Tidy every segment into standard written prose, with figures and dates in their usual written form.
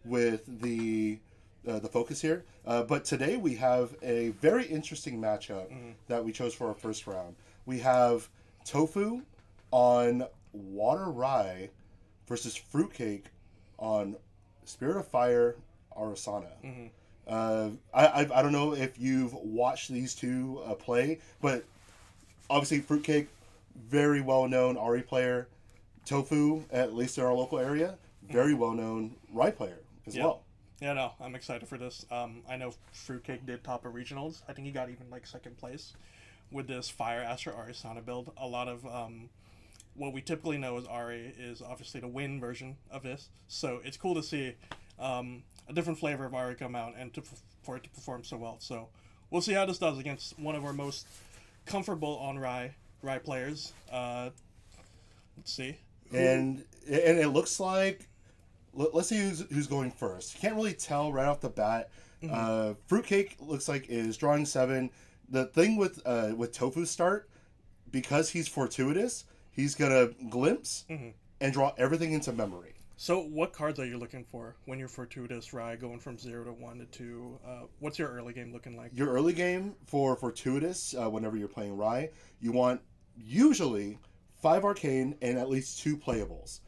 with the focus here. But today we have a very interesting matchup that we chose for our first round. We have Tofu on Water Rye versus Fruitcake on Spirit of Fire Arasana. I don't know if you've watched these two play, but obviously Fruitcake, very well known Ari player. Tofu, at least in our local area, very well known Rye player as well. Yeah, no, I'm excited for this. I know Fruitcake did top of regionals. I think he got even like second place with this Fire Astra Arisana build. A lot of what we typically know as Ari is obviously the win version of this. So it's cool to see a different flavor of Ari come out and for it to perform so well. So we'll see how this does against one of our most comfortable on Rye players. Let's see. And it looks like, let's see who's going first. You can't really tell right off the bat. Fruitcake looks like is drawing 7. The thing with Tofu's start, because he's fortuitous, he's gonna glimpse and draw everything into memory. So what cards are you looking for when you're fortuitous Rye going from 0 to 1 to 2? What's your early game looking like? Your early game for fortuitous, whenever you're playing Rye, you want usually 5 arcane and at least 2 playables.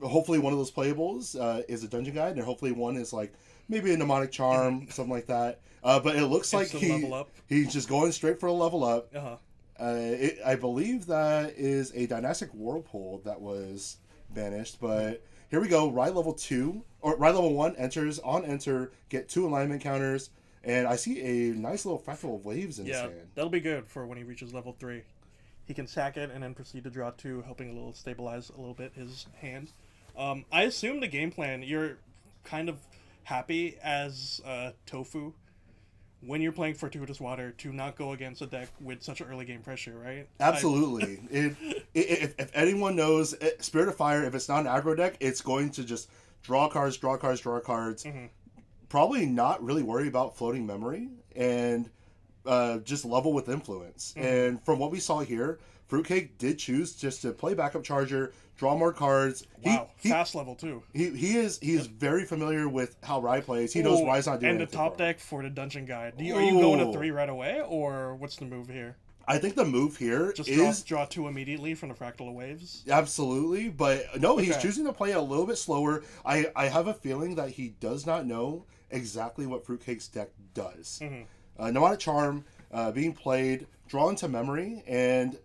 Hopefully one of those playables is a dungeon guide, and hopefully one is like maybe a mnemonic charm, something like that. But it looks like he's just going straight for a level up. I believe that is a dynastic whirlpool that was banished, but here we go. Rye level 2 or Rye level 1 enters on enter, get 2 alignment counters, and I see a nice little fractal of waves in his hand. That'll be good for when he reaches level 3. He can sack it and then proceed to draw 2, helping a little stabilize a little bit his hand. I assume the game plan, you're kind of happy as Tofu when you're playing Fortuitous Water to not go against a deck with such early game pressure, right? Absolutely. If anyone knows Spirit of Fire, if it's not an aggro deck, it's going to just draw cards. Probably not really worry about floating memory and just level with influence. And from what we saw here, Fruitcake did choose just to play backup charger, draw more cards. Wow, fast level too. He is very familiar with how Rye plays. He knows Rye's not doing anything. And the top deck for the dungeon guide. Are you going to 3 right away, or what's the move here? I think the move here is draw 2 immediately from the Fractal of Waves. Absolutely, but no, he's choosing to play a little bit slower. I have a feeling that he does not know exactly what Fruitcake's deck does. Mnemonic Charm being played, draw into memory, and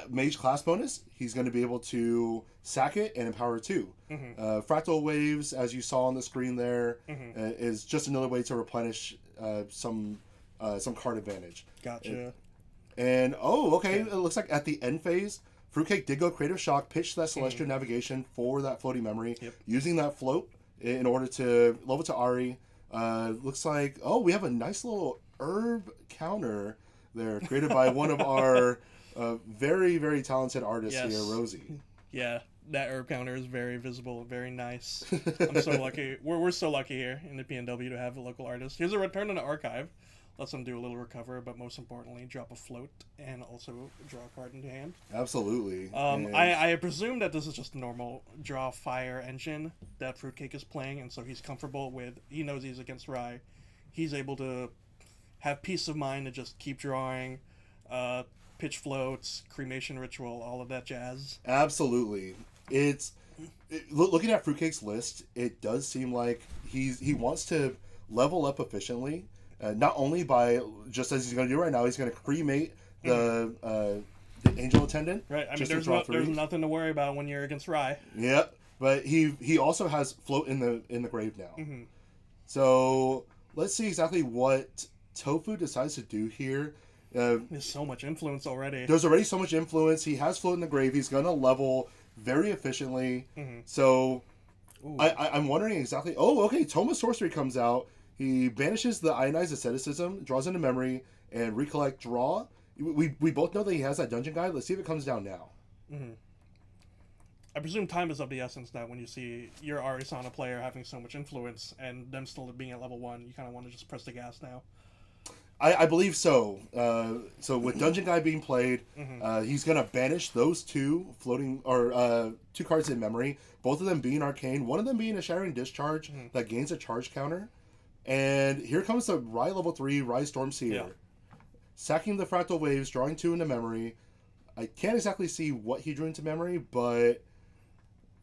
Mage class bonus, he's going to be able to sack it and empower 2. Fractal Waves, as you saw on the screen there, is just another way to replenish some card advantage. Gotcha. And it looks like at the end phase, Fruitcake did go Creative Shock, pitch that Celestial Navigation for that floating memory, using that float in order to level to Ari. Looks like, we have a nice little herb counter there created by one of our very, very talented artists here, Rosie. Yeah, that herb counter is very visible, very nice. I'm so lucky. We're so lucky here in the PNW to have a local artist. Here's a return to the archive. Lets them do a little recover, but most importantly, drop a float and also draw a card into hand. Absolutely. I presume that this is just a normal draw fire engine that Fruitcake is playing, and so he's comfortable with. He knows he's against Rye. He's able to have peace of mind to just keep drawing, pitch floats, cremation ritual, all of that jazz. Absolutely. Looking at Fruitcake's list, it does seem like he wants to level up efficiently. Not only by, just as he's going to do right now, he's going to cremate the Angel Attendant. Right, I mean, there's nothing to worry about when you're against Rye. Yep, but he also has Float in the grave now. So let's see exactly what Tofu decides to do here. There's so much influence already. There's already so much influence. He has Float in the grave. He's going to level very efficiently. So I'm wondering exactly... Toma Sorcery comes out. He banishes the Ionized Asceticism, draws into memory, and recollect draw. We both know that he has that dungeon guide. Let's see if it comes down now. I presume time is of the essence that when you see your Arisana player having so much influence and them still being at level 1, you kind of want to just press the gas now. I believe so. So with Dungeon Guy being played, he's gonna banish those two floating or two cards in memory. Both of them being arcane. One of them being a Shattering Discharge that gains a charge counter. And here comes the Rye level 3 Rye Stormseer, sacking the Fractal Waves, drawing 2 into memory. I can't exactly see what he drew into memory, but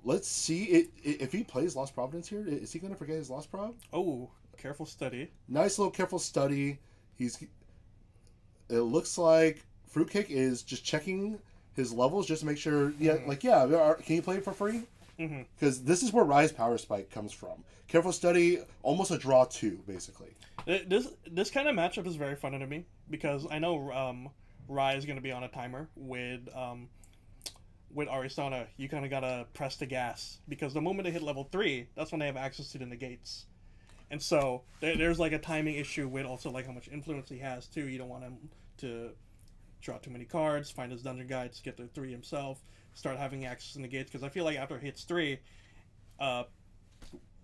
let's see it. If he plays Lost Providence here, is he gonna forget his Lost Prov? Oh, careful study. Nice little careful study. It looks like Fruitcake is just checking his levels just to make sure. Yeah, can you play it for free? Because this is where Rye's Power Spike comes from. Careful study, almost a draw 2, basically. This kind of matchup is very fun to me because I know Rye is going to be on a timer with Arisana. You kind of gotta press the gas because the moment they hit level 3, that's when they have access to the negates. And so there's like a timing issue with also like how much influence he has too. You don't want him to draw too many cards, find his dungeon guides, get to 3 himself, start having access to the gates. Because I feel like after he hits 3,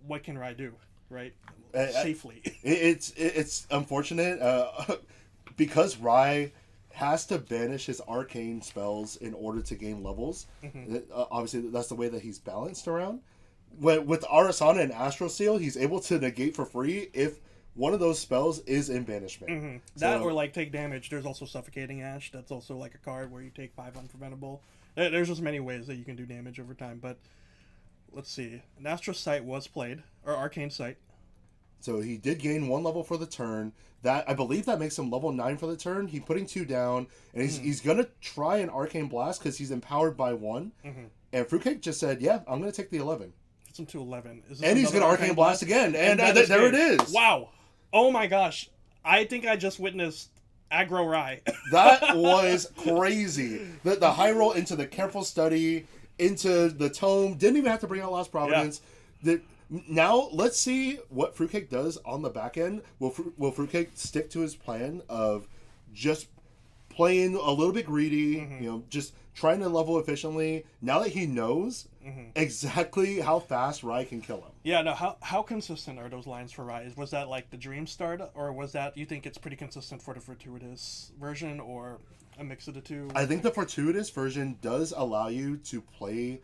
what can Rye do, right? Safely. It's unfortunate because Rye has to banish his arcane spells in order to gain levels. Obviously, that's the way that he's balanced around. With Arasana and Astral Seal, he's able to negate for free if one of those spells is in banishment. That or like take damage. There's also Suffocating Ash. That's also like a card where you take 5 unpreventable. There's just many ways that you can do damage over time. But let's see. An Astral Sight was played, or Arcane Sight. So he did gain 1 level for the turn. That I believe that makes him level 9 for the turn. He's putting 2 down, and he's gonna try an Arcane Blast because he's empowered by 1. And Fruitcake just said, "Yeah, I'm gonna take the 11." It's him to 11. And he's gonna Arcane Blast again, and there it is. Wow! Oh my gosh! I think I just witnessed aggro Rye. That was crazy. The high roll into the careful study, into the tome. Didn't even have to bring out Lost Providence. Now let's see what Fruitcake does on the back end. Will Fruitcake stick to his plan of just playing a little bit greedy, just trying to level efficiently? Now that he knows exactly how fast Rye can kill him. Yeah, no. How consistent are those lines for Rye? Was that like the Dream Start, or was that you think it's pretty consistent for the Fortuitous version, or a mix of the two? I think the Fortuitous version does allow you to play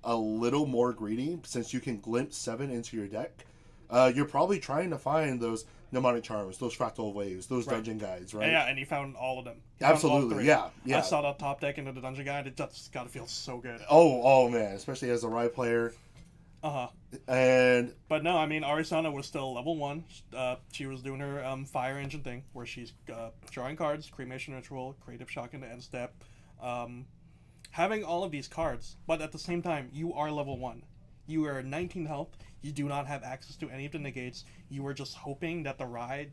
a little more greedy since you can glimpse 7 into your deck. You're probably trying to find those Mnemonic Charms, those Fractal Waves, those Dungeon Guides, right? Yeah, and you found all of them. Absolutely, yeah. I saw that top deck into the Dungeon Guide. It just gotta feel so good. Oh man, especially as a Rye player. But no, I mean, Arisana was still level 1. She was doing her Fire Engine thing, where she's drawing cards, Cremation Ritual, Creative Shock in the end step, having all of these cards, but at the same time, you are level 1. You are 19 health. You do not have access to any of the negates. You are just hoping that the Rye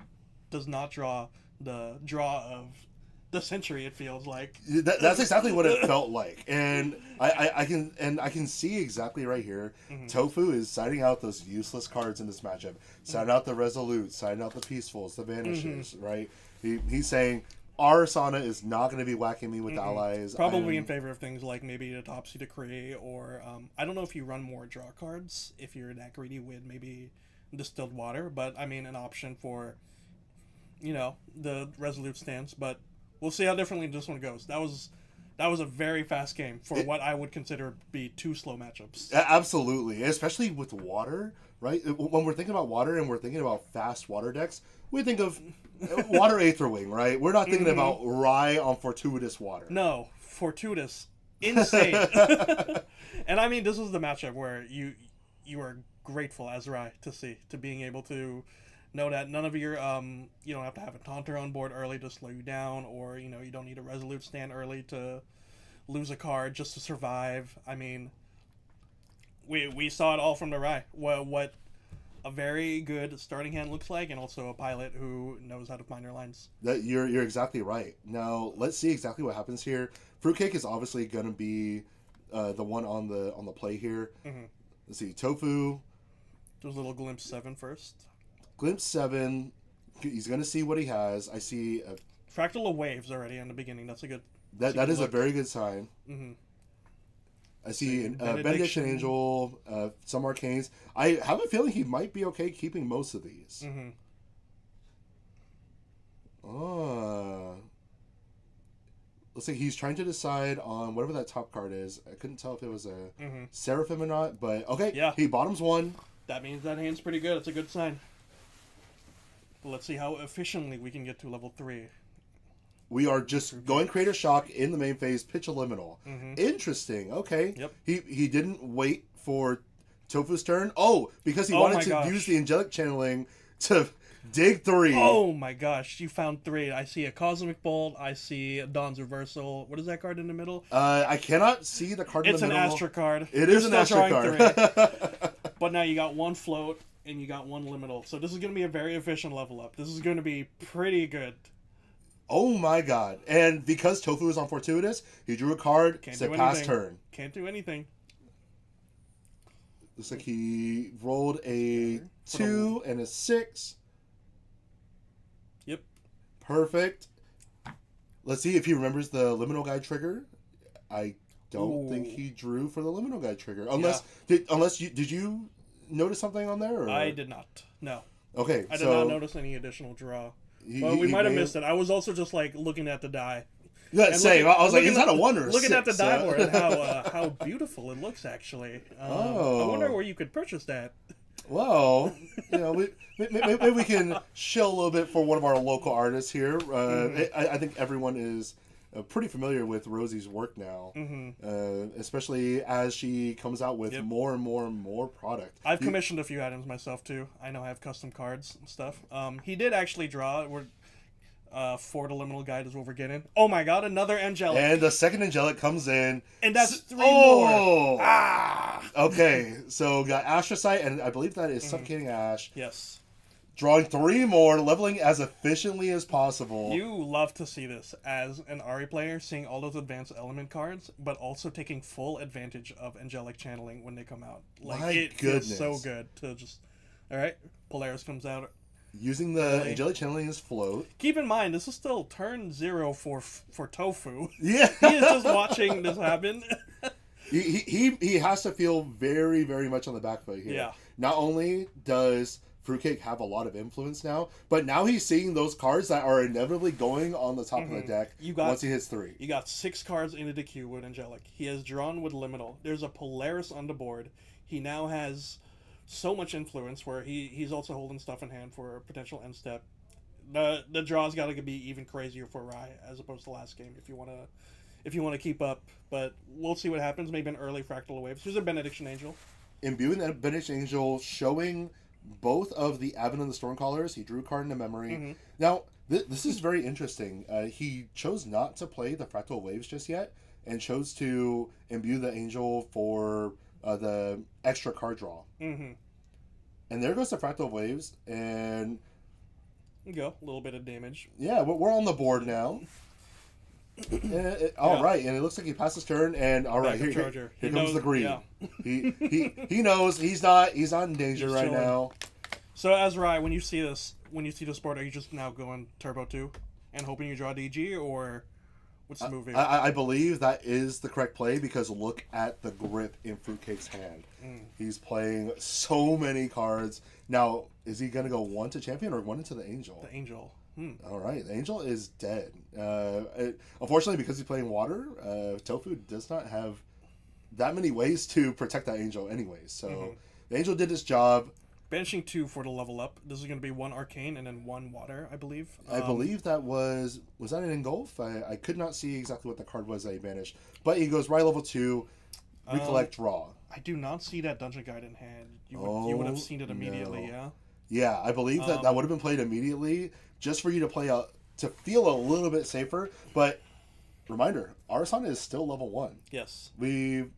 does not draw the draw of the century. It feels like that's exactly what it felt like, and I can see exactly right here. Tofu is siding out those useless cards in this matchup. Siding out the Resolute, siding out the Peacefuls, the Vanishes. Right? He's saying Arasana is not going to be whacking me with allies. Probably in favor of things like maybe the Topsy Decree, or I don't know if you run more draw cards if you're that greedy with maybe Distilled Water, but I mean an option for the Resolute stance. But we'll see how differently this one goes. That was a very fast game for what I would consider be 2 slow matchups. Absolutely, especially with water, right? When we're thinking about water and we're thinking about fast water decks, we think of Water Aetherwing, right? We're not thinking about Rye on Fortuitous Water. No, Fortuitous, insane. And I mean, this is the matchup where you are grateful as Rye to being able to know that none of your you don't have to have a Taunter on board early to slow you down, or you don't need a Resolute stand early to lose a card just to survive. I mean, we saw it all from the Rye. What a very good starting hand looks like, and also a pilot who knows how to find their lines. You're exactly right. Now let's see exactly what happens here. Fruitcake is obviously going to be the one on the play here. Let's see, Tofu. Those little Glimpse 7 first. Glimpse 7. He's going to see what he has. I see a Fractal of Waves already in the beginning. That's a good. That is a very good sign. I see Benediction Angel, some Arcanes. I have a feeling he might be okay keeping most of these. Looks like he's trying to decide on whatever that top card is. I couldn't tell if it was a Seraphim or not, but okay. Yeah. He bottoms one. That means that hand's pretty good. It's a good sign. Let's see how efficiently we can get to level 3. We are just going Creator Shock in the main phase, pitch a liminal. Interesting. Okay. Yep. He didn't wait for Tofu's turn. Oh, because he wanted to use the angelic channeling to dig 3. Oh my gosh, you found 3. I see a Cosmic Bolt. I see a Dawn's Reversal. What is that card in the middle? I cannot see the card in the middle. It's an Astra card. It is an Astra card. But now you got 1 float and you got 1 liminal. So this is going to be a very efficient level up. This is going to be pretty good. Oh my god. And because Tofu is on Fortuitous, he drew a card, said pass turn. Can't do anything. Looks like he rolled a 2 and a 6. Yep. Perfect. Let's see if he remembers the Liminal Guide trigger. I don't think he drew for the Liminal Guide trigger. Unless did you notice something on there? Or? I did not. No. Okay. I did not notice any additional draw. Well, we might have missed it. I was also just like looking at the die. Yeah, same. I was like, is that a 1 or a 6? Looking at the die board and how beautiful it looks, actually. I wonder where you could purchase that. Well, maybe we can shill a little bit for one of our local artists here. I think everyone is pretty familiar with Rosie's work now, especially as she comes out with more and more and more product. I've commissioned a few items myself, too. I know I have custom cards and stuff. He did actually draw. Ford Liminal Guide is what we're getting. Oh my god, another Angelic. And the second Angelic comes in. And that's 3 more. Okay, so got Astrocyte, and I believe that is Suffocating Ash. Yes. Drawing 3 more, leveling as efficiently as possible. You love to see this as an Ari player, seeing all those advanced element cards, but also taking full advantage of Angelic Channeling when they come out. Like, it feels so good to just... Alright, Polaris comes out. Using the Angelic Channeling as float. Keep in mind, this is still turn 0 for Tofu. Yeah. He is just watching this happen. He has to feel very, very much on the back foot here. Yeah. Not only does Fruitcake have a lot of influence now, but now he's seeing those cards that are inevitably going on the top of the deck once he hits 3. You got 6 cards into the queue with Angelic. He has drawn with Liminal. There's a Polaris on the board. He now has so much influence where he's also holding stuff in hand for a potential end step. The draw's got to be even crazier for Rai as opposed to last game if you want to keep up. But we'll see what happens. Maybe an early Fractal Waves. Here's a Benediction Angel. Imbuing that Benediction Angel, showing both of the Advent and the Stormcallers. He drew a card into memory. Now, this is very interesting. He chose not to play the Fractal Waves just yet, and chose to imbue the Angel for the extra card draw. And there goes the Fractal Waves, and... There you go, a little bit of damage. Yeah, we're on the board now. All right, and it looks like he passed his turn, and all right, here comes the green. Yeah. he knows he's not in danger right now. So as Rai, when you see this board, are you just now going Turbo 2 and hoping you draw DG, or what's the move here? I believe that is the correct play, because look at the grip in Fruitcake's hand. He's playing so many cards. Now, is he going to go 1 to Champion or 1 into the Angel? The Angel. All right, the Angel is dead. Unfortunately, because he's playing water, Tofu does not have that many ways to protect that Angel anyways. So the Angel did his job. Banishing 2 for the level up. This is going to be 1 Arcane and then 1 Water, I believe. I believe that was that an Engulf? I could not see exactly what the card was that he banished. But he goes right level 2, recollect, draw. I do not see that Dungeon Guide in hand. You would have seen it immediately, yeah? Yeah, I believe that would have been played immediately, just for you to play out, to feel a little bit safer. But reminder, Arson is still level 1. Yes. Maybe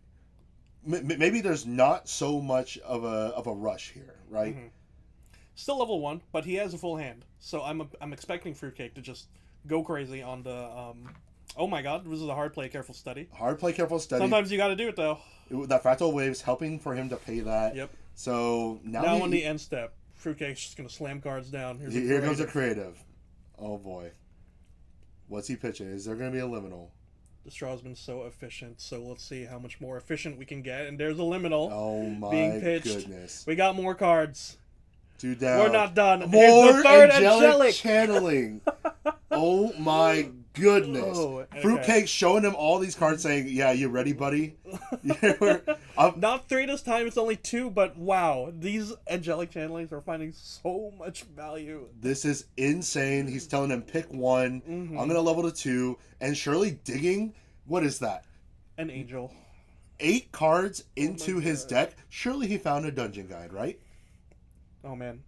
there's not so much of a rush here, right? Still level 1, but he has a full hand. So I'm expecting Fruitcake to just go crazy on the oh my god, this is a hard play, careful study. Hard play, careful study. Sometimes you got to do it though. That Fractal Wave's helping for him to pay that. Yep. So now on the end step, Fruitcake's just gonna slam cards down. Here goes a creative. Oh boy. What's he pitching? Is there gonna be a liminal? This draw has been so efficient, so let's see how much more efficient we can get. And there's a liminal. Oh my being pitched. Goodness. We got more cards. 2 down. We're not done. More the third angelic channeling. Oh my goodness. Oh, okay. Fruitcake showing him all these cards saying, yeah, you ready, buddy? Not 3 this time, it's only 2, but wow. These angelic channelings are finding so much value. This is insane. He's telling him, pick one. Mm-hmm. I'm going to level to 2. And surely digging, what is that? An angel. 8 cards into his deck. Surely he found a dungeon guide, right? Oh, man.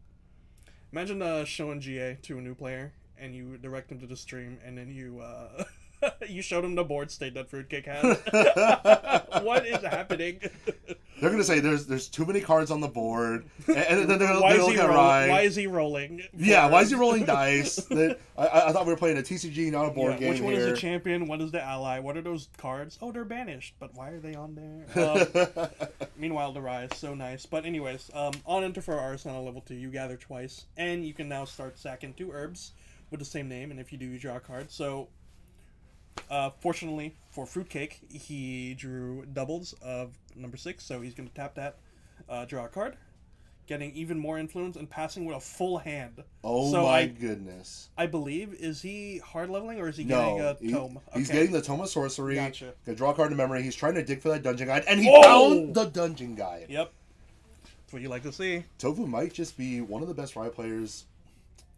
Imagine showing GA to a new player, and you direct him to the stream, and then you you showed him the board state that Fruitcake has. What is happening? They're gonna say there's too many cards on the board, and then they'll why look at Rye. Why is he rolling? Yeah, why is he rolling dice? I thought we were playing a TCG, not a board game. Which one here. is the champion? What is the ally? What are those cards? Oh, they're banished, but why are they on there? Meanwhile, the Rye is so nice. But anyways, on Enter for Arsenal level 2, you gather twice, and you can now start sacking 2 herbs with the same name, and if you do, you draw a card. So, fortunately for Fruitcake, he drew doubles of number 6, so he's going to tap that, draw a card, getting even more influence, and passing with a full hand. Oh so my goodness. I believe, is he hard leveling, or is he getting a tome? He's getting the Tome of Sorcery. Gotcha. Gonna draw a card in memory. He's trying to dig for that dungeon guide, and he found the dungeon guide. Yep. That's what you like to see. Tofu might just be one of the best Rye players.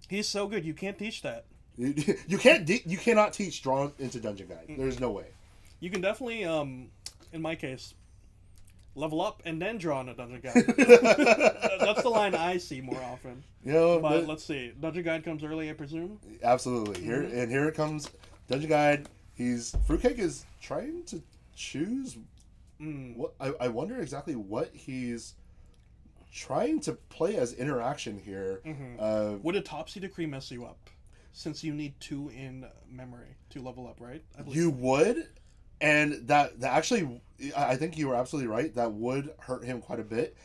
He's so good, you can't teach that. You cannot teach draw into dungeon guide. There's no way. You can definitely, in my case, level up and then draw in a dungeon guide. That's the line I see more often. But let's see. Dungeon guide comes early, I presume. Absolutely. Here it comes. Dungeon guide. Fruitcake is trying to choose. What I wonder exactly what he's trying to play as interaction here. Would a Topsy Decree mess you up? Since you need 2 in memory to level up, right? You would, and that actually, I think you were absolutely right. That would hurt him quite a bit,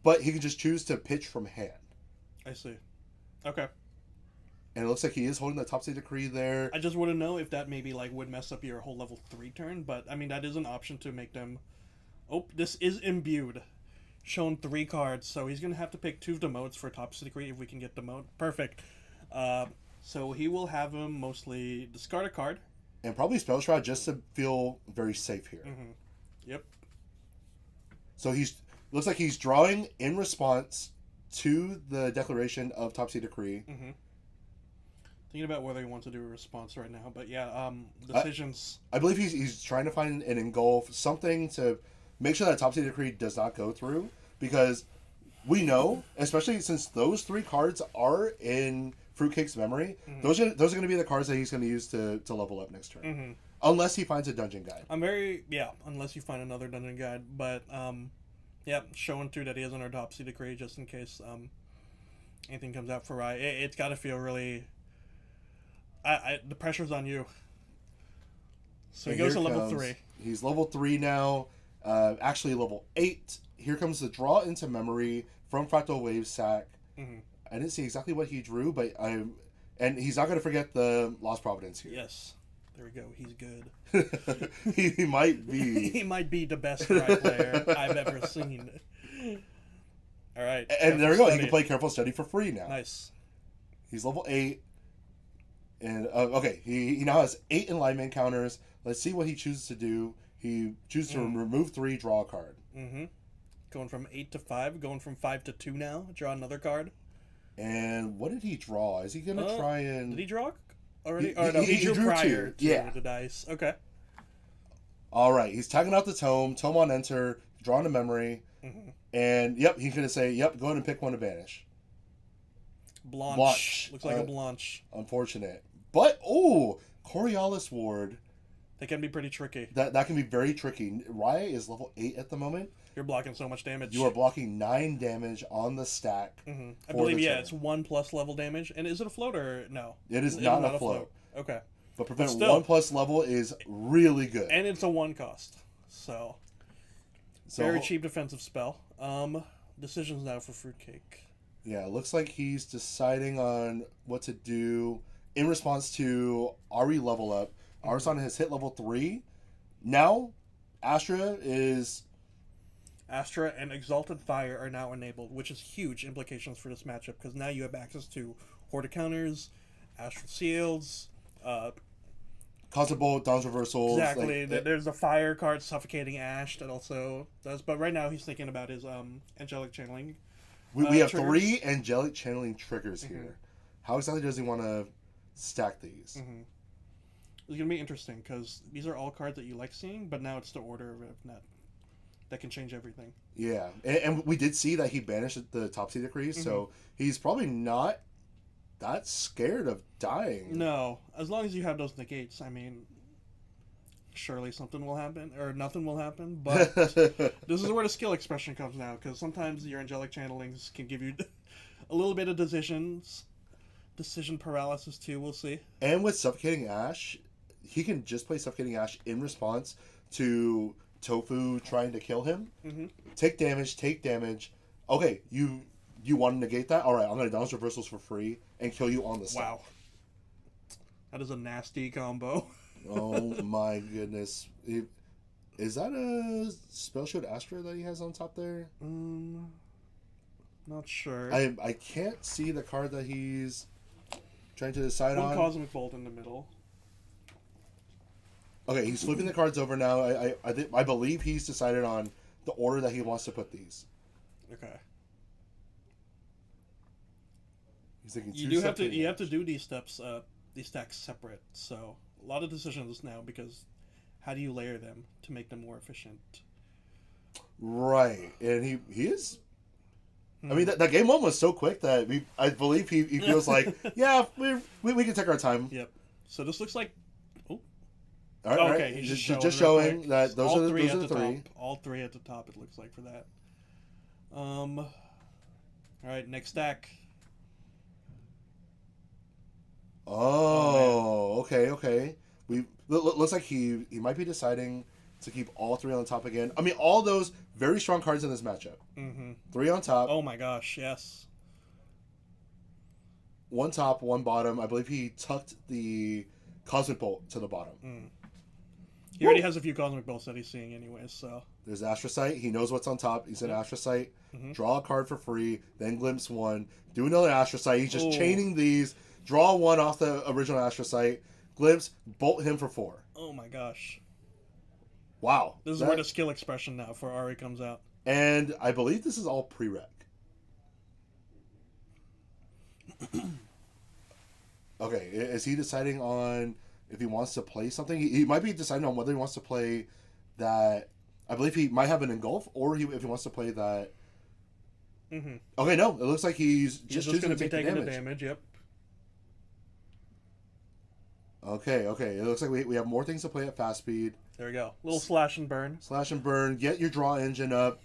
but he could just choose to pitch from hand. I see. Okay. And it looks like he is holding the Topsy Decree there. I just want to know if that maybe would mess up your whole level 3 turn, but I mean that is an option to make them. Oh, this is imbued. Shown 3 cards, so he's gonna have to pick 2 of the modes for Topsy Decree if we can get the mode. Perfect. So he will have him mostly discard a card. And probably Spell Shroud just to feel very safe here. Yep. So looks like he's drawing in response to the declaration of Topsy Decree. Thinking about whether he wants to do a response right now, but yeah, decisions. I believe he's trying to find an engulf, something to make sure that Topsy Decree does not go through, because we know, especially since those 3 cards are in Fruitcake's memory, those are going to be the cards that he's going to use to level up next turn. Unless he finds a dungeon guide. Unless you find another dungeon guide. But, showing too that he has an Topsy Decree just in case anything comes out for Rye. It's got to feel really... the pressure's on you. So he goes to level 3. He's level 3 now. Actually level 8. Here comes the draw into memory from Fractal Wave Sack. I didn't see exactly what he drew, but and he's not going to forget the Lost Providence here. Yes. There we go. He's good. He might be. He might be the best Rye player I've ever seen. All right. And there we go. He can play Careful Study for free now. Nice. He's level 8. And, okay, he now has 8 enlightenment counters. Let's see what he chooses to do. He chooses to remove 3, draw a card. Going from 8 to 5, going from 5 to 2 now. Draw another card. And what did he draw? Is he going to try and... Did he draw already? He drew prior 2. to the dice. Okay. All right. He's tagging out the tome. Tome on enter. Drawing a memory. And, yep, he's going to say, yep, go ahead and pick one to banish. Blanche. Looks like a Blanche. Unfortunate. But, Coriolis Ward. They can be pretty tricky. That can be very tricky. Rye is level 8 at the moment. You're blocking so much damage. You are blocking 9 damage on the stack. I believe, it's 1+ level damage. And is it a float or no? It is not a float. Okay. But prevent 1+ level is really good. And it's a 1 cost. So very cheap defensive spell. Decisions now for Fruitcake. Yeah, it looks like he's deciding on what to do in response to Ari level up. Arson has hit level 3. Now, Astra and Exalted Fire are now enabled, which is huge implications for this matchup, because now you have access to Horde counters, Astral Seals, Cosmic Bolt, Dawn's Reversals. Exactly. There's the fire card, Suffocating Ash, that also does. But right now he's thinking about his Angelic Channeling. We have triggers. 3 Angelic Channeling triggers here. How exactly does he want to stack these? It's going to be interesting, because these are all cards that you like seeing, but now it's the order of that can change everything. Yeah. And we did see that he banished the Top Sea Decrees, so he's probably not that scared of dying. No. As long as you have those negates, I mean, surely something will happen, or nothing will happen, but this is where the skill expression comes now, because sometimes your Angelic Channelings can give you a little bit of decision paralysis too, we'll see. And with Suffocating Ash, he can just play Suffocating Ash in response to Tofu trying to kill him. Take damage. Okay, you want to negate that? Alright, I'm going to Dawn's Reversals for free and kill you on the step. Wow. That is a nasty combo. Oh my goodness. Is that a Spell Shield Astra that he has on top there? Not sure. I can't see the card that he's trying to decide on. One Cosmic Bolt in the middle. Okay, he's flipping the cards over now. I believe he's decided on the order that he wants to put these. Okay. He's thinking You have to do these stacks separate. So a lot of decisions now, because how do you layer them to make them more efficient? Right, and he is. I mean, that game one was so quick that I believe he feels like, yeah, we can take our time. Yep. So this looks like. All right, okay, right. he's just showing that those are the 3. Top. All 3 at the top. It looks like for that. All right, next stack. Oh, okay. Looks like he might be deciding to keep all 3 on the top again. I mean, all those very strong cards in this matchup. 3 on top. Oh my gosh, yes. 1 top, 1 bottom. I believe he tucked the Cosmic Bolt to the bottom. He already has a few Cosmic Bolts that he's seeing anyways, so. There's Astrocyte. He knows what's on top. He's an Astrocyte. Draw a card for free. Then glimpse 1. Do another Astrocyte. He's just chaining these. Draw 1 off the original Astrocyte. Glimpse. Bolt him for 4. Oh my gosh. Wow. This is where the skill expression now for Ari comes out. And I believe this is all prereq. Okay. Is he deciding on if he wants to play something? He might be deciding on whether he wants to play that. I believe he might have an Engulf, or if he wants to play that. Okay, no. It looks like he's just going to be taking the damage. Yep. Okay. It looks like we have more things to play at fast speed. There we go. Little slash and burn. Slash and burn. Get your draw engine up.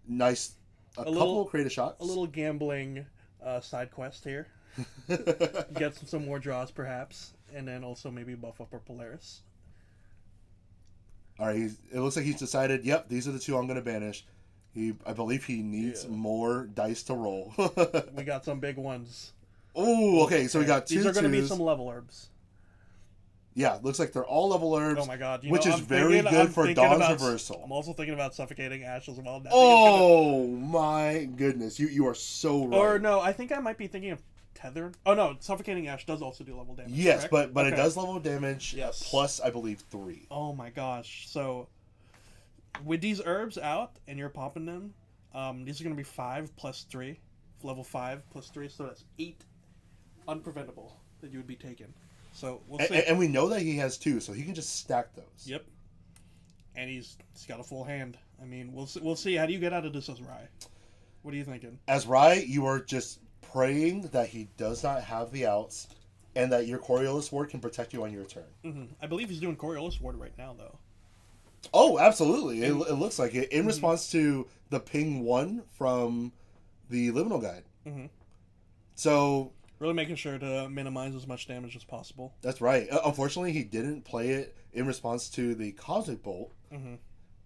Nice. A couple of creative shots. A little gambling side quest here. Get some more draws, perhaps. And then also maybe buff up our Polaris. All right. It looks like he's decided, yep, these are the 2 I'm going to banish. I believe he needs more dice to roll. We got some big ones. Oh, okay. So we got 2 These are going to be 2s. some level herbs. Yeah, looks like they're all level herbs. Oh my god. Which is very good for Dawn's Reversal. I'm also thinking about Suffocating Ash as well. Oh my goodness. You are so right. Or no, I think I might be thinking of Tether. Oh no, Suffocating Ash does also do level damage. Yes, correct? but it does level damage. Yes. Plus, I believe 3. Oh my gosh. So with these herbs out and you're popping them, these are going to be 5 plus 3. Level 5 plus 3, so that's 8 unpreventable that you would be taking. So we'll see. And we know that he has 2, so he can just stack those. Yep. And he's got a full hand. I mean, we'll see. How do you get out of this as Rai? What are you thinking? As Rai, you are just praying that he does not have the outs, and that your Coriolis Ward can protect you on your turn. I believe he's doing Coriolis Ward right now, though. Oh, absolutely. It looks like it. In response to the ping 1 from the Liminal Guide. So... really making sure to minimize as much damage as possible. That's right. Unfortunately, he didn't play it in response to the Cosmic Bolt.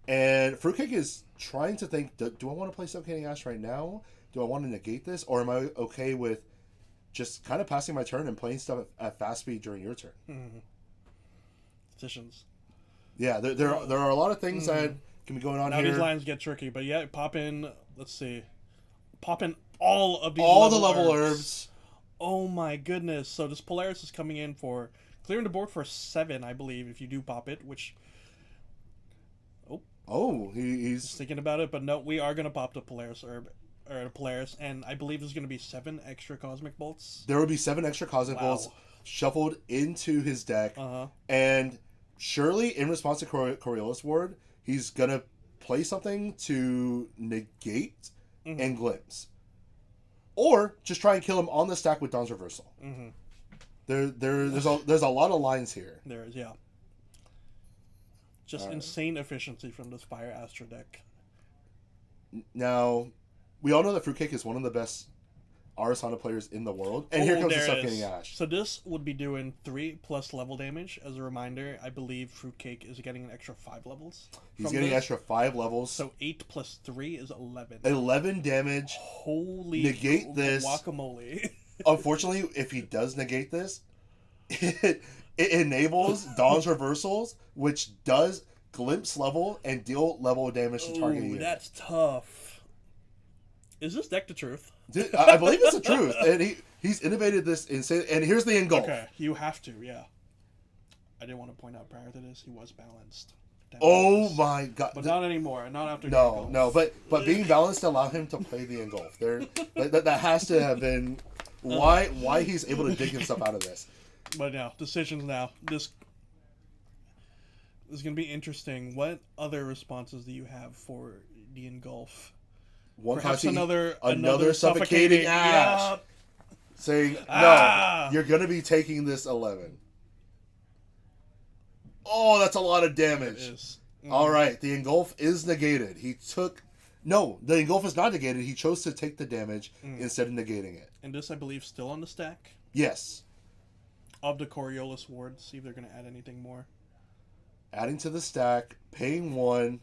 And Fruitcake is trying to think, do I want to play Suffocating Ash right now? Do I want to negate this? Or am I okay with just kind of passing my turn and playing stuff at fast speed during your turn? Decisions. Yeah, there are a lot of things that can be going on here. Now these lines get tricky, but yeah, pop in, let's see. Pop in all of these all the level herbs. Oh my goodness. So this Polaris is coming in for Clearing the board for 7, I believe, if you do pop it, which... He's thinking about it, but no, we are going to pop the Polaris Herb, or the Polaris, and I believe there's going to be 7 extra Cosmic Bolts. There will be 7 extra Cosmic Bolts shuffled into his deck, and surely in response to Coriolis Ward, he's going to play something to negate and glimpse. Or just try and kill him on the stack with Dawn's Reversal. There's a lot of lines here. There is, yeah. Just insane efficiency from this Fire Astra deck. Now, we all know that Fruitcake is one of the best Arasana players in the world. And here comes the Suffocating Ash. So this would be doing 3+ level damage. As a reminder, I believe Fruitcake is getting an extra 5 levels. He's getting extra 5 levels. So 8 plus 3 is 11. 11 damage. Holy negate this. Guacamole. Unfortunately, if he does negate this, it enables Dawn's Reversals, which does glimpse level and deal level damage to target you. That's tough. Is this deck the truth? Dude, I believe it's the truth. And he's innovated this insane. And here's the Engulf. Okay, you have to, yeah. I did want to point out prior to this, he was balanced. Oh my god! But not anymore. Not after. No. But being balanced allowed him to play the Engulf. That has to have been why he's able to dig himself out of this. But now decisions now. This is going to be interesting. What other responses do you have for the Engulf? Perhaps another suffocating ash. Yeah. Saying, no, you're going to be taking this 11. Oh, that's a lot of damage. It is. All right, the Engulf is negated. No, the Engulf is not negated. He chose to take the damage instead of negating it. And this, I believe, still on the stack? Yes. Of the Coriolis Ward. See if they're going to add anything more. Adding to the stack, paying 1.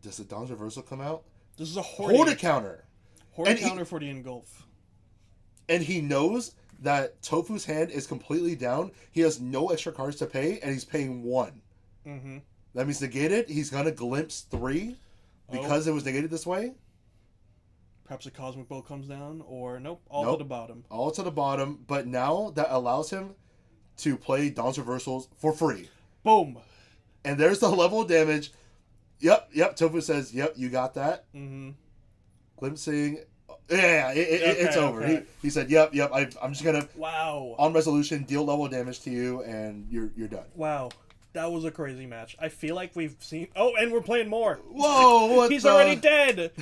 Does the Dawn's Reversal come out? This is a Horde counter. Horde counter for the Engulf. And he knows that Tofu's hand is completely down. He has no extra cards to pay, and he's paying 1. Mm-hmm. That means negated. He's going to glimpse 3 because it was negated this way. Perhaps a Cosmic Bolt comes down, or nope, to the bottom. All to the bottom, but now that allows him to play Dawn's Reversals for free. Boom. And there's the level of damage. Yep, Tofu says, yep, you got that. Mm-hmm. Glimpsing. Yeah, it's over. Okay. He said, yep, I'm just going to, wow, on resolution, deal level damage to you, and you're done. Wow. That was a crazy match. I feel like we've seen... Oh, and we're playing more. Whoa, He's already dead.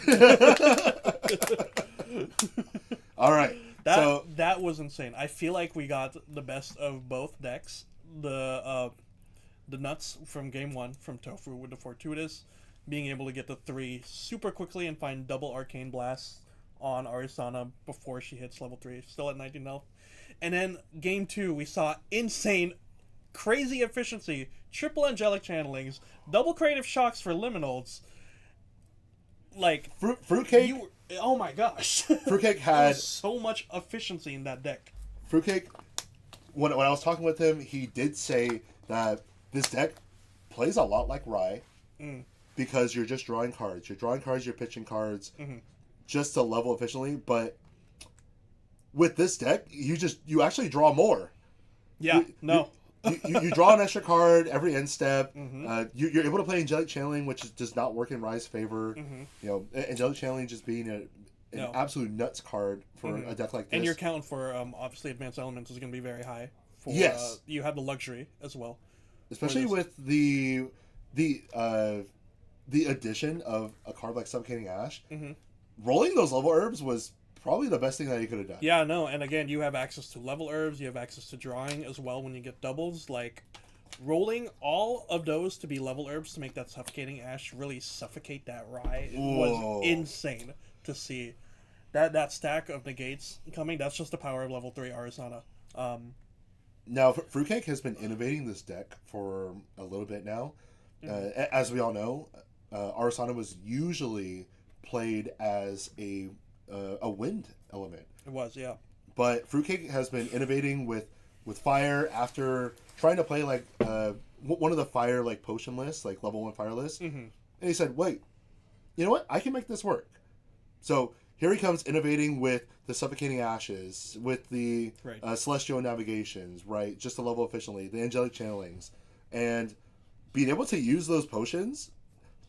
All right. That was insane. I feel like we got the best of both decks. The nuts from game 1 from Tofu with the Fortuitous, being able to get the 3 super quickly and find double Arcane Blast on Arisana before she hits level 3, still at 19 health. And then game 2, we saw insane, crazy efficiency, triple Angelic Channelings, double Creative Shocks for Liminals. Like, Fruitcake. Oh my gosh. Fruitcake had so much efficiency in that deck. Fruitcake, when I was talking with him, he did say that this deck plays a lot like Rai because you're just drawing cards. You're drawing cards, you're pitching cards just to level efficiently. But with this deck, you actually draw more. Yeah, you draw an extra card every end step. You're able to play Angelic Channeling, which does not work in Rai's favor. You know, Angelic Channeling just being an absolute nuts card for a deck like this. And your count for obviously Advanced Elements is going to be very high. Yes, you have the luxury as well, especially with the addition of a card like Suffocating Ash. Rolling those level herbs was probably the best thing that you could have done. Yeah, no, and again, you have access to level herbs, you have access to drawing as well when you get doubles. Like, rolling all of those to be level herbs to make that Suffocating Ash really suffocate that Rai was insane to see. That stack of negates coming, that's just the power of level 3 Arisana. Now, Fruitcake has been innovating this deck for a little bit now. As we all know, Arisana was usually played as a wind element. It was, yeah. But Fruitcake has been innovating with fire after trying to play like one of the fire like potion lists, like level 1 fire lists. And he said, wait, you know what? I can make this work. So here he comes innovating with the Suffocating Ashes, with the Right. Celestial Navigations, right? Just to level efficiently, the Angelic Channelings, and being able to use those potions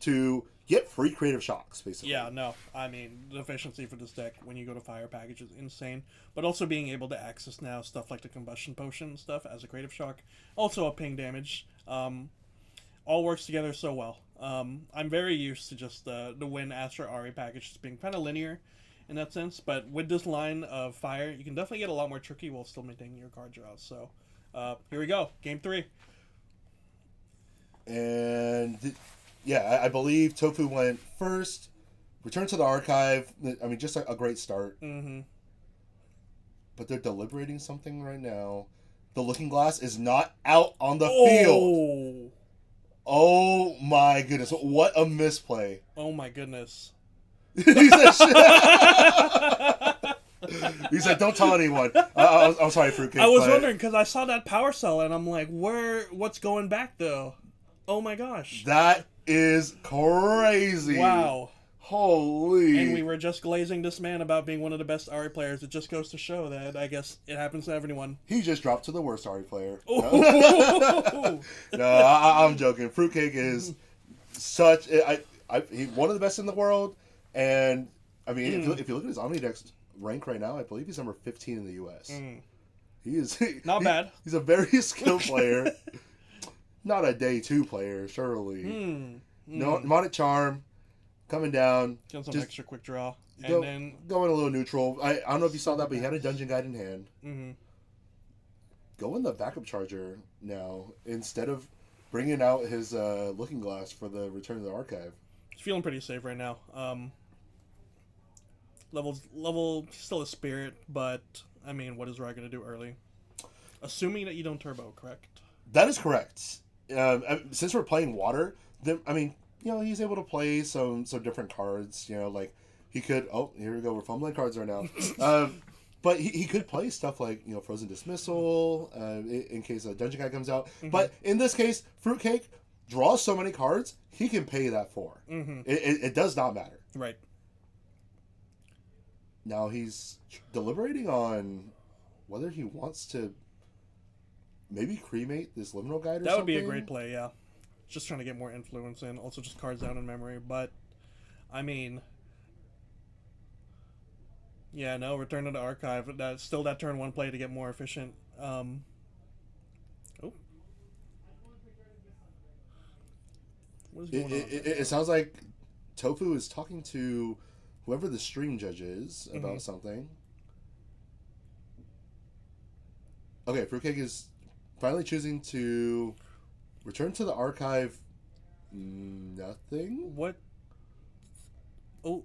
to get free creative shocks, basically. Yeah, no. I mean, the efficiency for this deck when you go to fire package is insane. But also being able to access now stuff like the combustion potion stuff as a creative shock. Also a ping damage. All works together so well. I'm very used to just the Win Astra Ari package just being kind of linear in that sense. But with this line of fire, you can definitely get a lot more tricky while still maintaining your card draws. So here we go. Game 3. And yeah, I believe Tofu went first. Return to the archive. I mean, just a great start. Mm-hmm. But they're deliberating something right now. The Looking Glass is not out on the field. Oh my goodness. What a misplay. Oh my goodness. He said, don't tell anyone. I'm sorry, Fruitcake. I was wondering because I saw that power cell and I'm like, what's going back though? Oh my gosh. That is crazy. Wow. Holy. And we were just glazing this man about being one of the best Ari players. It just goes to show that I guess it happens to everyone. He just dropped to the worst Ari player. No, I'm joking. Fruitcake is such... He's one of the best in the world. And, I mean, if you look at his Omnidex rank right now, I believe he's number 15 in the U.S. He is... Not bad. He's a very skilled player. Not a day 2 player, surely. No, Mnemonic Charm, coming down. Get some extra quick draw. And then... Going a little neutral. I don't know if you saw that, but he had a Dungeon Guide in hand. Mm-hmm. Go in the backup charger now, instead of bringing out his Looking Glass for the Return to the Archive. He's feeling pretty safe right now. Level still a spirit, but, I mean, what is Rai going to do early? Assuming that you don't turbo, correct? That is correct. Since we're playing water, I mean, he's able to play some different cards. Like he could. Oh, here we go. We're fumbling cards right now. But he could play stuff like Frozen Dismissal in case a Dungeon Guy comes out. Mm-hmm. But in this case, Fruitcake draws so many cards he can pay that for. Mm-hmm. It does not matter. Right. Now he's deliberating on whether he wants to maybe cremate this Liminal Guide or something. That would be a great play, yeah. Just trying to get more influence in. Also just cards down in memory. But, I mean... Yeah, no, Return to the Archive. That's still that turn 1 play to get more efficient. Oh. What is going on? It sounds like Tofu is talking to whoever the stream judge is about something. Okay, Fruitcake is finally choosing to return to the archive. Nothing? What? Oh.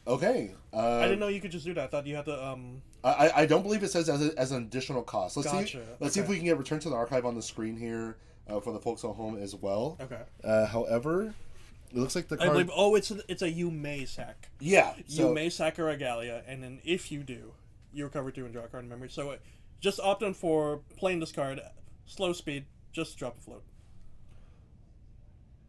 Okay. I didn't know you could just do that. I thought you had to... I don't believe it says as an additional cost. Let's see if we can get return to the archive on the screen here for the folks at home as well. Okay. However, it looks like the card... I believe, it's a you may sack. Yeah. You may sack a Regalia, and then if you do, you recover 2 and draw a card in memory. So just opt in for playing this card, slow speed, just drop a float.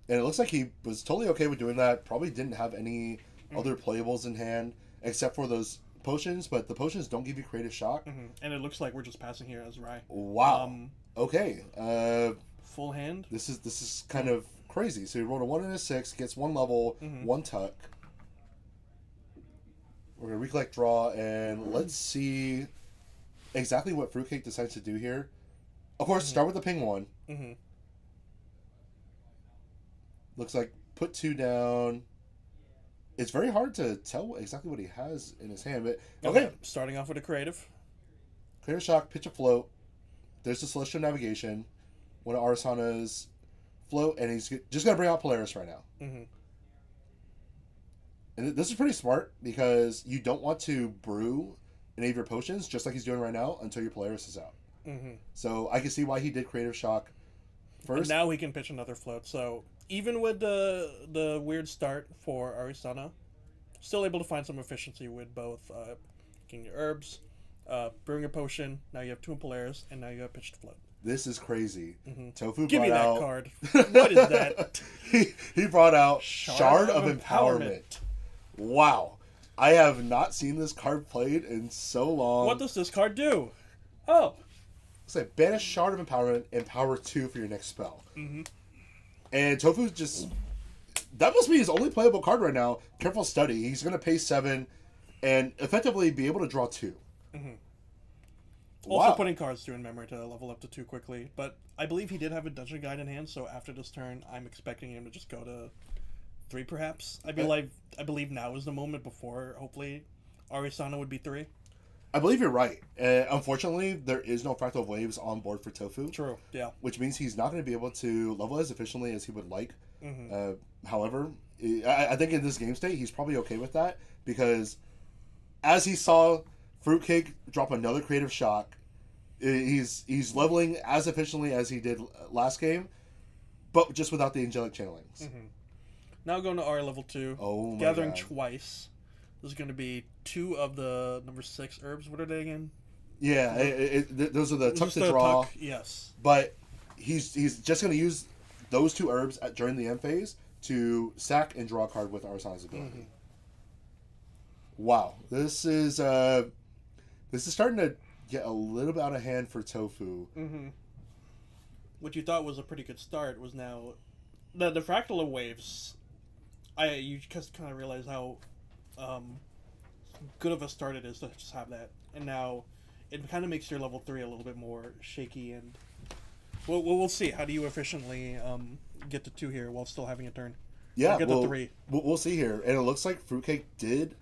And it looks like he was totally okay with doing that. Probably didn't have any other playables in hand except for those potions, but the potions don't give you creative shock. Mm-hmm. And it looks like we're just passing here as Rai. Wow. Okay. Full hand. This is kind of crazy. So he rolled a 1 and a 6, gets 1 level, 1 tuck. We're gonna recollect draw, and let's see exactly what Fruitcake decides to do here. Of course, start with the ping 1. Mm-hmm. Looks like put 2 down. It's very hard to tell exactly what he has in his hand, but okay. Starting off with a creative. Creative shock, pitch a float. There's the Celestial Navigation. One of Arsana's float, and he's just gonna bring out Polaris right now. Mm-hmm. And this is pretty smart because you don't want to brew any of your potions, just like he's doing right now, until your Polaris is out. Mm-hmm. So I can see why he did Creative Shock first. And now he can pitch another float. So even with the weird start for Arisana, still able to find some efficiency with both getting your herbs, brewing a potion. Now you have 2 Polaris, and now you have pitched float. This is crazy. Mm-hmm. Tofu Give brought me that out... card. What is that? he brought out Shard of Empowerment. Wow. I have not seen this card played in so long. What does this card do? Oh. It's like banish Shard of Empowerment and power 2 for your next spell. Mm-hmm. And Tofu just... That must be his only playable card right now. Careful Study. He's going to pay 7 and effectively be able to draw 2. Mm-hmm. Also putting cards through in memory to level up to 2 quickly. But I believe he did have a Dungeon Guide in hand, so after this turn, I'm expecting him to just go to 3 perhaps. I believe now is the moment before, hopefully, Arisana would be 3. I believe you're right. Unfortunately, there is no Fractal Waves on board for Tofu. True, yeah. Which means he's not going to be able to level as efficiently as he would like. Mm-hmm. However, I think in this game state, he's probably okay with that because as he saw Fruitcake drop another Creative Shock, he's leveling as efficiently as he did last game, but just without the Angelic Channelings. Mm-hmm. Now going to our level 2. Oh my Gathering God. Twice. There's going to be 2 of the number 6 herbs. What are they again? Yeah, those are the Tuck to Draw. Tuck, yes. But he's just going to use those 2 herbs during the end phase to sack and draw a card with Arsana's ability. Mm-hmm. Wow, this is starting to get a little bit out of hand for Tofu. Mm-hmm. What you thought was a pretty good start was now the Fractal Waves. You just kind of realize how good of a start it is to just have that, and now it kind of makes your level 3 a little bit more shaky. And we'll see. How do you efficiently get to 2 here while still having a turn? Yeah, get to 3. We'll see here, and it looks like Fruitcake did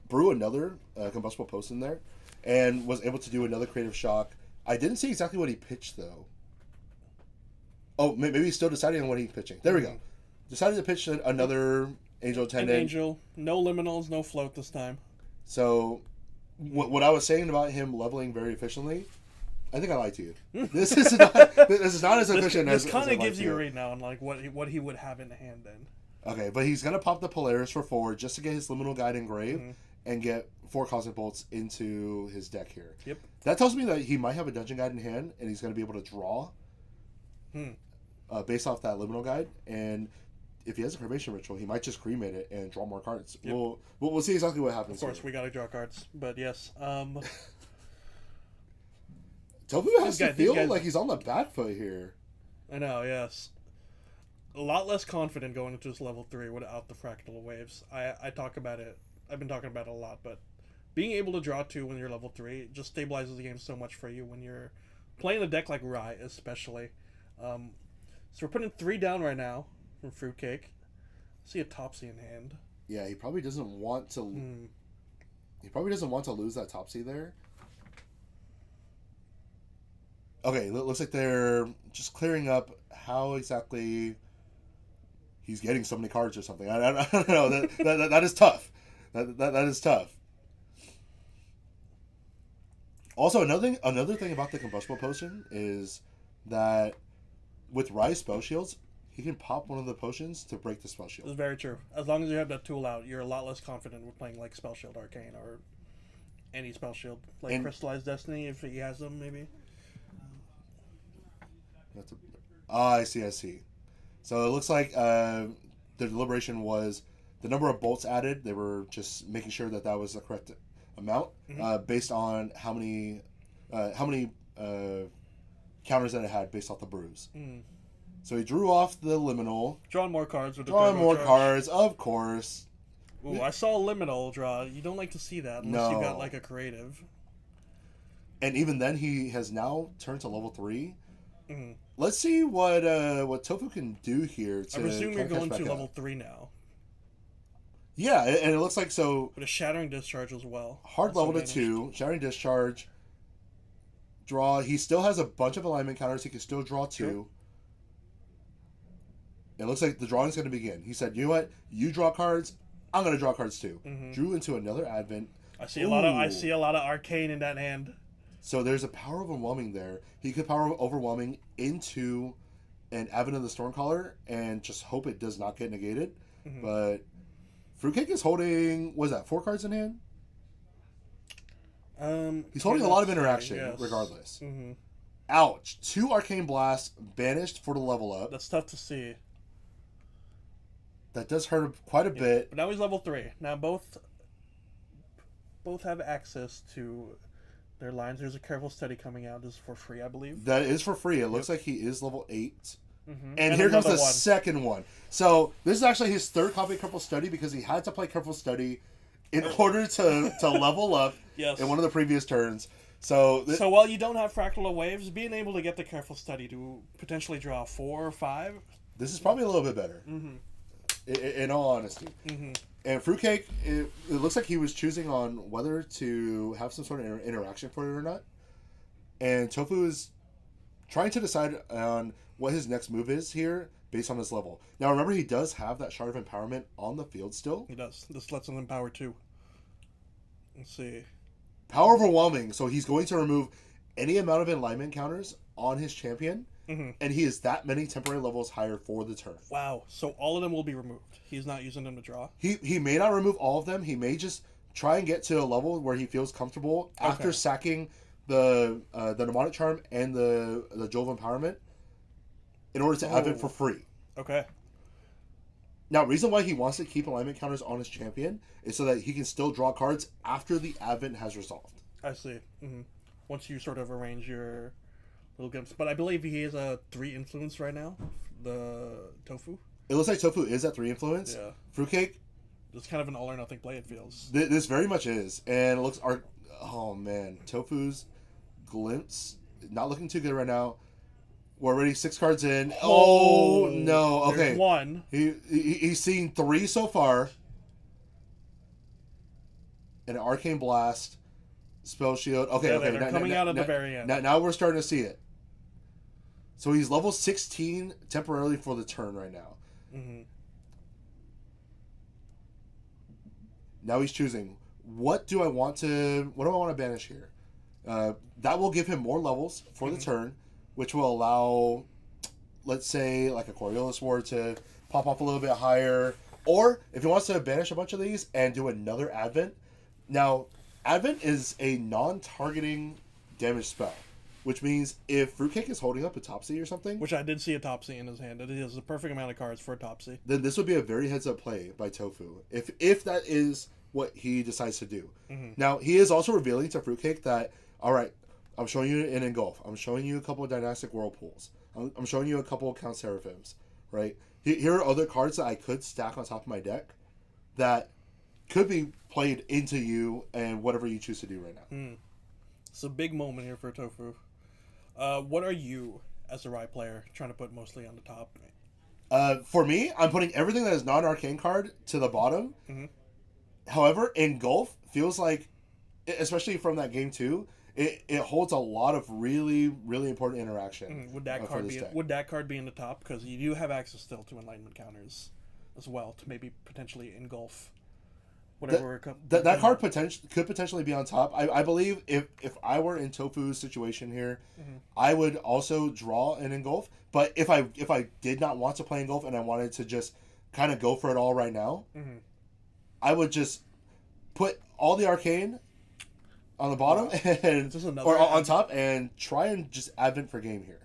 brew another combustible post in there, and was able to do another Creative Shock. I didn't see exactly what he pitched though. Oh, maybe he's still deciding on what he's pitching. There we go. Decided to pitch another Angel Attendant. An Angel, no liminals, no float this time. So, what I was saying about him leveling very efficiently, I think I lied to you. This is not as efficient as. This kind of gives you a read now on like what he would have in hand then. Okay, but he's gonna pop the Polaris for 4 just to get his Liminal Guide engraved and get 4 Cosmic Bolts into his deck here. Yep. That tells me that he might have a Dungeon Guide in hand and he's gonna be able to draw. Based off that Liminal Guide, and if he has a Cremation Ritual, he might just cremate it and draw more cards. Yep. We'll see exactly what happens. Of course, we gotta draw cards, but yes. Tofu has to feel like he's on the back foot here. I know, yes. A lot less confident going into this level 3 without the Fractal Waves. I talk about it. I've been talking about it a lot, but being able to draw 2 when you're level 3 just stabilizes the game so much for you when you're playing a deck like Rai, especially. So we're putting 3 down right now from Fruitcake. I see a Topsy in hand. Yeah, he probably doesn't want to. He probably doesn't want to lose that Topsy there. Okay, looks like they're just clearing up how exactly he's getting so many cards or something. I don't know. That is tough. That is tough. Also, another thing about the Combustible Potion is that with Rai's Spell Shields, he can pop one of the potions to break the Spell Shield. That's very true. As long as you have that tool out, you're a lot less confident with playing like Spell Shield Arcane or any Spell Shield. Like Crystallized Destiny, if he has them, maybe. I see. So it looks like the deliberation was the number of bolts added. They were just making sure that was the correct amount based on how many counters that it had based off the brews. So he drew off the liminal. Drawing more cards with the Drawing more cards, of course. Ooh, I saw a liminal draw. You don't like to see that unless you got like a creative. And even then, he has now turned to level 3. Let's see what Tofu can do here. I presume you're going to level 3 now. Yeah, and it looks like so. With a Shattering Discharge as well. Hard level to 2. Shattering Discharge. Draw. He still has a bunch of alignment counters. He can still draw 2. Sure. It looks like the drawing's going to begin. He said, "You know what? You draw cards. I'm going to draw cards too." Drew into another Advent. I see a lot of Arcane in that hand. So there's a Power Overwhelming there. He could Power Overwhelming into an Advent of the Stormcaller and just hope it does not get negated. But Fruitcake is holding, what is that, 4 cards in hand? He's holding a lot of interaction regardless. Ouch. 2 Arcane Blasts banished for the level up. That's tough to see. That does hurt quite a bit. But now he's level 3. Now both both have access to their lines. There's a Careful Study coming out. This is for free, I believe. That is for free. It looks like he is level 8. Mm-hmm. And here comes the second one. So this is actually his third copy of Careful Study because he had to play Careful Study in order to level up in one of the previous turns. So while you don't have Fractal Waves, being able to get the Careful Study to potentially draw 4 or 5... This is probably a little bit better. Mm-hmm. In all honesty. Mm-hmm. And Fruitcake, it looks like he was choosing on whether to have some sort of interaction for it or not. And Tofu is trying to decide on what his next move is here based on his level. Now remember, he does have that Shard of Empowerment on the field still. He does. This lets him empower too. Let's see. Power Overwhelming, so he's going to remove any amount of alignment counters on his champion, and he is that many temporary levels higher for the turn. Wow, so all of them will be removed. He's not using them to draw? He may not remove all of them. He may just try and get to a level where he feels comfortable after sacking the Mnemonic Charm and the Jewel of Empowerment in order to have it for free. Okay. Now, reason why he wants to keep alignment counters on his champion is so that he can still draw cards after the Advent has resolved. I see. Mm-hmm. Once you sort of arrange your little gimps. But I believe he is a 3 influence right now, the Tofu. It looks like Tofu is at 3 influence. Yeah. Fruitcake. It's kind of an all-or-nothing play, it feels. This very much is. And it looks... Oh, man. Tofu's Glimpse, not looking too good right now. We're already 6 cards in. Oh no. Okay. There's 1. He's seen 3 so far. An Arcane Blast, Spell Shield. Okay, they're coming out at the very end. Now we're starting to see it. So he's level 16 temporarily for the turn right now. Mm-hmm. Now he's choosing. What do I want to banish here? That will give him more levels for the turn, which will allow, let's say, like a Coriolis Ward to pop off a little bit higher. Or, if he wants to banish a bunch of these and do another Advent. Now, Advent is a non-targeting damage spell, which means if Fruitcake is holding up a Topsy or something... Which I did see a Topsy in his hand. It is the perfect amount of cards for a Topsy. Then this would be a very heads-up play by Tofu, if that is what he decides to do. Mm-hmm. Now, he is also revealing to Fruitcake that, alright, I'm showing you an Engulf. I'm showing you a couple of Dynastic Whirlpools. I'm showing you a couple of Count Seraphims, right? Here are other cards that I could stack on top of my deck that could be played into you and whatever you choose to do right now. It's a big moment here for Tofu. What are you, as a Rye player, trying to put mostly on the top? For me, I'm putting everything that is non-arcane card to the bottom. Mm-hmm. However, Engulf feels like, especially from that game 2, it holds a lot of really, really important interaction. Would that card be in the top? Because you do have access still to enlightenment counters as well to maybe potentially engulf whatever. That card could potentially be on top. I believe if I were in Tofu's situation here, I would also draw an engulf. But if I did not want to play engulf and I wanted to just kind of go for it all right now, I would just put all the arcane on the bottom or on top and try and just Advent for game here.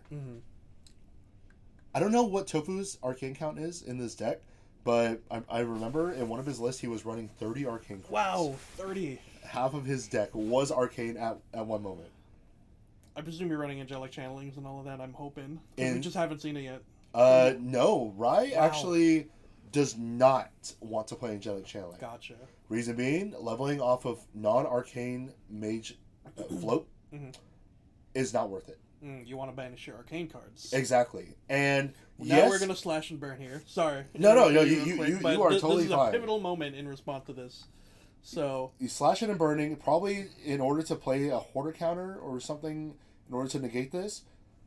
I don't know what Tofu's arcane count is in this deck, but I remember in one of his lists he was running 30 arcane cards. Wow, 30. Half of his deck was arcane at one moment. I presume you're running angelic channelings and all of that, I'm hoping. We just haven't seen it yet. No. Rye actually does not want to play angelic channeling. Gotcha. Reason being, leveling off of non-arcane mage float is not worth it. You want to banish your arcane cards. Exactly. And now we're going to slash and burn here. Sorry. No, you are totally fine. This is a pivotal moment in response to this. So you slash it and burning, probably in order to play a hoarder counter or something in order to negate this.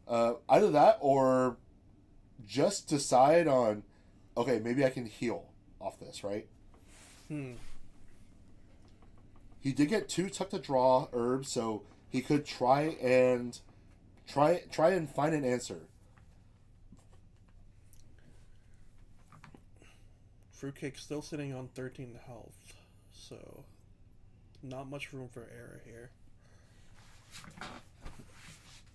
Either that or just decide on, okay, maybe I can heal off this, right? He did get 2 Tuck to Draw herbs, so he could try and find an answer. Fruitcake's still sitting on 13 health, so not much room for error here.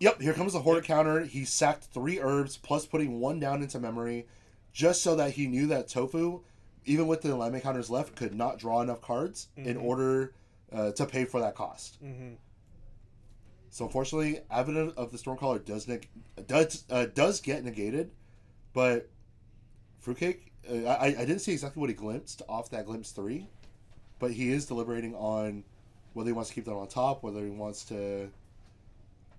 Yep, here comes the Hoarder counter. He sacked 3 herbs, plus putting 1 down into memory, just so that he knew that Tofu, even with the alignment counters left, could not draw enough cards in order to pay for that cost. Mm-hmm. So unfortunately, Avenue of the Stormcaller does get negated, but Fruitcake, I didn't see exactly what he glimpsed off that glimpse 3, but he is deliberating on whether he wants to keep them on top, whether he wants to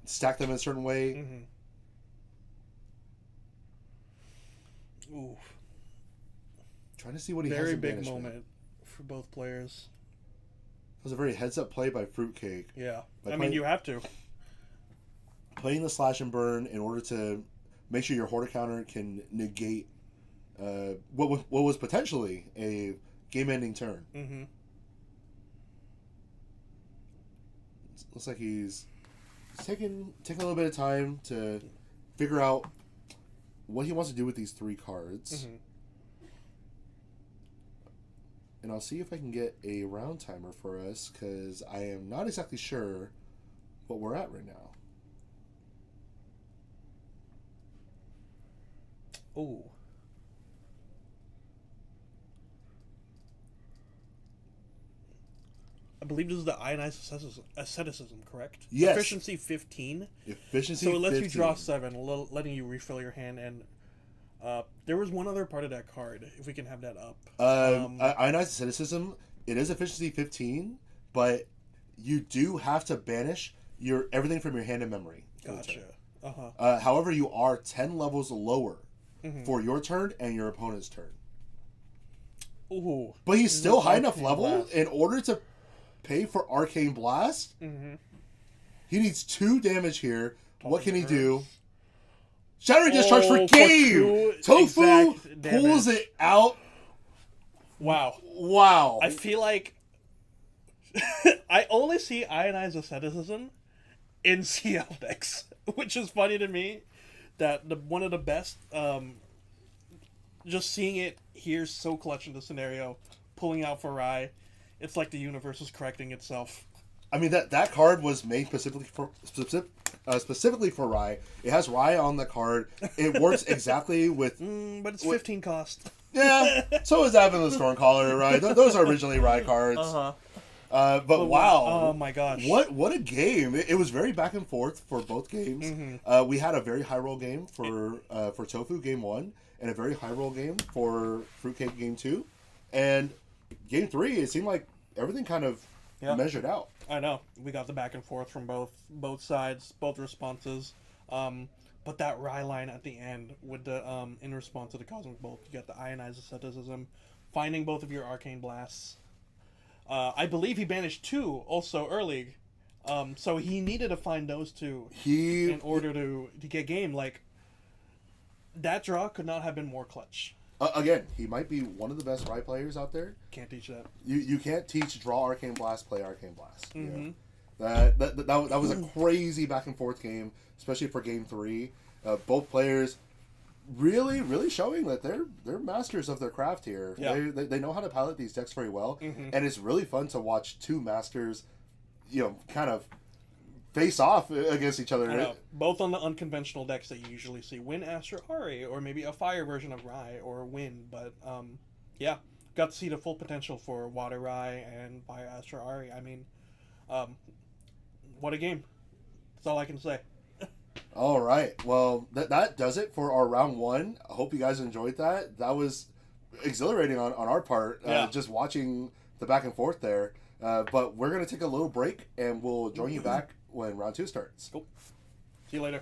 stack them in a certain way. Mm-hmm. Ooh. Trying to see what he has Very in big banishment. moment for both players. It was a very heads-up play by Fruitcake. Yeah. I mean, you have to. Playing the slash and burn in order to make sure your hoarder counter can negate what was potentially a game-ending turn. Mm-hmm. Looks like he's taking a little bit of time to figure out what he wants to do with these 3 cards. Mm-hmm. And I'll see if I can get a round timer for us, because I am not exactly sure what we're at right now. Ooh. I believe this is the ionized asceticism, correct? Yes. Efficiency 15. Efficiency So it lets 15. you draw 7, letting you refill your hand. And there was one other part of that card, if we can have that up. Ionized asceticism, it is efficiency 15, but you do have to banish everything from your hand and memory. Gotcha. Uh-huh. However, you are 10 levels lower Mm-hmm. for your turn and your opponent's turn. Ooh. But he's still high enough Arcane level Blast. in order to pay for Arcane Blast. Mm-hmm. He needs 2 damage here. What can he Turns. do? Shattering Discharge for for game! 2 Tofu exact pulls damage. it out. Wow. Wow. I feel like I only see ionized asceticism in CL decks, which is funny to me. That one of the best, just seeing it here so clutch in the scenario, pulling out for Rye, it's like the universe is correcting itself. I mean, that card was made specifically for Rye. It has Rye on the card. It works exactly with... But it's 15 cost. Yeah, so is Avon the Stormcaller, right? Those are originally Rye cards. Uh-huh. But wow. Oh my gosh. What a game. It was very back and forth for both games. Mm-hmm. We had a very high roll game for Tofu game 1 and a very high roll game for Fruitcake game 2. And game 3, it seemed like everything kind of measured out. I know. We got the back and forth from both sides, both responses. But that Rye line at the end with the in response to the Cosmic Bolt, you got the ionized asceticism, finding both of your arcane blasts. I believe he banished 2 also early, so he needed to find those 2 in order to get game. Like, that draw could not have been more clutch. Again, he might be one of the best Rye players out there. Can't teach that. You can't teach draw Arcane Blast, play Arcane Blast. Mm-hmm. You know? That was a crazy back and forth game, especially for game 3. Both players really showing that they're masters of their craft here. Yeah. They know how to pilot these decks very well, Mm-hmm. and it's really fun to watch 2 masters, kind of face off against each other. I know. Both on the unconventional decks that you usually see. Win Astro Ari, or maybe a fire version of Rye, or Win. But, yeah. Got to see the full potential for Water Rye and Fire Astro Ari. I mean, what a game. That's all I can say. All right. Well, that does it for our round 1. I hope you guys enjoyed that. That was exhilarating on our part, just watching the back and forth there. But we're going to take a little break, and we'll join you back when round 2 starts. Cool. See you later.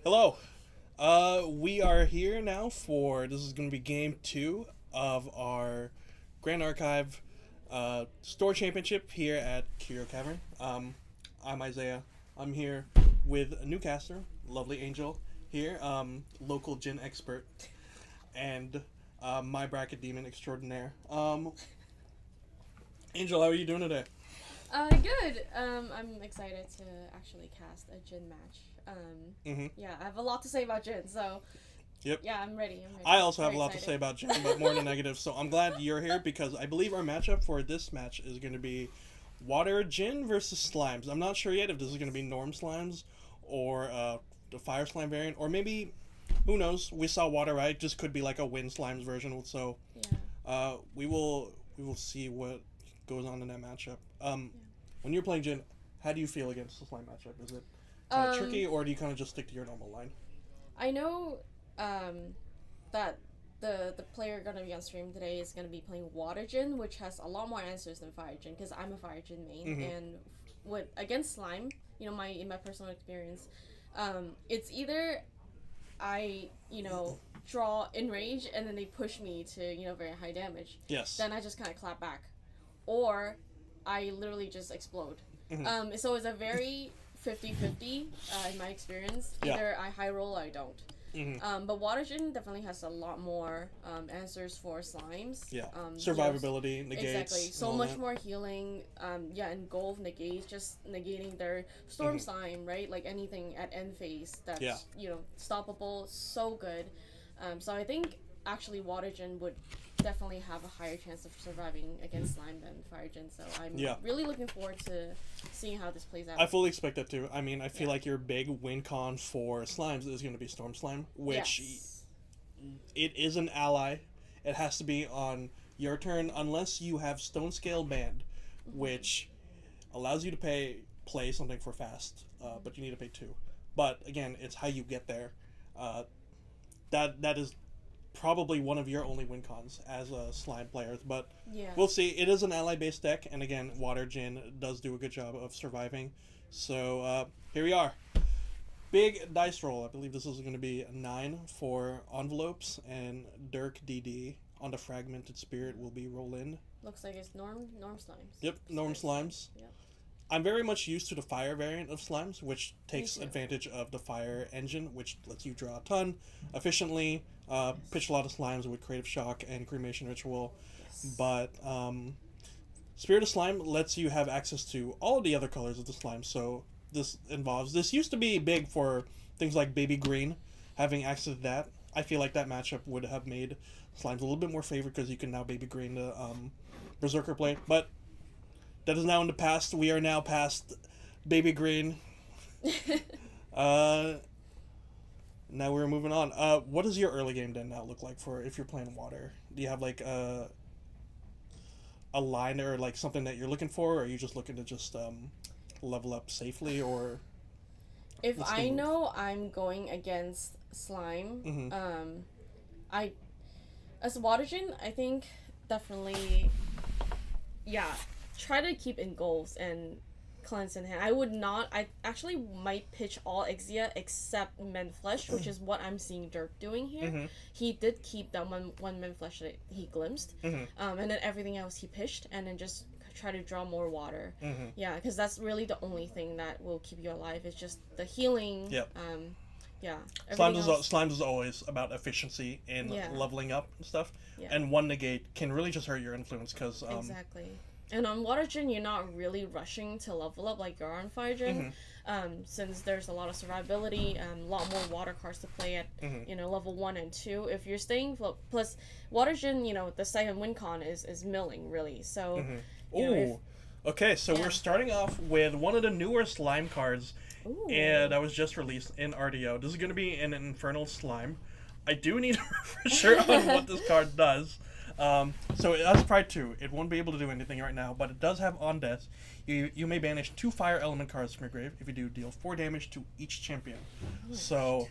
Hello. We are here now for this is going to be game 2 of our Grand Archive Store Championship here at Curio Cavern. I'm Isaiah. I'm here with a new caster, lovely Angel here, local gin expert, and my bracket demon extraordinaire. Angel, how are you doing today? Good. I'm excited to actually cast a Jin match. Yeah, I have a lot to say about Jin, so Yep. yeah, I'm ready. I also have a lot to say about Jin, but more in the negative, so I'm glad you're here because I believe our matchup for this match is going to be Water Jin versus Slimes. I'm not sure yet if this is going to be Norm Slimes or the Fire Slime variant, or maybe, who knows, we saw Water, right? Just could be like a Wind Slimes version, so we will see what goes on in that matchup. When you're playing Jin, how do you feel against the Slime matchup? Is it kind of tricky, or do you kind of just stick to your normal line? I know that the player gonna be on stream today is gonna be playing Water Jin, which has a lot more answers than Fire Jin, because I'm a Fire Jin main, and against Slime, in my personal experience, it's either I draw Enrage and then they push me to very high damage. Yes. Then I just kind of clap back, or I literally just explode. So it's a very 50-50 in my experience. Either I high roll or I don't. But Water Jin definitely has a lot more answers for Slimes. Yeah. Survivability, negates. Exactly. So much more healing. And Golf negates, just negating their Storm Slime, right? Like anything at end phase that's stoppable. So good. So I think actually Water Jin would definitely have a higher chance of surviving against Slime than Fire Jin, so I'm really looking forward to seeing how this plays out. I fully expect that too. I mean, I feel like your big win con for Slimes is going to be Storm Slime, which it is an ally. It has to be on your turn unless you have Stone Scale Band, which allows you to play something for fast, but you need to pay 2. But again, it's how you get there. That is probably one of your only win cons as a Slime player, but we'll see. It is an ally-based deck, and again, Water Jin does do a good job of surviving. So here we are. Big dice roll. I believe this is going to be a 9 for envelopes, and Dirk DD on the Fragmented Spirit will be roll in. Looks like it's Norm Slimes. Yep, Norm Slimes. Yep. I'm very much used to the fire variant of Slimes, which takes advantage of the fire engine, which lets you draw a ton efficiently, pitch a lot of Slimes with Creative Shock and Cremation Ritual. But Spirit of Slime lets you have access to all of the other colors of the slime, so this used to be big for things like Baby Green, having access to that. I feel like that matchup would have made Slimes a little bit more favored because you can now Baby Green the Berserker play, but that is now in the past. We are now past Baby Green. Now we're moving on. What does your early game then now look like for if you're playing Water? Do you have like a line or like something that you're looking for, or are you just looking to just level up safely? Or if I know I'm going against Slime, as Water Jin, I think definitely, try to keep in goals and cleanse in hand. I actually might pitch all Exia except Men Flesh, which is what I'm seeing Dirk doing here. He did keep that one Men Flesh that he glimpsed, and then everything else he pitched, and then just try to draw more water. Because that's really the only thing that will keep you alive, is just the healing. Slimes is always about efficiency and leveling up and stuff, and one negate can really just hurt your influence because exactly. And on Water Jin, you're not really rushing to level up like you're on Fire Jin, since there's a lot of survivability, a lot more water cards to play at, level 1 and 2. If you're staying plus Water Jin, the second win con is milling, really. So, okay, so we're starting off with one of the newer slime cards that was just released in RDO. This is going to be an Infernal Slime. I do need a refresher on what this card does. So it has Pride 2. It won't be able to do anything right now, but it does have On Death. You may banish 2 fire element cards from your grave. If you do, deal 4 damage to each champion. So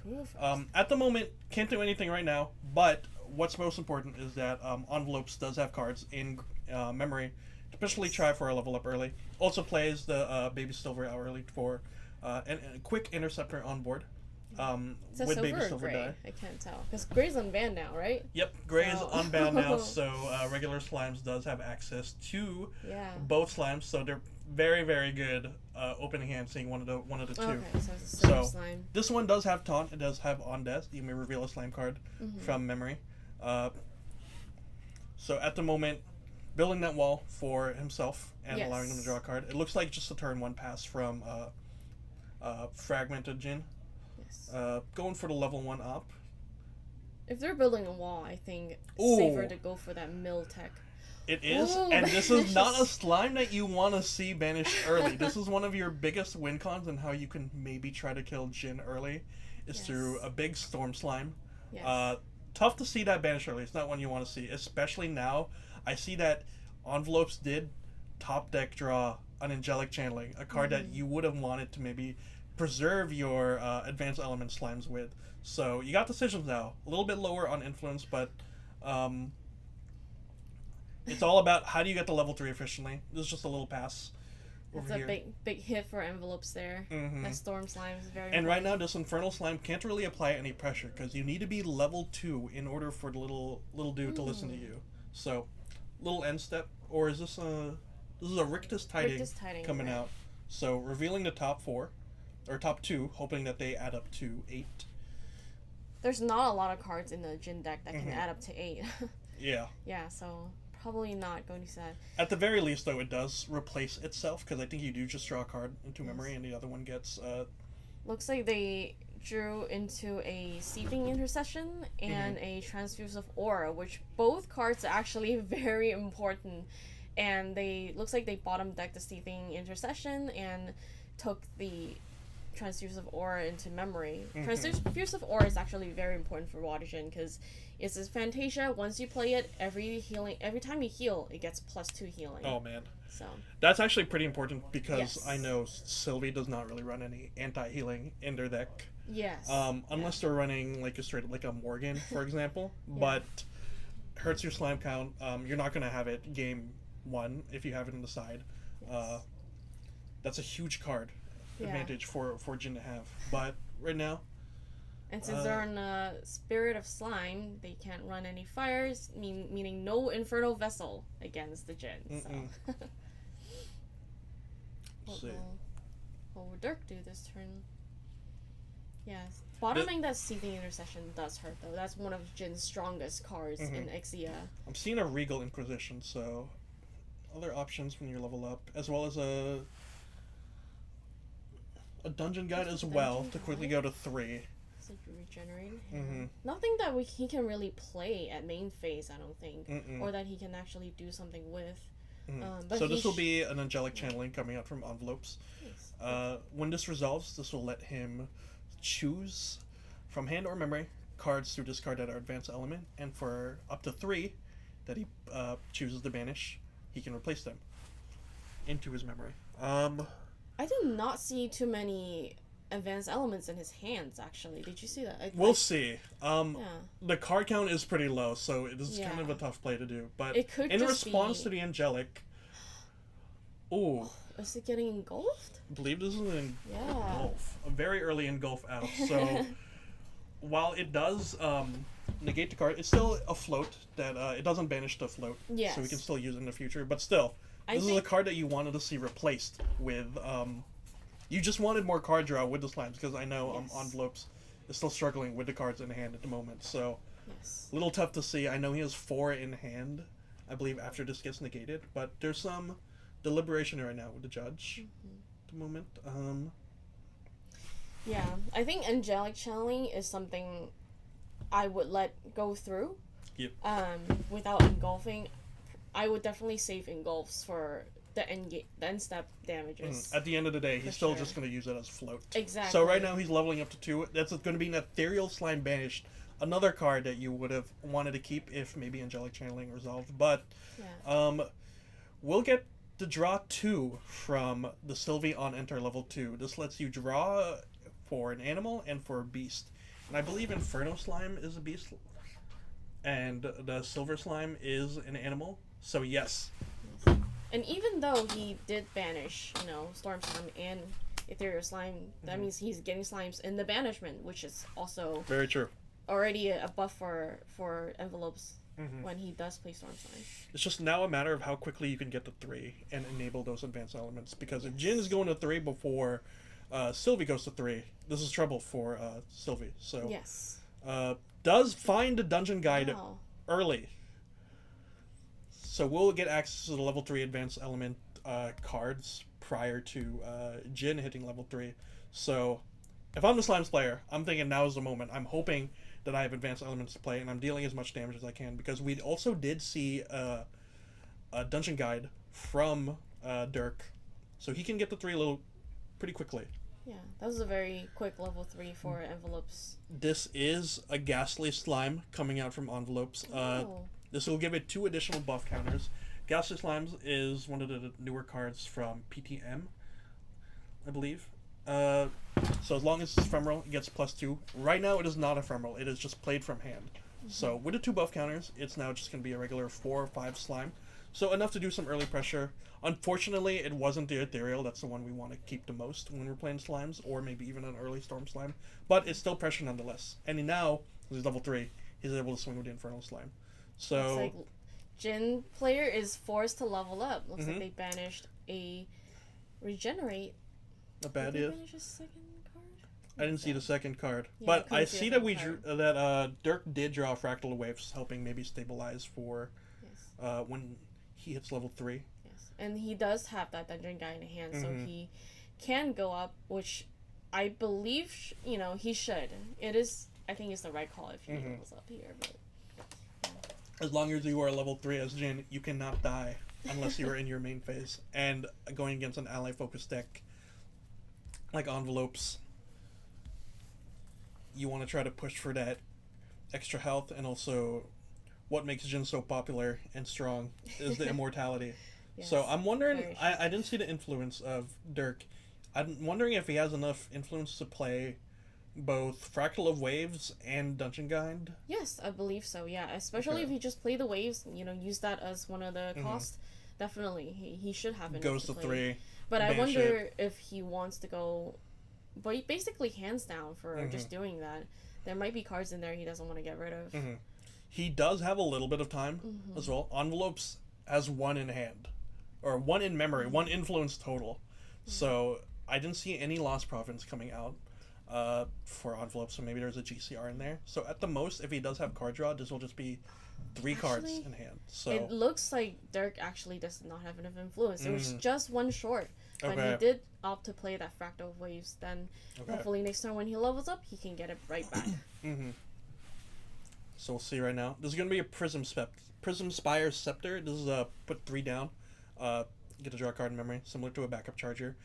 at the moment, can't do anything right now, but what's most important is that Envelopes does have cards in memory, especially try for a level up early. Also plays the Baby Silver out early for a quick Interceptor on board. It's a with silver baby or silver gray? dye. I can't tell. Because gray's unbanned now, right? Yep, gray is So- unbound now, so regular slimes does have access to Yeah. both slimes, so they're very, very good opening hand, seeing one of the two. Okay, so it's a silver So, slime. This one does have taunt. It does have on death. You may reveal a slime card from memory. So at the moment, building that wall for himself and Yes. allowing him to draw a card. It looks like just a turn 1 pass from Fragmented Jin. Yes. Going for the level 1 up. If they're building a wall, I think it's Ooh. safer to go for that mill tech. It is, Ooh, and this is not a banished. slime that you want to see banished early. This is one of your biggest win cons and how you can maybe try to kill Jin early is Yes. through a big storm slime. Yes. Tough to see that banished early. It's not one you want to see, especially now. I see that Envelopes did top deck draw an Angelic Channeling, a card that you would have wanted to maybe preserve your advanced element slimes with. So you got decisions now. A little bit lower on influence, but it's all about how do you get to level 3 efficiently. This is just a little pass That's over a here. big hit for envelopes there. That storm slime is very And right important. now, this Infernal Slime can't really apply any pressure because you need to be level 2 in order for the little dude to listen to you. So, little end step, or is this a Rictus Tiding, Rictus Tiding, coming right. out? So revealing the top 4 or top 2, hoping that they add up to 8. There's not a lot of cards in the Jin deck that can add up to 8. Yeah. Yeah, so probably not going to see that. At the very least, though, it does replace itself because I think you do just draw a card into memory, and the other one gets. Looks like they drew into a Seething Intercession and a Transfusive Aura, which both cards are actually very important. And looks like they bottom decked the Seething Intercession and took the Transfusive Aura into memory. Transfusive Aura is actually very important for Watergen because it's a Fantasia. Once you play it, every time you heal, it gets +2 healing. Oh man, So that's actually pretty important because Yes. I know Sylvie does not really run any anti-healing in their deck. yes, Unless they're running like a Morgan, for example, but hurts your slime count. You're not gonna have it game 1 if you have it in the side. That's a huge card advantage for Jin to have. But right now, and since they're on Spirit of Slime, they can't run any fires, meaning no Infernal Vessel against the Jin. So. Let's see. What will Dirk do this turn? Yes. Bottoming that Seething Intercession does hurt, though. That's one of Jin's strongest cards in Exia. I'm seeing a Regal Inquisition, so other options when you level up, as well as a Dungeon Guide as well Dungeon to quickly Guide? go to 3. So regenerate. Nothing that he can really play at main phase, I don't think, or that he can actually do something with. But So this will be an Angelic Channeling coming out from Envelopes. Nice. When this resolves, this will let him choose from hand or memory cards to discard that are advanced element, and for up to 3 that he chooses to banish, he can replace them into his memory. I do not see too many advanced elements in his hands, actually. Did you see that? We'll see. Yeah. The card count is pretty low, so it is kind of a Yeah. tough play to do. But It could in just response be- to the Angelic, ooh, Is it getting engulfed? I believe this is an Yeah. engulf, a very early engulf out. So while it does negate the card, it's still a float that it doesn't banish the float, so we Yes. can still use it in the future. But still, I this is a think- card that you wanted to see replaced with. You just wanted more card draw with the slimes because I know Yes. Envelopes is still struggling with the cards in hand at the moment. So Yes. a little tough to see. I know he has 4 in hand, I believe, after this gets negated, but there's some deliberation right now with the judge at the moment. Yeah, I think angelic channeling is something I would let go through. Yep. Without engulfing, I would definitely save engulfs for the end step damages. At the end of the day, he's For still sure. just going to use it as float. Exactly. So right now he's leveling up to 2. That's going to be an Ethereal Slime Banished, another card that you would have wanted to keep if maybe Angelic Channeling resolved. But we'll get the draw 2 from the Sylvie on enter level 2. This lets you draw for an animal and for a beast. And I believe Inferno Slime is a beast, and the Silver Slime is an animal. So yes. And even though he did banish, Storm Slime and Ethereal Slime, that means he's getting slimes in the banishment, which is also very true. Already a buff for envelopes when he does play Storm Slime. It's just now a matter of how quickly you can get to 3 and enable those advanced elements. Because if Jin is going to 3 before Sylvie goes to 3, this is trouble for Sylvie. So yes, does find the dungeon guide early. So we'll get access to the level 3 advanced element cards prior to Jin hitting level 3. So if I'm the Slimes player, I'm thinking now is the moment. I'm hoping that I have advanced elements to play, and I'm dealing as much damage as I can, because we also did see a dungeon guide from Dirk, so he can get to 3 little pretty quickly. Yeah, that was a very quick level 3 for envelopes. This is a Ghastly Slime coming out from envelopes. This will give it 2 additional buff counters. Ghastly Slimes is one of the newer cards from PTM, I believe. So as long as it's ephemeral, it gets +2. Right now, it is not ephemeral. It is just played from hand. So with the 2 buff counters, it's now just going to be a regular 4 or 5 slime. So enough to do some early pressure. Unfortunately, it wasn't the Ethereal. That's the one we want to keep the most when we're playing slimes, or maybe even an early Storm Slime. But it's still pressure nonetheless. And now, with his level 3, he's able to swing with the Infernal Slime. So looks like Jin player is forced to level up. Looks like they banished a Regenerate. Not bad, Did yeah. they banish a second card? I didn't see the second card, Yeah, but I see see the that second Dirk did draw Fractal Waves, helping maybe stabilize for Yes. when he hits level 3. Yes. And he does have that dungeon guy in hand, so he can go up, which I believe, he should. It is, I think it's the right call if he levels up here, but... As long as you are level 3 as Jin, you cannot die unless you are in your main phase. And going against an ally-focused deck like Envelopes, you want to try to push for that extra health, and also what makes Jin so popular and strong is the immortality. Yes, so I'm wondering, I didn't see the influence of Dirk. I'm wondering if he has enough influence to play both Fractal of Waves and Dungeon Guide. Yes, I believe so, yeah. Especially if you just play the waves, use that as one of the costs. Definitely, he should have enough Goes to to play. 3. But I wonder if he wants to go, but basically hands down for just doing that. There might be cards in there he doesn't want to get rid of. He does have a little bit of time as well. Envelopes has 1 in hand, or 1 in memory, 1 influence total. So I didn't see any Lost Province coming out for Envelopes, so maybe there's a GCR in there. So at the most, if he does have card draw, this will just be 3 cards in hand. So it looks like Dirk actually does not have enough influence. It was just 1 short. But he did opt to play that Fractal of Waves. Then hopefully next turn when he levels up, he can get it right back. So we'll see right now. This is going to be a Prism Spire Scepter. This is put 3 down. Get to draw a card in memory, similar to a backup charger.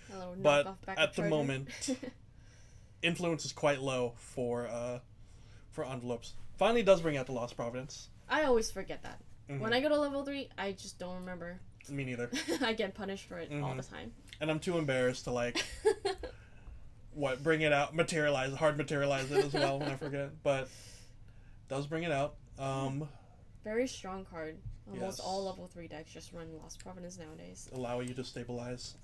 But at the moment, influence is quite low for Envelopes. Finally does bring out the Lost Providence. I always forget that. When I go to level 3, I just don't remember. Me neither. I get punished for it all the time. And I'm too embarrassed to bring it out, hard materialize it as well when I forget. But does bring it out. Very strong card. Almost all level 3 decks just run Lost Providence nowadays. Allow you to stabilize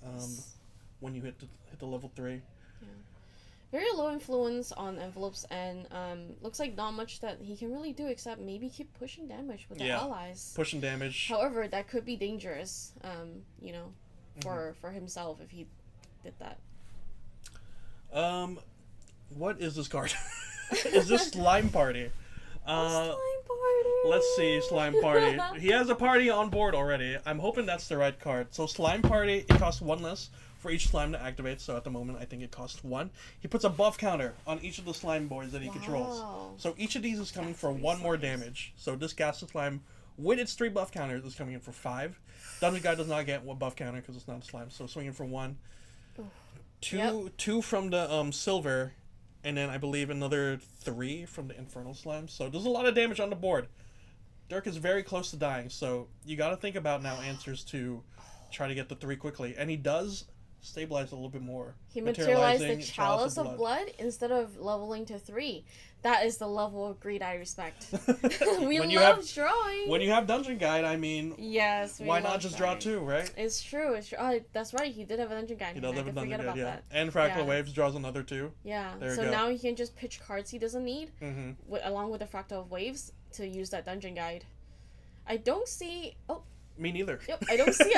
when you hit the level 3. Yeah. Very low influence on Envelopes, and looks like not much that he can really do except maybe keep pushing damage with the allies. Pushing damage. However, that could be dangerous, for himself if he did that. What is this card? Is this Slime Party? Slime Party! Let's see, Slime Party. He has a party on board already. I'm hoping that's the right card. So Slime Party, it costs 1 less for each slime to activate, so at the moment I think it costs 1. He puts a buff counter on each of the slime boys that he controls. So each of these is coming for 1 more damage. So this Ghastly Slime, with its 3 buff counters, is coming in for 5. Dungeon Guy does not get 1 buff counter because it's not a slime, so swinging for 1. 2 from the silver, and then I believe another 3 from the Infernal Slime. So there's a lot of damage on the board. Dirk is very close to dying, so you got to think about now answers to try to get the 3 quickly. And he does stabilize a little bit more. He materialized the Materializing Chalice of Blood instead of leveling to 3. That is the level of greed I respect. We love drawing. When you have Dungeon Guide, I mean, yes, why not just draw 2, right? It's true. It's true. Oh, that's right. He did have a Dungeon Guide. He does have a Dungeon Guide, yeah. That. And Fractal Waves draws another 2. Yeah. There so you go. now he can just pitch cards he doesn't need, Mm-hmm. along with the Fractal Waves to use that Dungeon Guide. I don't see. Oh. Me neither. Yep. I don't see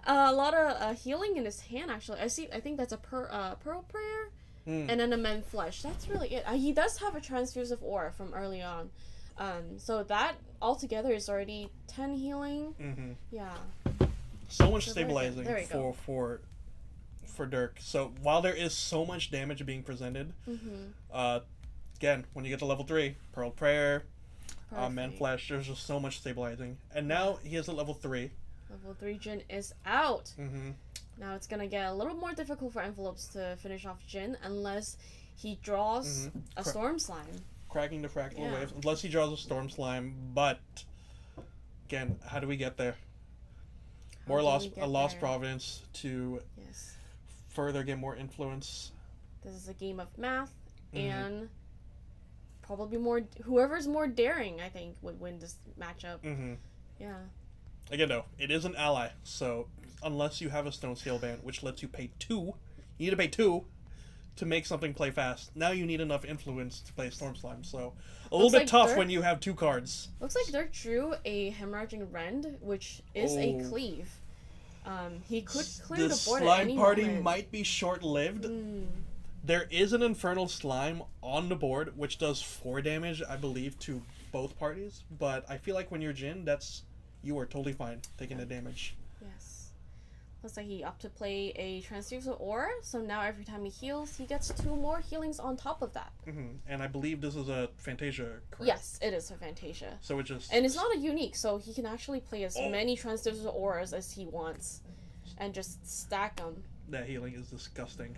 a lot of healing in his hand. Actually, I think that's a Pearl Prayer. And then a Men Flesh. That's really it. He does have a Transfusive Aura from early on. So that altogether is already 10 healing. Mm-hmm. Yeah. So much stabilizing for Dirk. So while there is so much damage being presented, again, when you get to level 3, Pearl Prayer, Men Flesh, there's just so much stabilizing. And now he is at level 3. Level 3 Jin is out. Mm-hmm. Now it's gonna get a little more difficult for Envelopes to finish off Jin unless he draws a Storm Slime. Cracking the Fractal Waves, unless he draws a Storm Slime, but again, how do we get there? Lost Providence to further get more influence. This is a game of math, and probably whoever's more daring, I think, would win this matchup. Yeah. Again, though, it is an ally, so unless you have a Stone Scale Band, which lets you pay 2, you need to pay 2 to make something play fast. Now you need enough influence to play Storm Slime, so a little bit tough when you have 2 cards. Looks like Dirk drew a Hemorrhaging Rend, which is a cleave. He could clear the board at any Slime party moment. might be short-lived. There is an Infernal Slime on the board, which does 4 damage, I believe, to both parties. But I feel like when you're Jin, you are totally fine taking the damage. Yes. Looks like he opted to play a Transfusive Aura, so now every time he heals, he gets 2 more healings on top of that. And I believe this is a Fantasia, correct? Yes, it is a Fantasia. So it just... And it's not a unique, so he can actually play as many Transfusive Auras as he wants. And just stack them. That healing is disgusting.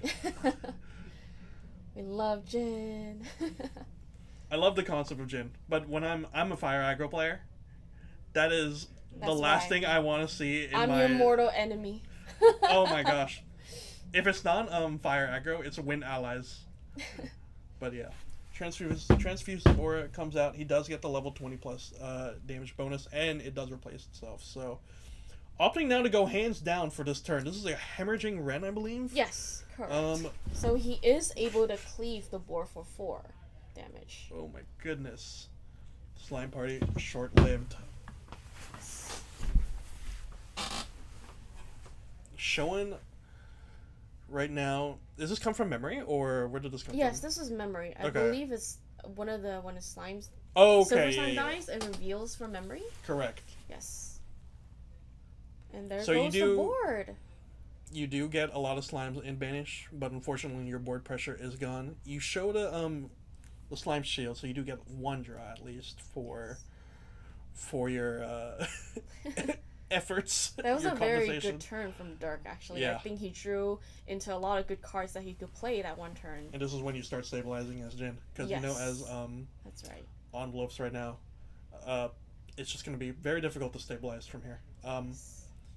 We love Jin. I love the concept of Jin, but when I'm a fire aggro player, that is the last thing I want to see in I'm your mortal enemy. Oh my gosh. If it's not fire aggro, it's win allies. But yeah. Transfuse Aura comes out. He does get the level 20 plus damage bonus, and it does replace itself. So, opting now to go hands down for this turn. This is a Hemorrhaging Wren, I believe? Yes, correct. So he is able to cleave the board for 4 damage. Oh my goodness. Slime Party, short-lived. Showing right now, does this come from memory, or where did this come from? Yes, this is memory. I believe it's when the slimes Silver Slime dies, it reveals from memory. Correct. Yes. And there so goes the board. You do get a lot of slimes in Banish, but unfortunately your board pressure is gone. You show the slime shield, so you do get 1 draw at least for your efforts. That was a very good turn from Dirk, actually. Yeah. I think he drew into a lot of good cards that he could play that one turn. And this is when you start stabilizing as Jin, because you know, as that's right. Envelopes right now, it's just going to be very difficult to stabilize from here.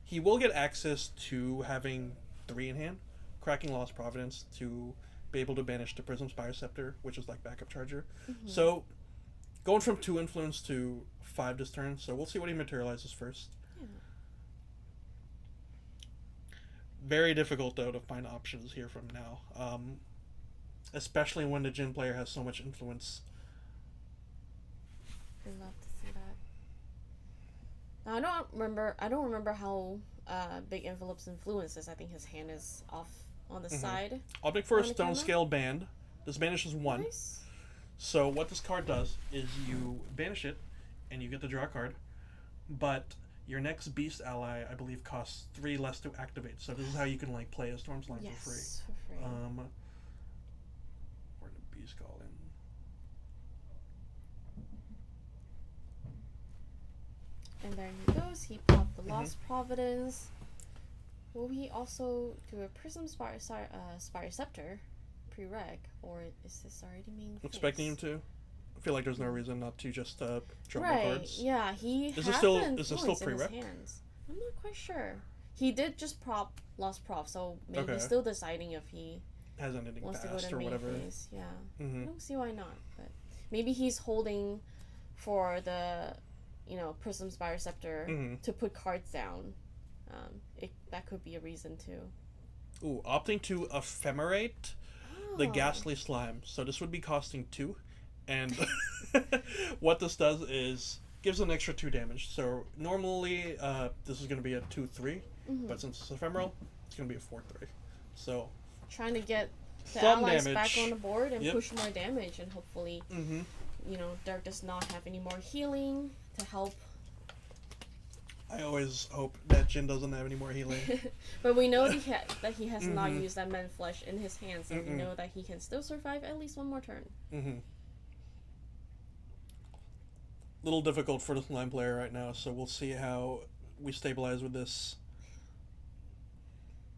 He will get access to having 3 in hand, cracking Lost Providence to be able to banish the Prism Spire Scepter, which is like backup charger. So going from 2 influence to 5 this turn, so we'll see what he materializes first. Very difficult, though, to find options here from now. Especially when the Jin player has so much influence. I'd love to see that. Now, I don't remember how big Envelope's influence is. I think his hand is off on the side. Opting for a Stone Scale Band. This banishes 1. Nice. So what this card does is you banish it, and you get to draw a card. But your next beast ally, I believe, costs 3 less to activate. So this is how you can like play a Storm Slime for free. Where did beast call in? And there he goes. He popped the Lost Providence. Will he also do a Prism Spire Scepter pre-reg, or is this already being fixed? Expecting him to. I feel like there's no reason not to just draw more cards. Yeah, he is has this still pre-reg? I'm not quite sure. He did just lost prof, so maybe he's still deciding if he has anything wants to go fast to or main whatever. phase. Yeah, I don't see why not. But maybe he's holding for the, Prism Spire Scepter to put cards down. That could be a reason too. Ooh, opting to ephemerate the Ghastly Slime. So this would be costing 2, and what this does is gives an extra 2 damage. So normally this is going to be a 2/3, but since it's ephemeral, it's going to be a 4/3. So trying to get the some allies damage back on the board and push more damage, and hopefully, Dirk does not have any more healing to help. I always hope that Jin doesn't have any more healing. But we know that he has not used that Men Flesh in his hand, so we know that he can still survive at least one more turn. Little difficult for the slime player right now, so we'll see how we stabilize with this.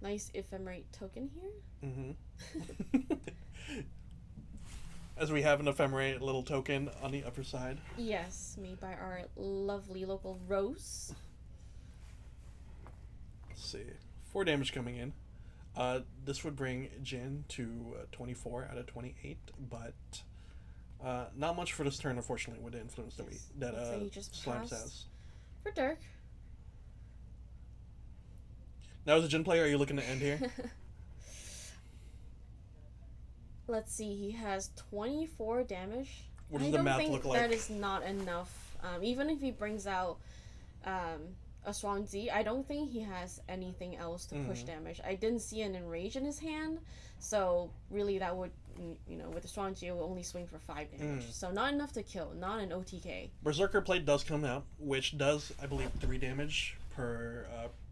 Nice ephemerate token here. As we have an ephemerate little token on the upper side. Yes, made by our lovely local Rose. Let's see. 4 damage coming in. This would bring Jin to 24 out of 28, but not much for this turn, unfortunately, with the influence that Slimes has. For Dirk. Now, as a Jin player, are you looking to end here? Let's see, he has 24 damage. What does the math look like? That is not enough. Even if he brings out a strong Z, I don't think he has anything else to push damage. I didn't see an Enrage in his hand, so really that would, with the strong Z, it will only swing for 5 damage. So not enough to kill, not an OTK. Berserker Plate does come out, which does, I believe, 3 damage per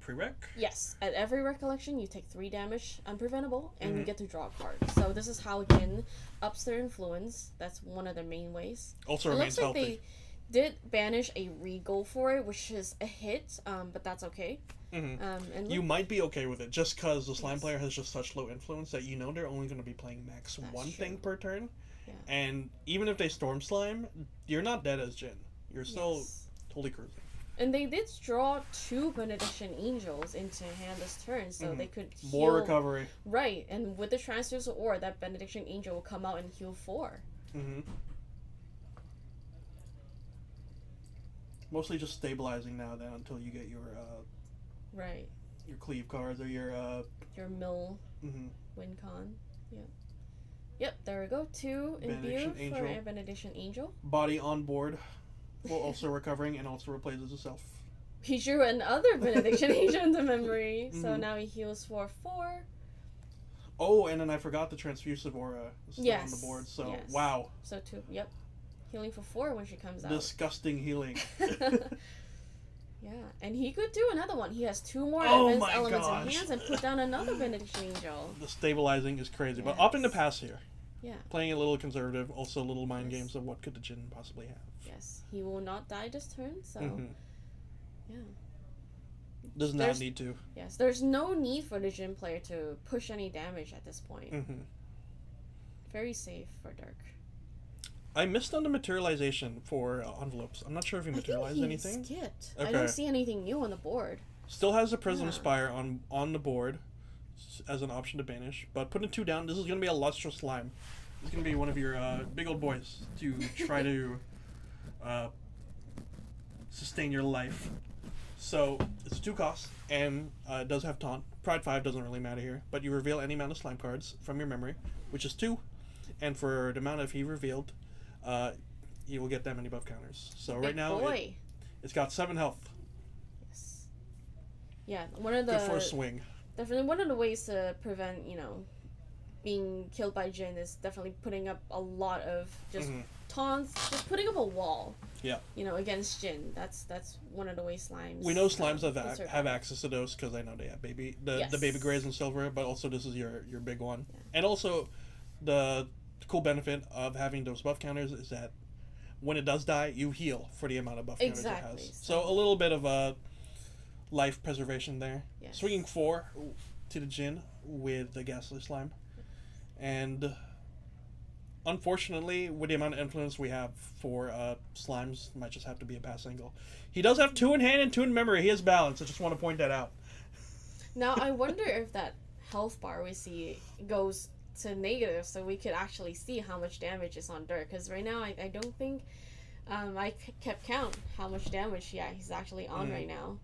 prereq. Yes, at every recollection you take 3 damage, unpreventable, and you get to draw a card. So this is how Jin ups their influence. That's one of their main ways. Also remains healthy. They did banish a Regal for it, which is a hit, but that's okay. And you might be okay with it, just because the slime player has just such low influence that they're only going to be playing max one thing per turn. Yeah. And even if they storm slime, you're not dead as Jin. You're still totally cruising. And they did draw 2 Benediction Angels into hand this turn, so they could heal. More recovery. Right, and with the Transfusal Ore, that Benediction Angel will come out and heal 4. Mostly just stabilizing now then until you get your your cleave cards or your mill win con. Yep, there we go. 2 imbue for a Benediction Angel. Body on board. Will also recovering and also replaces itself. He drew another Benediction Angel into memory, so now he heals for 4. Oh, and then I forgot the Transfusive Aura is still on the board, so wow. So 2, healing for 4 when she comes out. Disgusting healing. Yeah, and he could do another one. He has 2 more advanced elements in hands and put down another Benediction Angel. The stabilizing is crazy, but opting to pass here. Yeah. Playing a little conservative, also a little mind games of what could the Jin possibly have. Yes, he will not die this turn, so yeah. Does not need to. Yes, there's no need for the Jin player to push any damage at this point. Very safe for Dirk. I missed on the materialization for envelopes. I'm not sure if he materialized anything. Skipped. Okay. I don't see anything new on the board. Still has a Prism Spire on the board as an option to banish, but putting 2 down, this is going to be a Lustrous Slime. This is going to be one of your big old boys to try to sustain your life. So it's 2 costs, and it does have taunt. Pride 5 doesn't really matter here, but you reveal any amount of slime cards from your memory, which is 2, and for the amount of he revealed, you will get that many buff counters. So right now it's got 7 health. Yes. Yeah, one of the good for a swing. Definitely one of the ways to prevent being killed by Jin is definitely putting up a lot of just taunts, just putting up a wall. Yeah. Against Jin. That's one of the ways slimes. We know slimes have access to those because I know they have the baby grays and silver, but also this is your big one. Yeah. And also the cool benefit of having those buff counters is that when it does die, you heal for the amount of buff counters it has. So a little bit of a life preservation there. Yes. Swinging 4 to the Jin with the Ghastly Slime. And unfortunately, with the amount of influence we have for slimes, might just have to be a pass angle. He does have 2 in hand and 2 in memory. He has balance. I just want to point that out. Now I wonder if that health bar we see goes to negative, so we could actually see how much damage is on Dirk. Because right now I don't think kept count how much damage he's actually on right now.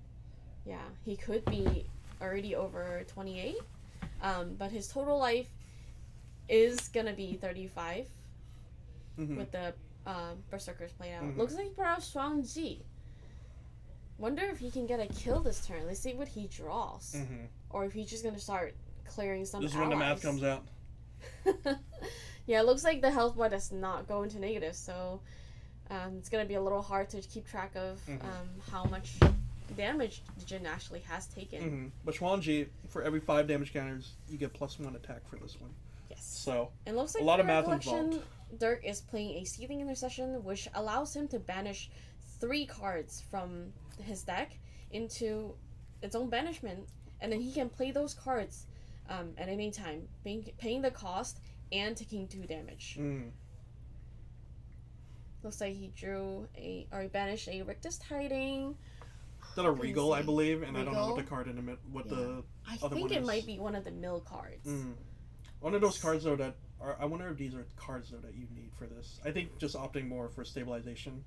Yeah, he could be already over 28, but his total life is gonna be 35 with the Berserkers played out. Looks like he brought out Strong G. Wonder if he can get a kill this turn. Let's see what he draws. Or if he's just gonna start clearing some This is allies. when the math comes out. Yeah, it looks like the health bar does not go into negative, so it's gonna be a little hard to keep track of how much damage Jin actually has taken. But Xuanji, for every 5 damage counters, you get +1 attack for this one. Yes. So, it looks like a lot of math recollection, involved. Dirk is playing a Seething Intercession, which allows him to banish 3 cards from his deck into its own banishment, and then he can play those cards at any time, paying the cost and taking 2 damage. Looks like he he banished a Rictus Tiding. Is that a Regal, I believe? And Regal? I don't know what the card in the the I other think one it is. might be one of the mill cards. One of those cards, though, that are... I wonder if these are cards, though, that you need for this. I think just opting more for stabilization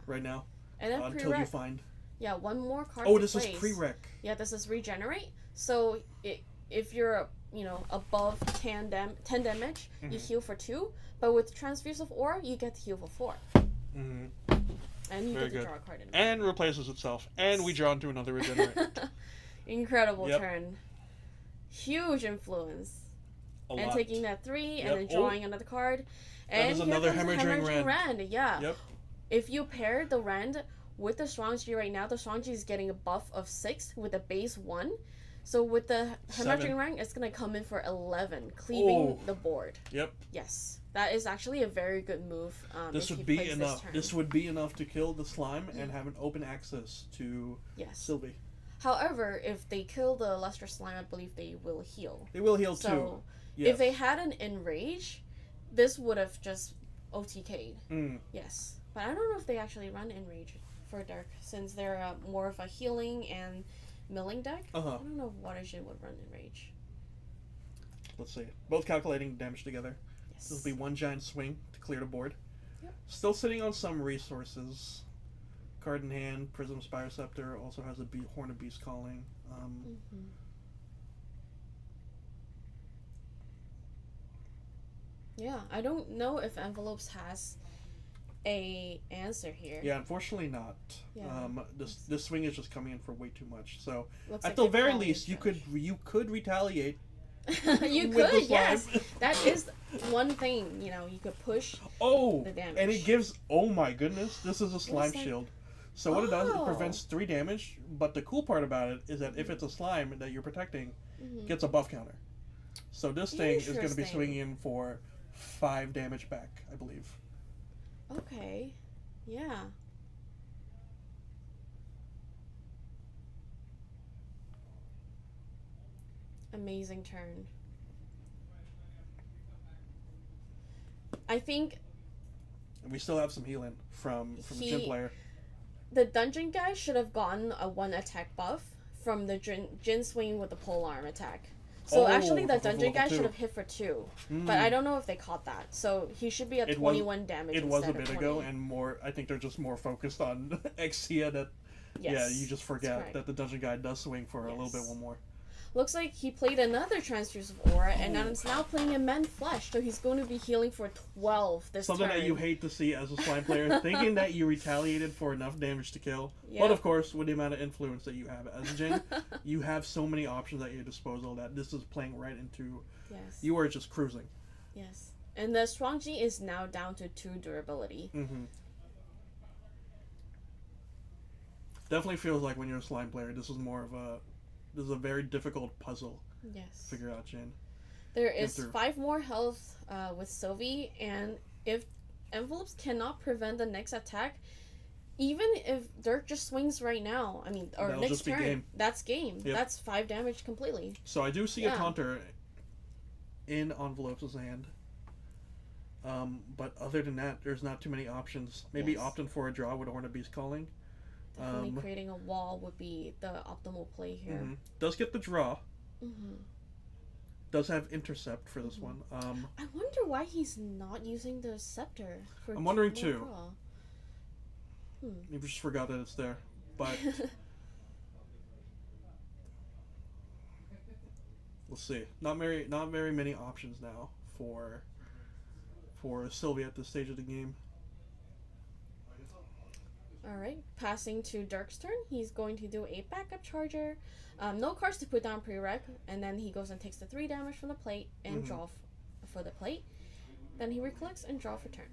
right now. And then until you find... Yeah, one more card this is pre-rec. Yeah, this is regenerate. So if you're, above 10 damage, you heal for 2. But with Transfusive Aura, you get to heal for 4. And you get to draw a card in. And replaces itself. And we draw into another regenerate. Incredible turn. Huge influence. And taking that 3 and then drawing another card. And that is another Hemorrhaging Rand. Yeah. Yep. If you pair the Rand with the Strong G right now, the Strong G is getting a buff of 6 with a base 1. So with the Hemorrhaging Rand, it's going to come in for 11, cleaving the board. Yep. Yes. That is actually a very good move. This would be enough. This would be enough to kill the slime and have an open access to Sylvie. However, if they kill the Luster Slime, I believe they will heal. They will heal too. If they had an Enrage, this would have just OTK'd. Yes. But I don't know if they actually run Enrage for Dark, since they're more of a healing and milling deck. I don't know if Waterjin would run Enrage. Let's see. Both calculating damage together. Yes. This will be one giant swing to clear the board. Yep. Still sitting on some resources. Card in hand, Prism Spire Scepter also has a Horn of Beast Calling. Yeah, I don't know if Envelopes has a answer here. Yeah, unfortunately not. Yeah. This swing is just coming in for way too much. So looks at the very least, you could retaliate. You could, yes. That is one thing. You could push. The damage. And it gives. Oh my goodness, this is a slime shield. So what it does, it prevents 3 damage. But the cool part about it is that if it's a slime that you're protecting, it gets a buff counter. So this thing is going to be swinging in for 5 damage back, I believe. Okay. Yeah. Amazing turn. I think we still have some healing from the Jin player. The dungeon guy should have gotten a 1 attack buff from the Jin swinging with the polearm attack. So actually, the dungeon guy should have hit for 2, but I don't know if they caught that. So he should be at 21 damage. It was a bit ago, and more. I think they're just more focused on Xia. That you just forget that the dungeon guy does swing for a little bit more. Looks like he played another Transfusive Aura, and now it's now playing a Mend Flesh, so he's going to be healing for 12 this Something turn. that you hate to see as a slime player, thinking that you retaliated for enough damage to kill. But of course, with the amount of influence that you have as a Jin, you have so many options at your disposal that this is playing right into... You are just cruising. Yes. And the Strong G is now down to 2 durability. Definitely feels like when you're a slime player, this is more of a... This is a very difficult puzzle. Yes. To figure out, Jin. There is 5 more health with Sylvie, and if Envelopes cannot prevent the next attack, even if Dirk just swings right now, or next turn, that's game. Yep. That's 5 damage completely. So I do see a taunter in Envelopes' hand. But other than that, there's not too many options. Maybe opting for a draw with Horn of Beast Calling. Definitely creating a wall would be the optimal play here. Mm-hmm. Does get the draw. Mm-hmm. Does have intercept for this one. I wonder why he's not using the scepter for I'm wondering more too. Draw. Maybe just forgot that it's there. But we'll see. Not very many options now for Sylvia at this stage of the game. Alright, passing to Dirk's turn. He's going to do a backup charger. No cards to put down prereq, and then he goes and takes the 3 damage from the plate and draw for the plate. Then he recollects and draw for turn.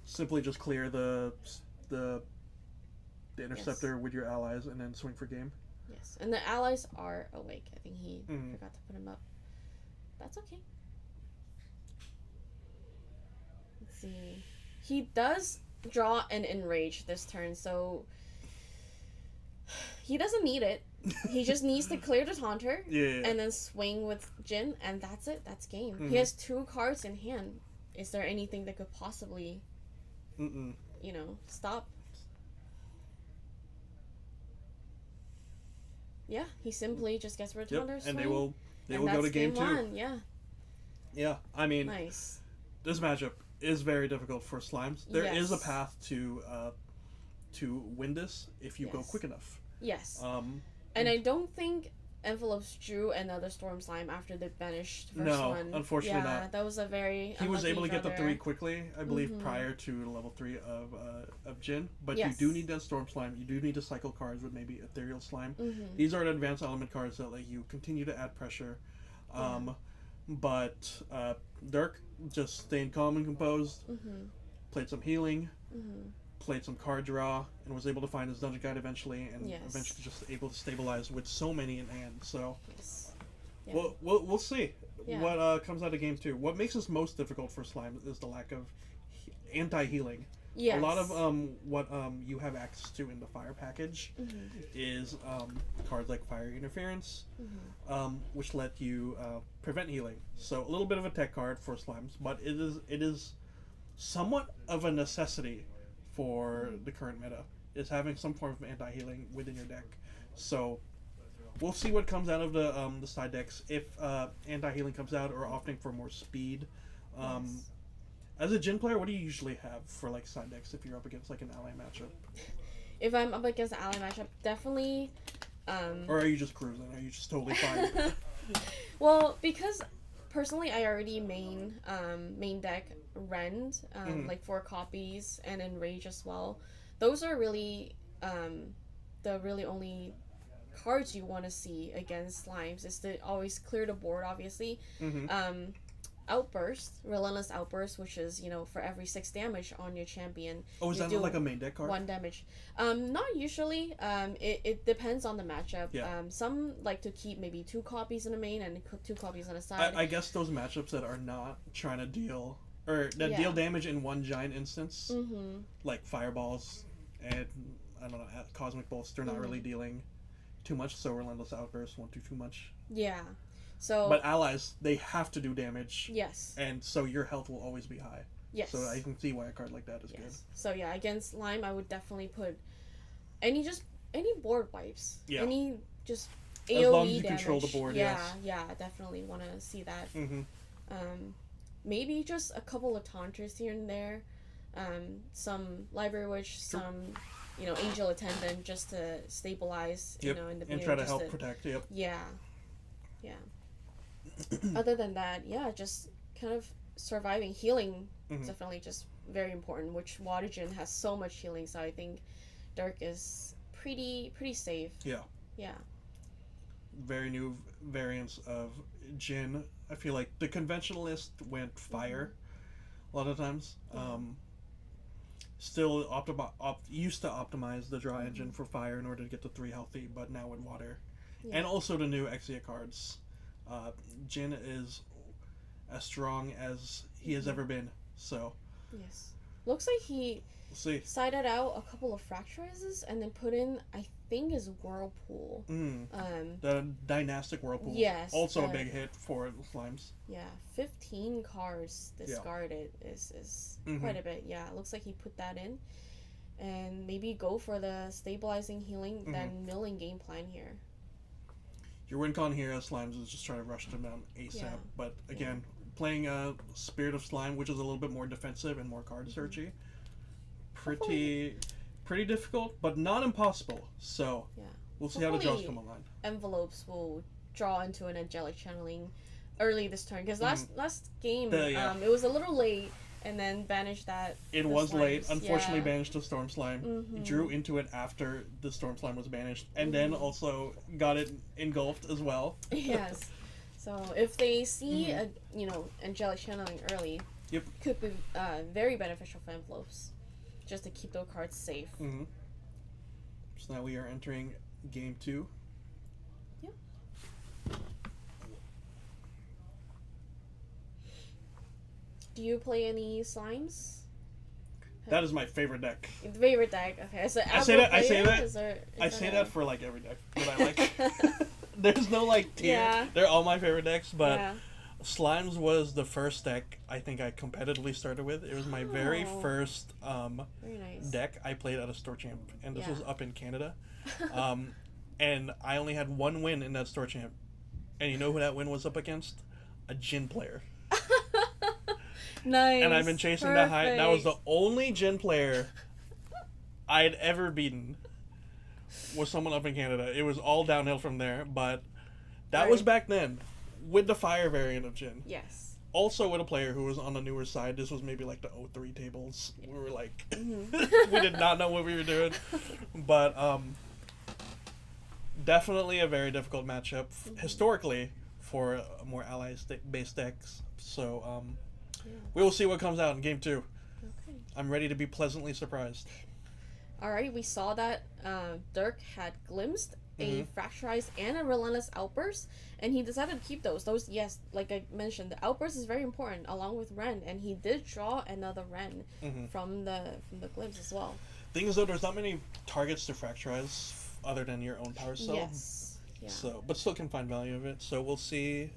Simply just clear the interceptor with your allies and then swing for game. Yes, and the allies are awake. I think he forgot to put him up. That's okay. Let's see. He does draw an enrage this turn, so he doesn't need it. He just needs to clear the taunter and then swing with Jin, and that's it. That's game. He has 2 cards in hand. Is there anything that could possibly, stop? Yeah, he simply just gets rid of taunter, swing, and they will go to game 2. 1, Yeah, I mean, nice. This matchup is very difficult for Slimes. There is a path to win this if you go quick enough. Yes. And I don't think Envelopes drew another Storm Slime after the banished first one. No, unfortunately not. Yeah, that was a very He was able to get the 3 there. quickly, I believe, prior to level 3 of Jin. But you do need that Storm Slime. You do need to cycle cards with maybe Ethereal Slime. These are the advanced element cards that let you continue to add pressure. But Dirk just stayed calm and composed, played some healing, played some card draw, and was able to find his dungeon guide eventually, and eventually just able to stabilize with so many in hand. So we'll see what comes out of game 2. What makes this most difficult for Slime is the lack of anti-healing. A lot of what you have access to in the fire package is cards like Fire Interference, which let you prevent healing. So a little bit of a tech card for Slimes, but it is somewhat of a necessity for the current meta, is having some form of anti-healing within your deck. So we'll see what comes out of the side decks, if anti-healing comes out, or opting for more speed. As a Jin player, what do you usually have for like side decks if you're up against like an ally matchup? If I'm up against an ally matchup, definitely. Or are you just cruising? Are you just totally fine? Well, because personally, I already main deck Rend, like 4 copies, and Enrage as well. Those are really the really only cards you want to see against Slimes, is to always clear the board, obviously. Outburst, Relentless Outburst, which is, for every 6 damage on your champion. Oh, is that like a main deck card? 1 damage. Not usually. It depends on the matchup. Yeah. Some like to keep maybe 2 copies in the main and 2 copies on the side. I guess those matchups that are not trying to deal, or that deal damage in one giant instance, like Fireballs and, I don't know, Cosmic Bolts, they're not really dealing too much, so Relentless Outburst won't do too much. Yeah. So, but allies, they have to do damage. Yes. And so your health will always be high. Yes. So I can see why a card like that is good. So yeah, against Lime, I would definitely put any board wipes. Yeah. Any just AoE as long as you damage. Control the board. Yeah, yes. Yeah, definitely want to see that. Maybe just a couple of taunters here and there. Some Library Witch, some Angel Attendant, just to stabilize. In the beginning, and try to help protect. Yep. Yeah. Yeah. Other than that, just kind of surviving. Healing is definitely just very important, which Water Jin has so much healing, so I think Dirk is pretty safe. Yeah. Yeah. Very new variants of Jin. I feel like the conventionalist went fire a lot of times. Still used to optimize the draw engine for fire in order to get the 3 healthy, but now with water. And also the new Exia cards. Jin is as strong as he has ever been, so... Yes. Looks like he sided out a couple of Fracturizes and then put in, I think, his Whirlpool. The Dynastic Whirlpool. Yes. Also a big hit for Slimes. Yeah, 15 cards discarded is quite a bit. Yeah, it looks like he put that in. and maybe go for the stabilizing, healing, then milling game plan here. Your win con here as Slimes is just trying to rush them down ASAP. But again, playing a Spirit of Slime, which is a little bit more defensive and more card searchy, pretty difficult, but not impossible. So we'll see how the draws come online. Envelopes will draw into an Angelic Channeling early this turn, because last game it was a little late, and then banished that. It was late. Unfortunately, banished the Storm Slime. Drew into it after the Storm Slime was banished, and then also got it engulfed as well. Yes. So if they see a Angelic Channeling early, could be very beneficial for Envelopes, just to keep those cards safe. So now we are entering game 2. Yep. Do you play any Slimes? That is my favorite deck. Favorite deck. Okay, so I say that for like every deck that I like. There's no like tier. Yeah. They're all my favorite decks, but Slimes was the first deck I think I competitively started with. It was my very first deck I played at a store champ, and this was up in Canada. And I only had one win in that store champ, and you know who that win was up against? A Jin player. Nice. And I've been chasing that high. That was the only Jin player I'd ever beaten. Was someone up in Canada. It was all downhill from there, but that was back then with the fire variant of Jin. Yes. Also with a player who was on the newer side. This was maybe like the 03 tables. We were like, we did not know what we were doing. But definitely a very difficult matchup historically for more allies-based decks. So we will see what comes out in game 2. Okay. I'm ready to be pleasantly surprised. Alright, we saw that Dirk had glimpsed a Fracturized and a Relentless Outburst, and he decided to keep those. Those, yes, like I mentioned, the Outburst is very important, along with Ren, and he did draw another Ren from the glimpse as well. Thing is, though, there's not many targets to Fracturize other than your own power cell. Yes. Yeah. So, but still can find value of it. So we'll see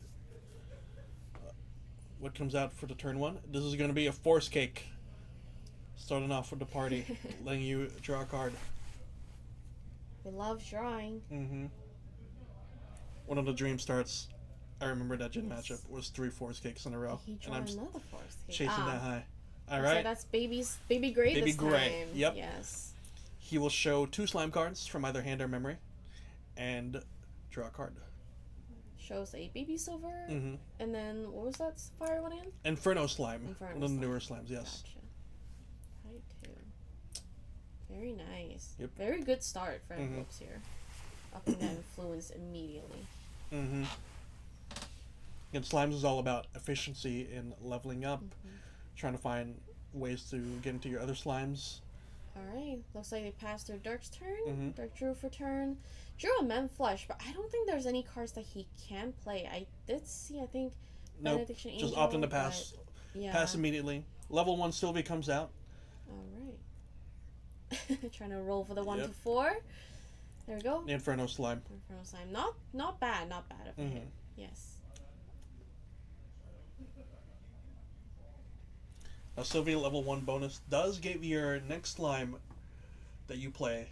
what comes out for the turn 1. This is going to be a Force Cake. Starting off with the party, letting you draw a card. We love drawing. One of the dream starts, I remember that Jin matchup, was 3 Force Cakes in a row. He drew another Force Cake. Chasing that high. Alright. So that's Baby Gray Baby this Gray. time. Yep. Yes. He will show 2 slime cards from either hand or memory, and draw a card. Shows a Baby Silver, and then, what was that fire one again? Inferno Slime. One of the newer slimes, yes. Gotcha. Very nice. Yep. Very good start for Envelopes here. Upping that influence immediately. And Slimes is all about efficiency and leveling up, trying to find ways to get into your other slimes. Alright, looks like they passed through Dirk's turn. Dirk drew for turn. Drew a Men Flesh, but I don't think there's any cards that he can play. I did see, I think, Benediction Angel. Just opting to pass. Pass immediately. Level 1 Sylvie comes out. Alright. Trying to roll for the 1 to 4. There we go. Inferno Slime. Inferno Slime. Not bad of him. Yes. Now Sylvie level 1 bonus does give your next slime that you play,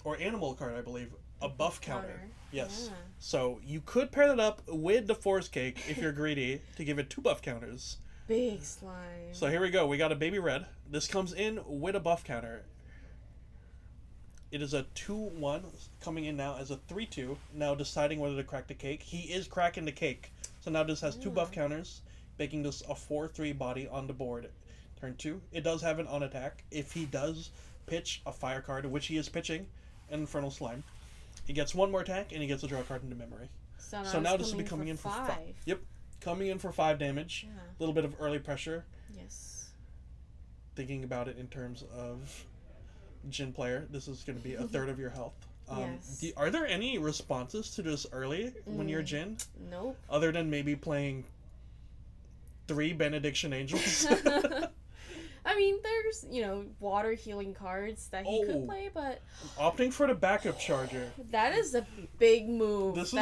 or animal card I believe, a buff counter. Yes. Yeah. So you could pair that up with the Force Cake if you're greedy to give it 2 buff counters. Big slime. So here we go. We got a Baby Red. This comes in with a buff counter. It is a 2-1 coming in now as a 3-2. Now deciding whether to crack the cake. He is cracking the cake. So now this has 2 buff counters, making this a 4-3 body on the board. Turn 2. It does have an on attack. If he does pitch a fire card, which he is pitching, an Infernal Slime, he gets 1 more attack and he gets a draw card into memory. So now this will be coming in for 5. Yep. Coming in for 5 damage. A little bit of early pressure. Yes. Thinking about it in terms of Jin player, this is going to be a third of your health. Yes. Are there any responses to this early when you're Jin? Nope. Other than maybe playing 3 Benediction Angels? I mean, there's, water healing cards that he could play, but opting for the backup charger. That is a big move. This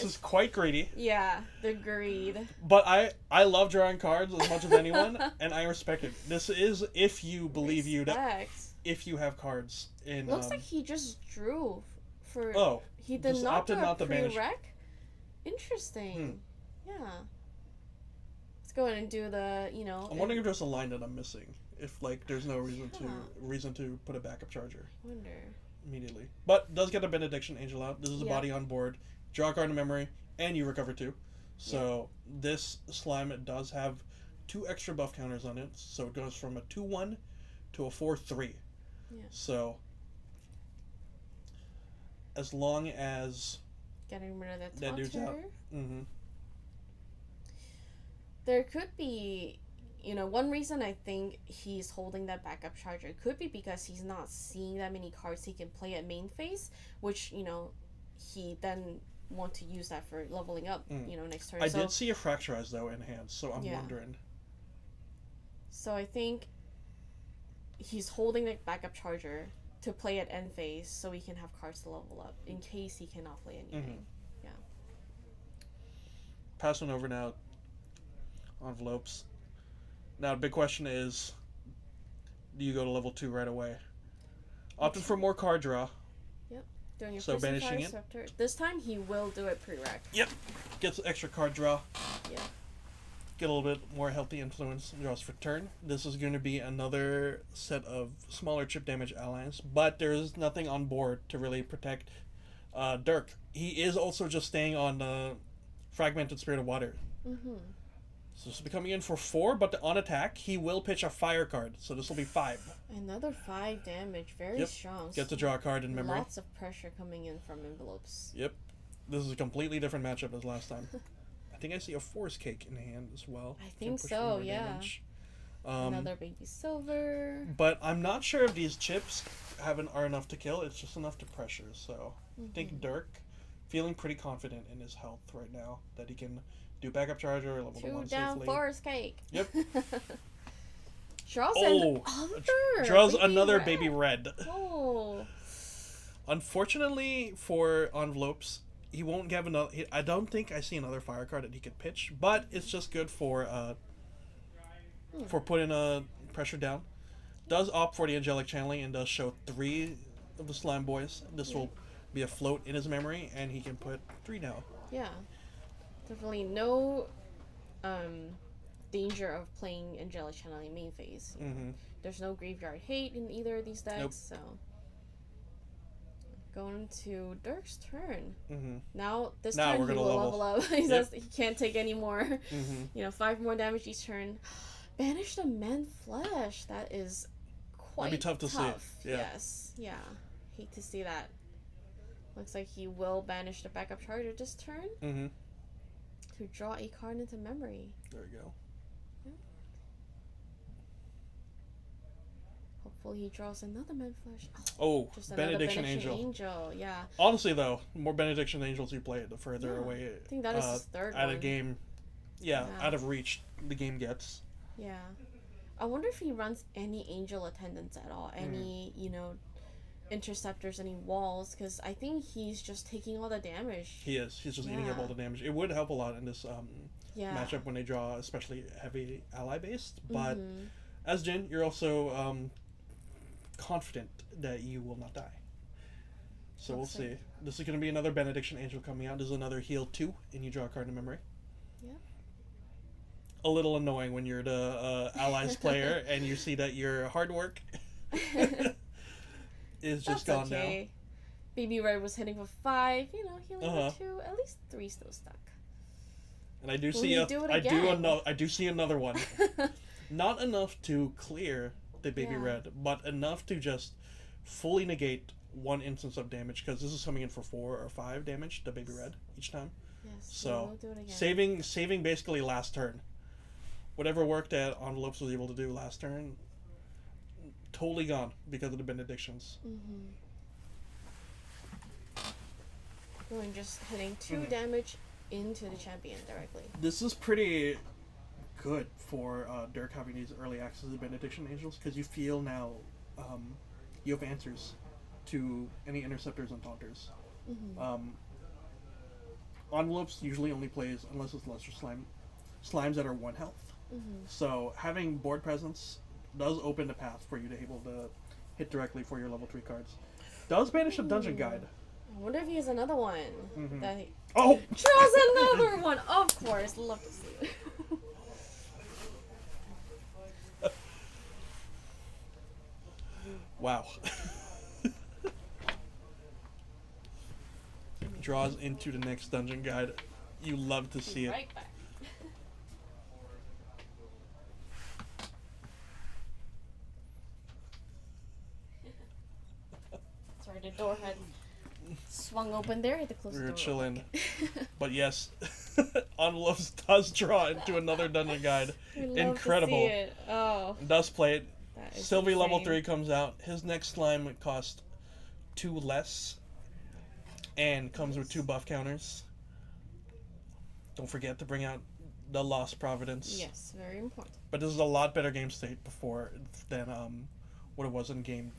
is quite greedy. Yeah, the greed. But I love drawing cards as much as anyone, and I respect it. This is if you believe you to if you have cards in. Looks like he just drew for. Oh, he did just not opted do a not to banish. prereq. Interesting. Yeah. Let's go ahead and do the. I'm wondering if there's a line that I'm missing. If like there's no reason Yeah. to put a backup charger I wonder. immediately, but does get a Benediction Angel out. This is a Yeah. body on board. Draw a card in memory, and you recover 2. So this slime does have 2 extra buff counters on it. So it goes from a 2/1 to a 4/3. Yeah. So as long as Getting rid of that dude's out. taunter. Mm-hmm. There could be, one reason I think he's holding that backup charger could be because he's not seeing that many cards he can play at main phase, which, he then want to use that for leveling up, next turn. I did see a Fracturize, though, in hand, so I'm wondering. So I think he's holding the backup charger to play at end phase so he can have cards to level up in case he cannot play anything. Mm-hmm. Yeah. Passing over now. Envelopes. Now, the big question is, do you go to level 2 right away? Opted for more card draw. Yep. Doing a So banishing Fire it. Scepter. This time he will do it prereq. Yep. Gets extra card draw. Yeah. Get a little bit more healthy influence. Draws for turn. This is going to be another set of smaller chip damage allies, but there's nothing on board to really protect Dirk. He is also just staying on Fragmented Spirit of Water. Mm-hmm. So this will be coming in for 4, but on attack, he will pitch a fire card. So this will be 5. Another 5 damage. Very strong. Get to draw a card in memory. Lots of pressure coming in from envelopes. Yep. This is a completely different matchup as last time. I think I see a Force Cake in hand as well. I Can think push so, for more yeah. damage. Another baby silver. But I'm not sure if these chips are enough to kill. It's just enough to pressure. So I think Dirk, feeling pretty confident in his health right now, that he can do backup charger, level 2 1 down, safely. Forest Cake. Yep. Draws Draws baby another red. baby red. Oh. Unfortunately for envelopes, he won't have another. I don't think I see another fire card that he could pitch, but it's just good for putting a pressure down. Does opt for the angelic channeling and does show 3 of the slime boys. This will be a float in his memory, and he can put 3 now. Yeah. Definitely no danger of playing angelic channeling main phase. Mm-hmm. There's no graveyard hate in either of these decks, Nope. so going to Dirk's turn. Mm-hmm. Now this Now turn we're he gonna will level. level up. He says he can't take any more. Mm-hmm. 5 more damage each turn. Banish the Man Flesh. That is quite That'd be tough to see. Yeah. Yes. Yeah. Hate to see that. Looks like he will banish the backup charger this turn Mm-hmm. to draw a card into memory. There we go. Hopefully he draws another Man Flesh. Oh, Just another Benediction Angel. Yeah. Honestly, though, the more Benediction Angels you play, the further away I think that is his third out one. of game. Yeah, out of reach the game gets. Yeah. I wonder if he runs any angel attendants at all. Any, interceptors, any walls, because I think he's just taking all the damage. He is. He's just eating up all the damage. It would help a lot in this matchup when they draw especially heavy ally based. But as Jin, you're also confident that you will not die. So we'll see. This is going to be another Benediction Angel coming out. This is another heal 2, and you draw a card in memory. Yeah. A little annoying when you're the allies player and you see that your hard work is just gone now. Baby Red was hitting for 5, healing for 2, at least 3 still stuck. And I do Will see he do it again? I do see another one. Not enough to clear the Baby Red, but enough to just fully negate 1 instance of damage, because this is coming in for 4 or 5 damage, the Baby Red, each time. Yes, So we'll do it again. saving basically last turn. Whatever work that Envelopes was able to do last turn, totally gone because of the benedictions. Going just hitting 2 damage into the champion directly. This is pretty good for Dirk having these early access to Benediction Angels, because you feel now you have answers to any interceptors and taunters. Envelopes usually only plays unless it's lesser slimes that are 1 health. So having board presence does open the path for you to able to hit directly for your level 3 cards. Does banish a dungeon guide. I wonder if he has another one. That he Oh! draws another one! Of course, love to see it. Wow. Draws into the next dungeon guide. You love to see it. Right back. Sorry, the door had swung open there. I had to close We the were door. chilling. But yes, Envelopes does draw into another dungeon guide. We love Incredible. To see it. Oh, Does play it. that is Sylvie level insane. 3 comes out. His next slime would cost 2 less. And comes with 2 buff counters. Don't forget to bring out the Lost Providence. Yes, very important. But this is a lot better game state before than what it was in game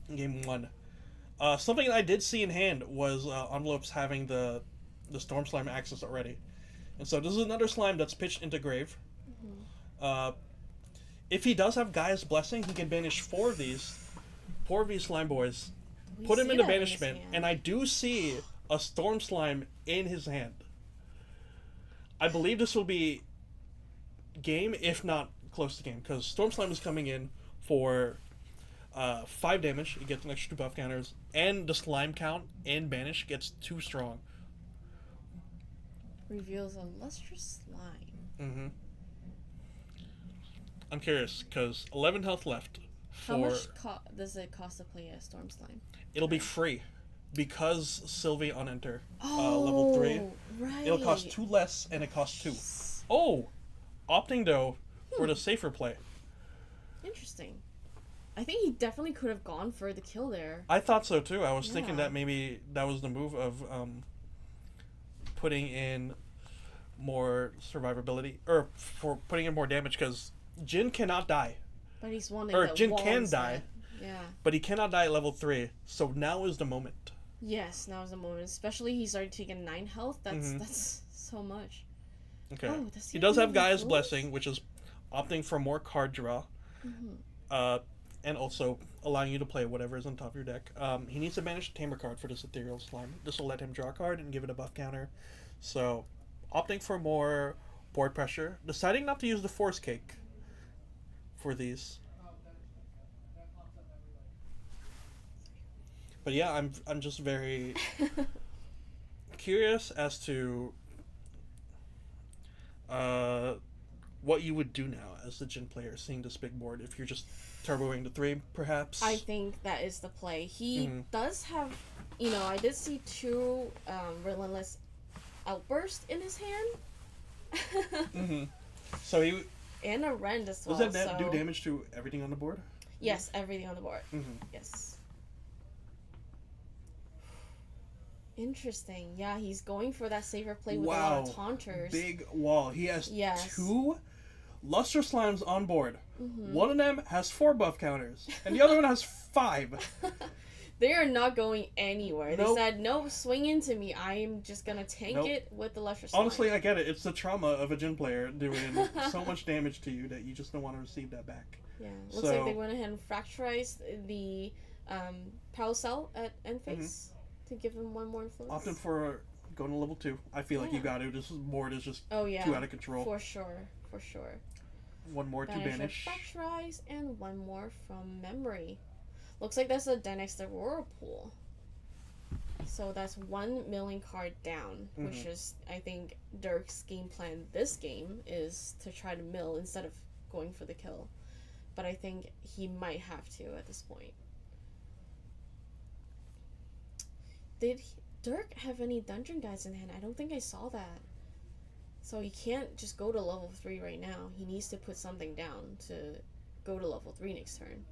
1. Something I did see in hand was Envelopes having the Storm Slime access already. And so this is another slime that's pitched into grave. If he does have Gaia's Blessing, he can banish 4 of these slime boys, We put him see into that in his banishment, hand. and I do see a Storm Slime in his hand. I believe this will be game, if not close to game, because Storm Slime is coming in for 5 damage. You get an extra 2 buff counters, and the slime count in banish gets 2 strong. Reveals a lustrous slime. Mm-hmm. I'm curious, because 11 health left. How much does it cost to play a Storm Slime? It'll be free, because Sylvie on enter Oh, level 3. right. It'll cost 2 less, and it costs 2. Oh! Opting, though, for the safer play. Interesting. I think he definitely could have gone for the kill there. I thought so, too. I was thinking Yeah. that maybe that was the move of putting in more survivability, or for putting in more damage, because Jin cannot die. But he's one Or that Jin wall can instead. die. Yeah. But he cannot die at level 3, so now is the moment. Yes, now is the moment. Especially he's already taken 9 health. That's Mhm. that's so much. Okay. Oh, He does have any Gaia's rules? Blessing, which is opting for more card draw. And also allowing you to play whatever is on top of your deck. He needs to banish a Tamer card for this Ethereal Slime. This will let him draw a card and give it a buff counter. So, opting for more board pressure. Deciding not to use the Force Cake for these. But yeah, I'm just very curious as to what you would do now as the Jin player, seeing this big board. If you're just turboing the 3, perhaps. I think that is the play. He Mhm. does have, I did see 2 Relentless Outburst in his hand. Mm-hmm. So he And a Rend as well. does that so... do damage to everything on the board? Yes, everything on the board. Mm-hmm. Yes. Interesting. Yeah, he's going for that safer play with a lot of taunters. Big wall. He has Yes. 2 Luster Slimes on board. Mm-hmm. One of them has 4 buff counters, and the other one has 5. They are not going anywhere. Nope. They said, "No, swing into me. I am just gonna tank Nope. it with the Luster Slime." Honestly, I get it. It's the trauma of a Jin player doing so much damage to you that you just don't want to receive that back. Yeah, looks So- like they went ahead and fracturized the Power Cell at end phase to give him 1 more influence. Opting for going to level 2. I feel like you Yeah. got to. This board is just Oh yeah, too out of control. for sure, for sure. 1 more to banish. Fracturize and 1 more from memory. Looks like that's a Dynex Aurora pool. So that's 1 milling card down, which Mhm. is, I think, Dirk's game plan this game is to try to mill instead of going for the kill. But I think he might have to at this point. Did Dirk have any dungeon guides in hand? I don't think I saw that. So he can't just go to level 3 right now. He needs to put something down to go to level 3 next turn.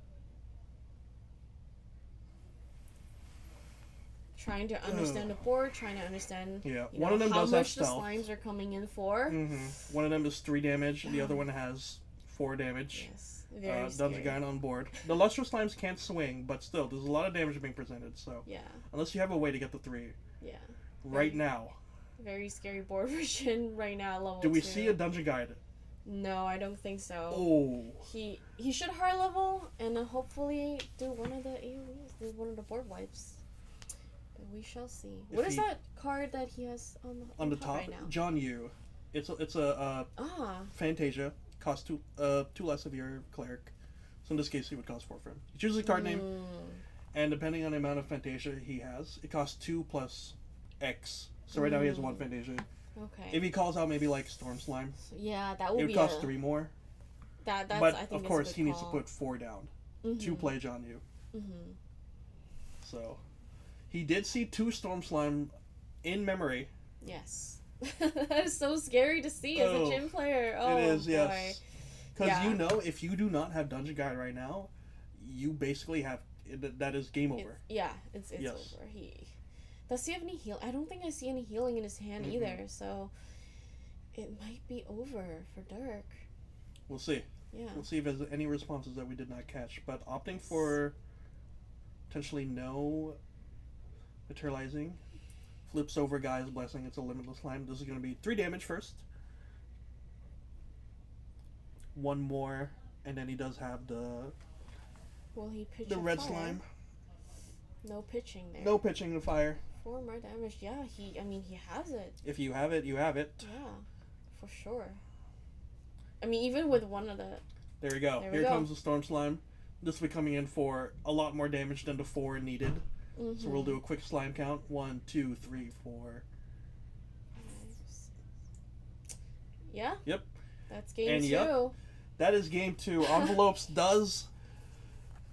Trying to understand the board, trying to understand Yeah, you one know, of them how does have much the stealth. slimes are coming in for. One of them is 3 damage, the other one has 4 damage. Yes, very Dungeon scary. Guy on board. The Luster Slimes can't swing, but still, there's a lot of damage being presented, so. Yeah, Unless you have a way to get the 3 yeah. right now. Very scary board version right now, level Do we 2. see a Dungeon Guide No, I don't think so. Oh. He should high level and then hopefully do one of the AoEs, do one of the board wipes. But we shall see. What is that card that he has on the top right now? John Yu. It's a Fantasia. Costs two less of your cleric. So in this case, he would cost 4 for him. You choose a card name, and depending on the amount of Fantasia he has, it costs 2 plus X. So right now he has 1 Fantasia. Okay. If he calls out maybe like Storm Slime, yeah, that would it would cost 3 more. But I think of course he needs to put 4 down to play John Yu. So he did see 2 Storm Slime in memory. Yes. That is so scary to see as a gym player. Oh, it is, boy. yes. Because you know, if you do not have Dungeon Guide right now, you basically have that is game over. It's over. Does he have any heal? I don't think I see any healing in his hand either. So it might be over for Dirk. We'll see. Yeah. We'll see if there's any responses that we did not catch. But opting for potentially no materializing. Flips over Guy's Blessing. It's a limitless slime. This is going to be 3 damage first. 1 more, and then he does have the. Will he pitch the red fire? slime? No pitching there. No pitching the fire. 4 more damage. Yeah, he has it. If you have it, you have it. Yeah, for sure. I mean, even with one of the. There we go. Here comes the Storm Slime. This will be coming in for a lot more damage than the 4 needed. So we'll do a quick slime count. 1, 2, 3, 4. Yeah. Yep. That's game 2. That is game 2. Envelopes does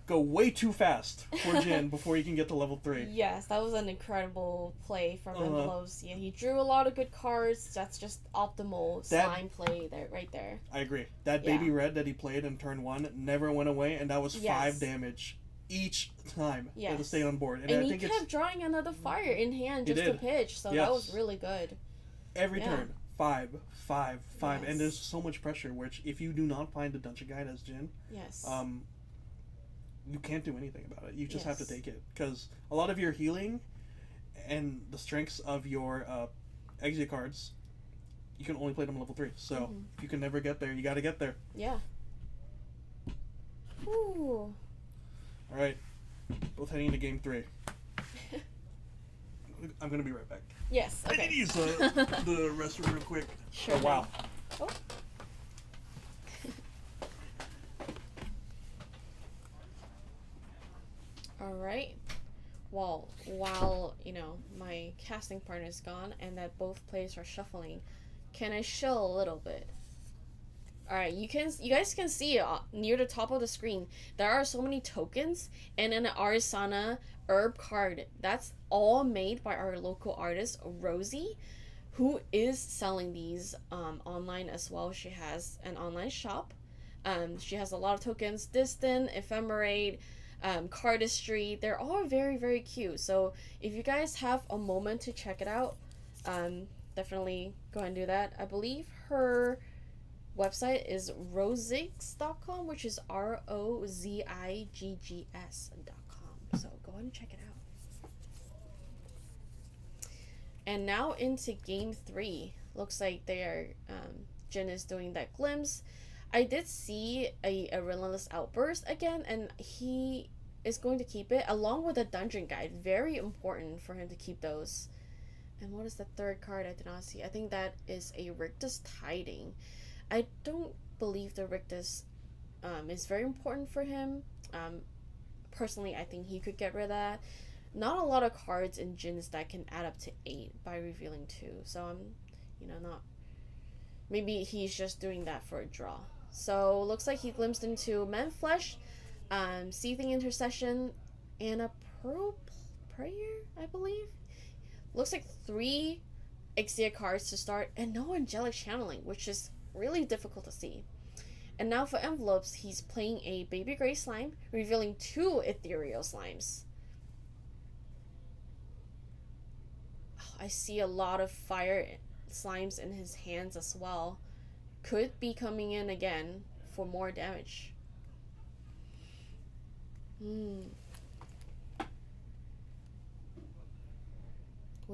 go way too fast for Jin before you can get to level 3. Yes, that was an incredible play from Envelopes. Yeah, he drew a lot of good cards. That's just optimal slime play there, right there. I agree. That baby red that he played in turn 1 never went away, and that was 5 damage each time to stay on board. And he kept drawing another fire in hand just to pitch, so that was really good. Every turn, 5, 5, 5, and there's so much pressure. Which, if you do not find the Dungeon Guide as Jin, you can't do anything about it. You just have to take it, because a lot of your healing and the strengths of your exit cards, you can only play them level 3. So if you can never get there, you got to get there. Yeah. Ooh. All right, both heading into game 3. I'm gonna be right back. Yes. Okay. I need to use the restroom real quick. Sure. Oh wow. Oh. All right. Well, while my casting partner is gone and that both players are shuffling, can I chill a little bit? Alright, you guys can see near the top of the screen, there are so many tokens, and an Arisana herb card. That's all made by our local artist, Rosie, who is selling these online as well. She has an online shop. She has a lot of tokens, Distant, Ephemerate, Cardistry. They're all very, very cute. So if you guys have a moment to check it out, definitely go ahead and do that. I believe her website is roziggs.com, which is ROZIGGS.com. So go ahead and check it out. And now into game 3. Looks like they are Jin is doing that glimpse. I did see a Relentless Outburst again, and he is going to keep it along with a Dungeon Guide. Very important for him to keep those. And what is the third card I did not see? I think that is a Rictus Tiding. I don't believe the Rictus is very important for him. Personally, I think he could get rid of that. Not a lot of cards in Jin's deck can add up to 8 by revealing 2. So I'm, not... Maybe he's just doing that for a draw. So looks like he glimpsed into Man Flesh, Seething Intercession, and a Pearl Prayer, I believe. Looks like 3 Ixia cards to start, and no Angelic Channeling, which is really difficult to see. And now for Envelopes, he's playing a Baby Gray Slime, revealing 2 Ethereal Slimes. Oh, I see a lot of fire slimes in his hands as well. Could be coming in again for more damage. Will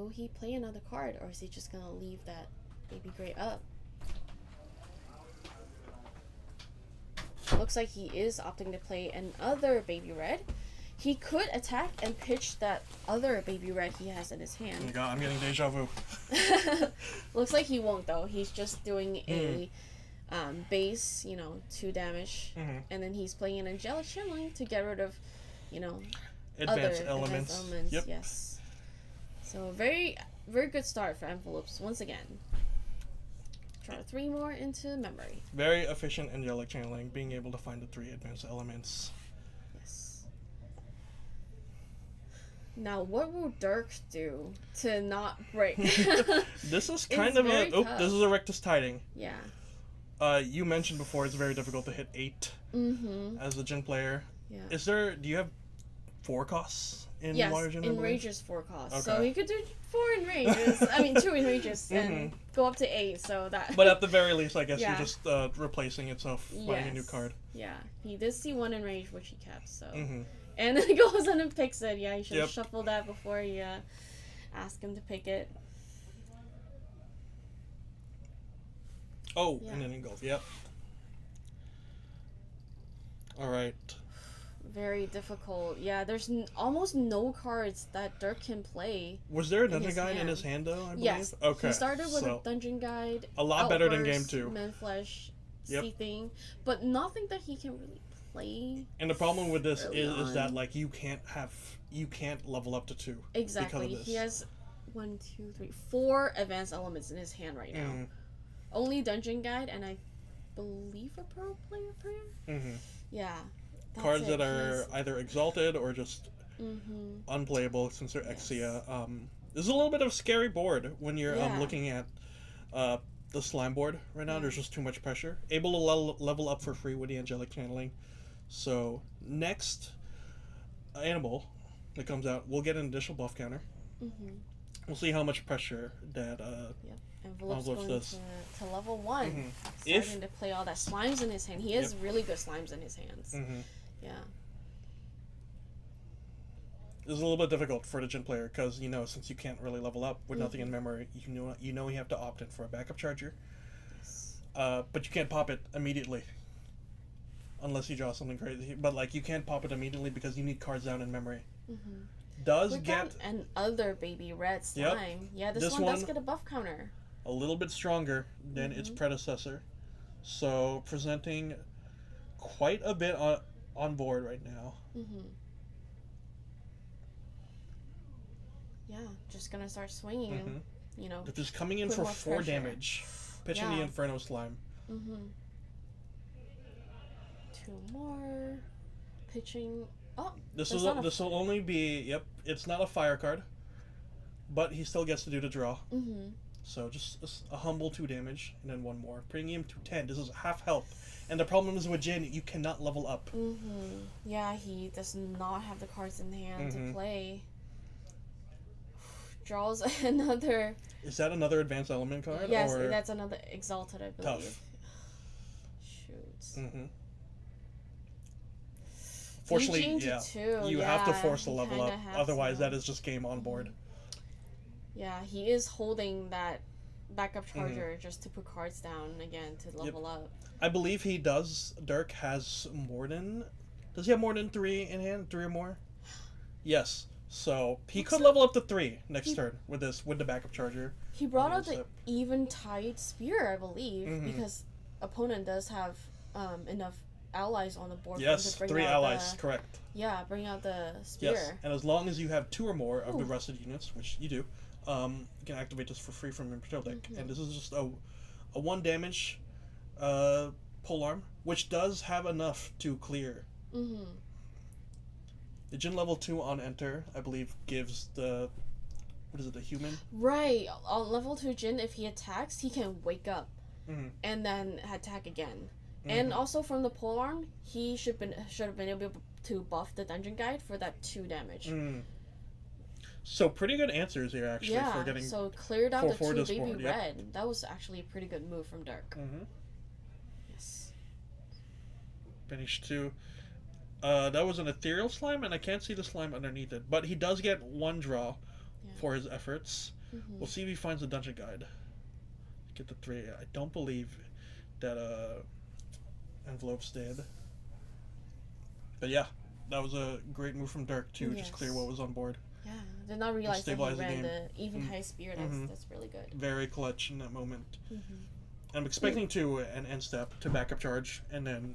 he play another card, or is he just gonna leave that Baby Gray up? Looks like he is opting to play another baby red. He could attack and pitch that other baby red he has in his hand. Oh my god, I'm getting deja vu. Looks like he won't though. He's just doing a base, 2 damage, and then he's playing an angelic channeling to get rid of, Advanced other elements. advanced elements. Yep. Yes. So very, very good start for envelopes once again. Draw 3 more into memory. Very efficient angelic channeling, being able to find the 3 advanced elements. Yes. Now, what will Dirk do to not break? This is kind of a... tough. This is a Rectus Tiding. Yeah. You mentioned before it's very difficult to hit 8 as a Jin player. Yeah. Do you have 4 costs in yes, Water Jin? in Rages 4 costs. Okay. So he could do 4 in Rages. 2 in Rages and go up to 8. So that. But at the very least, I guess Yeah. you're just replacing itself, buying a new card. Yeah, he did see 1 in Rage, which he kept. So. And then he goes in and picks it. Yeah, he should have shuffled that before he asked him to pick it. Oh, and then engulf. Yep. All right. Very difficult. Yeah, there's almost no cards that Dirk can play. Was there a dungeon guide in his hand though? I believe? Yes. Okay. He started with a dungeon guide. A lot better than game Outburst, 2. Manflesh, Sea Thing, but nothing that he can really play. And the problem with this is that like you can't level up to 2. Exactly. Because of this. He has 1, 2, 3, 4 advanced elements in his hand right now. Only dungeon guide and I believe a pro player prayer. Yeah. Cards that are either exalted or just unplayable since they're Exia. This is a little bit of a scary board when you're looking at the slime board right now. There's just too much pressure. Able to level up for free with the angelic channeling. So next animal that comes out, we'll get an additional buff counter. We'll see how much pressure that Envelope's going does. to level 1. Starting to play all that slimes in his hand. He has really good slimes in his hands. Yeah. It's a little bit difficult for the Jin player because since you can't really level up with nothing in memory, you have to opt in for a backup charger. Yes. But you can't pop it immediately unless you draw something crazy. But like you can't pop it immediately because you need cards down in memory. Does get another baby red slime. Yeah, this one does get a buff counter. A little bit stronger than its predecessor, so presenting quite a bit on board right now. Yeah, just gonna start swinging. They're just coming in for 4 damage, pitching the Inferno Slime. 2 more, pitching. Oh, this will only be It's not a fire card, but he still gets to do the draw. So just a humble 2 damage and then 1 more, bringing him to 10. This is half health, and the problem is with Jin, you cannot level up. Yeah, he does not have the cards in hand to play. Draws another. Is that another advanced element card? Yes, that's another exalted, I believe. Tough. Shoots. Fortunately, you have to force the you level up. kinda Otherwise, that is just game on board. Yeah, he is holding that backup charger just to put cards down again to level up. I believe he does. Dirk has more than... Does he have more than 3 in hand? 3 or more? Yes. So he could level up to 3 next turn with the backup charger. He brought out the Eventide Spear, I believe, because opponent does have enough allies on the board. Yes, to bring 3 out allies, correct. Yeah, bring out the spear. Yes, and as long as you have 2 or more of the rusted units, which you do, you can activate this for free from your patrol deck. And this is just a 1 damage polearm, which does have enough to clear. The Jin level 2 on enter, I believe, gives the... What is it, the human? Right. On level 2 Jin, if he attacks, he can wake up and then attack again. And also from the polearm, he should have been able to buff the dungeon guide for that 2 damage. So pretty good answers here, actually, for getting... so cleared out the 2 baby board, red. That was actually a pretty good move from Dirk. Yes. Finish 2. That was an ethereal slime, and I can't see the slime underneath it. But he does get 1 draw for his efforts. We'll see if he finds the dungeon guide. Get the 3. I don't believe that envelopes did. But yeah, that was a great move from Dirk to just clear what was on board. Yeah, did not realize that he Stabilize the ran game. the even high spear. That's really good. Very clutch in that moment. I'm expecting to an end step to backup charge and then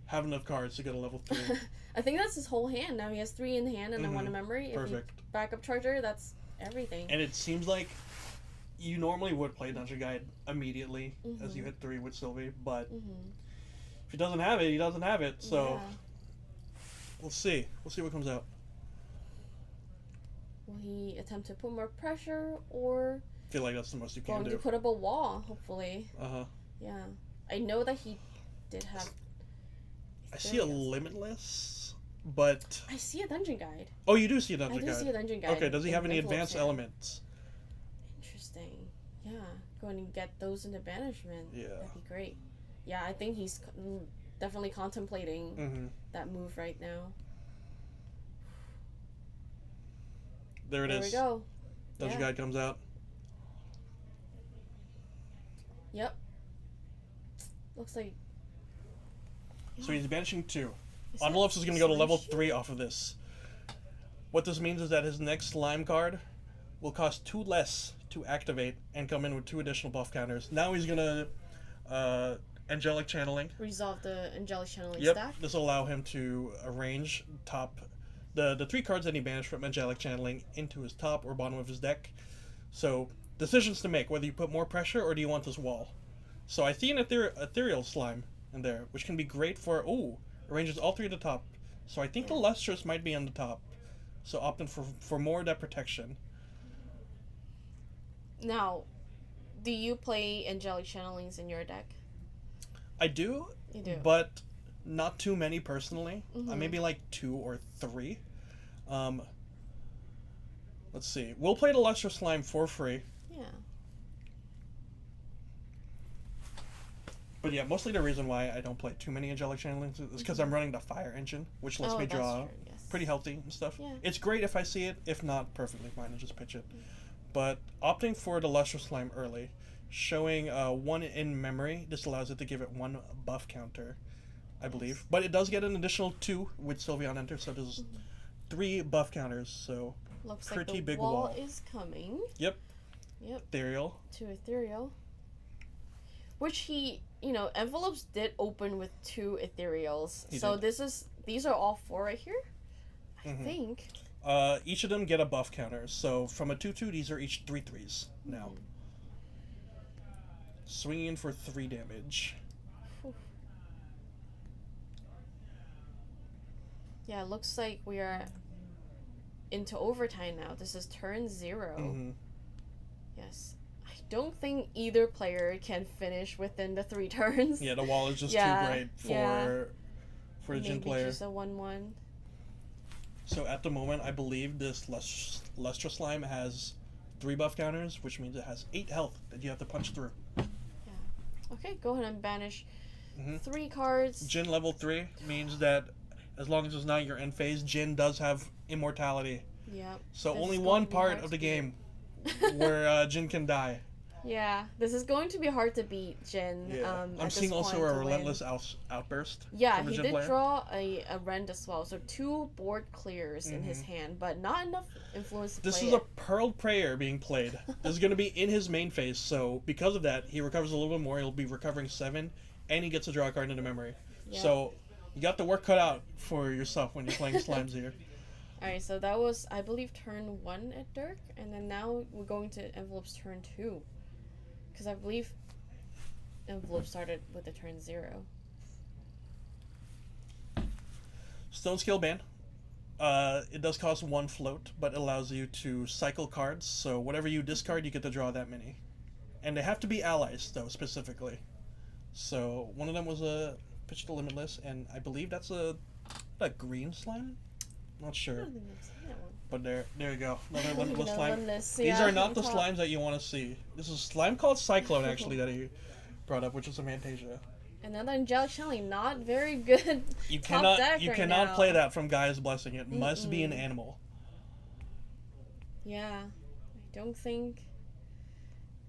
have enough cards to get a level 3. I think that's his whole hand. Now he has 3 in hand and then 1 in memory. Perfect. If you backup charger, that's everything. And it seems like you normally would play Dungeon Guide immediately as you hit 3 with Sylvie, but if he doesn't have it, he doesn't have it. So we'll see. We'll see what comes out. Will he attempt to put more pressure, or I feel like that's the most you can going do. to put up a wall, hopefully? Yeah. I know that he did have... I see a Limitless, but... I see a Dungeon Guide. Oh, you do see a Dungeon Guide? I do see a Dungeon Guide. Okay, does he have any advanced elements? Interesting. Yeah, going to get those into banishment. Yeah. That'd be great. Yeah, I think he's definitely contemplating that move right now. There it is. There we go. Dungeon Guide comes out. Yep. Looks like... So he's banishing 2. Envelopes is going to go to level 3 off of this. What this means is that his next slime card will cost 2 less to activate and come in with 2 additional buff counters. Now he's going to Angelic Channeling. Resolve the Angelic Channeling stack. This will allow him to arrange the 3 cards that he banished from Angelic Channeling into his top or bottom of his deck. So, decisions to make, whether you put more pressure or do you want this wall. So I see an Ethereal Slime in there, which can be great for, arranges all 3 at the top. So I think the Lustrous might be on the top. So opting for more of that protection. Now, do you play Angelic Channelings in your deck? I do. You do. But not too many personally. Maybe like 2 or 3. Let's see. We'll play the Lustrous Slime for free. Yeah. But yeah, mostly the reason why I don't play too many Angelic Channelings is because I'm running the Fire Engine, which lets me draw pretty healthy and stuff. Yeah. It's great if I see it. If not, perfectly fine and just pitch it. But opting for the Lustrous Slime early, showing 1 in memory, this allows it to give it 1 buff counter, I believe. But it does get an additional 2 with Sylvie on enter, so there's 3 buff counters, so looks pretty like the big wall is coming. Yep. Yep. Ethereal. To Ethereal. Which he, envelopes did open with 2 Ethereals. These are all 4 right here, I think. Each of them get a buff counter, so from a 2/2, these are each 3/3s now. Swinging in for 3 damage. Yeah, it looks like we are into overtime now. This is turn 0. Yes. I don't think either player can finish within the 3 turns. Yeah, the wall is just too great for the Jin player. Just a 1/1. So at the moment, I believe this Lustrous Slime has 3 buff counters, which means it has 8 health that you have to punch through. Yeah. Okay, go ahead and banish 3 cards. Jin level 3 means that as long as it's not your end phase, Jin does have immortality. Yeah. So only one part of the game where Jin can die. Yeah, this is going to be hard to beat, Jin. Yeah. I'm seeing also a Relentless Outburst. Yeah, he did draw a Rend as well, so 2 board clears in his hand, but not enough influence to This play is a Pearled Prayer being played. This is going to be in his main phase, so because of that, he recovers a little bit more. He'll be recovering 7, and he gets to draw a card into memory. Yeah. So you got the work cut out for yourself when you're playing Slimes here. Alright, so that was, I believe, turn 1 at Dirk, and then now we're going to Envelope's turn 2. Because I believe Envelope started with the turn 0. Stone Scale Ban. It does cost 1 float, but it allows you to cycle cards, so whatever you discard, you get to draw that many. And they have to be allies, though, specifically. So one of them was a Pitch to Limitless, and I believe that's a green slime? Not sure. But there you go. Another Limitless slime. These are not the slimes that you want to see. This is a slime called Cyclone, actually, that he brought up, which is a Fantasia. Another Angelic Channeling, not very good. You cannot play that from Gaia's Blessing. It must be an animal. Yeah, I don't think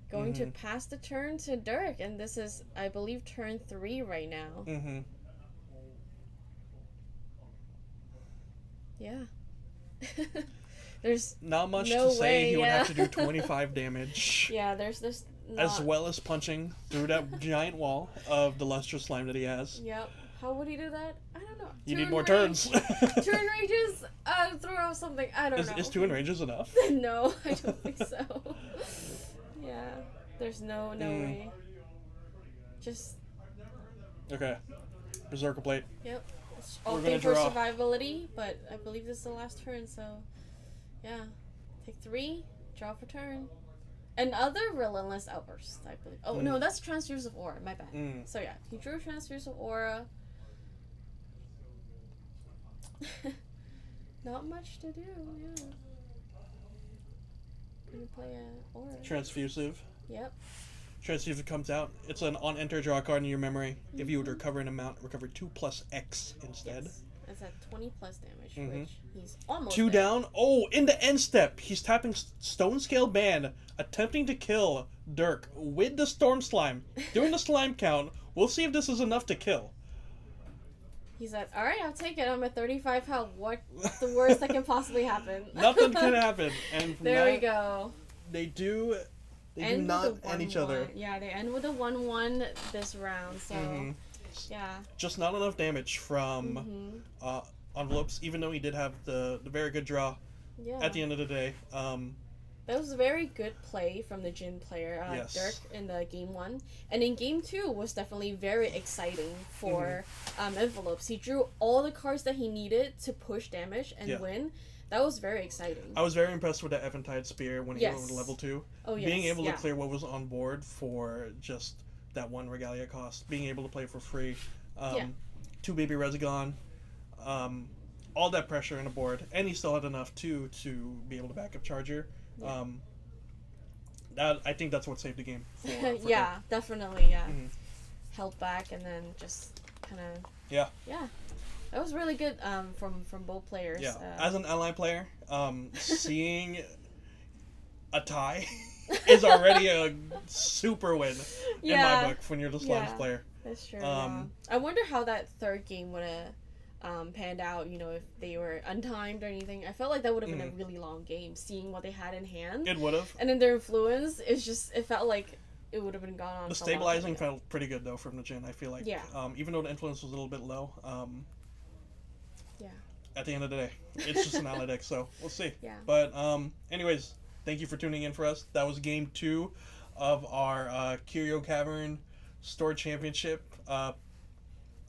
going to pass the turn to Dirk, and this is, I believe, turn 3 right now. Yeah. There's Not much no to say. way, He would yeah. have to do 25 damage. Yeah, there's As not. well as punching through that giant wall of the lustrous slime that he has. Yep. How would he do that? I don't know. You need Turn more range. turns. Turn ranges. Throw out something. I don't know. Is 2 in ranges enough? No, I don't think so. Yeah. There's no way. Just. Okay. Berserker Plate. Yep. It's We're all gonna thing for draw. survivability, but I believe this is the last turn, so yeah. Take 3, draw for turn. Another relentless outburst, I believe. Oh no, that's transfuse of aura, my bad. So yeah, he drew transfuse of aura. Not much to do, yeah. Gonna play a aura. Transfusive. Yep. Transfusive comes out. It's an on enter draw card in your memory. If you would recover an amount, recover 2 plus X instead. Yes. It's at 20 plus damage, which he's almost 2 there. down. Oh, in the end step, he's tapping Stone Scale Band, attempting to kill Dirk with the Storm Slime. Doing the slime count. We'll see if this is enough to kill. He said, alright, I'll take it. I'm at 35 health. What's the worst that can possibly happen? Nothing can happen. And from there that, we go. They do End not with a end each 1-1. other. Yeah, they end with a 1-1 this round, so yeah. Just not enough damage from envelopes, even though he did have the very good draw Yeah. at the end of the day. That was a very good play from the Jin player, Yes. Dirk, in the game 1. And in game 2 was definitely very exciting for envelopes. He drew all the cards that he needed to push damage and win. That was very exciting. I was very impressed with the Eventide Spear when he went over to level 2. Oh, yes. Being able to clear what was on board for just that 1 Regalia cost. Being able to play for free. 2 Baby Rezagon. All that pressure on the board. And he still had enough, too, to be able to back up Charger. I think that's what saved the game. For yeah, him. definitely, yeah. Held back and then just kind of... Yeah. Yeah. That was really good from both players. Yeah. As an ally player, seeing a tie is already a super win in my book when you're the Slimes player. That's true. I wonder how that third game would have panned out, you know, if they were untimed or anything. I felt like that would have been a really long game, seeing what they had in hand. It would have. And then their influence, it felt like it would have been gone on. The stabilizing felt pretty good, though, from the Jin, I feel like. Yeah. Even though the influence was a little bit low. Yeah. At the end of the day, it's just an ally deck, so we'll see. Yeah. But anyways, thank you for tuning in for us. That was game 2 of our Curio Cavern Store Championship.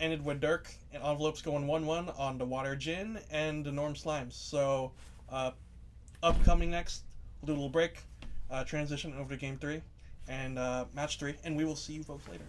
Ended with Dirk and envelopes going 1-1 on the Water Jin and the Norm Slimes. So upcoming next, we'll do a little break, transition over to game 3 and match 3, and we will see you folks later.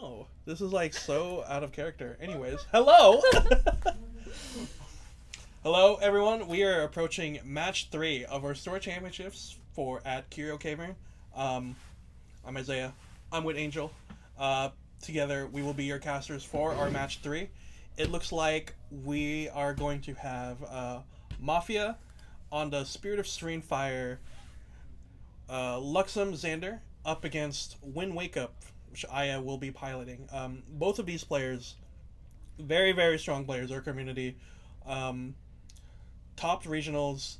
know. This is like so out of character. Anyways, hello! Hello, everyone. We are approaching match 3 of our store championships at Curio Cavern. I'm Isaiah. I'm with Angel. Together, we will be your casters for our match 3. It looks like we are going to have Mafia on the Spirit of Serene Fire, Luxem Xander up against Wind Wake Up, which Aya will be piloting. Both of these players, very, very strong players, our community. Top regionals,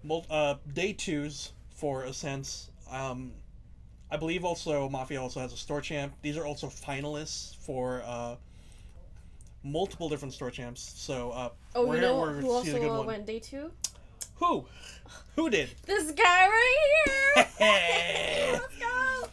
day 2s for Ascents. I believe also Mafia also has a store champ. These are also finalists for multiple different store champs. So you know who also went day 2? Who? Who did? This guy right here. Let's go.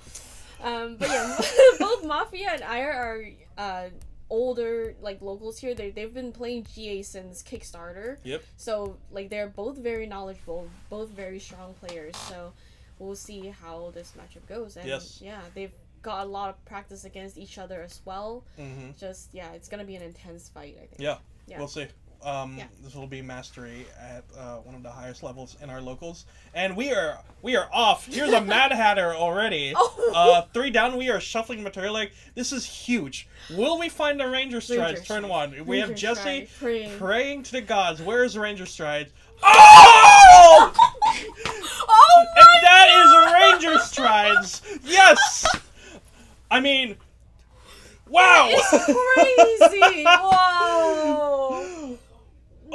But yeah, both Mafia and Aya are older like locals here. They've been playing GA since Kickstarter. Yep. So like they're both very knowledgeable, both very strong players. So we'll see how this matchup goes. And yes. Yeah, they've got a lot of practice against each other as well. Mm-hmm. Just it's gonna be an intense fight, I think. Yeah. We'll see. This will be mastery at one of the highest levels in our locals, and we are off. Here's a Mad Hatter already. 3 down. We are shuffling material. Like, this is huge. Will we find the Ranger Strides turn 1? We have Jesse praying to the gods. Where's Ranger Strides? Oh! Oh my and that is Ranger Strides. Yes. I mean, wow. It's crazy. Whoa.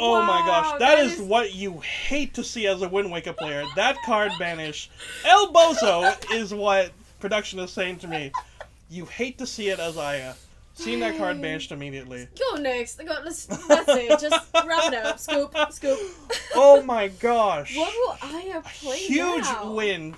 Oh my gosh, that is what you hate to see as a Wind Waker player. That card banish. El Bozo is what production is saying to me. You hate to see it as Aya. Seeing that card banished immediately. Go next. That's it. Just wrap it up. Scoop. Oh my gosh. What will Aya play Huge now? win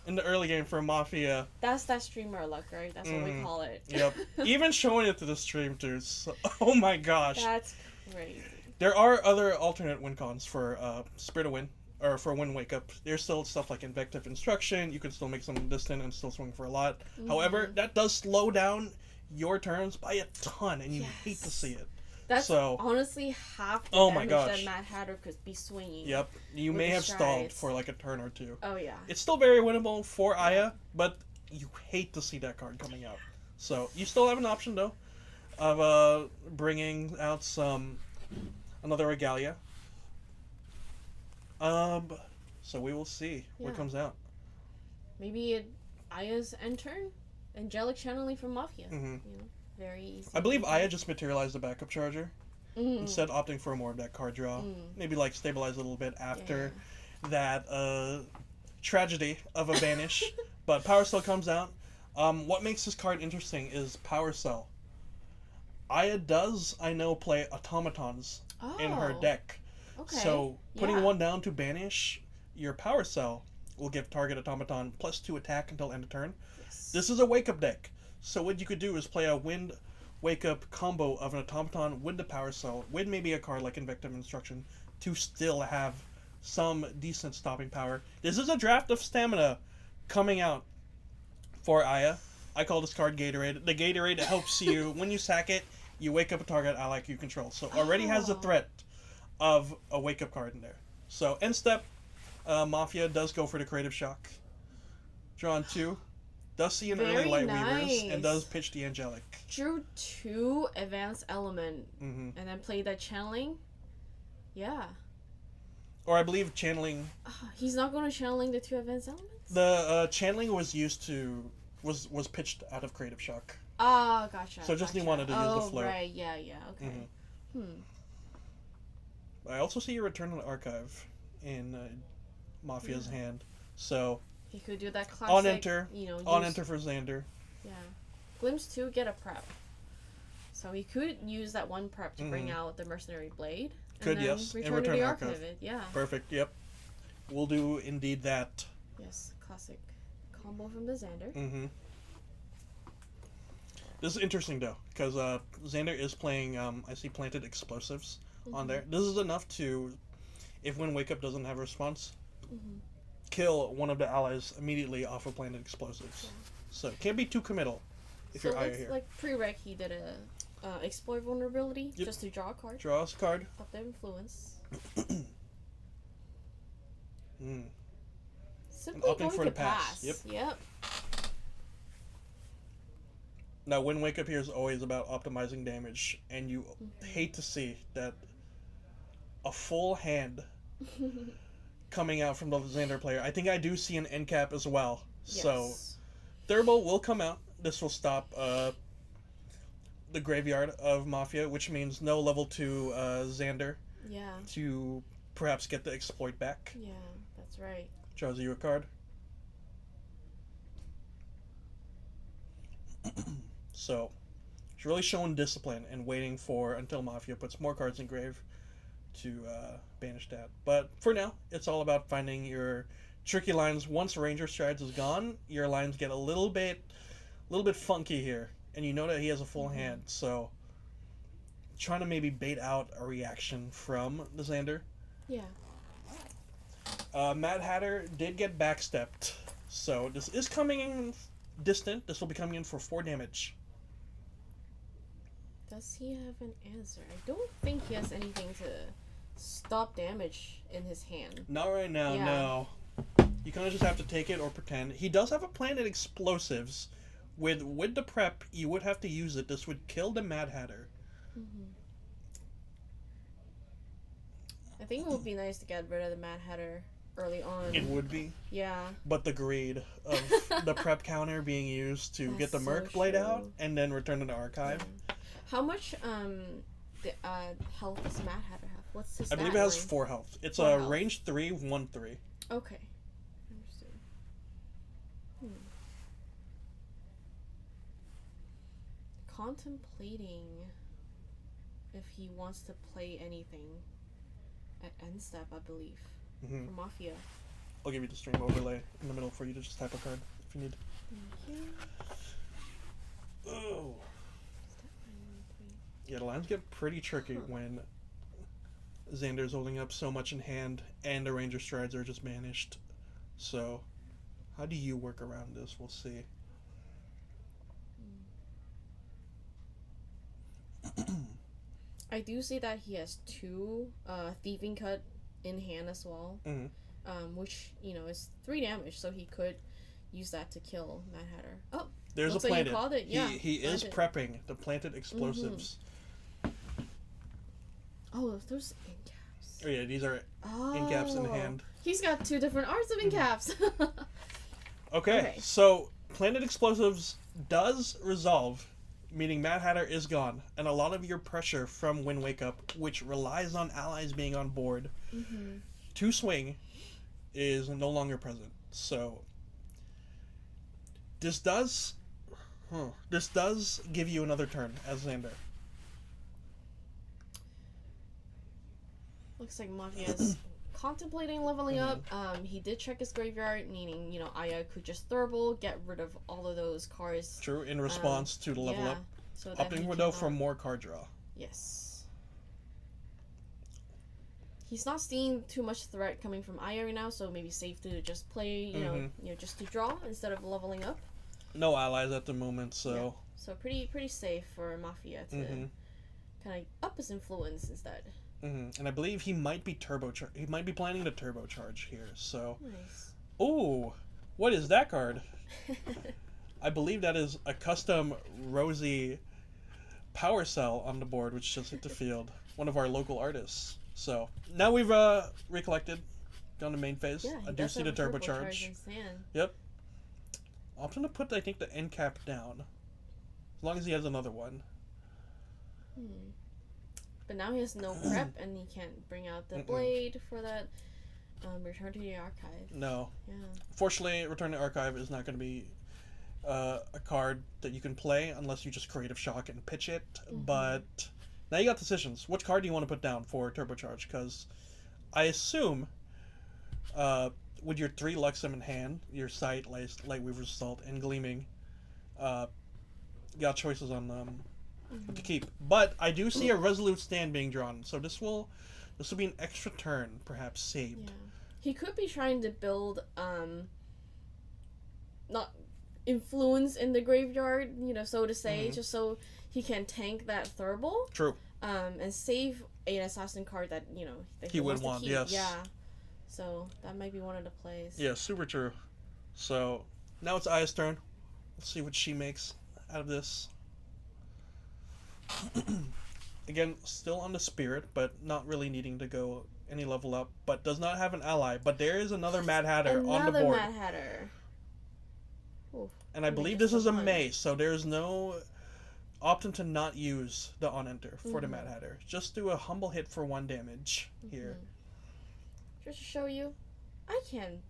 in the early game for Mafia. That's that streamer luck, right? That's what we call it. Yep. Even showing it to the stream too. So, oh my gosh. That's crazy. There are other alternate win cons for Spirit of Wind, or for Wind Wake Up. There's still stuff like Invective Instruction. You can still make some distant and still swing for a lot. However, that does slow down your turns by a ton, and you hate to see it. That's honestly half the damage that Mad Hatter could be swinging. Yep. You may have stalled for like a turn or 2. Oh, yeah. It's still very winnable for Aya, but you hate to see that card coming out. So, you still have an option, though, of bringing out another Regalia. So we will see what comes out. Maybe Aya's end turn? Angelic channeling from Mafia. Mm-hmm. You know, very easy. I believe Aya just materialized the backup charger. Instead opting for more of that card draw. Maybe like stabilize a little bit after that tragedy of a banish. But Power Cell comes out. What makes this card interesting is Power Cell. Aya does, I know, play automatons in her deck. Okay. So putting one down to banish your Power Cell will give target automaton +2 attack until end of turn. Yes. This is a wake up deck. So what you could do is play a Wind Wake Up combo of an automaton with the Power Cell, with maybe a card like Invective Instruction, to still have some decent stopping power. This is a draft of stamina coming out for Aya. I call this card Gatorade. The Gatorade helps you, when you sack it, you wake up a target ally you control. So already has the threat of a wake up card in there. So end step, Mafia does go for the Creative Shock. Drawn 2. Does see an early Light Weavers and does pitch the Angelic. Drew 2 Advanced Element and then play that channeling. Yeah. Or I believe channeling. He's not going to channeling the 2 Advanced Elements? The channeling was used to was pitched out of Creative Shock. Ah, gotcha. So just wanted to use the float. Right, yeah, okay. I also see your Return to the Archive in Mafia's hand. So he could do that classic, on enter for Xander. Yeah. Glimpse 2, get a prep. So he could use that one prep to bring out the Mercenary Blade. Could, and then yes. Return to the Archive. Yeah. Perfect, yep. We'll do indeed that. Yes, classic combo from the Xander. This is interesting, though, because Xander is playing, I see Planted Explosives on there. This is enough to, if when Wake Up doesn't have a response, kill one of the allies immediately off of Planted Explosives. Yeah. So, can't be too committal. if so you're Aya it's here. like pre-rec, he did a explore vulnerability Yep. just to draw a card. Draw us a card. Up their influence. Simply opting going for to the pass. Yep. Now, Wind Wake Up here is always about optimizing damage, and you hate to see that a full hand coming out from the Xander player. I think I do see an end cap as well. Yes. So, Thurbo will come out. This will stop the graveyard of Mafia, which means no level 2 Xander Yeah. to perhaps get the exploit back. Yeah, that's right. Draws you a card. So, it's really showing discipline and waiting for until Mafia puts more cards in grave to banish that. But for now, it's all about finding your tricky lines. Once Ranger Strides is gone, your lines get a little bit funky here, and you know that he has a full hand. So, trying to maybe bait out a reaction from the Xander. Yeah. Mad Hatter did get backstepped, so this is coming in distant. This will be coming in for 4 damage. Does he have an answer? I don't think he has anything to stop damage in his hand. Not right now, Yeah. no. You kind of just have to take it or pretend. He does have a planted explosives. With the prep, you would have to use it. This would kill the Mad Hatter. I think it would be nice to get rid of the Mad Hatter early on. It would be. Yeah. But the greed of the prep counter being used to get the That's Merc so Blade true. out and then return to the archive. Yeah. How much the health does Mad Hatter have? What's his I believe it stat has line? 4 health. It's 4 a health. range 3, 1/3. Okay. Understood. Contemplating if he wants to play anything at end step, I believe. Mm-hmm. For Mafia. I'll give you the stream overlay in the middle for you to just type a card if you need. Thank you. Oh. Yeah, the lines get pretty tricky when Xander's holding up so much in hand and the Ranger Strides are just banished. So, how do you work around this? We'll see. I do see that he has 2 Thieving Cut in hand as well. Which, is 3 damage, so he could use that to kill Mad Hatter. Oh! There's looks a like planted. you called it. Yeah, He is planted. prepping the planted explosives. Oh, those end caps. Oh yeah, these are end caps in hand. He's got 2 different arts of end caps. Okay, so planted explosives does resolve, meaning Mad Hatter is gone, and a lot of your pressure from Wind Wake Up, which relies on allies being on board to swing, is no longer present. So this does give you another turn as Xander. Looks like Mafia's contemplating leveling up. He did check his graveyard, meaning, Aya could just Thurble, get rid of all of those cards. True, in response to the level up. So that Opting he though cannot- for more card draw. Yes. He's not seeing too much threat coming from Aya right now, so maybe safe to just play, you know, just to draw instead of leveling up. No allies at the moment, so So pretty safe for Mafia to kind of up his influence instead. and I believe he might be He might be planning to turbocharge here. So, Nice. ooh, what is that card? I believe that is a custom Rosie power cell on the board, which just hit the field. One of our local artists. So now we've recollected, gone to main phase. Yeah, I do see the turbocharge. in his hand. Yep. Opting to put, I think, the end cap down, as long as he has another one. But now he has no prep, and he can't bring out the blade for that return to the archive. No. Yeah. Fortunately, Return to Archive is not going to be a card that you can play unless you just Creative Shock and pitch it. But now you got decisions. Which card do you want to put down for Turbocharge? Because I assume with your 3 Luxem in hand, your Sight, Lightweaver's Assault, and Gleaming, you got choices on what to keep. But I do see a Resolute Stand being drawn, so this will be an extra turn, perhaps saved. Yeah. He could be trying to build not influence in the graveyard, so to say, just so he can tank that Thurible. True. And save an assassin card that, that He would wants to want, keep. yes. Yeah. So that might be one of the plays. Yeah, super true. So now it's Aya's turn. Let's see what she makes out of this. Again, still on the spirit, but not really needing to go any level up. But does not have an ally. But there is another Mad Hatter on the board. Another Mad Hatter. Ooh, And I believe this is a mace, so there's no option to not use the on-enter for the Mad Hatter. Just do a humble hit for 1 damage here. Just to show you, I can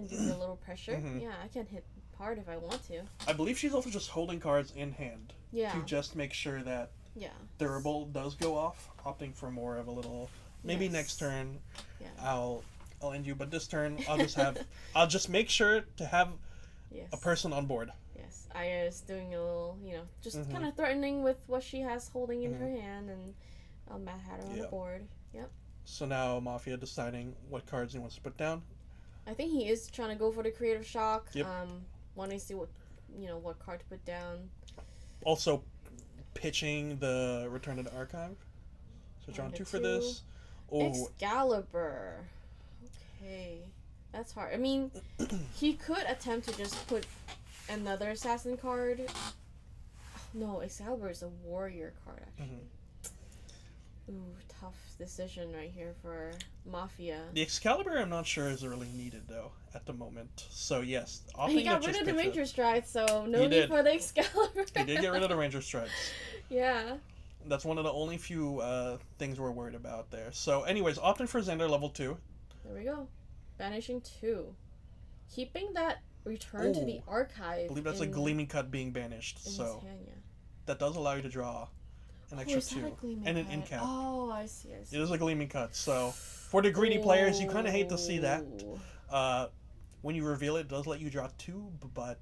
do a little pressure. Yeah, I can hit hard if I want to. I believe she's also just holding cards in hand. Yeah. To just make sure that Thurible does go off, opting for more of a little. Maybe next turn, I'll end you, but this turn I'll just make sure to have a person on board. Yes, Aya is doing a little, just kind of threatening with what she has holding in her hand, and Mad Hatter on the board. Yep. So now Mafia deciding what cards he wants to put down. I think he is trying to go for the creative shock. Yep. Wanting to see what card to put down. Also, pitching the Return to the Archive. So drawing 2 for this. Oh, Excalibur. Okay, that's hard. I mean, he could attempt to just put another assassin card. No, Excalibur is a warrior card, actually. Ooh, tough decision right here for Mafia. The Excalibur, I'm not sure is really needed though at the moment. So yes, he got rid of the Ranger Stride, so no need for the Excalibur. He did get rid of the Ranger Strides. Yeah. That's one of the only few things we're worried about there. So, anyways, opting for Xander level 2. There we go. Banishing 2, keeping that Return to the Archive. I believe that's a Gleaming Cut being banished. So that does allow you to draw an extra 2 and an in cap. Oh, I see. It is a Gleaming Cut. So for the greedy players, you kind of hate to see that. When you reveal it, it does let you draw 2, but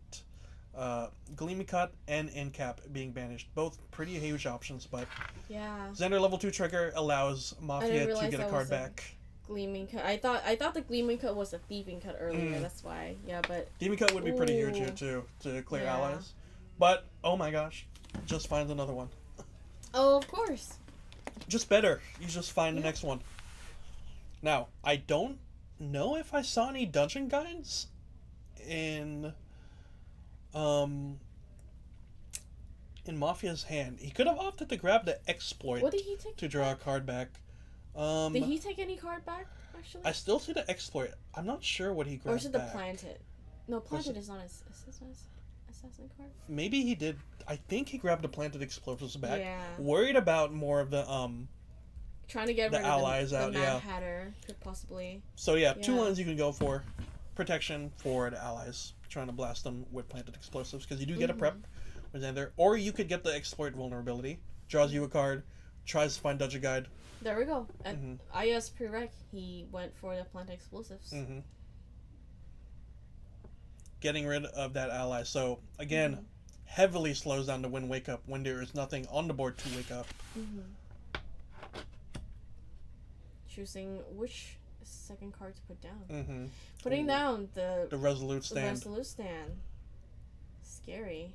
Gleaming Cut and in cap being banished, both pretty huge options. But Xander level 2 trigger allows Mafia to get a card back. Gleaming Cut. I thought the Gleaming Cut was a Thieving Cut earlier. That's why. Yeah, but Thieving Cut would be pretty huge here too to clear allies. But oh my gosh, just find another one. Oh, of course. Just better. You just find the next one. Now, I don't know if I saw any dungeon guides in Mafia's hand. He could have opted to grab the exploit What did he take to draw a card back. Did he take any card back, actually? I still see the exploit. I'm not sure what he grabbed. Or is it the back. Planted? No, Planted is not his assassin card. Maybe he did. I think he grabbed the Planted Explosives back. Yeah. Worried about more of the trying to get rid allies of out, the Mad Hatter could possibly. So 2 lines you can go for. Protection for the allies. Trying to blast them with Planted Explosives, because you do get a prep with Xander. Or you could get the Exploit Vulnerability. Draws you a card. Tries to find Dungeon Guide. There we go. At IS prereq, he went for the Planted Explosives. Getting rid of that ally. So, again, heavily slows down the Wake Up when there is nothing on the board to wake up. Choosing which second card to put down. Putting down the Resolute Stand. The Resolute Stand. Scary.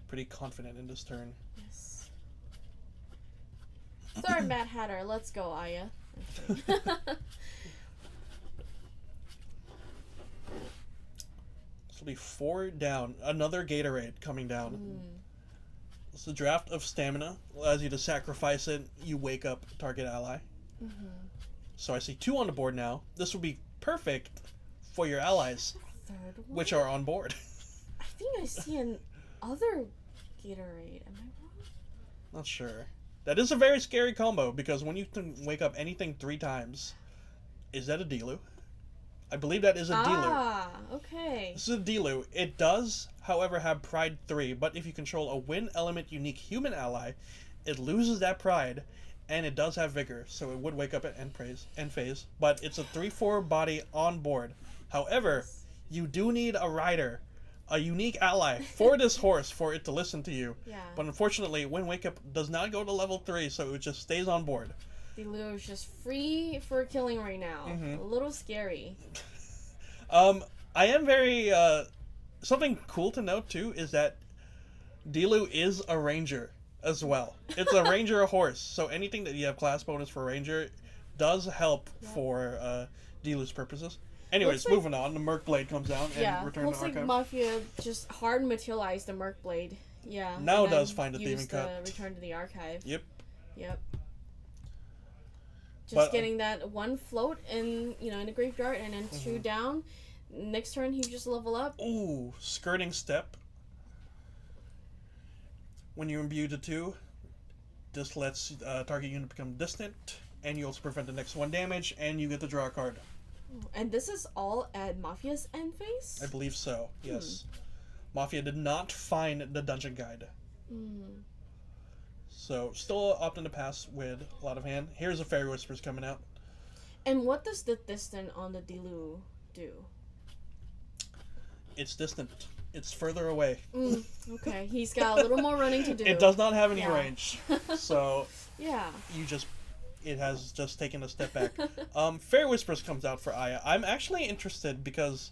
Pretty confident in this turn. Yes. Third Mad Hatter. Let's go, Aya. Okay. This will be 4 down. Another Gatorade coming down. It's the draft of stamina. Allows you to sacrifice it. You wake up target ally. So I see 2 on the board now. This will be perfect for your allies, which are on board. I think I see an other Gatorade. Am I wrong? Not sure. That is a very scary combo, because when you can wake up anything 3 times, is that a Dilu? I believe that is a Dilu. Ah, okay. This is a Dilu. It does, however, have Pride 3, but if you control a wind element unique human ally, it loses that Pride, and it does have Vigor, so it would wake up at end phase, but it's a 3/4 body on board. However, you do need a rider, a unique ally for this horse for it to listen to you. Yeah. But unfortunately, Wind Wake Up does not go to level 3, so it just stays on board. Dilu is just free for killing right now. A little scary. I am very something cool to note too is that Dilu is a ranger as well. It's a ranger horse, so anything that you have class bonus for ranger does help for Dilu's purposes. Anyways, like, moving on. The Merc Blade comes out and returns looks to like archive. Mafia just hard materialized the Merc Blade. Yeah. Now and does then find a thieving used cut. Return to the archive. Yep. Just But, getting that one float in, in the graveyard, and then 2 down. Next turn, he just level up. Ooh, skirting step. When you imbue to 2, this lets target unit become distant, and you also prevent the next 1 damage, and you get to draw a card. And this is all at Mafia's end phase? I believe so, yes. Mafia did not find the dungeon guide. So, still opting to pass with a lot of hand. Here's a Fairy Whispers coming out. And what does the distant on the Dilu do? It's distant. It's further away. Okay, he's got a little more running to do. It does not have any range. So, yeah. It has just taken a step back. Fairy Whispers comes out for Aya. I'm actually interested because...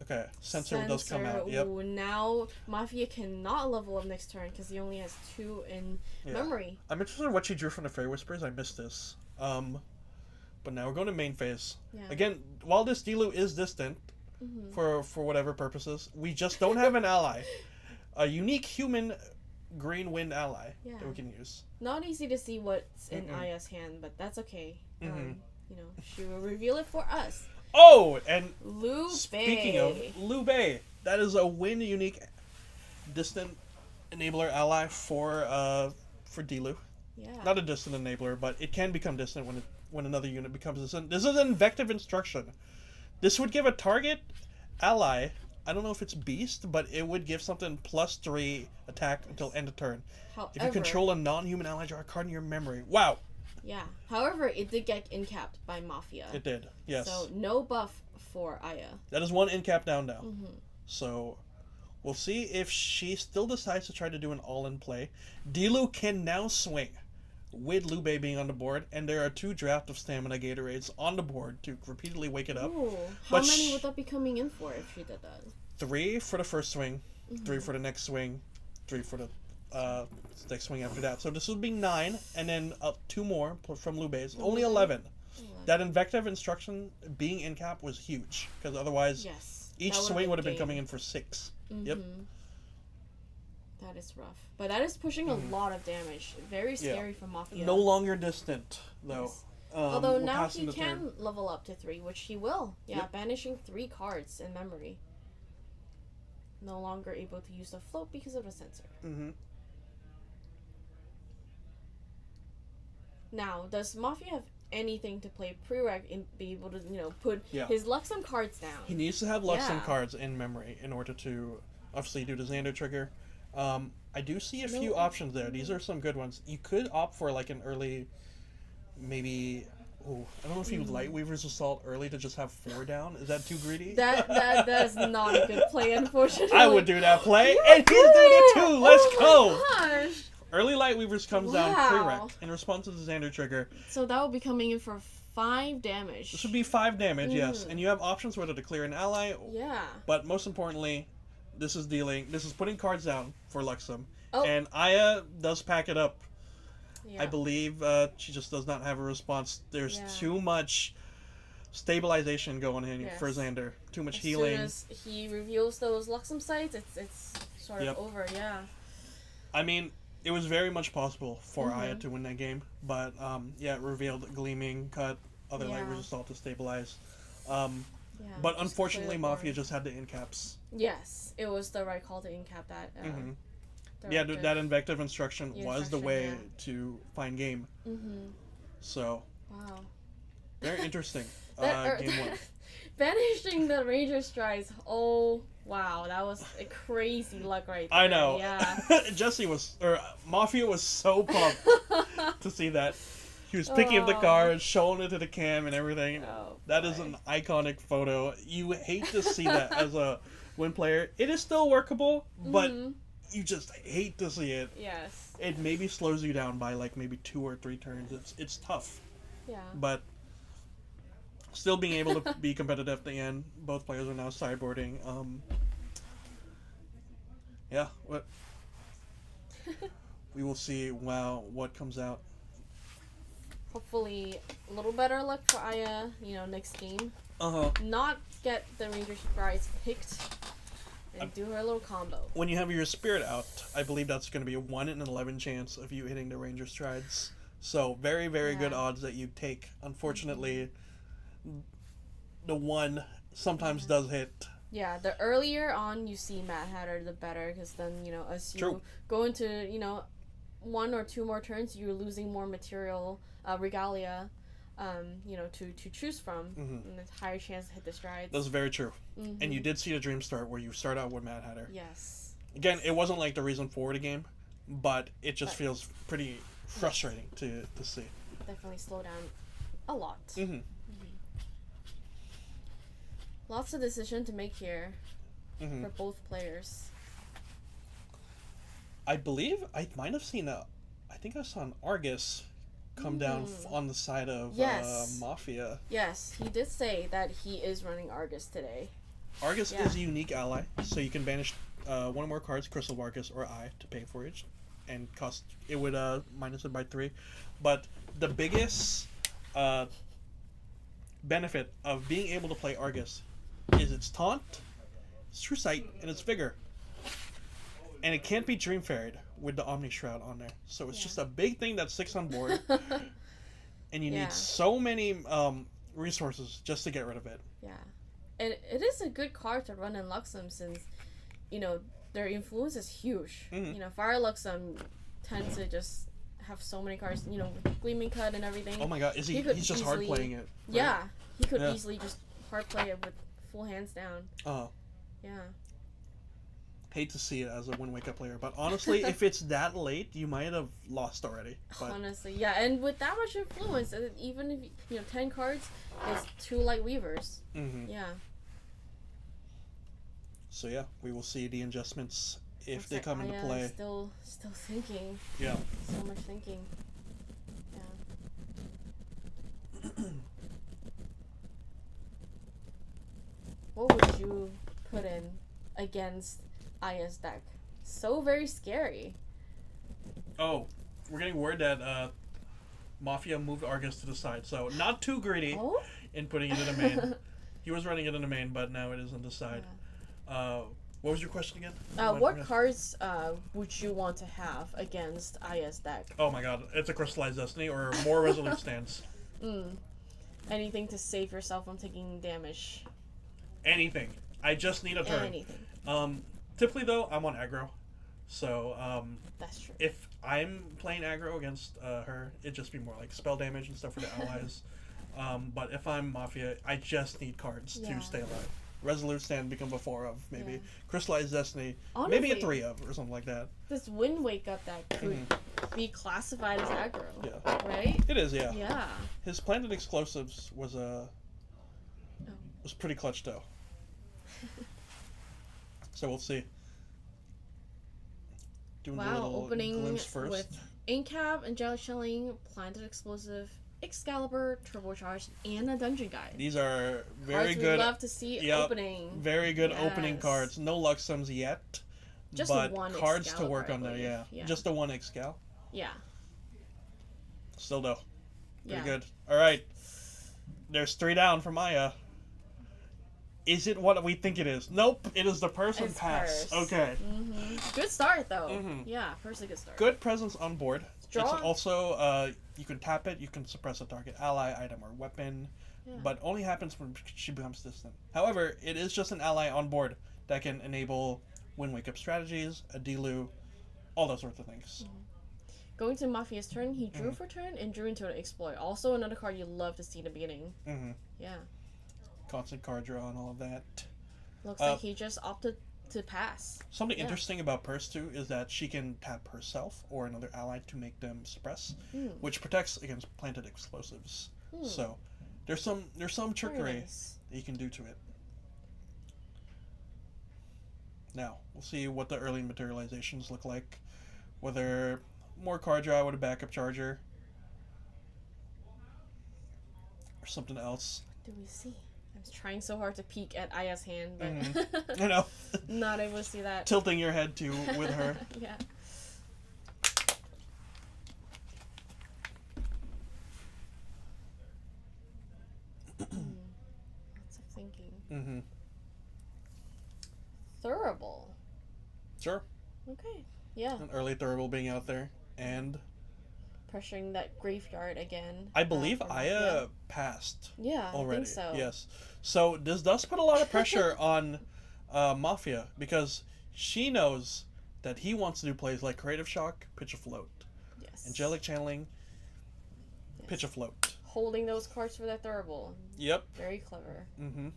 Okay, Censor does come out. Yep. Ooh, now Mafia cannot level up next turn because he only has 2 in memory. I'm interested in what she drew from the Fairy Whispers. I missed this. But now we're going to main phase. Yeah. Again, while this Dilu is distant, for whatever purposes, we just don't have an ally. A unique human green wind ally that we can use. Not easy to see what's in Aya's hand, but that's okay. She will reveal it for us. Oh, and Liu speaking of Liu Bei, that is a wind unique distant enabler ally for Dilu. Yeah. Not a distant enabler, but it can become distant when another unit becomes distant. This is an invective instruction. This would give a target ally, I don't know if it's beast, but it would give something +3 attack until end of turn. However, if you control a non-human ally, draw a card in your memory. Wow. Yeah. However, it did get incapped by Mafia. It did, yes. So no buff for Aya. That is 1 incap down now. So we'll see if she still decides to try to do an all-in play. Dilu can now swing with Liu Bei being on the board, and there are 2 draft of Stamina Gatorades on the board to repeatedly wake it up. Ooh. How many would that be coming in for if she did that? 3 for the first swing, 3 for the next swing, 3 for the next swing after that. So this would be 9, and then 2 more from Liu Bei's. Only 11. That invective instruction being in cap was huge, because otherwise each swing would have been coming in for 6. Yep. That is rough. But that is pushing a lot of damage. Very scary for Mafia. No longer distant, though. Yes. Although now he can level up to 3, which he will. Yeah, banishing 3 cards in memory. No longer able to use the float because of the Censor. Now, does Mafia have anything to play prereq and be able to, put his Luxem cards down? He needs to have Luxem cards in memory in order to obviously do the Xander trigger. I do see a few options there. These are some good ones. You could opt for like an early, maybe. Oh, I don't know if you Lightweaver's Assault early to just have 4 down. Is that too greedy? That's not a good play, unfortunately. I would do that play, and he's doing it too. Let's go. Gosh. Early Lightweavers comes down prereq in response to the Xander trigger. So that will be coming in for 5 damage. This would be 5 damage, yes. And you have options whether to clear an ally. Yeah. But most importantly, this is putting cards down for Luxem. Oh. And Aya does pack it up. Yeah. I believe she just does not have a response. There's too much stabilization going in for Xander. Too much healing. As soon as he reveals those Luxem sites, it's sort of over, I mean, it was very much possible for Aya to win that game. But, it revealed Gleaming, cut, other Lightweaver's Assault to stabilize. But unfortunately, Mafia just had the incaps. Yes, it was the right call to incap that. That invective instruction was the way to find game. So, very interesting. Game 1. Banishing the Ranger Strides. Oh, wow. That was a crazy luck right there. I know. Yeah. Mafia was so pumped to see that. He was picking up the cards, showing it to the cam and everything. That is an iconic photo. You hate to see that as a win player. It is still workable, but you just hate to see it. Yes. It maybe slows you down by like maybe 2 or 3 turns. It's tough. Yeah. But Still being able to be competitive at the end. Both players are now sideboarding. Yeah, what we will see. Wow, what comes out. Hopefully, a little better luck for Aya, next game. Uh-huh. Not get the Ranger Strides picked and do her little combo. When you have your Spirit out, I believe that's going to be a 1 in 11 chance of you hitting the Ranger Strides. So, very, very good odds that you take. Unfortunately, the 1 sometimes does hit. Yeah, the earlier on you see Mad Hatter, the better, because then, as you go into, 1 or 2 more turns, you're losing more material, regalia, to choose from, and it's higher chance to hit the strides. That's very true. And you did see the Dream Start where you start out with Mad Hatter. Yes. Again, it wasn't like the reason for the game, but it just feels pretty frustrating to see. Definitely slow down a lot. Lots of decision to make here for both players. I believe I might have seen I think I saw an Argus come down on the side of Mafia. Yes, he did say that he is running Argus today. Argus is a unique ally, so you can banish 1 or more cards, Crystal Argus or Eye, to pay for it, and it would minus it by 3. But the biggest benefit of being able to play Argus is its taunt, its true sight, and its vigor. And it can't be Dream Faired with the Omni Shroud on there. So it's just a big thing that sticks on board. And you need so many resources just to get rid of it. Yeah. And it is a good card to run in Luxem since, their influence is huge. Fire Luxem tends to just have so many cards, with Gleaming Cut and everything. Oh my god, he's just hard playing it. Right? Yeah. He could easily just hard play it with full hands down. Yeah. Hate to see it as a Wind Waker player, but honestly, if it's that late, you might have lost already. But... Honestly, yeah, and with that much influence, even if 10 cards is 2 Light Weavers. Yeah. So yeah, we will see the adjustments if they come into Aya play. Still thinking. Yeah. So much thinking. Yeah. What would you put in against Aya's deck? So very scary. Oh, we're getting word that Mafia moved Argus to the side, so not too greedy in putting it in the main. He was running it in the main, but now it is on the side. What was your question again? What cards would you want to have against Aya's deck? Oh my god, it's a Crystallized Destiny or more Resolute Stance. Anything to save yourself from taking damage. Anything. I just need a turn. Anything. Typically though, I'm on aggro. So, that's true. If I'm playing aggro against her, it'd just be more like spell damage and stuff for the allies. But if I'm Mafia, I just need cards to stay alive. Resolute Stand become a 4 of, maybe. Crystallized Destiny, honestly, maybe a 3 of, or something like that. This Wind Wake Up that could be classified as aggro. Yeah. Right? It is, yeah. Yeah. His Planted Explosives was pretty clutch though. So we'll see. Doing a little opening glimpse first. With Incap, Angelic Shelling, Planted Explosive, Excalibur, Turbocharged, and a Dungeon Guide. These are very cards good. We'd love to see opening. Very good opening cards. No Luxems yet. Just but one cards Excalibur, to work on there, yeah. Just the one Excal. Yeah. Still though. Pretty Yeah. good. Alright. There's 3 down for Maya. Is it what we think it is? Nope, it is the person pass. Purse. Okay. Good start though. Yeah, Purse a good start. Good presence on board. Draw. It's also you can tap it, you can suppress a target ally, item, or weapon, but only happens when she becomes distant. However, it is just an ally on board that can enable Wind Wake Up strategies, a Delu, all those sorts of things. Going to Mafia's turn, he drew for turn and drew into an Exploit. Also another card you love to see in the beginning. Yeah. Constant card draw and all of that. Looks like he just opted to pass. Something interesting about Purse too is that she can tap herself or another ally to make them suppress, which protects against Planted Explosives. So there's some trickery that you can do to it. Now we'll see what the early materializations look like. Whether more card draw with a backup charger or something else. do we see? I'm trying so hard to peek at Aya's hand, but I know. not able to see that. Tilting your head too with her. Yeah. Lots of thinking. Mm-hmm. Thurible. Sure. Okay. Yeah. An early Thurible being out there. And Pressuring that graveyard again. I believe for Aya Mafia. passed Yeah, already. I think so. Yes. So this does put a lot of pressure on Mafia, because she knows that he wants to do plays like Creative Shock, Pitch Afloat, Yes. Angelic Channeling, Yes. Pitch Afloat. Holding those cards for that Thurible. Yep. Very clever. Mm-hmm.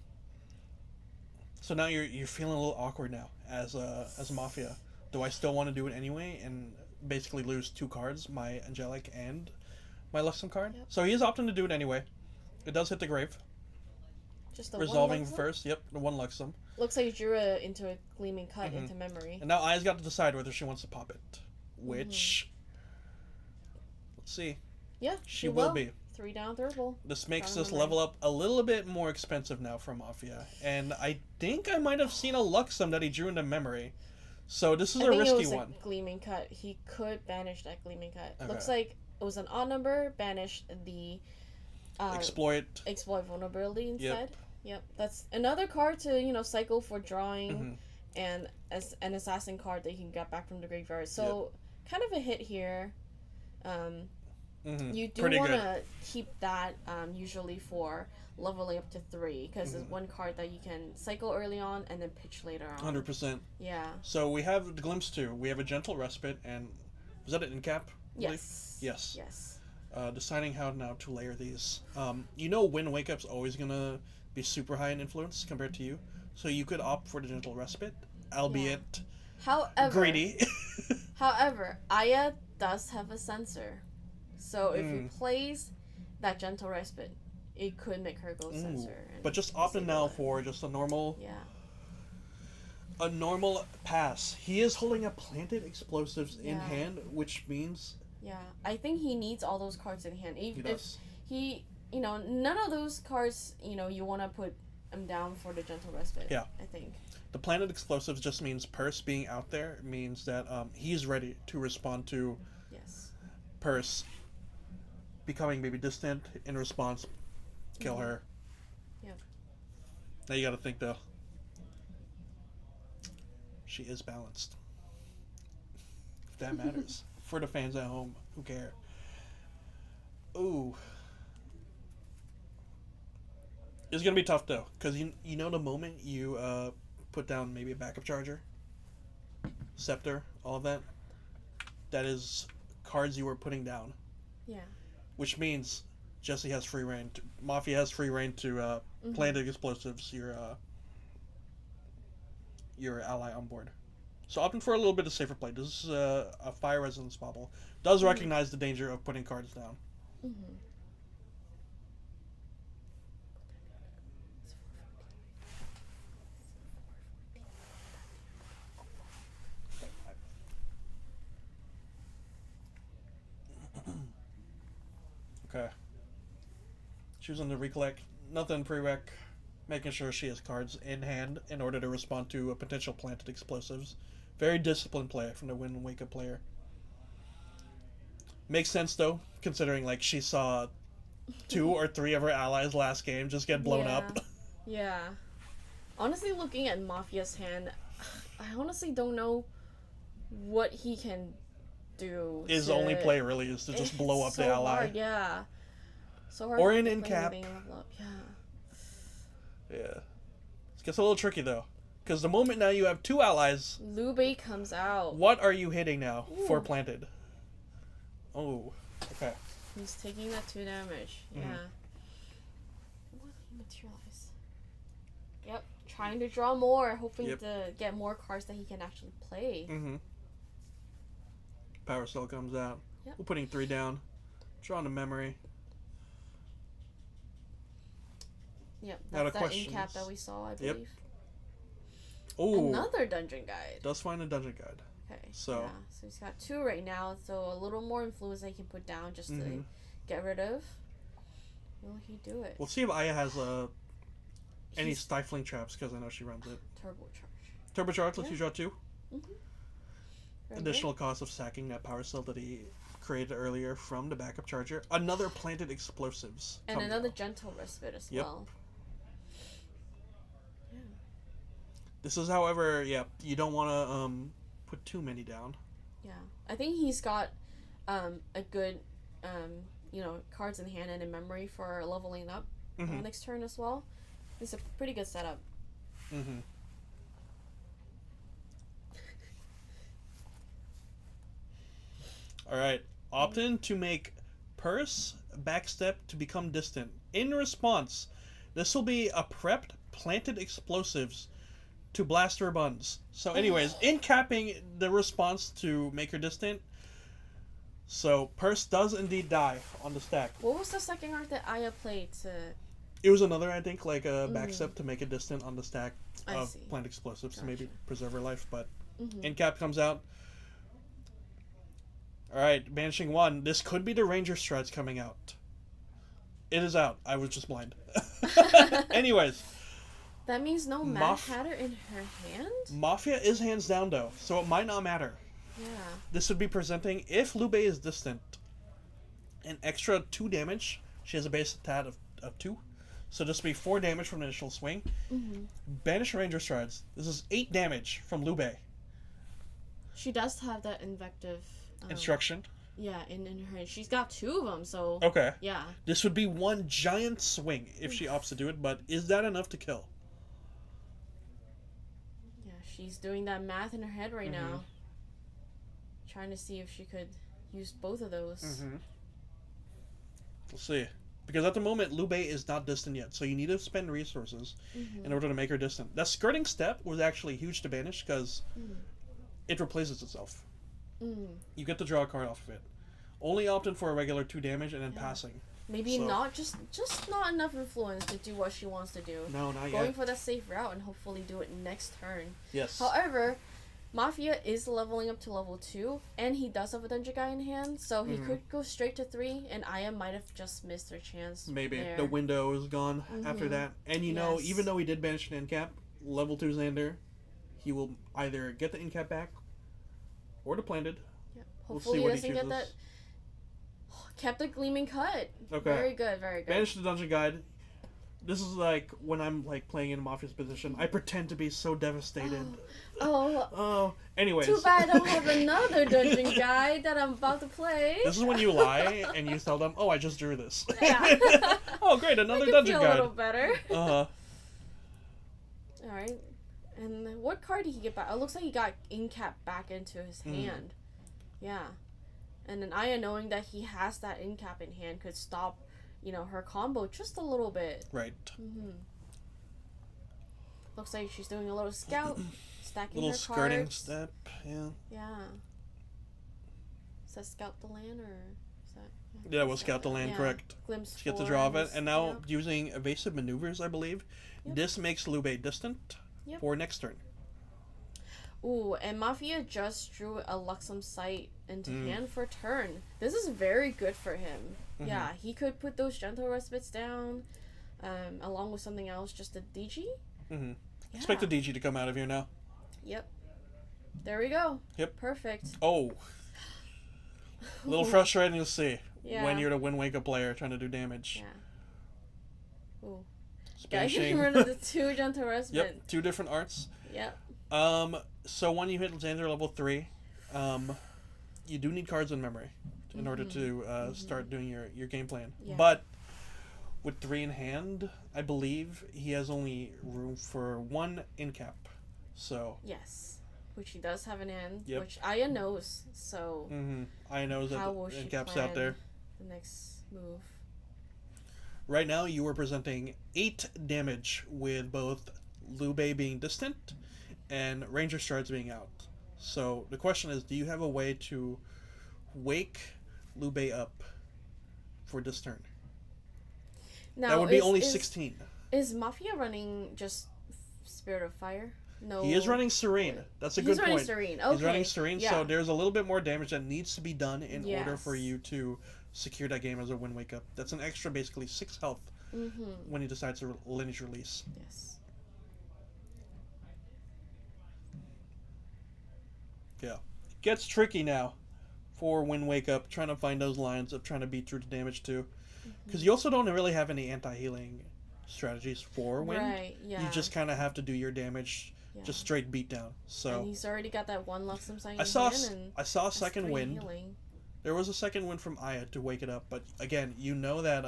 So now you're feeling a little awkward now as Mafia. Do I still want to do it anyway and basically lose 2 cards, my Angelic and my Luxem card? Yep. So he is opting to do it anyway. It does hit the grave. Just the Resolving one Luxem? first. Yep, the 1 Luxem. Looks like you drew into a Gleaming Cut into memory. And now Aya's got to decide whether she wants to pop it. Which, let's see. Yeah, She will be. 3 down Thurible. This makes Gotta this remember. level up a little bit more expensive now for Mafia. And I think I might have seen a Luxem that he drew into memory. So this is I a think risky it was one. a Gleaming Cut. He could banish that Gleaming Cut. Okay. Looks like it was an odd number. Banish the Exploit. vulnerability instead. Yep. That's another card to cycle for drawing, Mm-hmm. and as an assassin card that you can get back from the graveyard. So kind of a hit here. You do Pretty want good. to keep that usually for leveling up to 3, because it's one card that you can cycle early on and then pitch later on. 100%. Yeah. So we have the Glimpse 2. We have a Gentle Respite, and was that an in cap? I believe? Yes. Yes. Yes. Deciding how now to layer these. Wind Wake Up's always gonna be super high in influence compared to you, so you could opt for the Gentle Respite, albeit However, greedy. However, Aya does have a censor, so if he plays that Gentle Respite, it could make her go censor. But just opting now for just a normal pass. He is holding up Planted Explosives in hand, which means I think he needs all those cards in hand. he does. If none of those cards, you want to put him down for the Gentle Respite. Yeah. I think. The Planted Explosives just means Purse being out there means that he's ready to respond to Purse becoming maybe distant. In response, kill her. Yep. Now you gotta think though. She is balanced. If that matters. For the fans at home who care. Ooh. It's gonna be tough though, because you know the moment you put down maybe a backup charger, scepter, all of that, that is cards you were putting down. Yeah. Which means Jesse has free reign. Mafia has free reign to Planted Explosives, your ally on board. So opting for a little bit of safer play. This is a Fire Resonance Bauble. Does recognize the danger of putting cards down. Okay. Choosing to recollect. Nothing prereq. Making sure she has cards in hand in order to respond to a potential Planted Explosives. Very disciplined play from the Wind Wake Up player. Makes sense though, considering she saw 2 or 3 of her allies last game just get blown up. Yeah. Honestly, looking at Mafia's hand, I honestly don't know what he can do. His only play really is to just blow up the ally. Hard, yeah. So hard. Or to an play in cap. anything level up, yeah. Yeah. It gets a little tricky though. Because the moment now you have 2 allies, Lube comes out. what are you hitting now for Ooh. Planted? Oh, okay. He's taking that 2 damage. Yeah. What did he materialize? Yep. Trying to draw more, hoping to get more cards that he can actually play. Power Cell comes out. Yep. We're putting 3 down. Drawing a memory. Yep. Now That's the that question in cap is- that we saw, I Yep. believe. Oh, Another dungeon guide. does find a dungeon guide. Okay. So- yeah, so he's got 2 right now, so a little more influence that he can put down just to get rid of. Will he do it? We'll see if Aya has any stifling traps, because I know she runs it. Turbocharge. Turbocharge lets you draw 2. Mm-hmm. Additional cost of sacking that power cell that he created earlier from the backup charger. Another planted explosives. And another gentle respite as well. Yeah. This is, however, you don't want to put too many down. Yeah. I think he's got a good, cards in hand and in memory for leveling up next turn as well. It's a pretty good setup. Mm-hmm. Alright. Opt in to make Purse backstep to become distant. In response, this will be a prepped planted explosives to blast her buns. So anyways, in capping the response to make her distant, so Purse does indeed die on the stack. What was the second art that Aya played to... It was another, I think, like a backstep to make it distant on the stack of plant explosives to maybe preserve her life, but in cap comes out. Alright, banishing 1. This could be the Ranger Strides coming out. It is out. I was just blind. Anyways. That means no Mad Hatter in her hand? Mafia is hands down, though, so it might not matter. Yeah. This would be presenting, if Lube is distant, an extra 2 damage. She has a base stat of 2. So this would be 4 damage from the initial swing. Banish Ranger Strides. This is 8 damage from Lube. She does have that invective... instruction. Yeah, in her hand. She's got 2 of them, so... Okay. Yeah. This would be 1 giant swing if she opts to do it, but is that enough to kill? Yeah, she's doing that math in her head right now. Trying to see if she could use both of those. We'll see. Because at the moment, Lube is not distant yet, so you need to spend resources in order to make her distant. That skirting step was actually huge to banish, because it replaces itself. You get to draw a card off of it. Only opt in for a regular 2 damage and then passing. Maybe not just not enough influence to do what she wants to do. No, not yet. Going for that safe route and hopefully do it next turn. Yes. However, Mafia is leveling up to level 2, and he does have a Dungeon Guy in hand, so he could go straight to 3, and Aya might have just missed her chance. Maybe. There. The window is gone after that. And you know, even though he did banish an endcap, level 2 Xander, he will either get the endcap back or the planted. Yep. Hopefully he doesn't get that. Kept a Gleaming Cut. Okay. Very good, very good. Banish the Dungeon Guide. This is like when I'm like playing in Mafia's position. I pretend to be so devastated. Oh. Anyways. Too bad I don't have another Dungeon Guide that I'm about to play. This is when you lie and you tell them, "Oh, I just drew this." Yeah. Oh, great, another Make Dungeon it feel Guide. a little better. All right. And what card did he get back? It looks like he got Incap back into his hand. Yeah. And then Aya, knowing that he has that Incap in hand, could stop, her combo just a little bit. Right. Looks like she's doing a little scout, stacking little her skirting cards. step, yeah. Yeah. Is that scout the land, or is that... Yeah, we'll scout the land, correct. Glimpse She gets the draw of it, and now using evasive maneuvers, I believe, this makes Lube distant for next turn. Ooh, and Mafia just drew a Luxem Sight into hand for turn. This is very good for him. Yeah, he could put those gentle respites down, along with something else, just a DG. Yeah. Expect the DG to come out of here now. Yep. There we go. Yep. Perfect. Oh. A little frustrating to see when you're the Wind Waker player trying to do damage. Yeah. Ooh. Spanishing. Getting rid of the 2 gentle respite. Yep, 2 different arts. Yep. So when you hit Xander level 3, you do need cards in memory in order to start doing your game plan. Yeah. But with 3 in hand, I believe he has only room for 1 incap. So yes, which he does have an end, yep. which Aya knows. So Aya knows that the incap's out there. The next move. Right now, you are presenting 8 damage with both Lube being distant and Ranger Strides being out. So the question is, do you have a way to wake Lube up for this turn? Now, that would be only 16. Is Mafia running just Spirit of Fire? No. He is running Serene. That's a good point. Serene. Okay. He's running Serene, so there's a little bit more damage that needs to be done in order for you to secure that game as a Wind Wake Up. That's an extra, basically 6 health when he decides to lineage release. Yes. Yeah. It gets tricky now for Wind Wake Up, trying to find those lines of trying to beat through the damage too. Because you also don't really have any anti-healing strategies for Wind. Right, yeah. You just kind of have to do your damage, just straight beat down. So and he's already got that one Luxem sign I saw a second Wind. Healing. There was a second Wind from Aya to wake it up, but again, you know that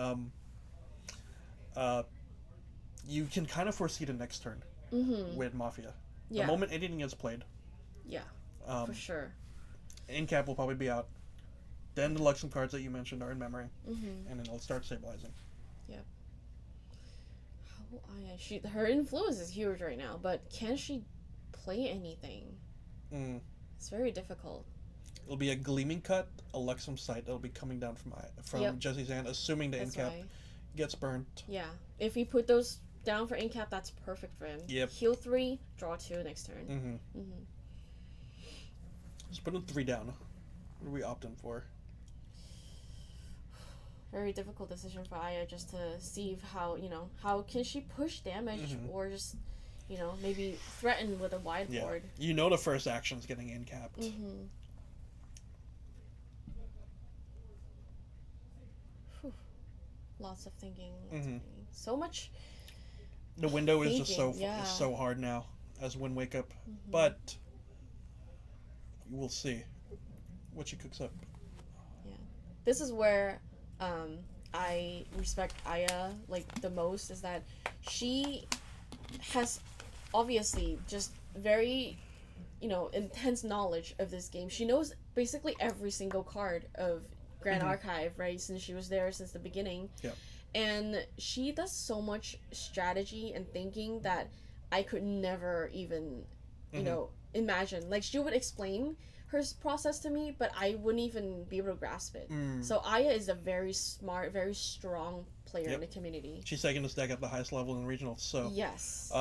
you can kind of foresee the next turn with Mafia. The moment anything is played. Yeah, for sure. Incap will probably be out. Then the Luxem cards that you mentioned are in memory, and then it'll start stabilizing. Yep. How her influence is huge right now, but can she play anything? It's very difficult. It'll be a Gleaming Cut, a Luxem Sight that'll be coming down from Jesse's hand, assuming the Incap gets burnt. Yeah, if he put those down for Incap, that's perfect for him. Yep. Heal 3, draw 2 next turn. Let's put him 3 down. What are we opting for? Very difficult decision for Aya, just to see how can she push damage or just, maybe threaten with a wide board. You know the first action is getting Incapped. Lots of thinking. So much. The window is just so hard now as Wind Wake Up, but we'll see what she cooks up. Yeah, this is where I respect Aya the most, is that she has obviously just very intense knowledge of this game. She knows basically every single card of Grand Archive, right, since she was there since the beginning. Yeah. And she does so much strategy and thinking that I could never even imagine. She would explain her process to me, but I wouldn't even be able to grasp it. So Aya is a very smart, very strong player in the community. She's taking this deck at the highest level in regionals, so yes.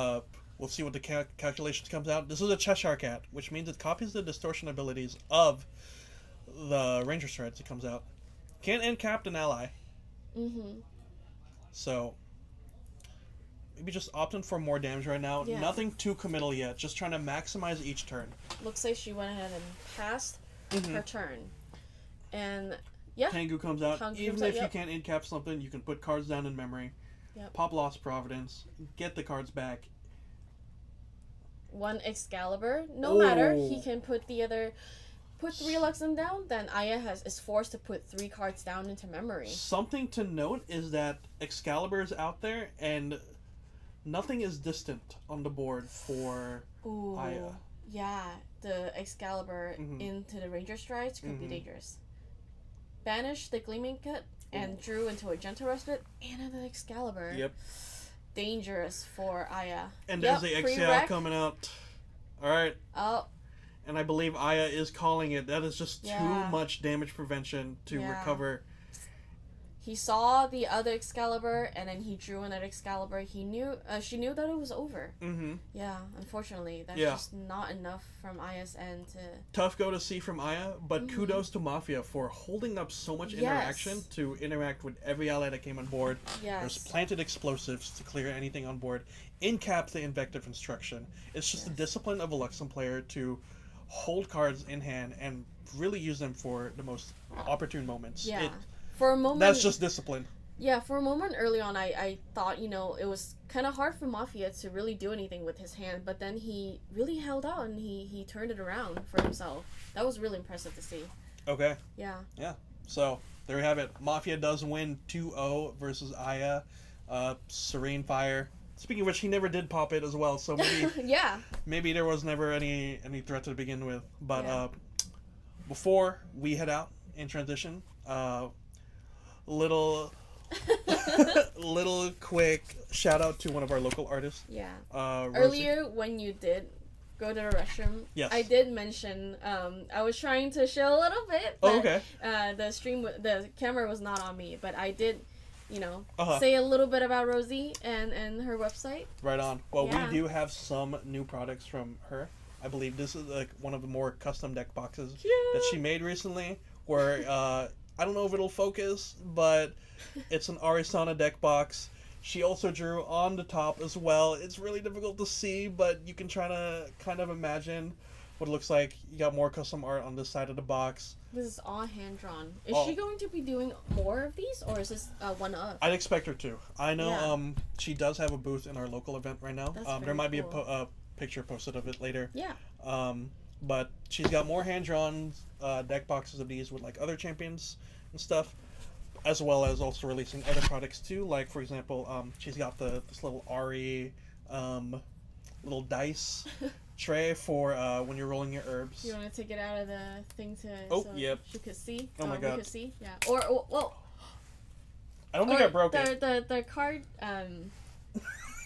We'll see what the calculations comes out. This is a Cheshire Cat, which means it copies the distortion abilities of the Ranger Strides. It comes out. Can't Incap an ally. So maybe just opting for more damage right now. Yeah. Nothing too committal yet. Just trying to maximize each turn. Looks like she went ahead and passed her turn. And yeah. Tengu comes out. Even if you can't Incap something, you can put cards down in memory. Pop Lost Providence. Get the cards back. One Excalibur. No matter. He can put 3 Luxem down, then Aya is forced to put 3 cards down into memory. Something to note is that Excalibur is out there, and nothing is distant on the board for Aya. Yeah, the Excalibur into the Ranger Strides could be dangerous. Banish the Gleaming Cut and drew into a Gentle Respite and an Excalibur. Yep. Dangerous for Aya. And there's the Exhale coming out. Alright. Oh. And I believe Aya is calling it. That is just too much damage prevention to recover. He saw the other Excalibur, and then he drew another Excalibur. She knew that it was over. Yeah, unfortunately, that's just not enough from Aya's end to... Tough go to see from Aya, but kudos to Mafia for holding up so much interaction to interact with every ally that came on board. There's planted explosives to clear anything on board. Incap the Invective Instruction. It's just the discipline of a Luxem player to hold cards in hand and really use them for the most opportune moments. For a moment, that's just discipline. Yeah, for a moment early on, I thought, it was kind of hard for Mafia to really do anything with his hand, but then he really held out and he turned it around for himself. That was really impressive to see. Okay. Yeah. So, there we have it. Mafia does win 2-0 versus Aya. Serene Fire. Speaking of which, he never did pop it as well, so maybe maybe there was never any threat to begin with. But before we head out in transition, little quick shout out to one of our local artists. Earlier when you did go to the restroom, I did mention I was trying to show a little bit, but the camera was not on me, but I did say a little bit about Rosie and her website. Right on. Well, we do have some new products from her. I believe this is one of the more custom deck boxes that she made recently, where I don't know if it'll focus, but it's an Arisana deck box. She also drew on the top as well. It's really difficult to see, but you can try to kind of imagine what it looks like. You got more custom art on this side of the box. This is all hand drawn. Is she going to be doing more of these, or is this one of? I'd expect her to. I know she does have a booth in our local event right now. There might be a picture posted of it later. Yeah. But she's got more hand drawn deck boxes of these with like other champions and stuff, as well as also releasing other products too. Like for example, she's got this little Ari little dice tray for when you're rolling your herbs. You want to take it out of the thing to yep. she could see? Oh my god. We could see? Yeah. Or well, I don't think I broke it. The card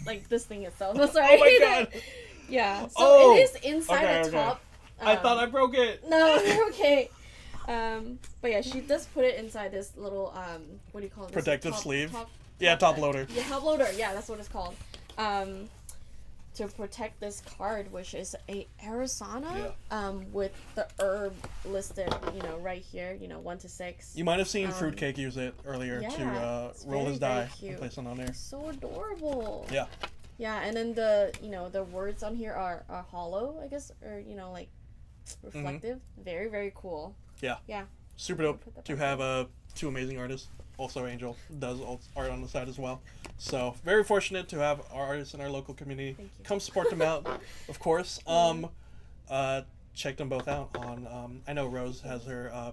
like this thing itself. I'm sorry. Oh my god. Yeah. So it is inside okay, the top. I thought I broke it. No, you're okay. But yeah, she does put it inside this little what do you call it? Protective sleeve. Top loader. Yeah, top loader. Yeah, that's what it's called. To protect this card, which is a Arizona, with the herb listed, right here, 1 to 6. You might have seen Fruitcake use it earlier to roll his die and place it on there. So adorable. Yeah. Yeah, and then the the words on here are hollow, I guess, or like reflective. Mm-hmm. Very, very cool. Yeah. Yeah. Super dope to have two amazing artists. Also, Angel does art on the side as well. So, very fortunate to have our artists in our local community. Come support them out, of course. Check them both out on, I know Rose has her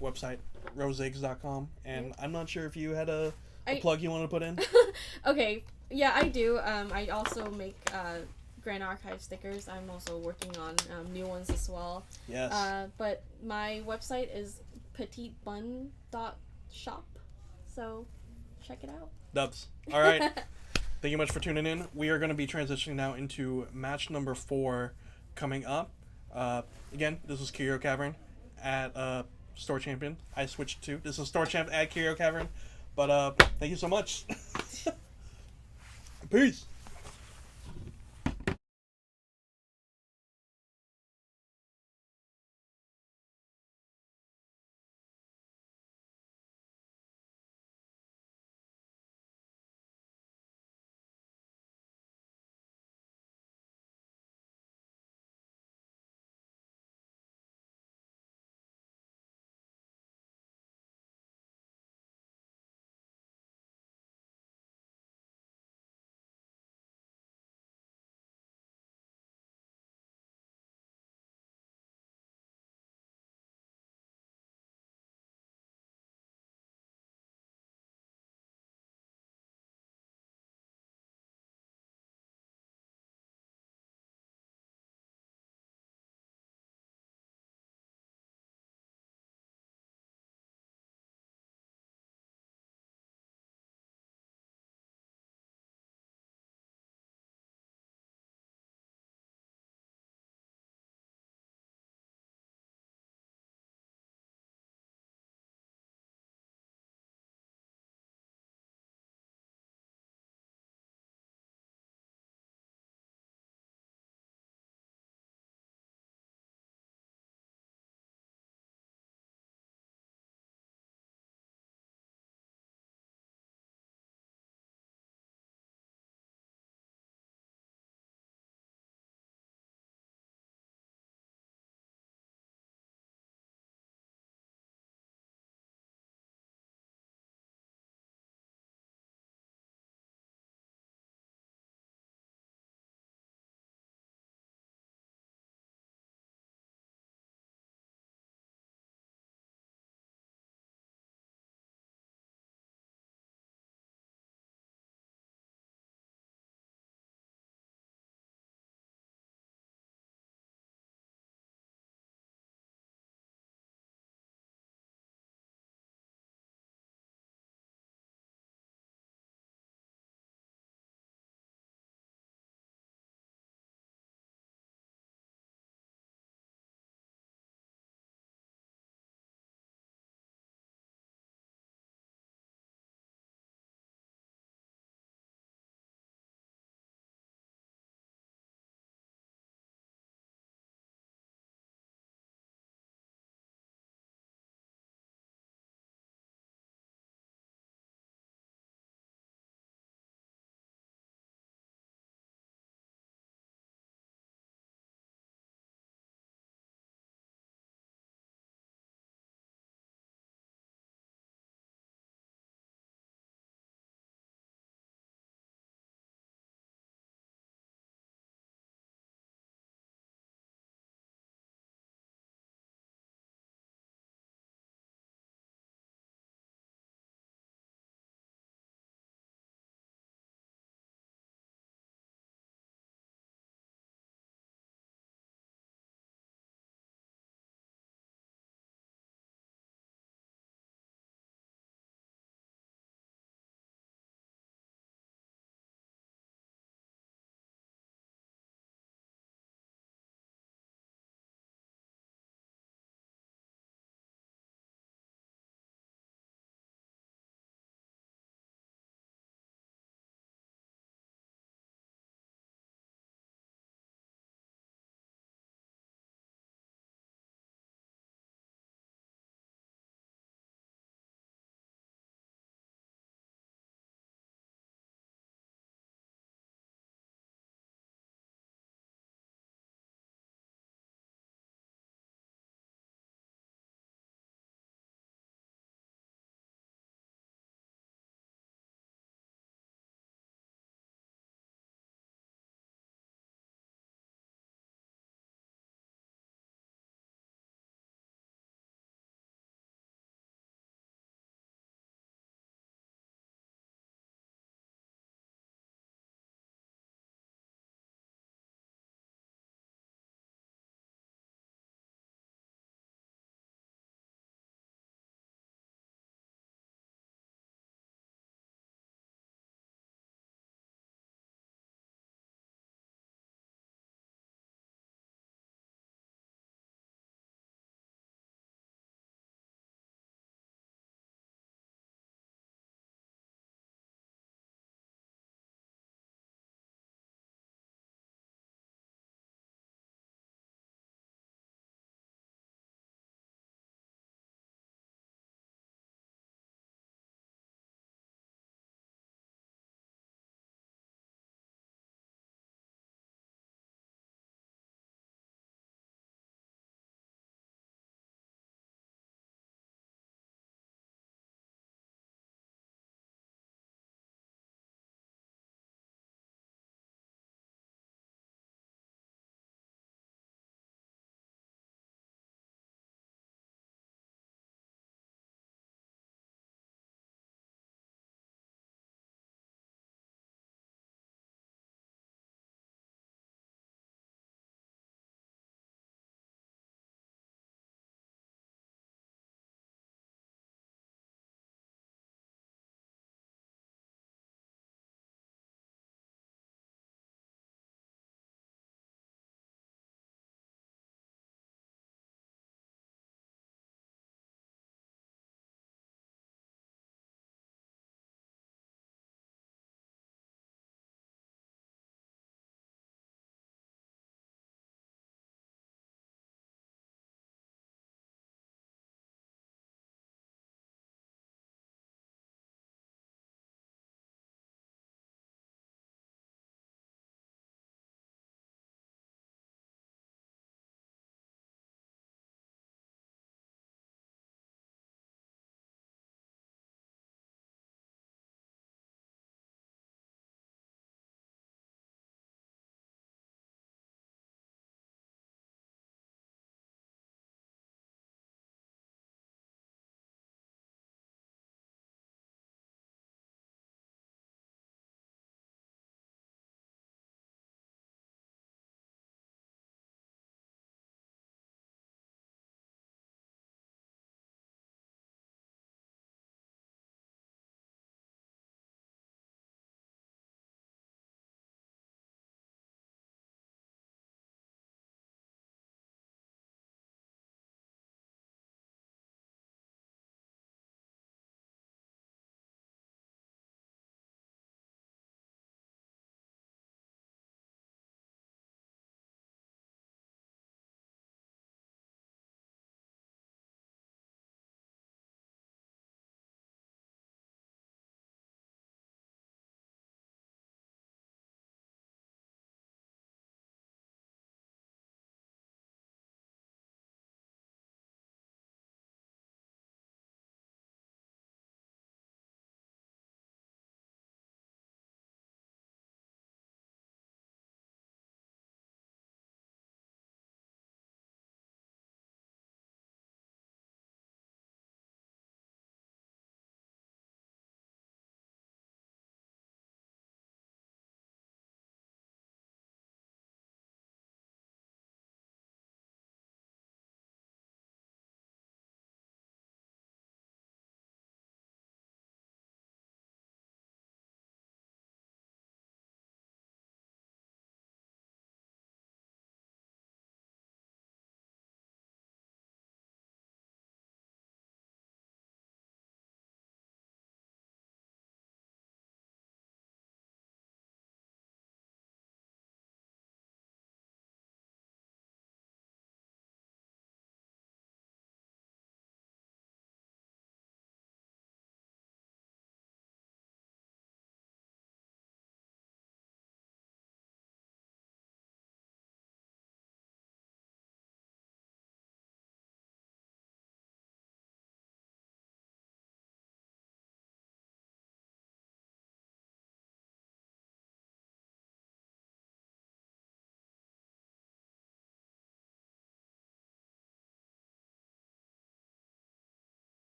website, roseeggs.com, and I'm not sure if you had a plug you want to put in. Okay, yeah, I do. I also make Grand Archive stickers. I'm also working on new ones as well. Yes. But my website is petitebun.shop. So, check it out. Dubs. All right. Thank you much for tuning in. We are going to be transitioning now into match number 4 coming up. Again, this is Curio Cavern at Store Champion. I switched to. This is Store Champ at Curio Cavern. But thank you so much. Peace.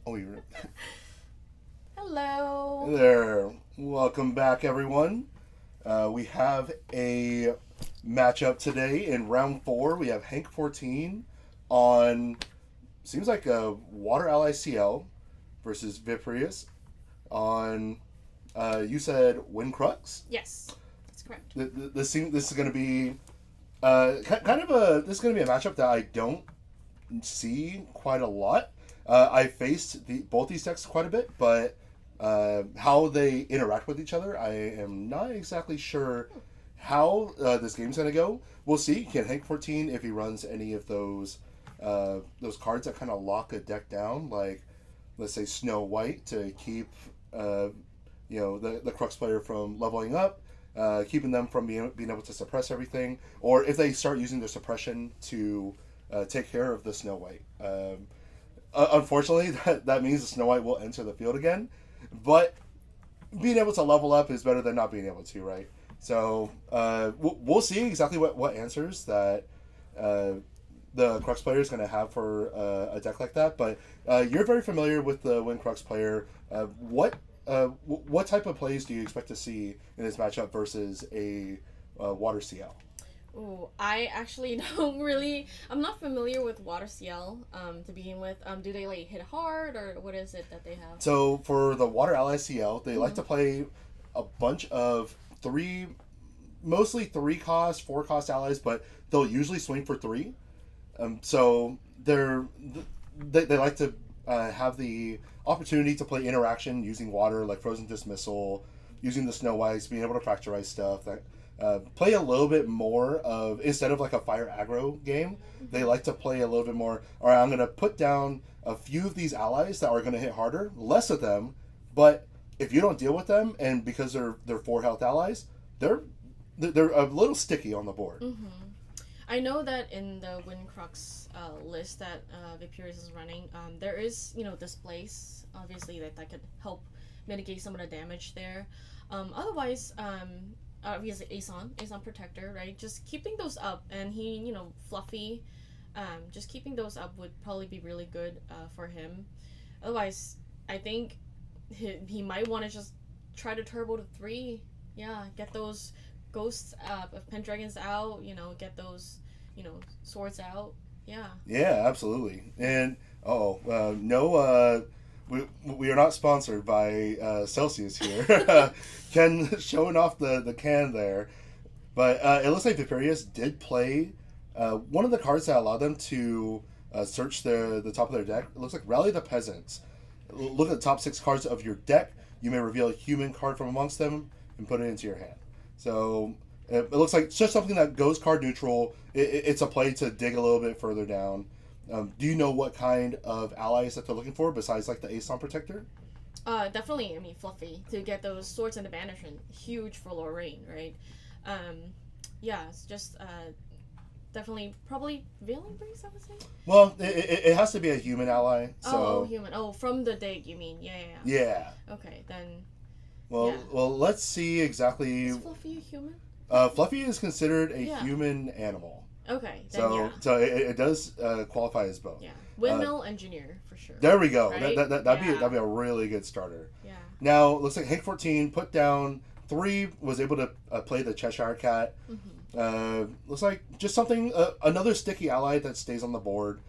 Oh, you're... Hello. There. Welcome back, everyone. We have a matchup today in round 4. We have Hank 14 on, seems like a Water Ally CL versus Viprius on, you said Windcrux? Yes, that's correct. This is going to be kind of a matchup that I don't see quite a lot. I faced both these decks quite a bit, but how they interact with each other, I am not exactly sure how this game's going to go. We'll see. Can Hank 14, if he runs any of those cards that kind of lock a deck down, like let's say Snow White, to keep the Crux player from leveling up, keeping them from being able to suppress everything, or if they start using their suppression to take care of the Snow White. Unfortunately, that means the Snow White will enter the field again, but being able to level up is better than not being able to, right? So we'll see exactly what answers that the Crux player is going to have for a deck like that. But you're very familiar with the Wind Crux player. What type of plays do you expect to see in this matchup versus a Water CL? Ooh, I actually don't really. I'm not familiar with Water CL to begin with. Do they like hit hard, or what is it that they have? So for the Water Ally CL, they like to play a bunch of mostly 3 cost, 4 cost allies, but they'll usually swing for 3. So they like to have the opportunity to play interaction using water, like Frozen Dismissal, using the Snow Whites, being able to fracturize stuff. That play a little bit more of, instead of like a fire aggro game, they like to play a little bit more, all right, I'm going to put down a few of these allies that are going to hit harder, less of them, but if you don't deal with them, and because they're 4 health allies, they're a little sticky on the board. Mm-hmm. I know that in the Windcrux list that Viprius is running, there is, displays, obviously, that could help mitigate some of the damage there. Otherwise, obviously Aeson Protector, right? Just keeping those up, and he, Fluffy, just keeping those up would probably be really good for him. Otherwise, I think he might want to just try to turbo to 3. Yeah, get those ghosts of Pendragons out, get those, swords out. Yeah. Yeah, absolutely. And no, we are not sponsored by Celsius here. Ken showing off the can there, but it looks like Viprius did play one of the cards that allowed them to search the top of their deck. It looks like Rally the Peasants. Look at the top 6 cards of your deck. You may reveal a human card from amongst them and put it into your hand. So it looks like it's just something that goes card neutral. It's a play to dig a little bit further down. Do you know what kind of allies that they're looking for besides like the Aeson Protector? Definitely, Fluffy, to get those swords into banishment. Huge for Lorraine, right? Yeah, it's just definitely probably Veiling Breeze, I would say. Well, it has to be a human ally. So... human. Oh, from the dig, you mean? Yeah. Yeah. Okay, then. Well, let's see exactly. Is Fluffy a human? Fluffy is considered a human animal. Okay, then so it does qualify as both. Yeah, windmill engineer for sure. There we go. Right? That'd be a really good starter. Yeah. Now looks like Hank 14 put down 3, was able to play the Cheshire Cat. Mm-hmm. Looks like just something, another sticky ally that stays on the board,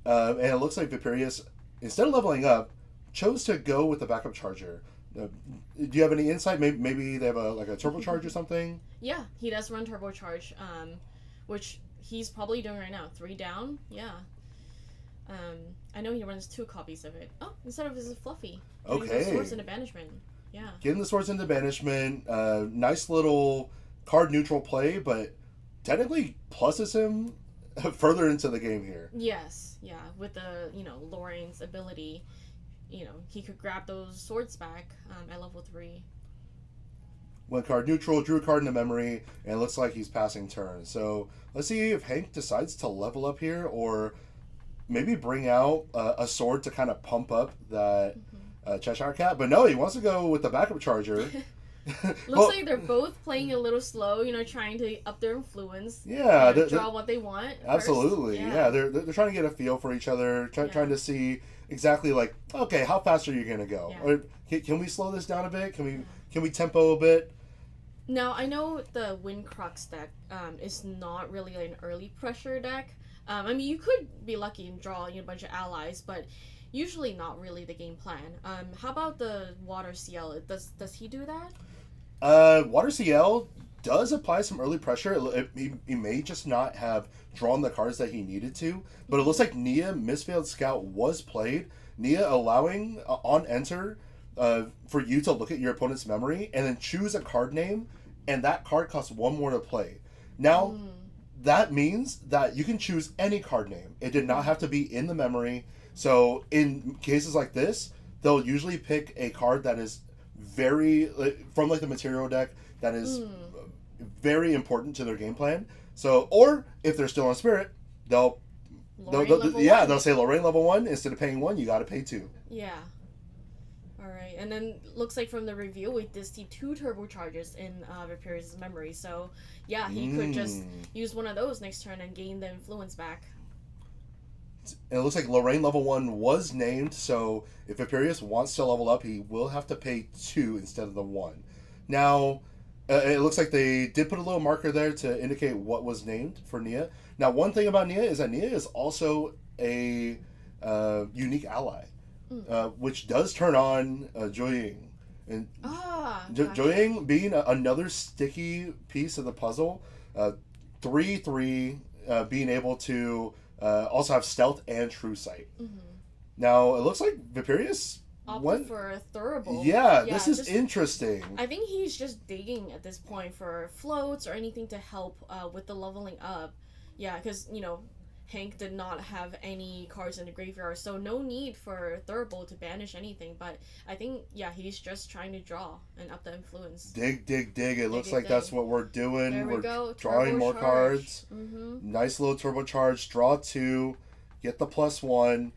and it looks like Viprius, instead of leveling up, chose to go with the backup charger. Do you have any insight? Maybe they have a turbocharge or something? Yeah, he does run turbocharge, which he's probably doing right now. 3 down, yeah. I know he runs 2 copies of it. Oh, instead of his Fluffy. Okay. The swords into banishment. Yeah. Getting the swords into banishment. Nice little card neutral play, but technically pluses him further into the game here. Yes, yeah. With the Lorraine's ability. He could grab those swords back at level 3. Went card neutral, drew a card into memory, and it looks like he's passing turn. So let's see if Hank decides to level up here, or maybe bring out a sword to kind of pump up that Cheshire Cat. But no, he wants to go with the backup charger. Looks like they're both playing a little slow, trying to up their influence. Yeah, draw what they want. Absolutely, first. yeah. They're trying to get a feel for each other, trying to see exactly like, okay, how fast are you gonna go? Yeah. Or can we slow this down a bit? Can we tempo a bit? Now I know the Wind Crux deck is not really an early pressure deck. I mean, you could be lucky and draw a bunch of allies, but usually not really the game plan. How about the Water CL? Does he do that? Water CL does apply some early pressure. He may just not have drawn the cards that he needed to, but it looks like Nia Misfailed Scout was played. Nia allowing on enter for you to look at your opponent's memory and then choose a card name, and that card costs one more to play. Now, that means that you can choose any card name. It did not have to be in the memory. So in cases like this, they'll usually pick a card that is very from like the material deck that is very important to their game plan. So, or if they're still on Spirit, they'll say Lorraine level 1 instead of paying 1, you got to pay 2. Yeah. All right, and then looks like from the review we did see 2 turbocharges in Viperius' memory. So yeah, he could just use one of those next turn and gain the influence back. And it looks like Lorraine level 1 was named, so if Viperius wants to level up, he will have to pay 2 instead of the 1. Now, it looks like they did put a little marker there to indicate what was named for Nia. Now, one thing about Nia is that Nia is also a unique ally, which does turn on Joying. And Joying being another sticky piece of the puzzle, 3/3 being able to also have stealth and true sight. Now it looks like Viperius opted for a Thurible. Yeah, this is interesting. I think he's just digging at this point for floats or anything to help with the leveling up. Yeah, because Hank did not have any cards in the graveyard, so no need for Thurible to banish anything. But I think he's just trying to draw and up the influence. Dig. It looks like that's what we're doing. There we go. Drawing more cards. Nice little turbocharge. Draw 2. Get the +1.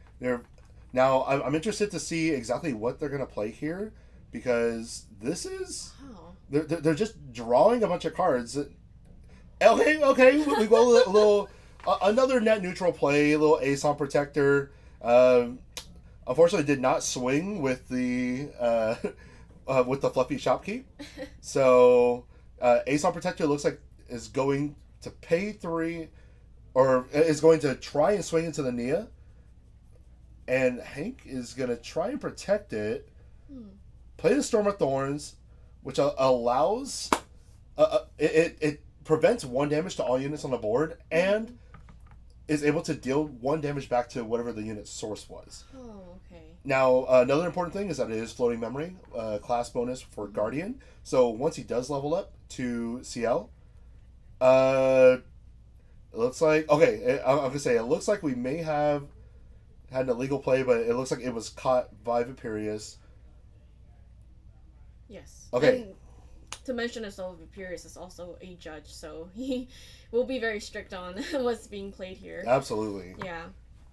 Now I'm interested to see exactly what they're gonna play here, because this is they're just drawing a bunch of cards. Okay. We go a little. Another net neutral play, a little Ace on Protector. Unfortunately, did not swing with the fluffy shopkeep. So Ace on Protector looks like is going to pay 3, or is going to try and swing into the Nia. And Hank is going to try and protect it. Play the Storm of Thorns, which allows it prevents 1 damage to all units on the board, and is able to deal 1 damage back to whatever the unit's source was. Oh, okay. Now, another important thing is that it is floating memory, class bonus for Guardian. So once he does level up to CL, it looks like, I'm going to say, it looks like we may have had an illegal play, but it looks like it was caught by Viperius. Yes. Okay. And to mention as well, Viperius is also a judge, so he will be very strict on what's being played here. Absolutely. Yeah.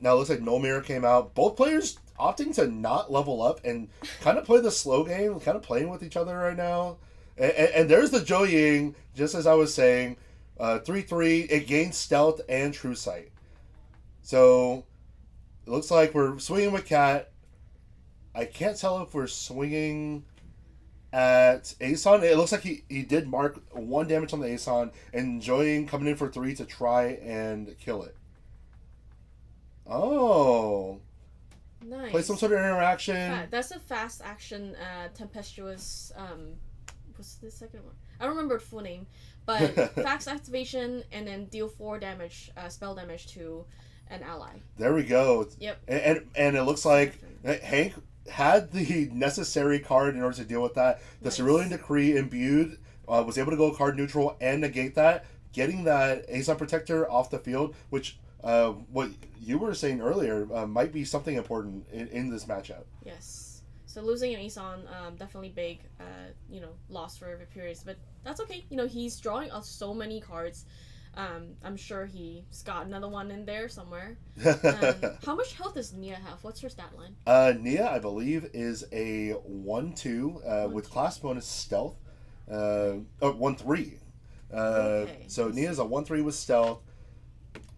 Now it looks like No Mirror came out. Both players opting to not level up and kind of play the slow game, kind of playing with each other right now. And there's the Zhou Ying, just as I was saying. 3/3, it gains stealth and true sight. So it looks like we're swinging with Cat. I can't tell if we're swinging at Aeson. It looks like he did mark 1 damage on the Aeson, and Joying coming in for 3 to try and kill it. Oh. Nice. Play some sort of interaction. That's a fast action tempestuous what's the second one? I don't remember the full name. But fast activation and then deal 4 damage, spell damage to an ally. There we go. Yep. And it looks like Hank had the necessary card in order to deal with that. The Cerulean Decree imbued was able to go card neutral and negate that, getting that Aeson Protector off the field, which what you were saying earlier might be something important in this matchup. Yes. So losing an Aeson, definitely big, loss for Viperius, but that's okay. He's drawing out so many cards. I'm sure he's got another one in there somewhere. How much health does Nia have? What's her stat line? Nia, I believe, is a 1/2 with class bonus stealth. Oh, 1/3. Okay. So Nia's a 1/3 with stealth.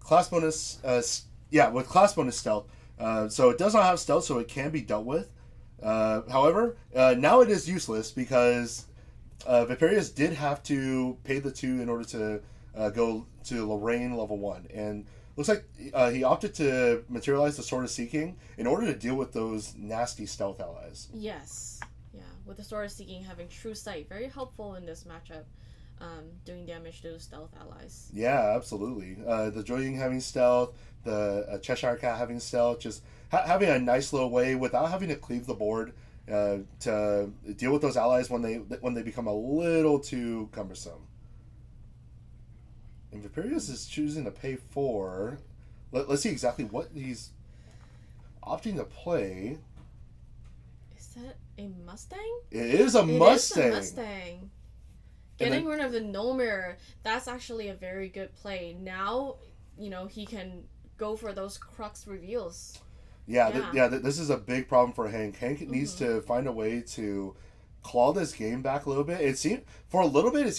Class bonus, with class bonus stealth. So it does not have stealth, so it can be dealt with. However, now it is useless because Viperius did have to pay the 2 in order to go to Lorraine level 1. And looks like he opted to materialize the Sword of Seeking in order to deal with those nasty stealth allies. Yes. Yeah, with the Sword of Seeking having True Sight, very helpful in this matchup. Doing damage to stealth allies. Yeah, absolutely. The Joying having stealth, the Cheshire Cat having stealth, just having a nice little way without having to cleave the board to deal with those allies when they become a little too cumbersome. And Viperius is choosing to pay 4. Let's see exactly what he's opting to play. Is that a Mustang? It is a Mustang. It is a Mustang. Getting rid of the No Mirror, that's actually a very good play. Now, he can go for those Crux reveals. Yeah. This is a big problem for Hank. Hank needs to find a way to claw this game back a little bit. It seemed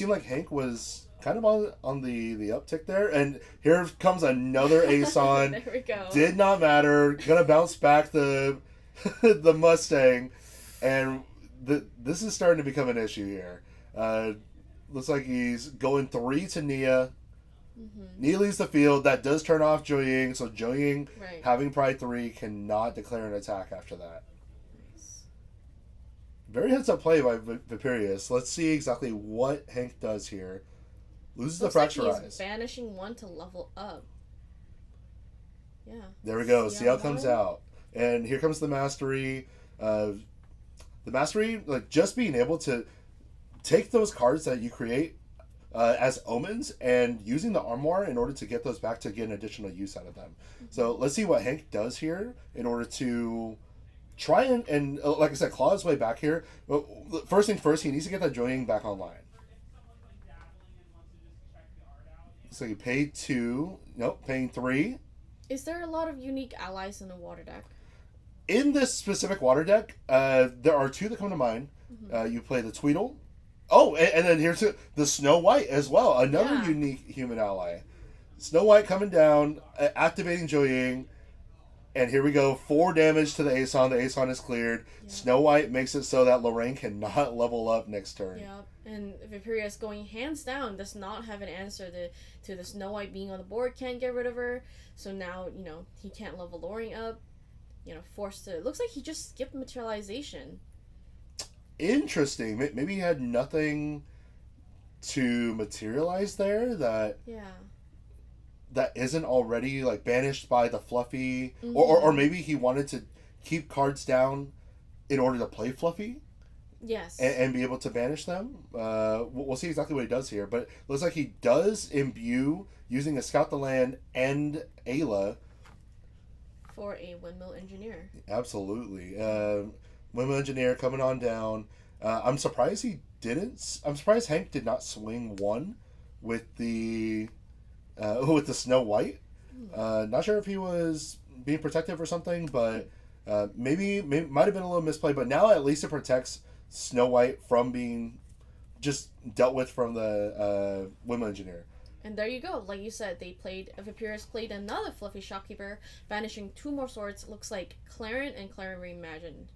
like Hank was kind of on the uptick there. And here comes another ace on. There we go. Did not matter. Gonna bounce back the the Mustang. And this is starting to become an issue here. Looks like he's going 3 to Nia. Nia leaves the field. That does turn off Joying. So Joying, having Pride 3, cannot declare an attack after that. Nice. Very heads-up play by Viperius. Let's see exactly what Hank does here. Loses the Fracture Eyes. He's banishing 1 to level up. Yeah. There we go. See how it comes out. And here comes the Mastery. The Mastery, just being able to take those cards that you create as omens and using the Armoire in order to get those back to get an additional use out of them. So let's see what Hank does here in order to try and like I said, claw his way back here. But first thing first, he needs to get that Joying back online. So he paid 2. Nope, paying 3. Is there a lot of unique allies in the water deck? In this specific water deck, there are 2 that come to mind. You play the Tweedle. Oh, and then here's the Snow White as well. Another unique human ally. Snow White coming down, activating Joying. And here we go. 4 damage to the Aeson. The Aeson is cleared. Yep. Snow White makes it so that Lorraine cannot level up next turn. Yep. And Viperius going hands down does not have an answer to the Snow White being on the board. Can't get rid of her. So now, he can't level Lorraine up. Forced to... It looks like he just skipped materialization. Interesting. Maybe he had nothing to materialize there that isn't already banished by the Fluffy, or maybe he wanted to keep cards down in order to play Fluffy. Yes. And be able to banish them. We'll see exactly what he does here, but it looks like he does imbue using a Scout the Land and Ayla for a Windmill Engineer. Absolutely. Windmill Engineer coming on down. I'm surprised he didn't. I'm surprised Hank did not swing 1 with the Snow White. Not sure if he was being protective or something, but maybe might have been a little misplay. But now at least it protects Snow White from being just dealt with from the Windmill Engineer. And there you go. Like you said, Viperius played another Fluffy Shopkeeper, banishing 2 more swords. Looks like Clarin and Clarin Reimagined.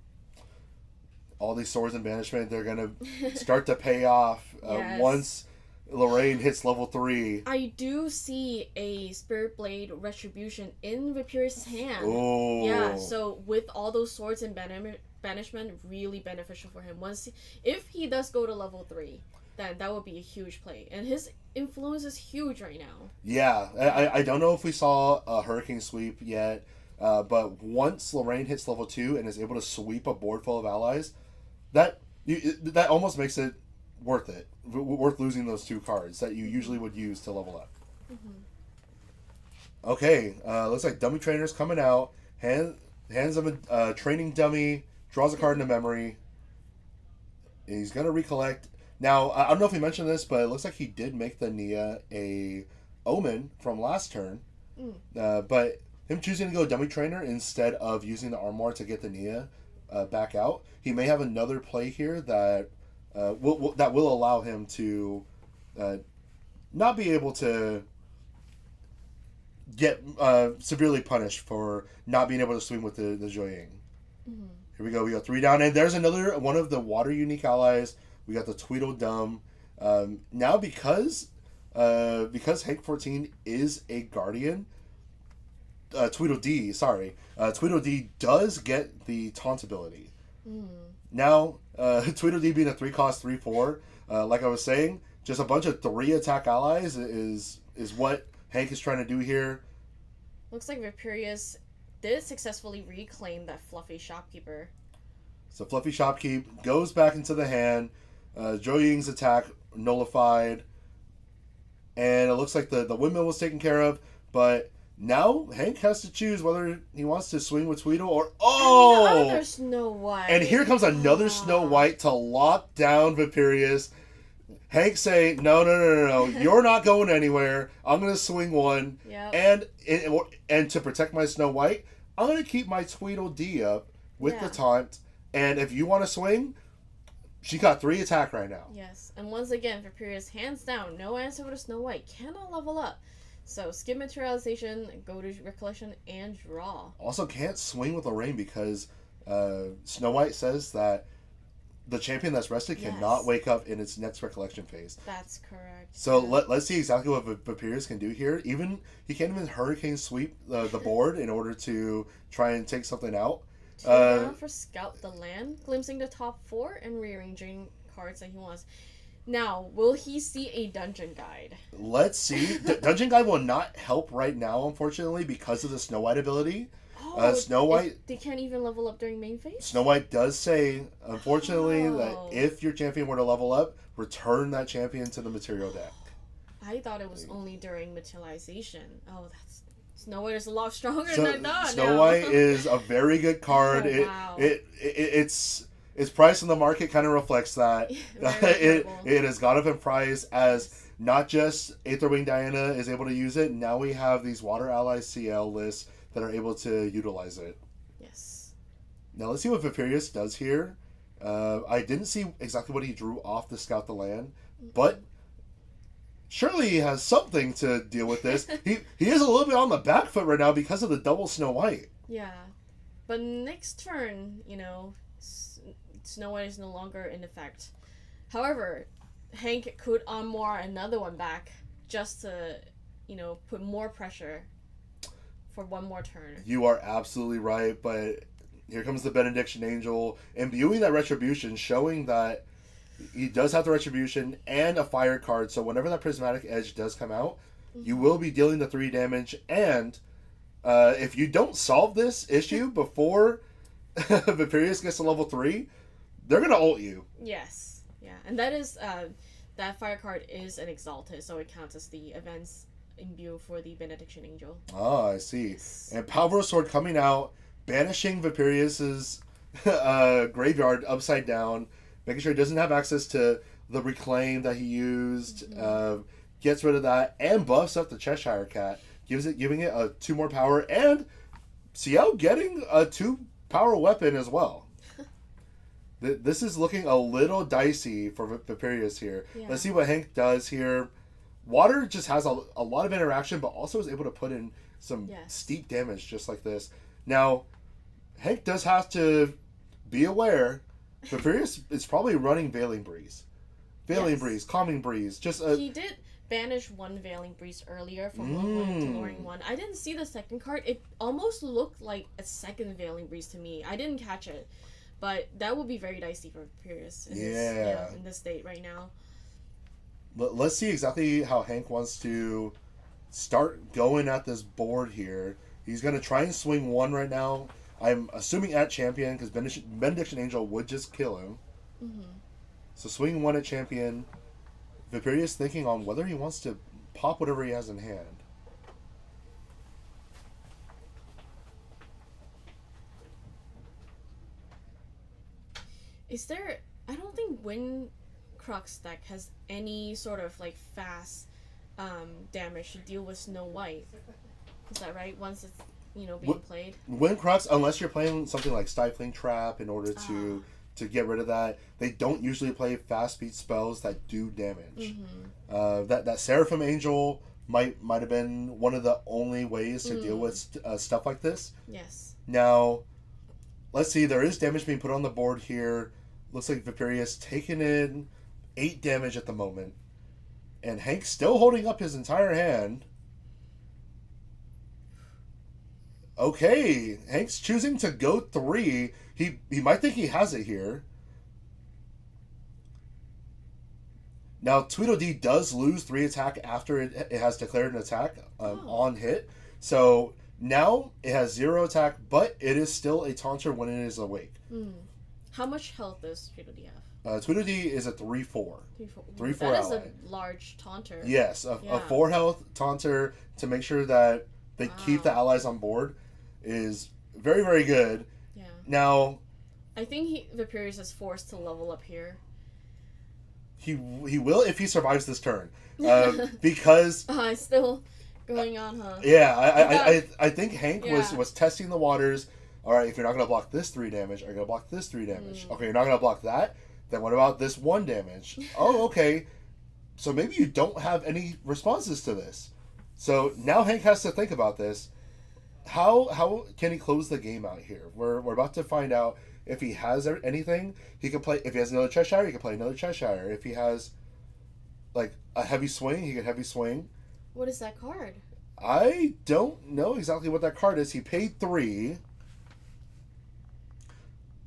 All these swords in banishment, they're going to start to pay off once Lorraine hits level 3. I do see a Spirit Blade Retribution in Viperius' hand. Oh. Yeah, so with all those swords in banishment, really beneficial for him. If he does go to level 3, then that would be a huge play. And his influence is huge right now. Yeah, I don't know if we saw a Hurricane Sweep yet, but once Lorraine hits level 2 and is able to sweep a board full of allies, that almost makes it worth losing those 2 cards that you usually would use to level up. Okay, looks like Dummy Trainer's coming out. Hands of a training dummy, draws a card into memory. He's going to recollect. Now, I don't know if he mentioned this, but it looks like he did make the Nia a Omen from last turn. But him choosing to go Dummy Trainer instead of using the Armoire to get the Nia back out, he may have another play here that that will allow him to not be able to get severely punished for not being able to swing with the Joying. Mm-hmm. Here we go. We got 3 down, and there's another one of the water unique allies. We got the Tweedledum. Now because Hank 14 is a guardian, Tweedledee does get the taunt ability. Mm. Now Tweedledee being a 3-cost 3/4, like I was saying, just a bunch of 3 attack allies is what Hank is trying to do here. Looks like Vaporeus did successfully reclaim that Fluffy Shopkeeper. So Fluffy Shopkeep goes back into the hand. Joying's attack nullified. And it looks like the windmill was taken care of. But now Hank has to choose whether he wants to swing with Tweedle or... Oh! Another Snow White. And here comes another Snow White to lock down Vaporeus. Hank saying, no, you're not going anywhere. I'm going to swing one. Yep. And to protect my Snow White, I'm going to keep my Tweedledee up with the taunt. And if you want to swing, she got 3 attack right now. Yes. And once again, Vaporeus, hands down, no answer for the Snow White. Cannot level up. So skip Materialization, go to Recollection, and draw. Also can't swing with Lorraine because Snow White says that the champion that's rested cannot wake up in its next recollection phase. That's correct. So let's see exactly what Vaporeus can do here. He can't even Hurricane Sweep the board in order to try and take something out. Down for Scout the Land, glimpsing the top 4 and rearranging cards that he wants. Now, will he see a Dungeon Guide? Let's see. Dungeon Guide will not help right now, unfortunately, because of the Snow White ability. Snow White... They can't even level up during main phase? Snow White does say, unfortunately, that if your champion were to level up, return that champion to the material deck. I thought it was only during Materialization. Oh, Snow White is a lot stronger than I thought. Snow White is a very good card. Wow. Its price in the market kind of reflects that. It has gone up in price as not just Aetherwing Diana is able to use it. Now we have these Water Allies CL lists that are able to utilize it. Yes. Now let's see what Vaporeus does here. I didn't see exactly what he drew off the Scout the Land, but surely he has something to deal with this. He is a little bit on the back foot right now because of the double Snow White. Yeah. But next turn, Snow White is no longer in effect. However, Hank could armor another one back just to, put more pressure for one more turn. You are absolutely right, but here comes the Benediction Angel, imbuing that Retribution, showing that he does have the Retribution and a fire card, so whenever that Prismatic Edge does come out, you will be dealing the 3 damage, and if you don't solve this issue before Vaporeus gets to level 3, they're going to ult you. Yes. Yeah, and that is, that fire card is an Exalted, so it counts as the events imbue for the Benediction Angel. Oh, I see. Yes. And Palvor Sword coming out, banishing Vaporeus's graveyard upside down, making sure he doesn't have access to the Reclaim that he used, gets rid of that, and buffs up the Cheshire Cat, giving it a 2 more power, and CL getting a 2 power weapon as well. This is looking a little dicey for Vaporeus here. Yeah. Let's see what Hank does here. Water just has a lot of interaction, but also is able to put in some steep damage just like this. Now, Hank does have to be aware. Vaporeus is probably running Veiling Breeze. Breeze, Calming Breeze. He did banish one Veiling Breeze earlier from lowering to lowering 1. I didn't see the second card. It almost looked like a second Veiling Breeze to me. I didn't catch it. But that would be very dicey for Vaporeus in this state right now. Let's see exactly how Hank wants to start going at this board here. He's going to try and swing 1 right now. I'm assuming at Champion, because Benediction Angel would just kill him. Mm-hmm. So swing 1 at Champion. Vaporeus thinking on whether he wants to pop whatever he has in hand. I don't think Wind Crux deck has any sort of fast damage to deal with Snow White. Is that right? Once it's being played. Wind Crux, unless you're playing something like Stifling Trap in order to to get rid of that. They don't usually play fast speed spells that do damage. That Seraphim Angel might have been one of the only ways to deal with stuff like this. Yes. Now, let's see. There is damage being put on the board here. Looks like Viperius taking in 8 damage at the moment. And Hank's still holding up his entire hand. Okay, Hank's choosing to go 3. He might think he has it here. Now, Tweedledee does lose 3 attack after it has declared an attack on hit. So now it has 0 attack, but it is still a taunter when it is awake. How much health does Tweedledee have? Tweedledee is a 3/4. 3/4 That is ally. a large taunter. Yes, a 4 health taunter to make sure that they keep the allies on board is very, very good. Yeah. Now, I think Viperius is forced to level up here. he will if he survives this turn, because It's still going on, huh? yeah, I think Hank Yeah. was testing the waters. All right, if you're not gonna block this 3 damage, are you gonna block this 3 damage? Okay, you're not gonna block that. Then what about this 1 damage? Oh, okay. So maybe you don't have any responses to this. So now Hank has to think about this. How can he close the game out here? We're about to find out. If he has anything, he can play. If he has another Cheshire, he can play another Cheshire. If he has, like, a heavy swing, he can heavy swing. What is that card? I don't know exactly what that card is. He paid 3.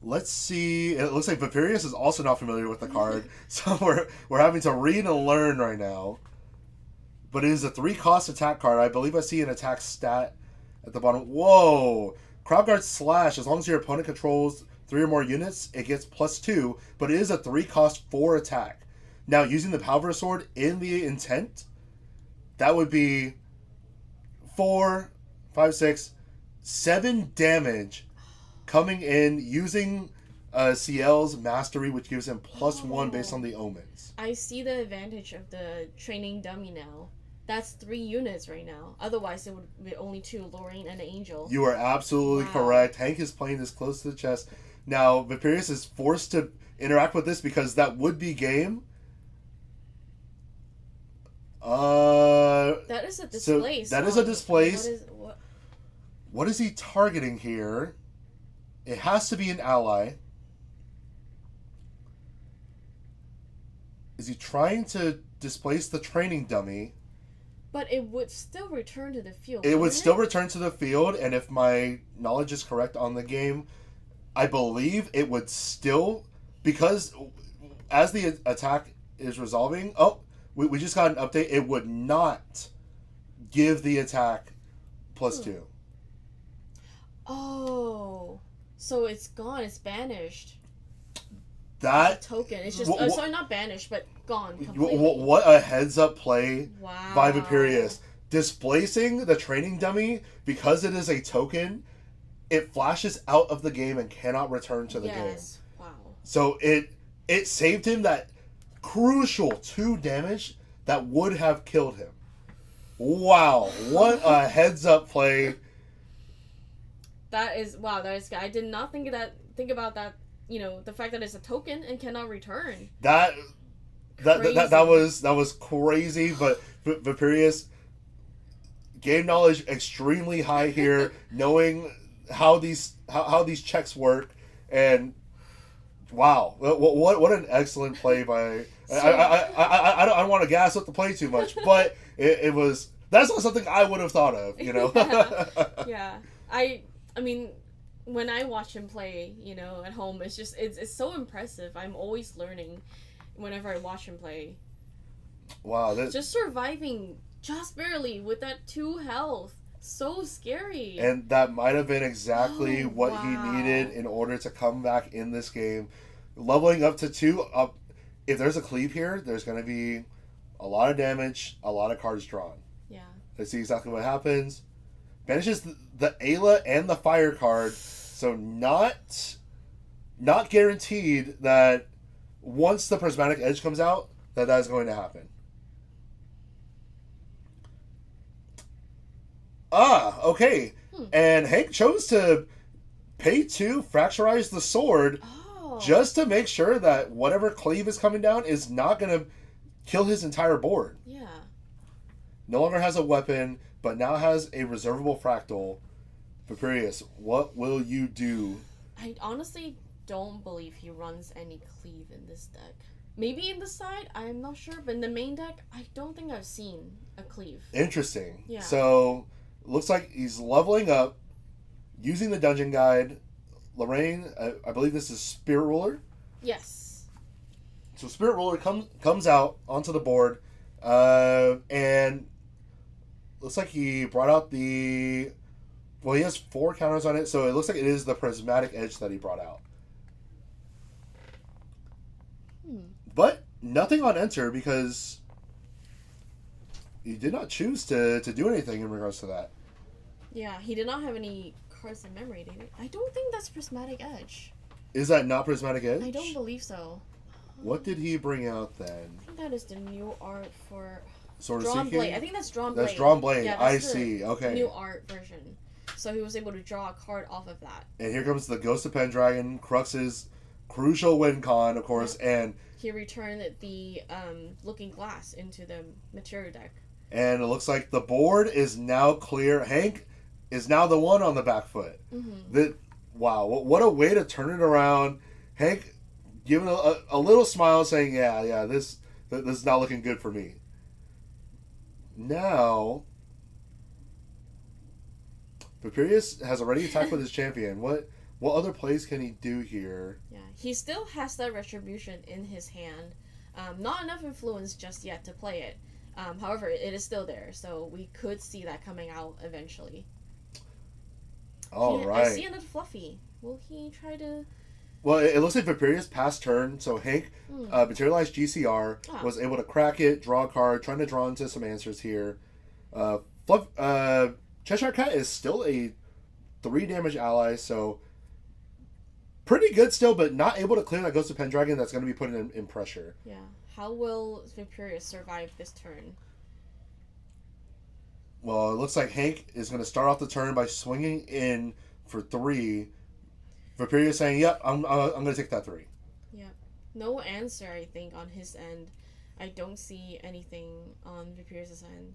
Let's see. It looks like Viperius is also not familiar with the card, so we're having to read and learn right now. But it is a 3-cost attack card. I believe I see an attack stat at the bottom. Whoa! Crowd Guard Slash. As long as your opponent controls 3 or more units, it gets +2. But it is a 3-cost 4 attack. Now, using the Palver Sword in the intent, that would be 4, 5, 6, 7 damage coming in using CL's Mastery, which gives him +1 based on the omens. I see the advantage of the training dummy now. That's 3 units right now. Otherwise, it would be only 2, Lorraine and Angel. You are absolutely correct. Hank is playing this close to the chest. Now, Viperius is forced to interact with this because that would be game. That is a display. So that is a display. What? What is he targeting here? It has to be an ally. Is he trying to displace the training dummy? But it would still return to the field. It would still return to the field, and if my knowledge is correct on the game, I believe it would still, because as the attack is resolving, we just got an update, it would not give the attack +2. Oh, so it's gone, it's banished. That it's a token. It's just, sorry, not banished, but gone completely. What a heads up play Wow. by Viperius. Displacing the training dummy, because it is a token, it flashes out of the game and cannot return to the game. Wow. So it saved him that crucial 2 damage that would have killed him. Wow, what a heads up play. That is I did not think about that, the fact that it's a token and cannot return. That was crazy, but Viperius, game knowledge extremely high here, knowing how these checks work, and wow, what an excellent play by. I don't want to gas up the play too much, but that's not something I would have thought of, Yeah. I mean, when I watch him play, at home, it's so impressive. I'm always learning whenever I watch him play. Wow, just surviving just barely with that 2 health. So scary. And that might have been exactly what he needed in order to come back in this game. Leveling up to 2, if there's a cleave here, there's going to be a lot of damage, a lot of cards drawn. Yeah. Let's see exactly what happens. Banishes the Ayla and the fire card, so not guaranteed that once the Prismatic Edge comes out, that is going to happen. Okay. And Hank chose to pay 2, fracturize the sword. just to make sure that whatever cleave is coming down is not going to kill his entire board. Yeah. No longer has a weapon, but now has a reservable fractal. Papirius, what will you do? I honestly don't believe he runs any cleave in this deck. Maybe in the side, I'm not sure, but in the main deck, I don't think I've seen a cleave. Interesting. Yeah. So, looks like he's leveling up, using the dungeon guide. Lorraine, I believe this is Spirit Ruler. Yes. So Spirit Ruler comes out onto the board, and looks like he brought out the... Well, he has 4 counters on it, so it looks like it is the Prismatic Edge that he brought out. But nothing on enter because he did not choose to do anything in regards to that. Yeah, he did not have any cards in memory, did he? I don't think that's Prismatic Edge. Is that not Prismatic Edge? I don't believe so. What did he bring out then? I think that is the new art for Sword of Drawn Seeking? Blade. I think that's Drawn Blade. That's Drawn Blade. Yeah, I that's the see. Okay. new art version. So he was able to draw a card off of that. And here comes the Ghost of Pendragon, Crux's crucial win con, of course, and he returned the Looking Glass into the material deck. And it looks like the board is now clear. Hank is now the one on the back foot. Mm-hmm. Wow, what a way to turn it around. Hank giving a little smile saying, yeah, this is not looking good for me. Now, Papirius has already attacked with his champion. What other plays can he do here? Yeah, he still has that Retribution in his hand. Not enough influence just yet to play it. However, it is still there, so we could see that coming out eventually. Right. I see another Fluffy. Will he try to... Well, it looks like Papirius passed turn, so Hank materialized GCR, was able to crack it, draw a card, trying to draw into some answers here. Cheshire Cat is still a 3 damage ally, so pretty good still, but not able to clear that Ghost of Pendragon that's going to be put in pressure. Yeah. How will Papirius survive this turn? Well, it looks like Hank is going to start off the turn by swinging in for 3. Papirius saying, yep, I'm going to take that 3. Yeah. No answer, I think, on his end. I don't see anything on Papirius' end.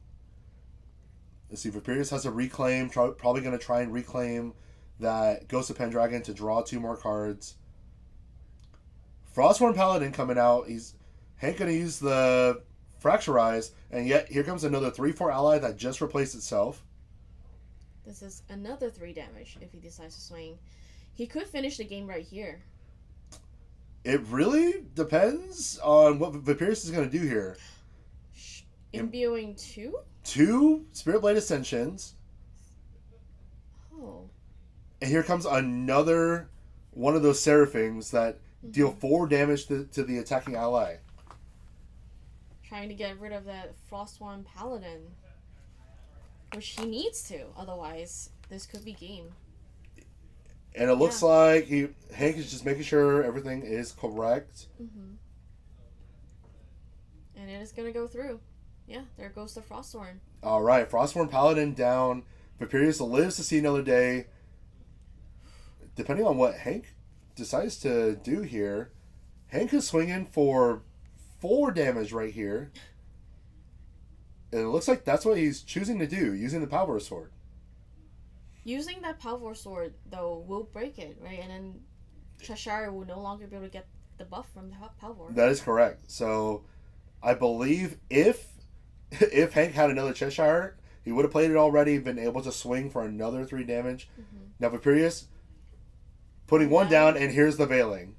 Let's see, Papirius has a reclaim, probably going to try and reclaim that Ghost of Pendragon to draw 2 more cards. Frostborn Paladin coming out. Hank going to use the Fracturize, and yet here comes another 3/4 ally that just replaced itself. This is another 3 damage if he decides to swing. He could finish the game right here. It really depends on what Papirius is going to do here. Imbuing 2? 2 Spirit Blade Ascensions. Oh. And here comes another one of those Seraphims that deal 4 damage to the attacking ally. Trying to get rid of that Frostborn Paladin. Which he needs to, otherwise this could be game. And it looks like Hank is just making sure everything is correct. Mm-hmm. And it is going to go through. Yeah, there goes the Frostborn. Alright, Frostborn Paladin down. Papirius lives to see another day. Depending on what Hank decides to do here, Hank is swinging for 4 damage right here. And it looks like that's what he's choosing to do, using the Power Sword. Using that Power Sword, though, will break it, right? And then Cheshire will no longer be able to get the buff from the Power. That is correct. So, I believe if Hank had another Cheshire, he would have played it already, been able to swing for another 3 damage. Mm-hmm. Now, Papirius putting 1 down, and here's the Veiling.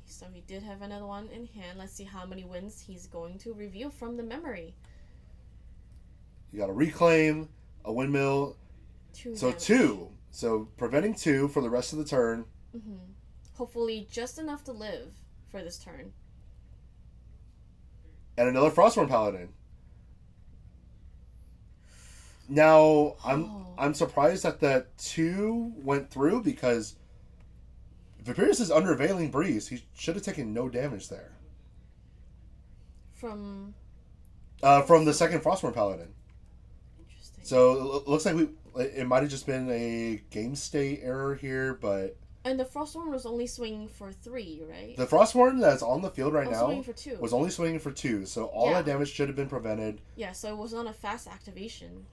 So he did have another one in hand. Let's see how many wins he's going to reveal from the memory. You got a Reclaim, a Windmill. 2 So damage. 2. So preventing 2 for the rest of the turn. Mm-hmm. Hopefully just enough to live for this turn. And another Frostborn Paladin. Now, I'm surprised that 2 went through because Papirius is under Veiling Breeze. He should have taken no damage there. From the second Frostborn Paladin. Interesting. So it looks like it might have just been a game state error here, but And the Frostborn was only swinging for 3, right? The Frostborn that's on the field right now swinging for 2. was only swinging for 2, so all that damage should have been prevented. Yeah, so it was not a fast activation.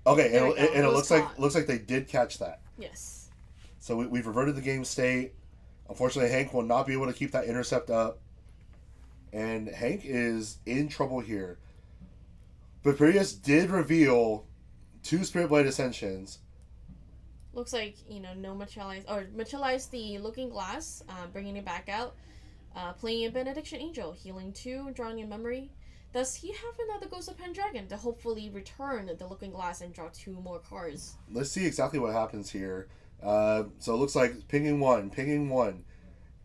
Okay, and it looks like they did catch that. Yes. So we've reverted the game state. Unfortunately, Hank will not be able to keep that intercept up. And Hank is in trouble here. Vaporeus did reveal 2 Spirit Blade Ascensions. Looks like, no materialize, or materialize the Looking Glass, bringing it back out, playing a Benediction Angel, healing 2, drawing in memory. Does he have another Ghost of Pendragon to hopefully return the Looking Glass and draw 2 more cards? Let's see exactly what happens here. So it looks like pinging 1.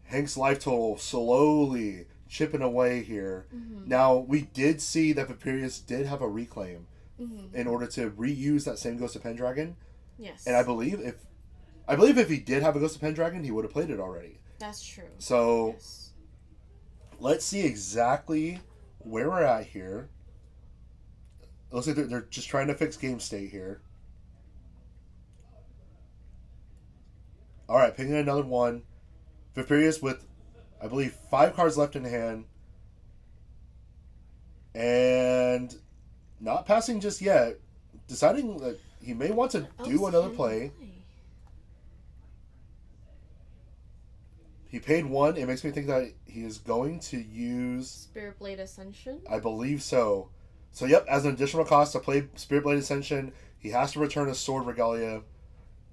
Hank's life total slowly chipping away here. Mm-hmm. Now, we did see that Vaporeus did have a reclaim in order to reuse that same Ghost of Pendragon. Yes. And I believe if he did have a Ghost of Pendragon, he would have played it already. That's true. So, yes. Let's see exactly where we're at here. It looks like they're just trying to fix game state here. Alright, picking another 1. Vaporeus with, I believe, 5 cards left in hand. And not passing just yet. Deciding that he may want to do another play. He paid 1. It makes me think that he is going to use Spirit Blade Ascension? I believe so. So, yep, as an additional cost to play Spirit Blade Ascension, he has to return a Sword Regalia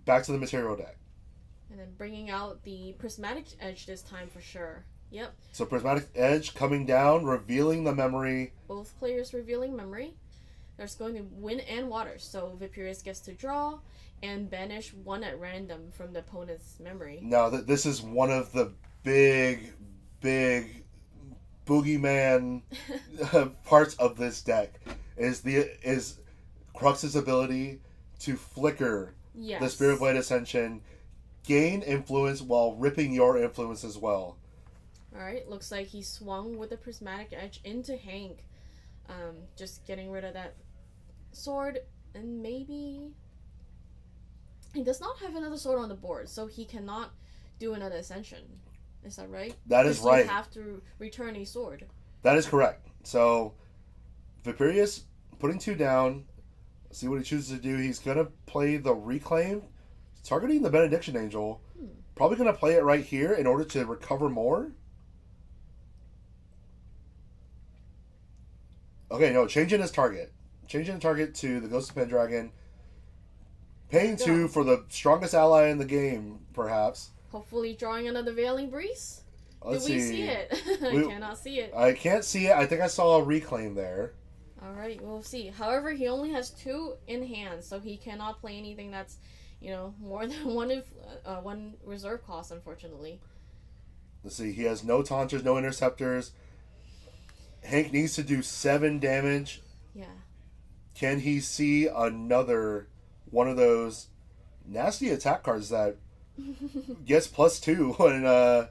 back to the material deck. And then bringing out the Prismatic Edge this time for sure. Yep. So, Prismatic Edge coming down, revealing the memory. Both players revealing memory. There's going to Wind and Water, so Vaporeus gets to draw and banish 1 at random from the opponent's memory. Now, this is one of the big boogeyman parts of this deck. Is Crux's ability to flicker the Spirit Blade Ascension, gain influence while ripping your influence as well. Alright, looks like he swung with the Prismatic Edge into Hank. Just getting rid of that sword, and maybe he does not have another sword on the board, so he cannot do another Ascension. Is that right? That is right. You have to return a sword. That is correct. So, Vaporeus putting 2 down. Let's see what he chooses to do. He's going to play the Reclaim, targeting the Benediction Angel. Probably going to play it right here in order to recover more. Okay, no, changing his target. Changing the target to the Ghost of Pendragon. Paying 2 for the strongest ally in the game, perhaps. Hopefully drawing another Veiling Breeze. Let's Did we see it? I cannot see it. I can't see it. I think I saw a Reclaim there. Alright, we'll see. However, he only has 2 in hand, so he cannot play anything that's, more than one reserve cost, unfortunately. Let's see. He has no Taunters, no Interceptors. Hank needs to do 7 damage. Yeah. Can he see another one of those nasty attack cards that gets +2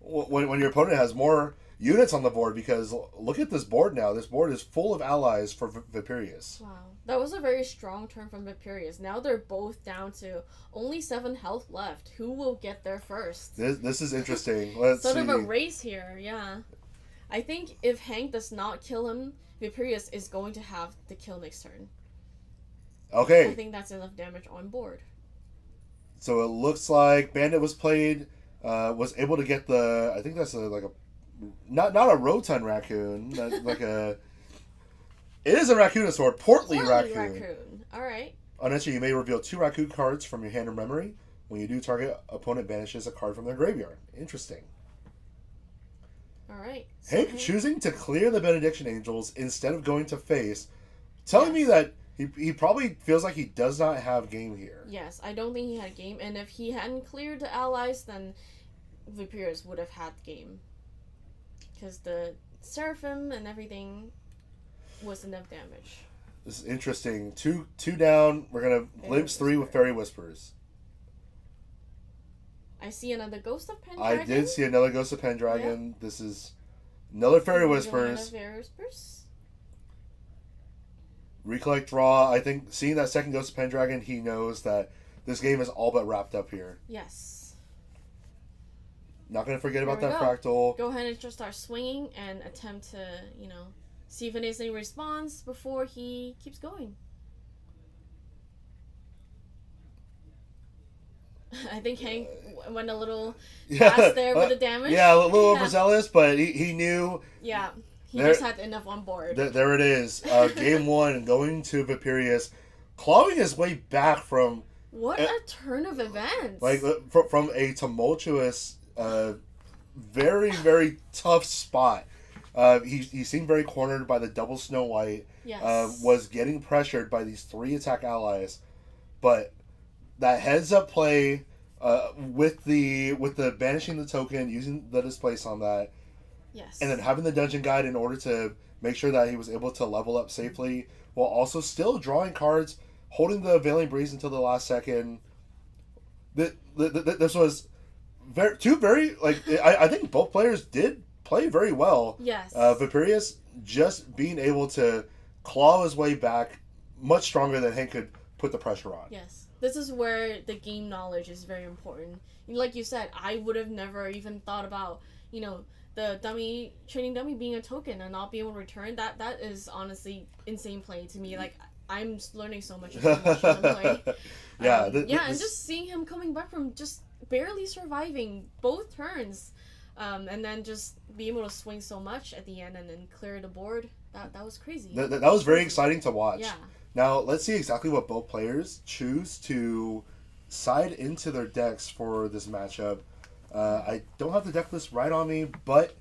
when your opponent has more units on the board? Because look at this board now. This board is full of allies for Vaporeus. Wow. That was a very strong turn from Vaporeus. Now they're both down to only 7 health left. Who will get there first? This is interesting. Let's sort see. of a race here, yeah. I think if Hank does not kill him, Vaporeus is going to have the kill next turn. Okay. I think that's enough damage on board. So it looks like Bandit was played, was able to get the, I think that's not a Rotund raccoon, like a, it is a Raccoon-a-Sword, Portly raccoon. Alright. On entry, you may reveal 2 raccoon cards from your hand or memory. When you do, target opponent banishes a card from their graveyard. Interesting. Alright. So Hank choosing to clear the Benediction Angels instead of going to face, telling me that he probably feels like he does not have game here. Yes, I don't think he had game, and if he hadn't cleared the allies, then Vaporeus would have had game. Because the Seraphim and everything was enough damage. This is interesting. Two down. We're going to glimpse 3 with Fairy Whispers. I see another Ghost of Pendragon. I did see another Ghost of Pendragon. Yep. This is another Fairy Whispers. Fairy Whispers. Recollect draw. I think seeing that second Ghost of Pendragon, he knows that this game is all but wrapped up here. Yes. Not going to forget about There we that go. fractal. Go ahead and just start swinging and attempt to, see if there's any response before he keeps going. I think Hank went a little fast there with the damage. Yeah, a little overzealous, but he knew. Yeah, he just had enough on board. There it is. Game 1, going to Viperius, clawing his way back from... What a turn of events. Like, from a tumultuous, very, very tough spot. He seemed very cornered by the double Snow White. Yes. Was getting pressured by these 3 attack allies. But that heads-up play with the banishing the token, using the displace on that, yes, and then having the dungeon guide in order to make sure that he was able to level up safely, while also still drawing cards, holding the Veiling Breeze until the last second. This was two very, I think both players did play very well. Yes. Viperius just being able to claw his way back much stronger than Hank could put the pressure on. Yes. This is where the game knowledge is very important. Like you said, I would have never even thought about, the training dummy being a token and not being able to return. That is honestly insane play to me. Like, I'm learning so much from watching him play. Yeah. And just seeing him coming back from just barely surviving both turns, and then just be able to swing so much at the end and then clear the board. That was crazy. That was very exciting to watch. Yeah. Now, let's see exactly what both players choose to side into their decks for this matchup. I don't have the deck list right on me, but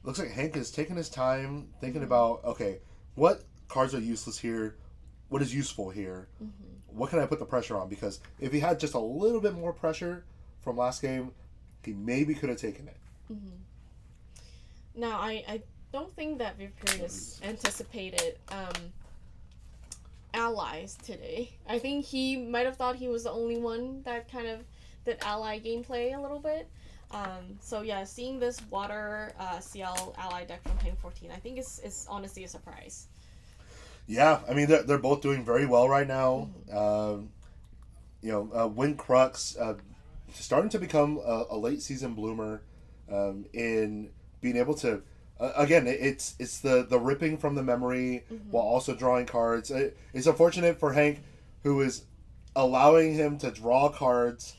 looks like Hank is taking his time, thinking about, okay, what cards are useless here? What is useful here? Mm-hmm. What can I put the pressure on? Because if he had just a little bit more pressure from last game, he maybe could have taken it. Mm-hmm. Now, I don't think that Viperius anticipated allies today. I think he might have thought he was the only one that kind of did ally gameplay a little bit. So yeah, seeing this water CL ally deck from Hank 14, I think is honestly a surprise. Yeah, I mean they're both doing very well right now. Mm-hmm. Wind Crux starting to become a late season bloomer in being able to. Again, it's the ripping from the memory while also drawing cards. It's unfortunate for Hank, who is allowing him to draw cards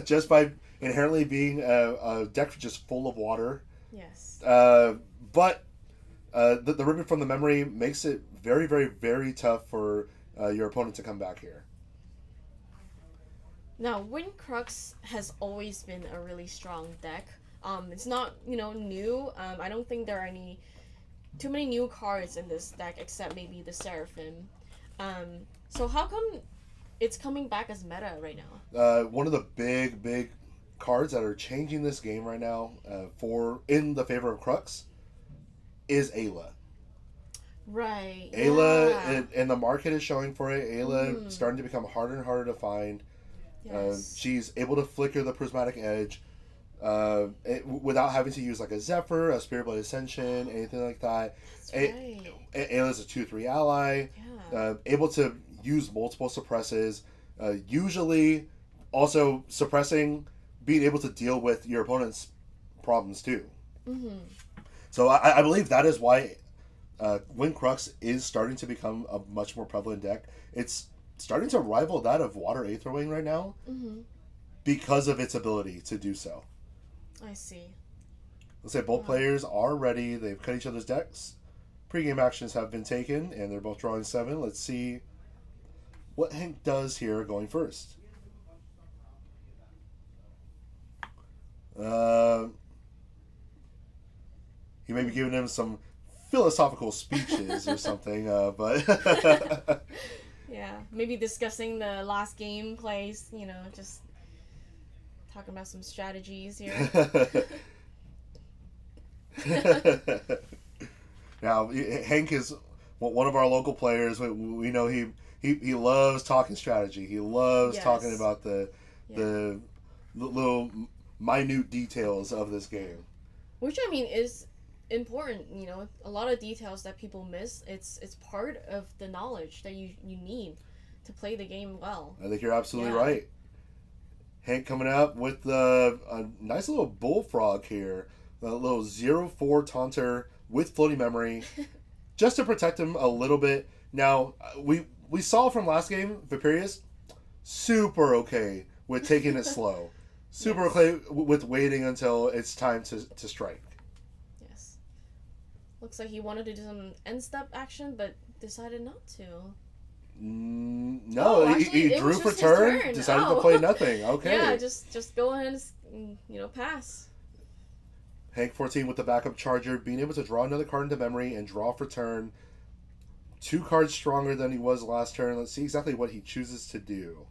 just by inherently being a deck just full of water. Yes. But the ripping from the memory makes it very, very, very tough for your opponent to come back here. Now, Wind Crux has always been a really strong deck. It's not, new. I don't think there are too many new cards in this deck except maybe the Seraphim. So how come it's coming back as meta right now? One of the big cards that are changing this game right now in the favor of Crux is Ayla. Right. Ayla, yeah. and the market is showing for it. Ayla starting to become harder and harder to find. Yes. She's able to flicker the Prismatic Edge without having to use like a Zephyr, a Spirit Blade Ascension, anything like that. That's right. Ayla's a 2/3 ally, able to use multiple suppresses, usually also suppressing, being able to deal with your opponent's problems too. Mm-hmm. So I believe that is why Wind Crux is starting to become a much more prevalent deck. It's starting to rival that of Water Aetherwing right now because of its ability to do so. I see. Let's say both players are ready. They've cut each other's decks. Pre-game actions have been taken, and they're both drawing 7. Let's see what Hank does here going first. He may be giving him some philosophical speeches or something, but... Yeah, maybe discussing the last game plays, just talking about some strategies here. Now, Hank is one of our local players. We know he loves talking strategy. He loves talking about the little minute details of this game. Which, I mean, is important. A lot of details that people miss. It's part of the knowledge that you need to play the game well. I think you're absolutely right. Hank coming up with a nice little bullfrog here. A little 0/4 taunter with floating memory. Just to protect him a little bit. Now, we saw from last game, Viperius, super okay with taking it slow. Super okay with waiting until it's time to strike. Yes. Looks like he wanted to do some end step action, but decided not to. No, he drew for turn, decided to play nothing. Okay. Yeah, just go ahead and, pass. Hank 14 with the backup charger, being able to draw another card into memory and draw for turn. 2 cards stronger than he was last turn. Let's see exactly what he chooses to do.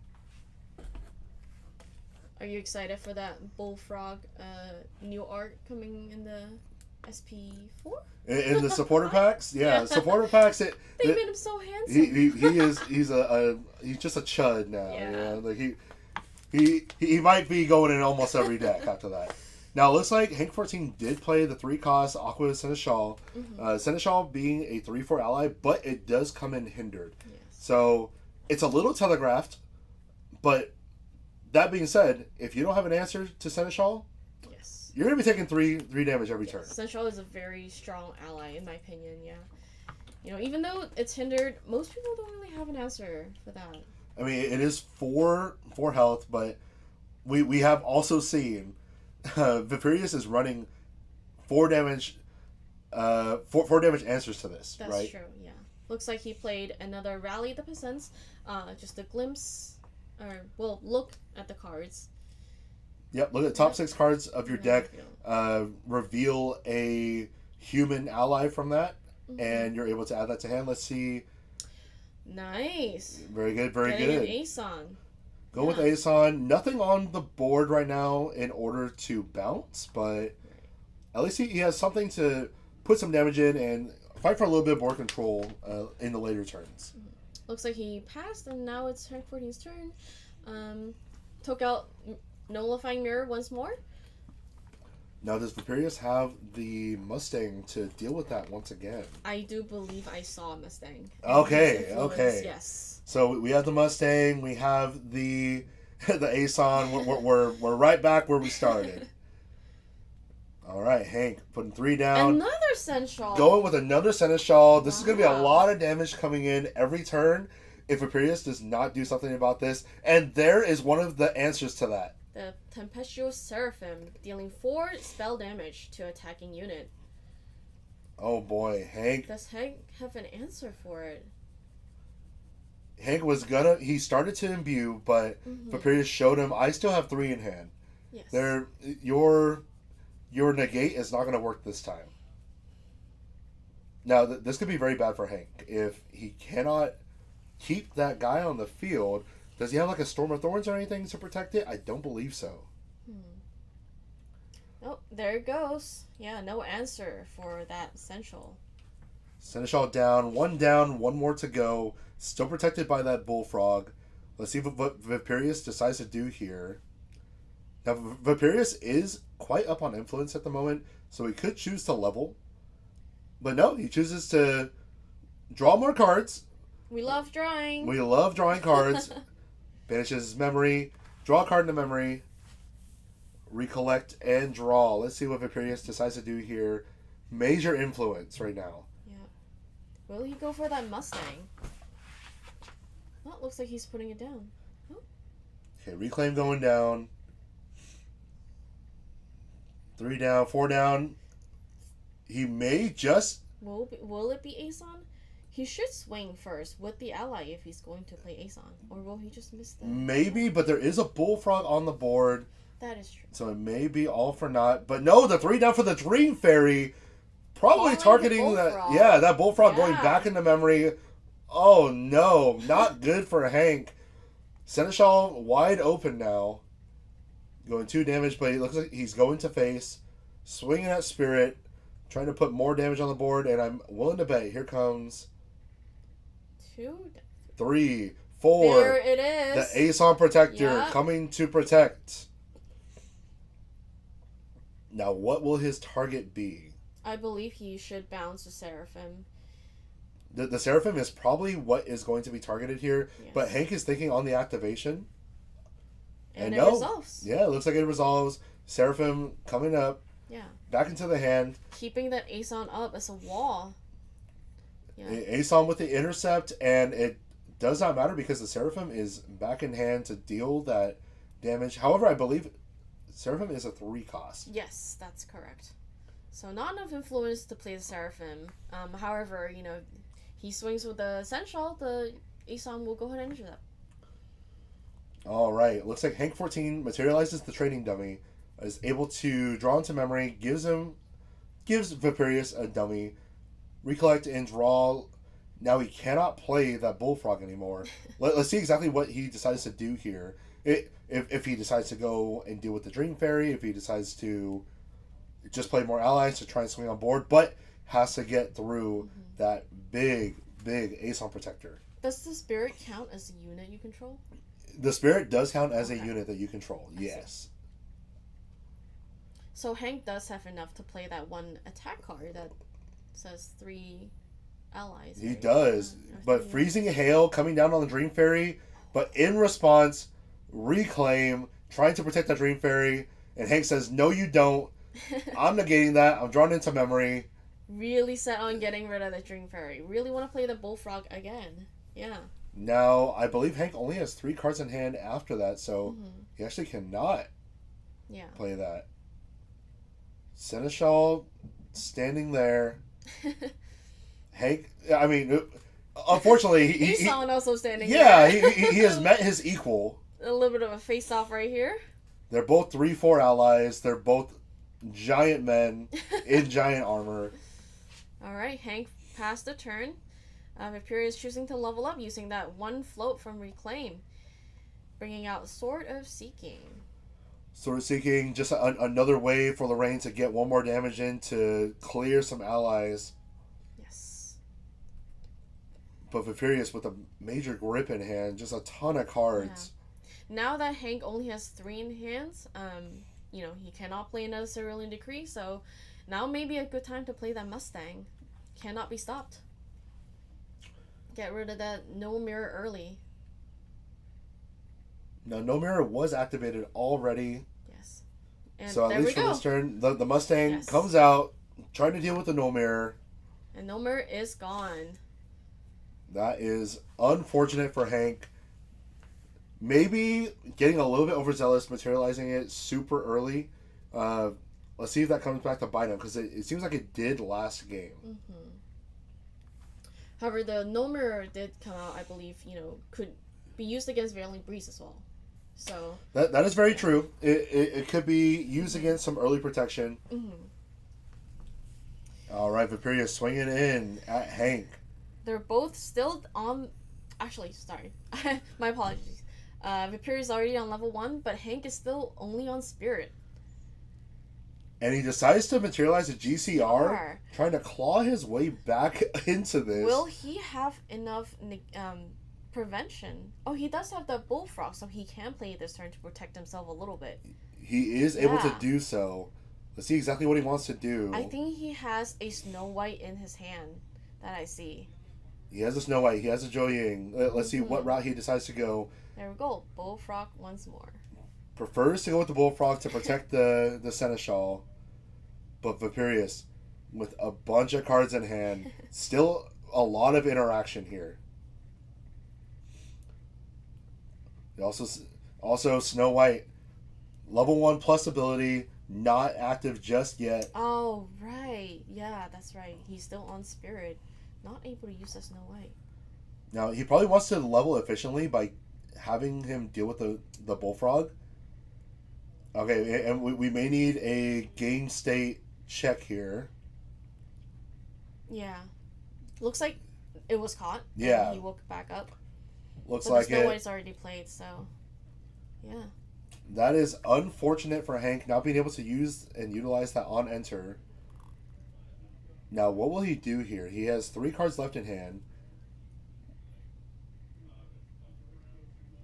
Are you excited for that Bullfrog new art coming in the SP4? In the supporter packs? Yeah, supporter packs. They made him so handsome. He's just a chud now. Yeah. Like he might be going in almost every deck after that. Now, it looks like Hank 14 did play the 3-cost Aqua Seneschal. Seneschal being a 3/4 ally, but it does come in hindered. Yes. So, it's a little telegraphed, but that being said, if you don't have an answer to Seneschal, yes, you're going to be taking 3 damage every turn. Seneschal is a very strong ally, in my opinion, yeah. Even though it's hindered, most people don't really have an answer for that. I mean, it is 4 health, but we have also seen Viperius is running 4 damage 4 damage answers to this. That's right? true, yeah. Looks like he played another Rally the Peasants, just a glimpse, look at the cards. Yep, look at the top 6 cards of your deck, reveal a human ally from that, and you're able to add that to hand. Let's see. Nice. Very good, very Getting good. an Aeson. Go with Aeson. Nothing on the board right now in order to bounce, but at least he has something to put some damage in and fight for a little bit of board control in the later turns. Looks like he passed, and now it's Hank 14's turn. Took out Nullifying Mirror once more. Now, does Viperius have the Mustang to deal with that once again? I do believe I saw a Mustang. Okay. Yes. So we have the Mustang, we have the Aeson. We're right back where we started. All right, Hank, putting 3 down. Another Seneschal. Going with another Seneschal. This is going to be a lot of damage coming in every turn if Viperius does not do something about this. And there is one of the answers to that. The Tempestuous Seraphim, dealing 4 spell damage to attacking unit. Oh boy, Hank. Does Hank have an answer for it? Hank he started to imbue, but Viperius showed him, I still have 3 in hand. Yes. Your negate is not going to work this time. Now, this could be very bad for Hank. If he cannot keep that guy on the field, does he have like a Storm of Thorns or anything to protect it? I don't believe so. Oh, there it goes. Yeah, no answer for that Seneschal. Seneschal down, 1 more to go. Still protected by that Bullfrog. Let's see what Viperius decides to do here. Now, Viperius is quite up on influence at the moment, so he could choose to level. But no, he chooses to draw more cards. We love drawing. We love drawing cards. Banishes his memory. Draw a card into memory. Recollect and draw. Let's see what Viperius decides to do here. Major influence right now. Yeah. Will he go for that Mustang? Oh, looks like he's putting it down. Oh. Okay, Reclaim going down. 3 down, 4 down. He may just... Will it be Aeson? He should swing first with the ally if he's going to play Aeson. Or will he just miss that? Maybe, but there is a Bullfrog on the board. That is true. So it may be all for naught. But no, the 3 down for the Dream Fairy. Probably targeting that. Yeah, that Bullfrog going back into memory. Oh no, not good for Hank. Seneschal wide open now. Going 2 damage, but he looks like he's going to face. Swinging at Spirit. Trying to put more damage on the board, and I'm willing to bet. Here comes 2, 3, 4. There it is. The Aeson Protector coming to protect. Now, what will his target be? I believe he should bounce the Seraphim. The Seraphim is probably what is going to be targeted here, but Hank is thinking on the activation. And it resolves. Yeah, it looks like it resolves. Seraphim coming up. Yeah. Back into the hand. Keeping that Aeson up as a wall. Yeah. Aeson with the intercept, and it does not matter because the Seraphim is back in hand to deal that damage. However, I believe Seraphim is a 3 cost. Yes, that's correct. So not enough influence to play the Seraphim. However, he swings with the Essential, the Aeson will go ahead and intercept. Alright, looks like Hank 14 materializes the training dummy, is able to draw into memory, gives Viperius a dummy, recollect and draw. Now he cannot play that Bullfrog anymore. Let's see exactly what he decides to do here. If he decides to go and deal with the Dream Fairy, if he decides to just play more allies to try and swing on board, but has to get through that big Aeson Protector. Does the Spirit count as a unit you control? The Spirit does count as a unit that you control, yes. So Hank does have enough to play that one attack card that says 3 allies. He does, but Freezing Hail coming down on the Dream Fairy, but in response, Reclaim, trying to protect that Dream Fairy, and Hank says, no you don't, I'm negating that, I'm drawn into memory. Really set on getting rid of the Dream Fairy. Really want to play the Bullfrog again. Yeah. Now, I believe Hank only has 3 cards in hand after that, so he actually cannot play that. Seneschal standing there. Hank, I mean, unfortunately, he's also standing there. Yeah, he has met his equal. A little bit of a face-off right here. They're both 3/4 allies. They're both giant men in giant armor. Alright, Hank passed the turn. Viperius is choosing to level up using that 1 float from Reclaim. Bringing out Sword of Seeking. Sword of Seeking, just another way for Lorraine to get 1 more damage in to clear some allies. Yes. But Viperius with a major grip in hand, just a ton of cards. Yeah. Now that Hank only has 3 in hands, he cannot play another Cerulean Decree, so now may be a good time to play that Mustang. Cannot be stopped. Get rid of that No Mirror early. Now, No Mirror was activated already. Yes. And so at least for this turn, the Mustang comes out, trying to deal with the No Mirror. And No Mirror is gone. That is unfortunate for Hank. Maybe getting a little bit overzealous, materializing it super early. Let's see if that comes back to bite him, because it seems like it did last game. However, the No Mirror did come out, I believe, could be used against Virulent Breeze as well. So that is very true. It could be used against some early protection. All right, Viperius swinging in at Hank. They're both still on... Actually, sorry. My apologies. Viperius is already on level 1, but Hank is still only on Spirit. And he decides to materialize a GCR, trying to claw his way back into this. Will he have enough prevention? Oh, he does have the Bullfrog, so he can play this turn to protect himself a little bit. He is able to do so. Let's see exactly what he wants to do. I think he has a Snow White in his hand that I see. He has a Snow White. He has a Joying. Let's see what route he decides to go. There we go. Bullfrog once more. Prefers to go with the Bullfrog to protect the Seneschal. But Viperius, with a bunch of cards in hand, still a lot of interaction here. Also Snow White, level 1 plus ability, not active just yet. Oh, right. Yeah, that's right. He's still on Spirit. Not able to use that Snow White. Now, he probably wants to level efficiently by having him deal with the Bullfrog. Okay, and we may need a game state check here. Yeah. Looks like it was caught. Yeah. And he woke back up. Looks but like the Snow White's already played, so... Yeah. That is unfortunate for Hank not being able to use and utilize that on enter. Now, what will he do here? He has 3 cards left in hand.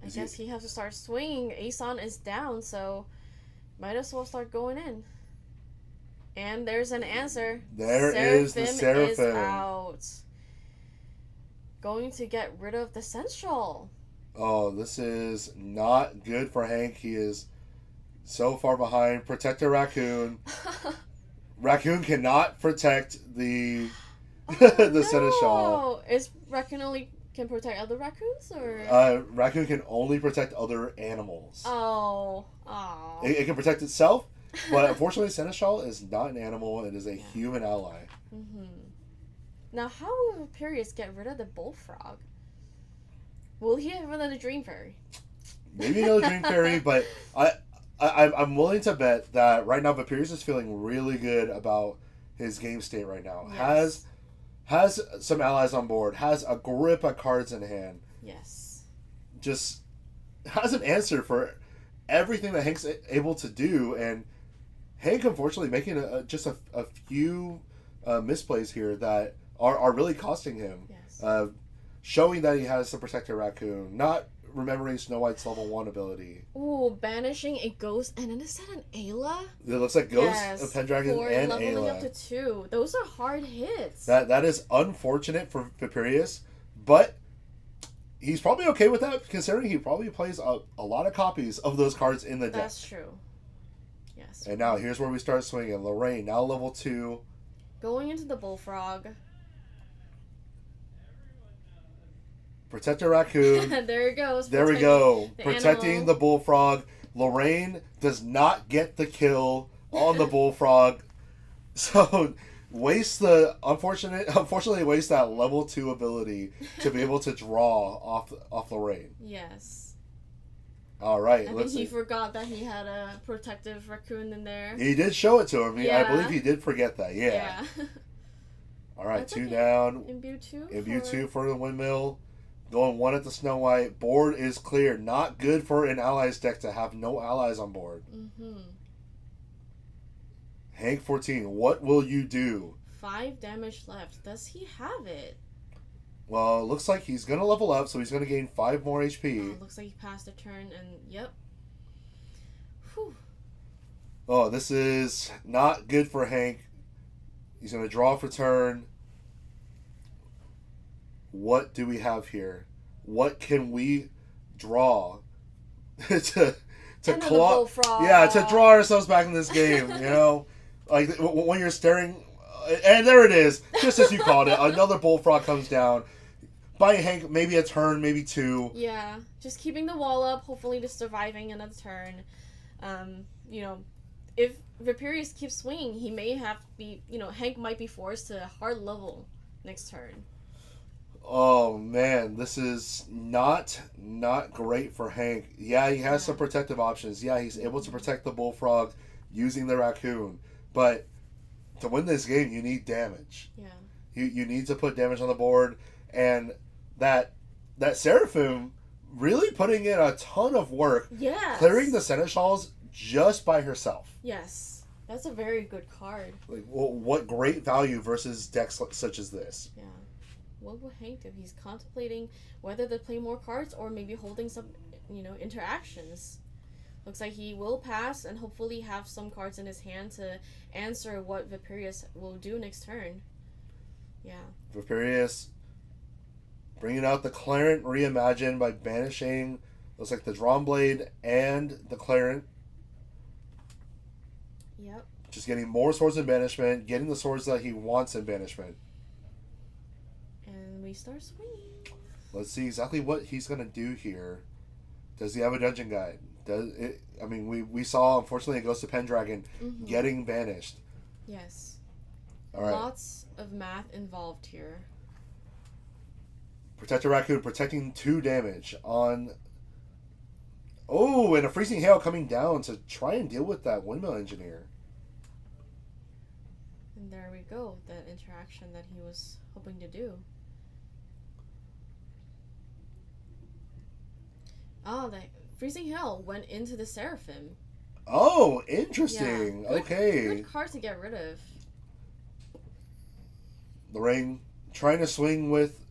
I guess he has to start swinging. Aeson is down, so might as well start going in. And there's an answer. There is the Seraphim. Is out. Going to get rid of the Central. Oh, this is not good for Hank. He is so far behind. Protect a raccoon. Raccoon cannot protect the the seneschal. Is raccoon only can protect other raccoons or? Raccoon can only protect other animals. Oh. It can protect itself, but unfortunately, seneschal is not an animal. It is a human ally. Mm-hmm. Now, how will Vaporeon get rid of the bullfrog? Will he have another dream fairy? Maybe another dream fairy, but I'm willing to bet that right now Vaporeon is feeling really good about his game state right now. Yes. Has some allies on board. Has a grip of cards in hand. Yes. Just has an answer for everything that Hank's able to do, and Hank unfortunately making just a few misplays here that are really costing him. Yes. Showing that he has the Protector Raccoon, not remembering Snow White's level 1 ability. Ooh, banishing a ghost, and then is that an Ayla? It looks like Ghost, a Pendragon, for and leveling Ayla. up to 2. Those are hard hits. That is unfortunate for Vaporeon, but he's probably okay with that, considering he probably plays a lot of copies of those cards in the deck. That's true. Yes. And now here's where we start swinging. Lorraine, now level 2. Going into the bullfrog. Protector Raccoon. There it goes. There we go. The Protecting animal. the bullfrog. Lorraine does not get the kill on the bullfrog. So unfortunately waste that level 2 ability to be able to draw off Lorraine. Yes. All right. I think he forgot that he had a protective raccoon in there. He did show it to him. Yeah. I believe he did forget that. Yeah. All right, That's 2 okay. down. Imbue 2. Imbue 2 for the windmill. Going 1 at the Snow White. Board is clear. Not good for an allies deck to have no allies on board. Mm-hmm. Hank 14, what will you do? 5 damage left. Does he have it? Well, it looks like he's going to level up, so he's going to gain 5 more HP. Looks like he passed a turn, and yep. Whew. Oh, this is not good for Hank. He's going to draw for turn. What do we have here? What can we draw to claw? Yeah, to draw ourselves back in this game. You know, like when you're staring, and there it is, just as you called it. Another bullfrog comes down. Buying Hank maybe a turn, maybe 2. Yeah, just keeping the wall up. Hopefully, just surviving another turn. You know, if Vaporeon keeps swinging, he may have to be. You know, Hank might be forced to hard level next turn. Oh man, this is not great for Hank. Yeah, he has some protective options. Yeah, he's able to protect the bullfrog using the raccoon. But to win this game, you need damage. Yeah. You need to put damage on the board, and that Seraphim really putting in a ton of work. Yes. Clearing the seneschals just by herself. Yes. That's a very good card. Like, well, what great value versus decks such as this. Yeah. What will Hank do? He's contemplating whether to play more cards or maybe holding some, interactions. Looks like he will pass and hopefully have some cards in his hand to answer what Vaporeon will do next turn. Yeah. Vaporeon bringing out the Clarent Reimagined by banishing, looks like the Drawn Blade and the Clarent. Yep. Just getting more swords in banishment, getting the swords that he wants in banishment. And we start swinging. Let's see exactly what he's going to do here. Does he have a dungeon guide? We saw, unfortunately, it goes to Pendragon getting banished. Yes. All right. Lots of math involved here. Protector Raccoon protecting 2 damage on... Oh, and a Freezing Hail coming down to try and deal with that Windmill Engineer. And there we go. That interaction that he was hoping to do. Oh, the Freezing Hail went into the Seraphim. Oh, interesting. Yeah. Okay. Good card to get rid of. Lorraine trying to swing with...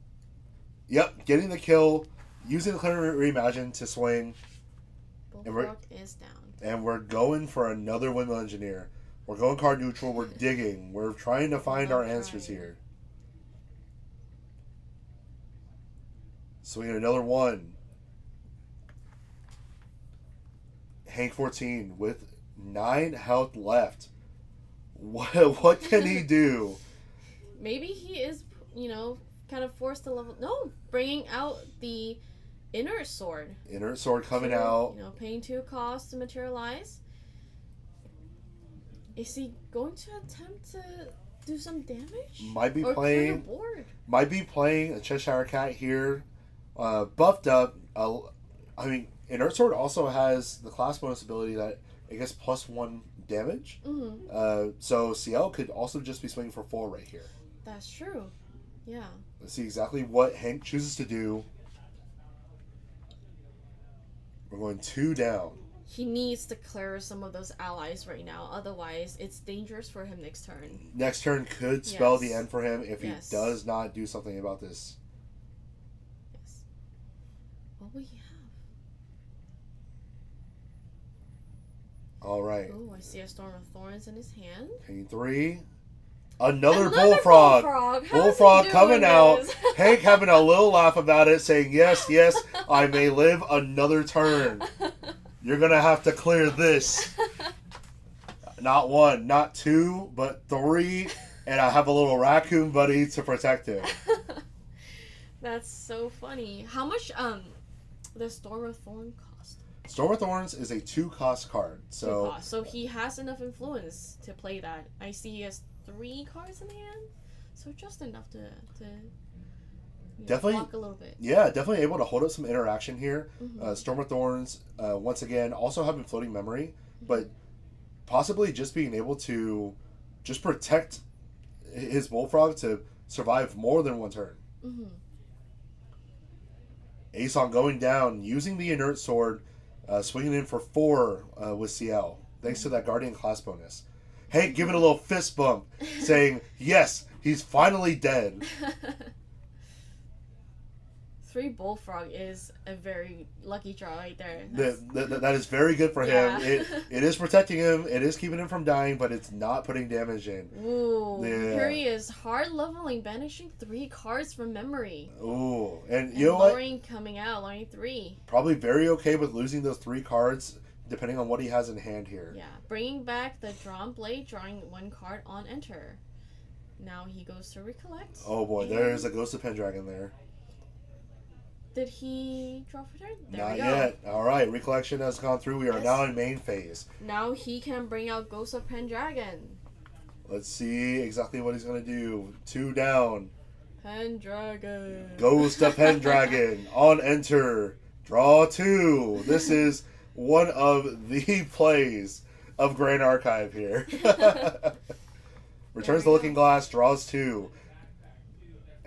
Yep, getting the kill, using the Clarent Reimagine to swing. Bullfrog is down. And we're going for another Windmill Engineer. We're going card neutral. We're digging. We're trying to find our answers here. Swinging another 1. Hank 14 with 9 health left. What can he do? Maybe he is, kind of forced to level. No, bringing out the inert sword. Inert sword coming out. Paying 2 costs to materialize. Is he going to attempt to do some damage? Might be or playing. Clear the board? Might be playing a Cheshire Cat here, buffed up. Inert sword also has the class bonus ability that it gets +1 damage. Mm-hmm. So CL could also just be swinging for 4 right here. That's true. Yeah. Let's see exactly what Hank chooses to do. We're going 2 down. He needs to clear some of those allies right now. Otherwise, it's dangerous for him next turn. Next turn could spell Yes. the end for him if Yes. he does not do something about this. Yes. What will he have? All right. Oh, I see a Storm of Thorns in his hand. Paying 3. Another bullfrog. How's he Bullfrog doing coming out. this? Hank having a little laugh about it, saying, yes, I may live another turn. You're going to have to clear this. Not 1, not 2, but 3. And I have a little raccoon buddy to protect him. That's so funny. How much the Storm of Thorn cost? Storm of Thorns is a 2-cost card. So he has enough influence to play that. I see he has 3 cards in hand. So just enough to definitely block a little bit. Yeah, definitely able to hold up some interaction here. Mm-hmm. Storm of Thorns, once again, also having floating memory, but possibly just being able to just protect his Bullfrog to survive more than 1 turn. Mm-hmm. Aeson going down, using the inert sword, swinging in for 4 with CL, thanks to that Guardian class bonus. Hank giving a little fist bump, saying, yes, he's finally dead. 3 Bullfrog is a very lucky draw right there. That is very good for him. Yeah. It is protecting him. It is keeping him from dying, but it's not putting damage in. Ooh, Yeah. here he is, hard leveling, banishing 3 cards from memory. Ooh, and And you know what? lowering coming out, lowering 3. Probably very okay with losing those 3 cards, depending on what he has in hand here. Yeah, bringing back the Drawn Blade, drawing 1 card on enter. Now he goes to recollect. Oh boy, there's a Ghost of Pendragon there. Did he draw for turn? There Not we go. yet. All right, recollection has gone through. We are Yes. now in main phase. Now he can bring out Ghost of Pendragon. Let's see exactly what he's gonna do. 2 down. Pendragon. Ghost of Pendragon on enter. Draw 2. This is one of the plays of Grand Archive here. Returns the Looking Glass, draws 2.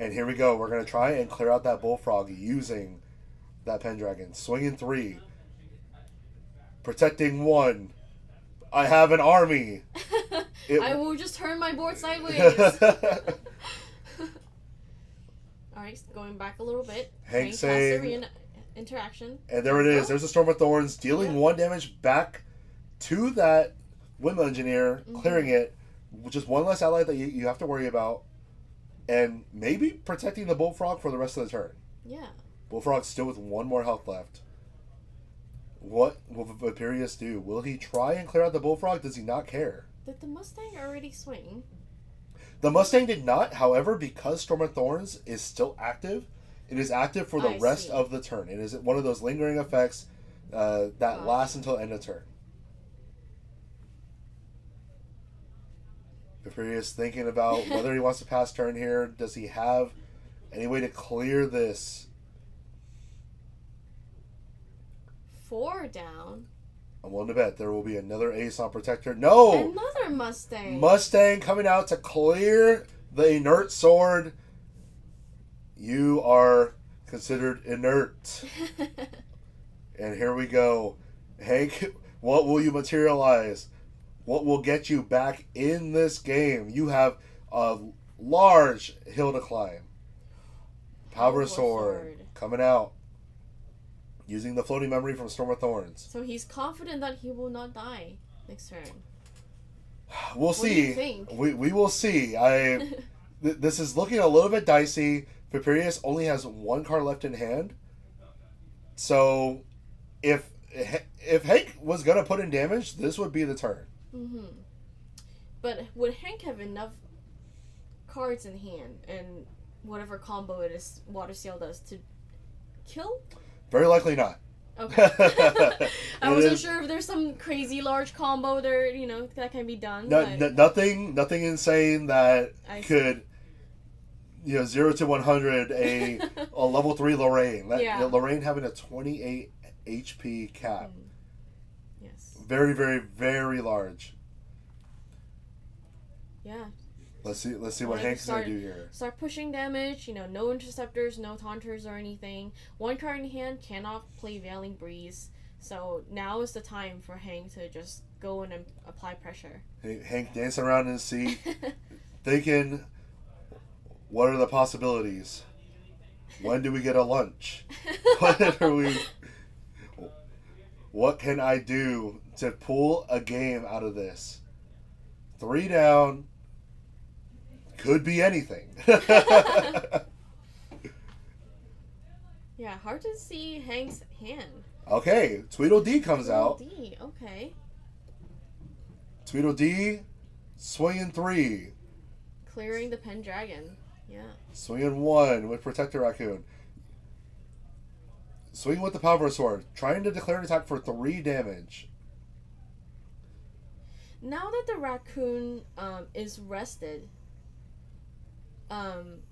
And here we go. We're going to try and clear out that Bullfrog using that Pendragon. Swinging 3. Protecting 1. I have an army. I will just turn my board sideways. Alright, going back a little bit. Hank Saying saying... interaction. And there it is. There's a Storm of Thorns, dealing Yeah. 1 damage back to that Windmill Engineer, clearing it. Just 1 less ally that you have to worry about. And maybe protecting the Bullfrog for the rest of the turn. Yeah. Bullfrog still with 1 more health left. What will Viperius do? Will he try and clear out the Bullfrog? Does he not care? Did the Mustang already swing? The Mustang did not. However, because Storm of Thorns is still active, it is active for the I rest see. of the turn. It is one of those lingering effects that lasts until end of turn. Viperius thinking about whether he wants to pass turn here. Does he have any way to clear this? 4 down. I'm willing to bet there will be another Ace on Protector. No! Another Mustang. Mustang coming out to clear the inert sword. You are considered inert. And here we go. Hank, what will you materialize? What will get you back in this game? You have a large hill to climb. Power Sword coming out. Using the floating memory from Storm of Thorns. So he's confident that he will not die next turn. We'll see. What do you think? We will see. This is looking a little bit dicey. Viperius only has 1 card left in hand. So, if if Hank was gonna put in damage, this would be the turn. Mm-hmm. But would Hank have enough cards in hand and whatever combo it is Water Seal does to kill? Very likely not. Okay. I wasn't sure if there's some crazy large combo there, that can be done. Nothing insane that could, 0 to 100 a level 3 Lorraine. Lorraine having a 28 HP cap. Yes. Very, very, very large. Yeah. Let's see what Hank's gonna do here. Start pushing damage. No interceptors, no taunters or anything. One card in hand, cannot play Veiling Breeze. So now is the time for Hank to just go in and apply pressure. Hank dancing around in his seat, thinking, what are the possibilities? When do we get a lunch? What can I do to pull a game out of this? 3 down. Could be anything. Yeah, hard to see Hank's hand. Okay, Tweedledee comes out. Tweedledee, okay. Tweedledee, swinging 3. Clearing the Pendragon, yeah. Swinging 1 with Protector Raccoon. Swinging with the Power Sword. Trying to declare an attack for 3 damage. Now that the raccoon is rested,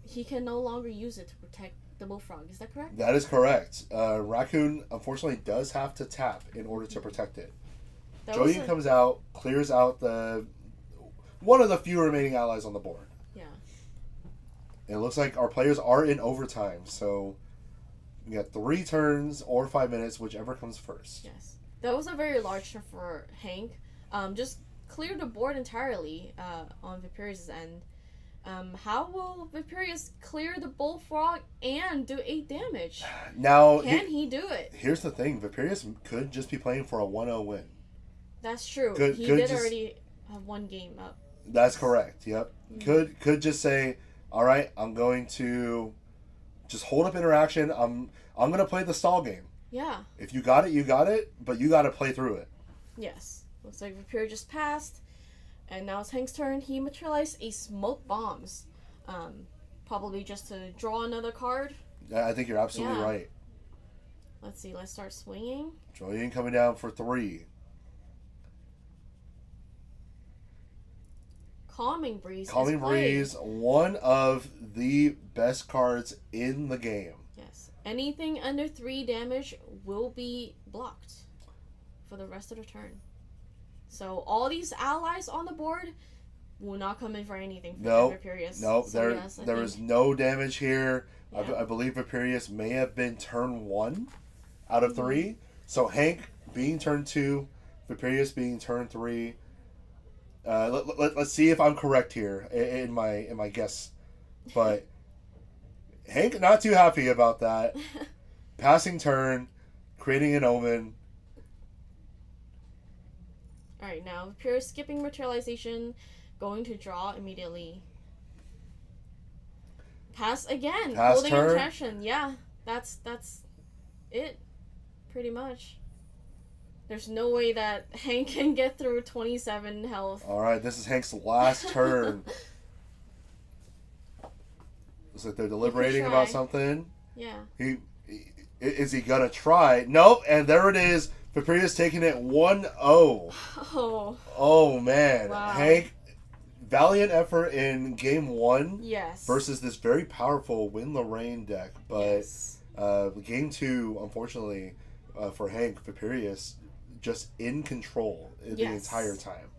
he can no longer use it to protect the bullfrog. Is that correct? That is correct. Raccoon, unfortunately, does have to tap in order to protect it. Joyen comes out, clears out one of the few remaining allies on the board. Yeah. It looks like our players are in overtime, so we got 3 turns or 5 minutes, whichever comes first. Yes. That was a very large turn for Hank. Just clear the board entirely on Viperius' end. How will Viperius clear the bullfrog and do 8 damage? Now, can he do it? Here's the thing: Viperius could just be playing for a 1-0 win. That's true. He did already have 1 game up. That's correct. Yep. Mm-hmm. Could just say, all right, I'm going to just hold up interaction. I'm going to play the stall game. Yeah. If you got it, you got it, but you got to play through it. Yes. Looks like Viperius just passed. And now it's Hank's turn. He materialized a Smoke Bombs. Probably just to draw another card. I think you're absolutely right. Let's see. Let's start swinging. Joyen coming down for 3. Calming Breeze. Calming Breeze, one of the best cards in the game. Yes. Anything under 3 damage will be blocked for the rest of the turn. So all these allies on the board will not come in for anything. Viperius. Nope. There is no damage here. Yeah. I believe Viperius may have been turn 1 out of 3. So Hank being turn 2, Viperius being turn 3. Let's see if I'm correct here in my guess. But Hank not too happy about that. Passing turn, creating an omen. Alright, now Viperius skipping materialization, going to draw immediately. Pass again. Pass holding turn. Attraction. Yeah, that's it, pretty much. There's no way that Hank can get through 27 health. Alright, this is Hank's last turn. Looks like they're deliberating about something. Yeah. Is he gonna try? Nope, and there it is. Viperius taking it 1-0. Oh man. Wow. Hank, valiant effort in game 1. Yes. Versus this very powerful Win Lorraine deck. But yes. Game 2, unfortunately, for Hank, Viperius just in control the entire time.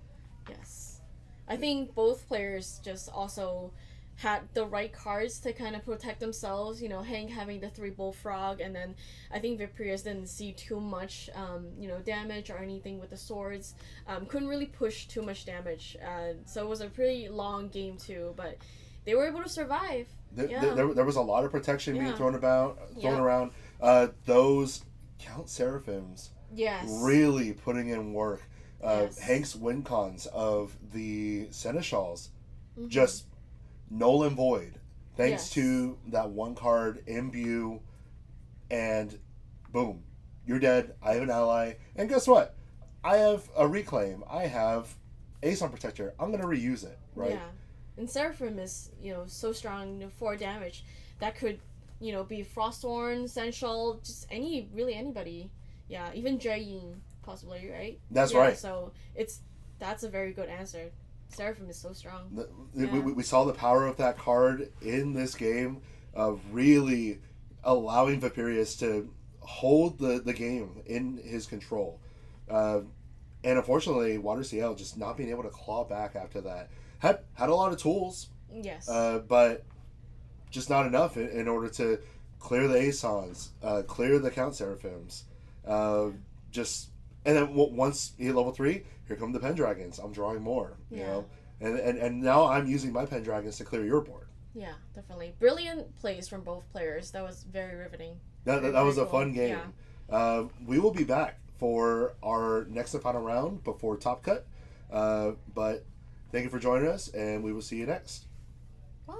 Yes. I think both players just also had the right cards to kind of protect themselves. Hank having the 3 bullfrog, and then I think Viperius didn't see too much, damage or anything with the swords. Couldn't really push too much damage. So it was a pretty long game too, but they were able to survive. There was a lot of protection being thrown around. Those Count Seraphims. Yes. Really putting in work. Yes. Hank's win cons of the Seneschals just null and void, thanks to that 1 card imbue, and boom, you're dead. I have an ally, and guess what? I have a reclaim. I have Aeson Protector. I'm gonna reuse it, right? Yeah, and Seraphim is so strong, 4 damage. That could be Frosthorn, Essential, just anybody. Yeah, even Jayin possibly, right? That's yeah, right. So that's a very good answer. Seraphim is so strong. We saw the power of that card in this game, of really allowing Viperius to hold the game in his control. And unfortunately, Water CL just not being able to claw back after that. Had a lot of tools, Yes. but just not enough in order to clear the Aesons, clear the Count Seraphims. Just and then once he hit level 3, here come the Pendragons. I'm drawing more, you know, and now I'm using my Pendragons to clear your board. Yeah, definitely. Brilliant plays from both players. That was very riveting. That was a fun game. Yeah. We will be back for our next and final round before Top Cut. But thank you for joining us, and we will see you next. Bye.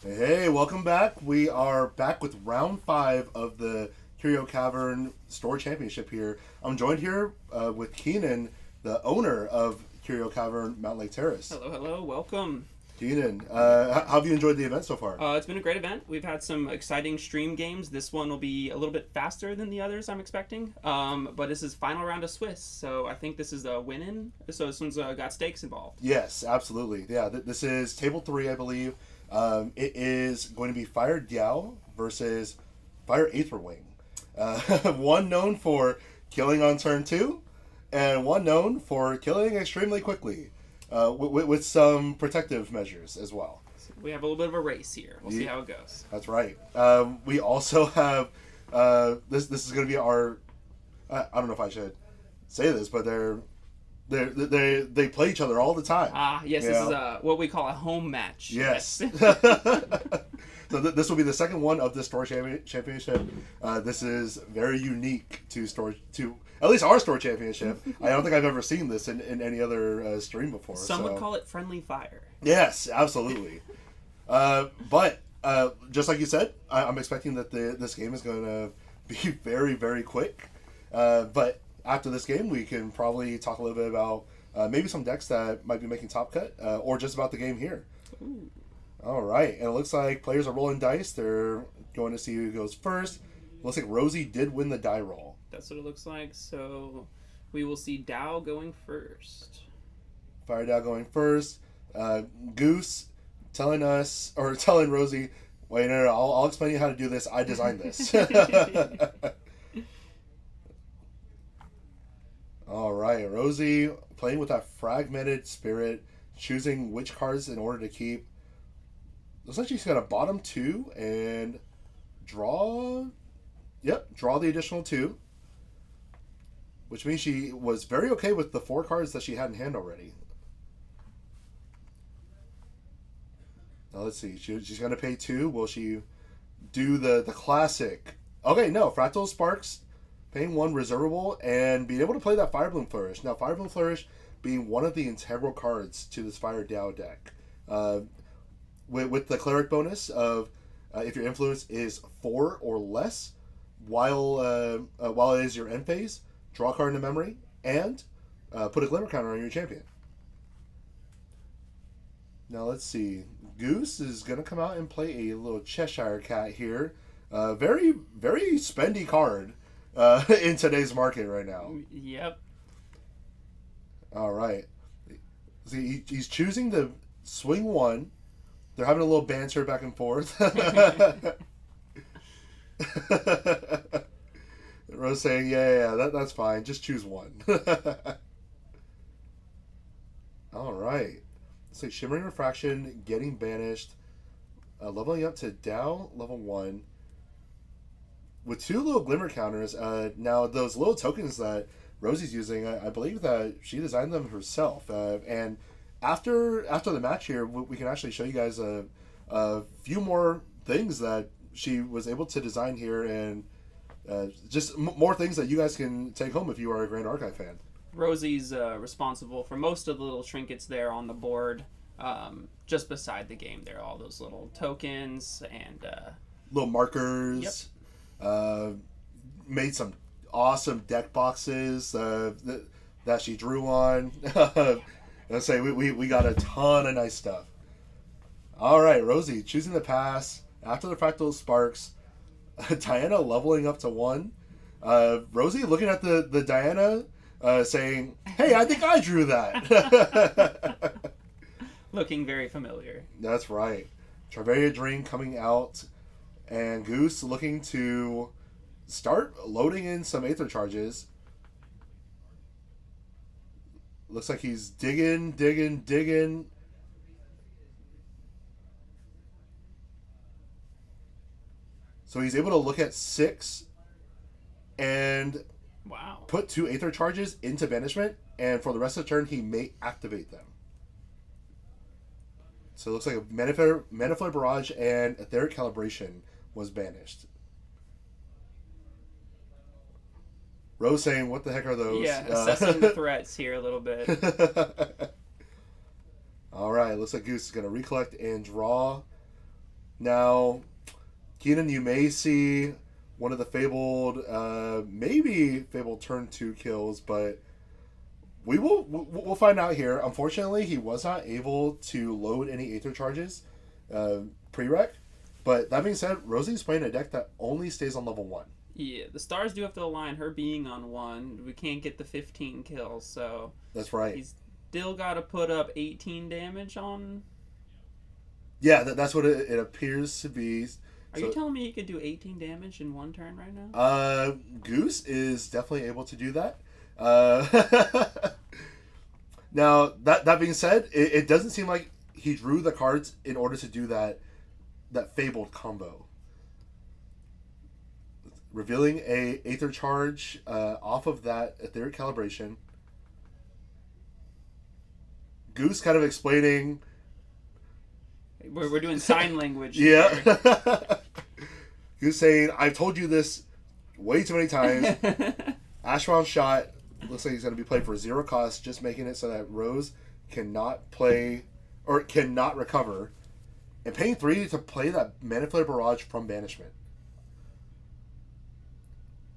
Hey, welcome back. We are back with round 5 of the Curio Cavern Store Championship here. I'm joined here with Keenan, the owner of Curio Cavern Mountlake Terrace. Hello, welcome. Keenan, how have you enjoyed the event so far? It's been a great event. We've had some exciting stream games. This one will be a little bit faster than the others, I'm expecting. But this is final round of Swiss, so I think this is the win-in. So this one's got stakes involved. Yes, absolutely. Yeah, this is table 3, I believe. It is going to be Fire Diao versus Fire Aetherwing. One known for killing on turn 2, and one known for killing extremely quickly. With some protective measures as well. So we have a little bit of a race here. We'll see how it goes. That's right. We also have this is going to be our. I don't know if I should say this, but they play each other all the time. Yes, this is what we call a home match. Yes. So this will be the second one of this store championship. This is very unique to at least our store championship. I don't think I've ever seen this in any other stream before. Some would call it friendly fire. Yes, absolutely. But just like you said, I'm expecting that this game is going to be very, very quick. But after this game, we can probably talk a little bit about maybe some decks that might be making top cut, or just about the game here. Ooh. All right, and it looks like players are rolling dice. They're going to see who goes first. Looks like Rosie did win the die roll. That's what it looks like. So we will see Dao going first. Fire Dow going first. Goose telling Rosie, wait, no, I'll explain you how to do this. I designed this. All right, Rosie playing with that fragmented spirit, choosing which cards in order to keep. Looks like she's got a bottom 2 and draw. Yep, draw the additional 2. Which means she was very okay with the 4 cards that she had in hand already. Now let's see. She's going to pay 2. Will she do the classic? Okay, no. Fractal Sparks, paying 1 reservable, and being able to play that Firebloom Flourish. Now, Firebloom Flourish being one of the integral cards to this Fire Dao deck. With the Cleric bonus of if your influence is 4 or less, while it is your end phase, draw a card into memory, and put a Glimmer counter on your champion. Now let's see. Goose is going to come out and play a little Cheshire Cat here. Very, very spendy card in today's market right now. Yep. All right. See, he's choosing to swing 1. They're having a little banter back and forth. Rose saying, yeah, that's fine. Just choose 1. All right. So Shimmering Refraction getting banished. Leveling up to Dao level 1. With 2 little Glimmer counters. Now, those little tokens that Rosie's using, I believe that she designed them herself. And after the match here, we can actually show you guys a few more things that she was able to design here, and just more things that you guys can take home if you are a Grand Archive fan. Rosie's responsible for most of the little trinkets there on the board, just beside the game. There are all those little tokens and little markers. Yep. Made some awesome deck boxes that she drew on. Let's say we got a ton of nice stuff. All right, Rosie choosing the pass after the Fractal Sparks. Diana leveling up to 1. Rosie looking at the Diana, saying, "Hey, I think I drew that." Looking very familiar. That's right. Travaria Dream coming out, and Goose looking to start loading in some Aether charges. Looks like he's digging. So he's able to look at 6 and wow, put 2 Aether charges into banishment, and for the rest of the turn he may activate them. So it looks like a Mana Flare Barrage and Etheric Calibration was banished. Rose saying, what the heck are those? Yeah, assessing the threats here a little bit. All right, looks like Goose is going to recollect and draw. Now, Keenan, you may see one of the fabled, maybe fabled turn 2 kills, but we'll find out here. Unfortunately, he was not able to load any Aether charges pre-rec. But that being said, Rosie's playing a deck that only stays on level 1. Yeah, the stars do have to align. Her being on 1, we can't get the 15 kills, so... That's right. He's still got to put up 18 damage on... Yeah, that's what it appears to be. Are you telling me he could do 18 damage in 1 turn right now? Goose is definitely able to do that. Now, that being said, it doesn't seem like he drew the cards in order to do that fabled combo. Revealing a Aether charge off of that Etheric Calibration. Goose kind of explaining... We're doing sign language. Yeah. Goose saying, I've told you this way too many times. Ashron shot looks like he's going to be played for 0 cost, just making it so that Rose cannot play or cannot recover. And paying 3 to play that Mana Flare Barrage from Banishment.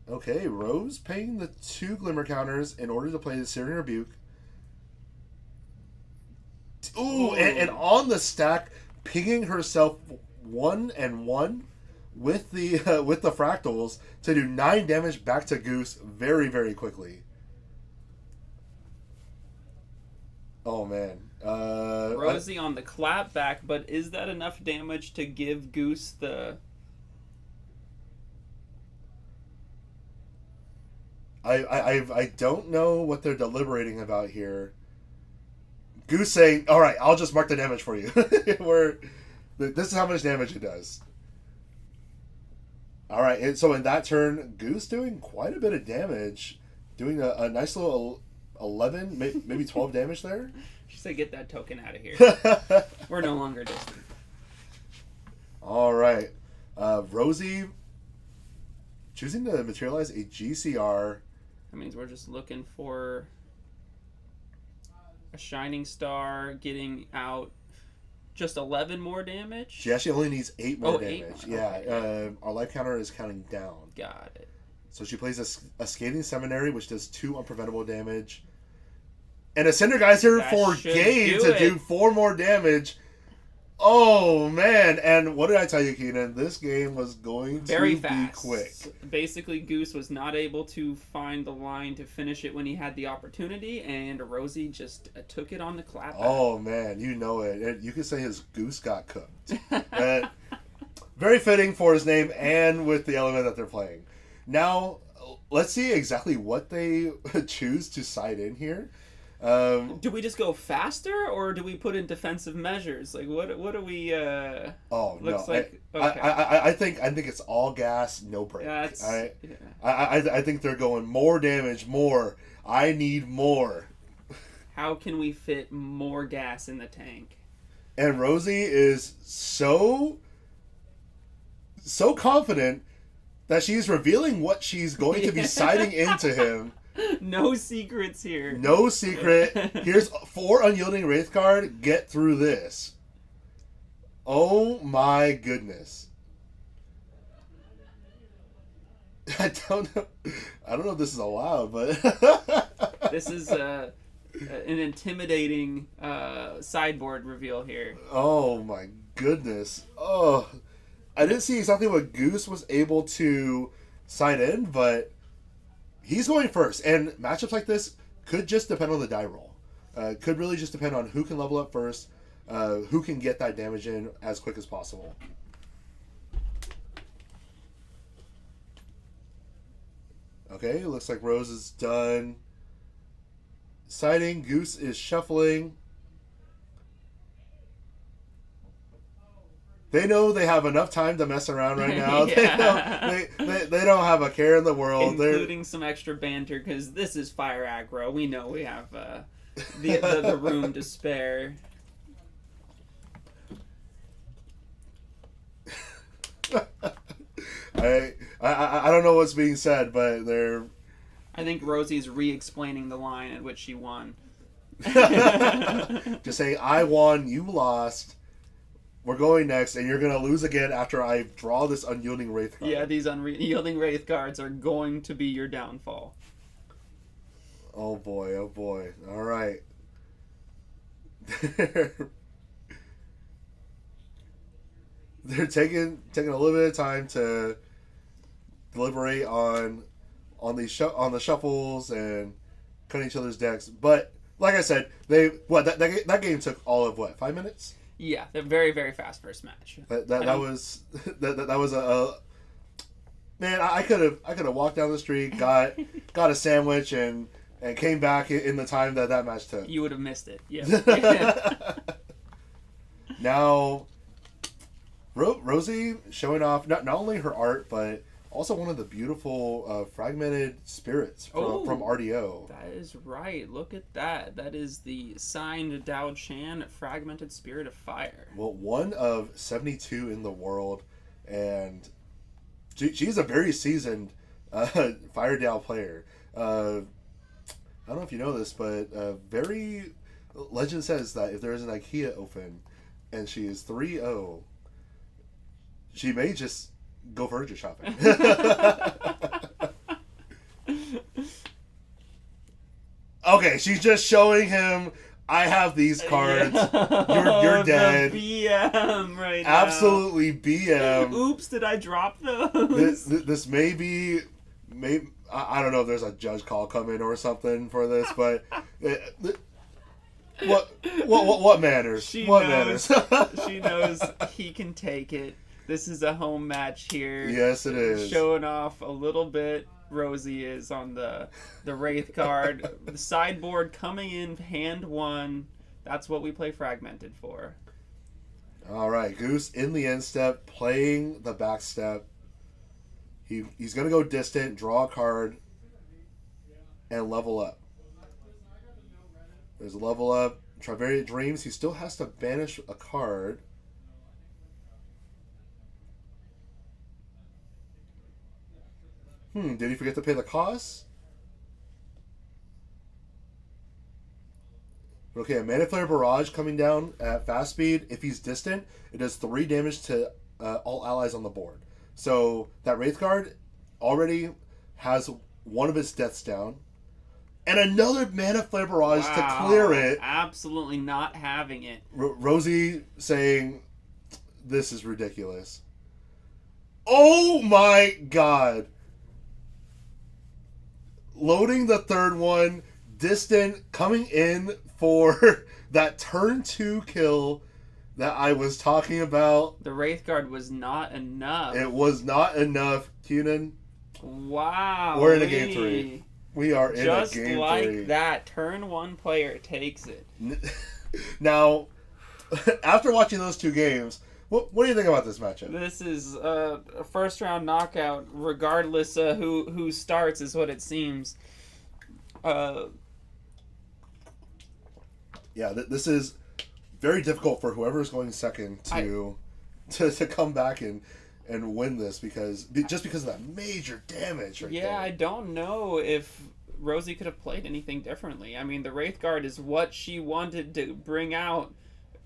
Okay, Rose paying the 2 Glimmer counters in order to play the Searing Rebuke. Ooh, and on the stack, pinging herself 1 and 1 with the fractals to do 9 damage back to Goose very, very quickly. Oh man. Rosie on the clap back, but is that enough damage to give Goose the... I don't know what they're deliberating about here. Goose saying, all right, I'll just mark the damage for you. This is how much damage it does. All right, and so in that turn, Goose doing quite a bit of damage, doing a nice little 11, maybe 12 damage there. She said, get that token out of here. We're no longer distant. All right. Rosie choosing to materialize a GCR. That means we're just looking for a Shining Star, getting out just 11 more damage. She actually only needs 8 more damage. 8 more. Yeah, Okay. Our life counter is counting down. Got it. So she plays a Scathing Seminary, which does 2 unpreventable damage. And a Cinder Geyser That for should Gade do to do it. 4 more damage. Oh, man. And what did I tell you, Keenan? This game was going Very to fast. be quick. Basically, Goose was not able to find the line to finish it when he had the opportunity, and Rosie just took it on the clap. Oh, man. You know it. You could say his goose got cooked. Very fitting for his name and with the element that they're playing. Now, let's see exactly what they choose to side in here. Do we just go faster, or do we put in defensive measures? Like, what do we? Oh looks no! like, okay. I think it's all gas, no break. I think they're going more damage, more. I need more. How can we fit more gas in the tank? And Rosie is so confident that she's revealing what she's going to be siding into him. No secrets here. No secret. Here's 4 Unyielding Wraith card. Get through this. Oh my goodness. I don't know if this is allowed, but This is an intimidating sideboard reveal here. Oh my goodness. Oh, I didn't see exactly what Goose was able to side in, but he's going first, and matchups like this could just depend on the die roll. Could really just depend on who can level up first, who can get that damage in as quick as possible. Okay, looks like Rose is done siding. Goose is shuffling. They know they have enough time to mess around right now. Yeah. They don't have a care in the world. Including some extra banter, because this is fire aggro. We know we have the room to spare. I don't know what's being said, but they're... I think Rosie's re-explaining the line at which she won. Just saying, I won, you lost. we're going next, and you're gonna lose again after I draw this Unyielding Wraith card. Yeah, these Unyielding Wraith cards are going to be your downfall. Oh boy, oh boy. All right. They're taking a little bit of time to deliberate on the shuffles and cutting each other's decks. But like I said, that game took all of 5 minutes? Yeah, the very, very fast first match. That was a man. I could have walked down the street, got a sandwich, and came back in the time that match took. You would have missed it. Yeah. Now, Rosie showing off not only her art, but also one of the beautiful fragmented spirits from RDO. That is right. Look at that. That is the signed Dao Chan Fragmented Spirit of Fire. Well, one of 72 in the world, and she's a very seasoned Fire Dao player. I don't know if you know this, but legend says that if there is an IKEA open and she is 3-0, she may just go furniture shopping. Okay, she's just showing him, I have these cards. Yeah. You're dead. The BM right now. Absolutely BM. Oops, did I drop those? This may be... I don't know if there's a judge call coming or something for this, but... What matters? She matters? She knows he can take it. This is a home match here. Yes, it is. Showing off a little bit. Rosie is on the Wraith card. The sideboard coming in hand one. That's what we play Fragmented for. All right, Goose in the end step, playing the back step. He's going to go distant, draw a card, and level up. There's a level up. Trivariate Dreams. He still has to banish a card. Did he forget to pay the cost? Okay, a Mana Flare Barrage coming down at fast speed. If he's distant, it does 3 damage to all allies on the board. So that Wraith card already has one of its deaths down. And another Mana Flare Barrage to clear it. Absolutely not having it. Rosie saying, this is ridiculous. Oh my god. Loading the third one, distant, coming in for that turn 2 kill that I was talking about. The Wraith Guard was not enough. It was not enough, Keenan. Wow. We're in a game 3. We are in a game 3. Just like that, turn 1 player takes it. Now, after watching those 2 games, what do you think about this matchup? This is a first round knockout, regardless who starts, is what it seems. Yeah, this is very difficult for whoever's going second to come back and win this because of that major damage right there. I don't know if Rosie could have played anything differently. I mean, the Wraith Guard is what she wanted to bring out.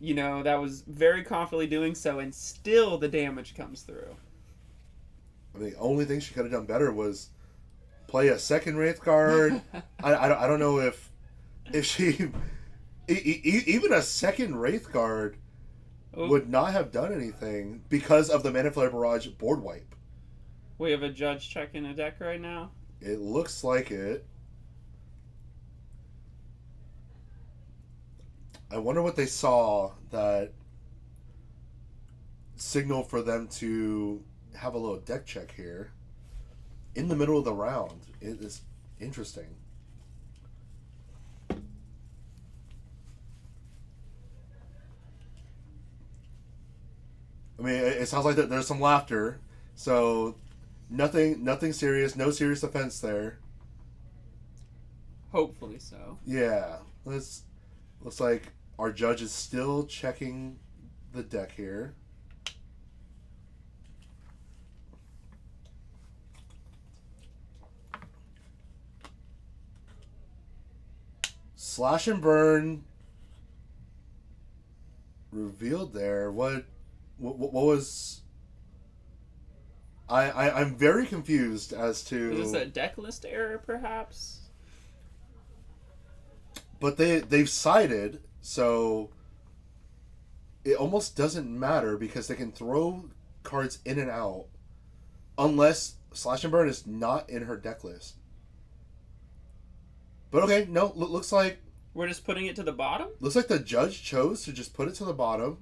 You know, that was very confidently doing so, and still the damage comes through. I mean, the only thing she could have done better was play a second Wraith card. I don't know if she... even a second Wraith card would not have done anything because of the Mana Flare Barrage board wipe. We have a judge checking a deck right now? It looks like it. I wonder what they saw that signal for them to have a little deck check here in the middle of the round. It is interesting. I mean, it sounds like there's some laughter, so nothing serious, no serious offense there. Hopefully so. Yeah, looks like our judge is still checking the deck here. Slash and burn revealed there. What What was? I'm very confused as to. Is this a deck list error, perhaps? But they've cited, so it almost doesn't matter because they can throw cards in and out unless Slash and Burn is not in her deck list. But okay, no, looks like We're just putting it to the bottom? looks like the judge chose to just put it to the bottom.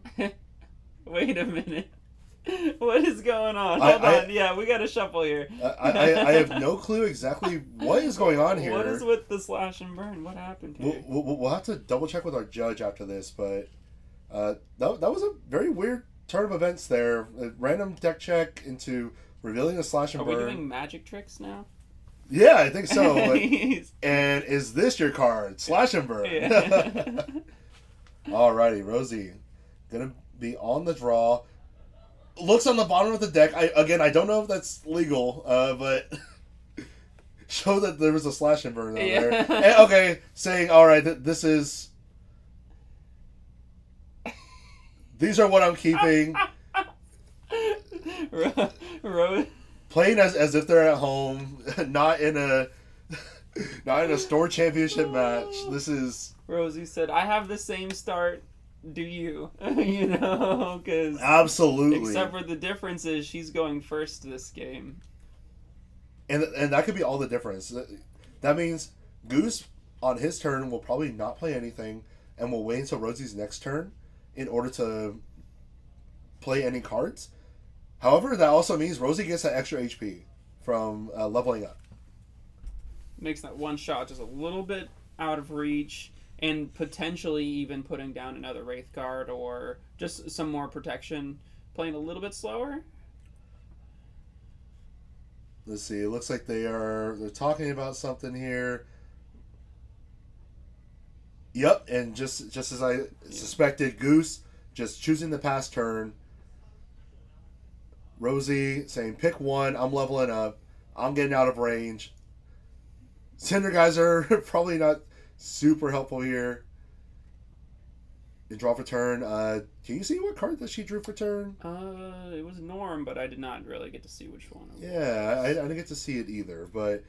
Wait a minute. What is going on? Hold on. Yeah, we got to shuffle here. I have no clue exactly what is going on here. What is with the slash and burn? What happened here? We'll have to double check with our judge after this, but that was a very weird turn of events there. A random deck check into revealing a slash and burn. Are we doing magic tricks now? Yeah, I think so. And is this your card? Slash and burn. Yeah. Alrighty, Rosie. Gonna be on the draw. Looks on the bottom of the deck. I don't know if that's legal, but show that there was a slash and burn there. And, okay, saying, alright, this is... These are what I'm keeping. Playing as if they're at home, not in a store championship match. This is... Rosie said, I have the same start. Do you? You know, because... Absolutely. Except for the difference is she's going first this game. And that could be all the difference. That means Goose, on his turn, will probably not play anything and will wait until Rosie's next turn in order to play any cards. However, that also means Rosie gets that extra HP from leveling up. Makes that one shot just a little bit out of reach, and potentially even putting down another Wraith Guard or just some more protection. Playing a little bit slower. Let's see. It looks like they're talking about something here. Yep, and just as I suspected, Goose just choosing the pass turn. Rosie saying, pick one, I'm leveling up, I'm getting out of range. Cinder guys are probably not super helpful here. And draw for turn. Can you see what card that she drew for turn? It was Norm, but I did not really get to see which one. Yeah, I didn't get to see it either, but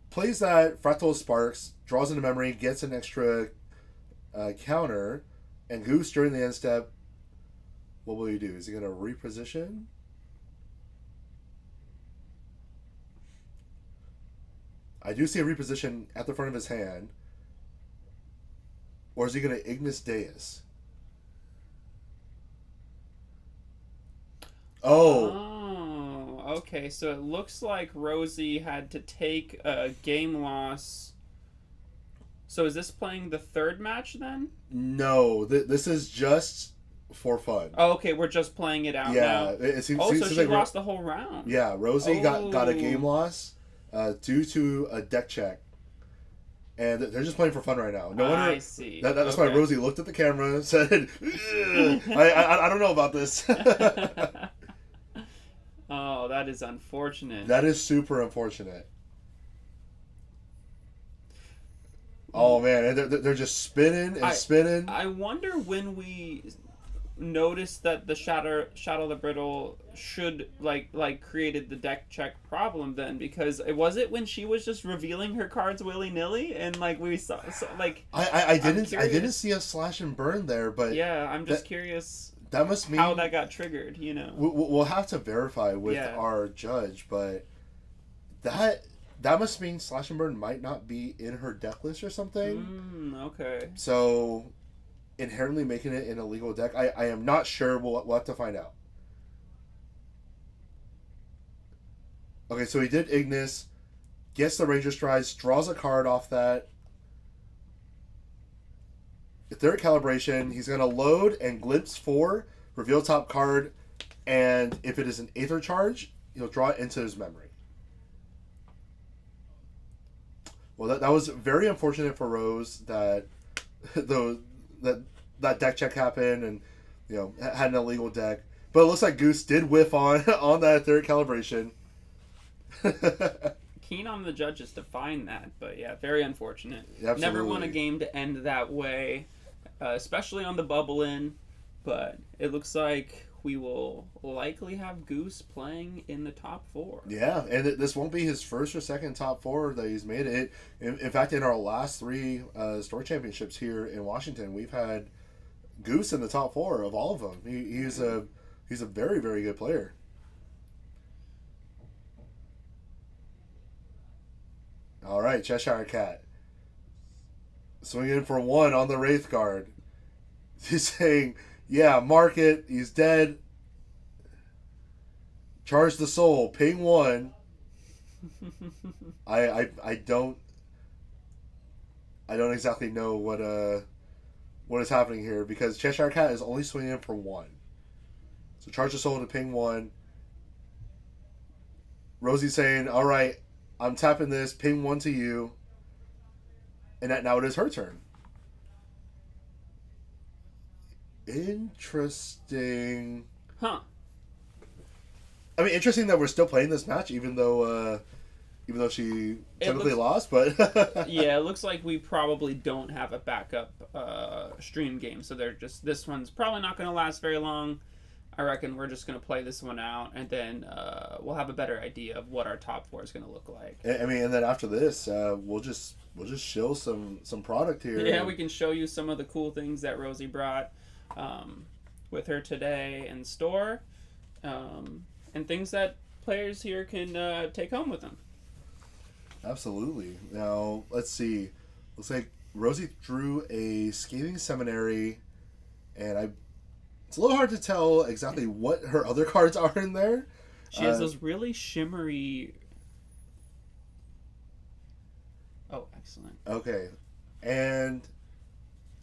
plays that Fractal Sparks, draws into memory, gets an extra counter, and Goose during the end step, what will he do? Is he going to reposition? I do see a reposition at the front of his hand. Or is he going to Ignis Deus? Oh, okay. So it looks like Rosie had to take a game loss. So is this playing the third match then? No, this is just for fun. Oh, okay. We're just playing it out now. It seems, so seems she like lost the whole round. Yeah, Rosie got a game loss due to a deck check. And they're just playing for fun right now. No wonder. I see. That's why Rosie looked at the camera and said, I don't know about this. Oh, that is unfortunate. That is super unfortunate. Oh, man. They're just spinning and spinning. I wonder when we noticed that the Shadow the Brittle should like created the deck check problem then, because was it when she was just revealing her cards willy-nilly and like we saw like I didn't see a slash and burn there, but yeah, I'm just curious that must mean how that got triggered, you know. We'll have to verify with our judge, but that must mean slash and burn might not be in her deck list or something. Okay, so inherently making it an illegal deck. I am not sure. We'll have to find out. Okay, so he did Ignis, gets the Ranger Strides, draws a card off that. Etheric Calibration, he's going to load and glimpse 4, reveal top card, and if it is an Aether Charge, he'll draw it into his memory. Well, that was very unfortunate for Rose that that deck check happened and had an illegal deck, but it looks like Goose did whiff on that Etheric Calibration. Keen on the judges to find that, but yeah, very unfortunate. Absolutely. Never want a game to end that way, especially on the bubble in. But it looks like we will likely have Goose playing in the top 4. Yeah, and this won't be his first or second top 4 that he's made it. In fact, in our last 3 store championships here in Washington, we've had Goose in the top 4 of all of them. He's a very, very good player. All right, Cheshire Cat. Swinging for 1 on the Wraith Guard. He's saying, yeah, mark it. He's dead. Charge the soul. Ping 1. I don't exactly know what is happening here, because Cheshire Cat is only swinging for 1. So charge the soul to ping 1. Rosie's saying, all right, I'm tapping this. Ping 1 to you. And now it is her turn. Interesting. Huh. I mean, interesting that we're still playing this match, even though she technically lost. But yeah, it looks like we probably don't have a backup stream game, so this one's probably not going to last very long. I reckon we're just going to play this one out, and then we'll have a better idea of what our top 4 is going to look like. I mean, and then after this, we'll just show some product here. Yeah, we can show you some of the cool things that Rosie brought with her today in store, and things that players here can take home with them. Absolutely. Now, let's see. Looks like Rosie drew a Scathing Seminary, and it's a little hard to tell exactly what her other cards are in there. She has those really shimmery... Oh, excellent. Okay. And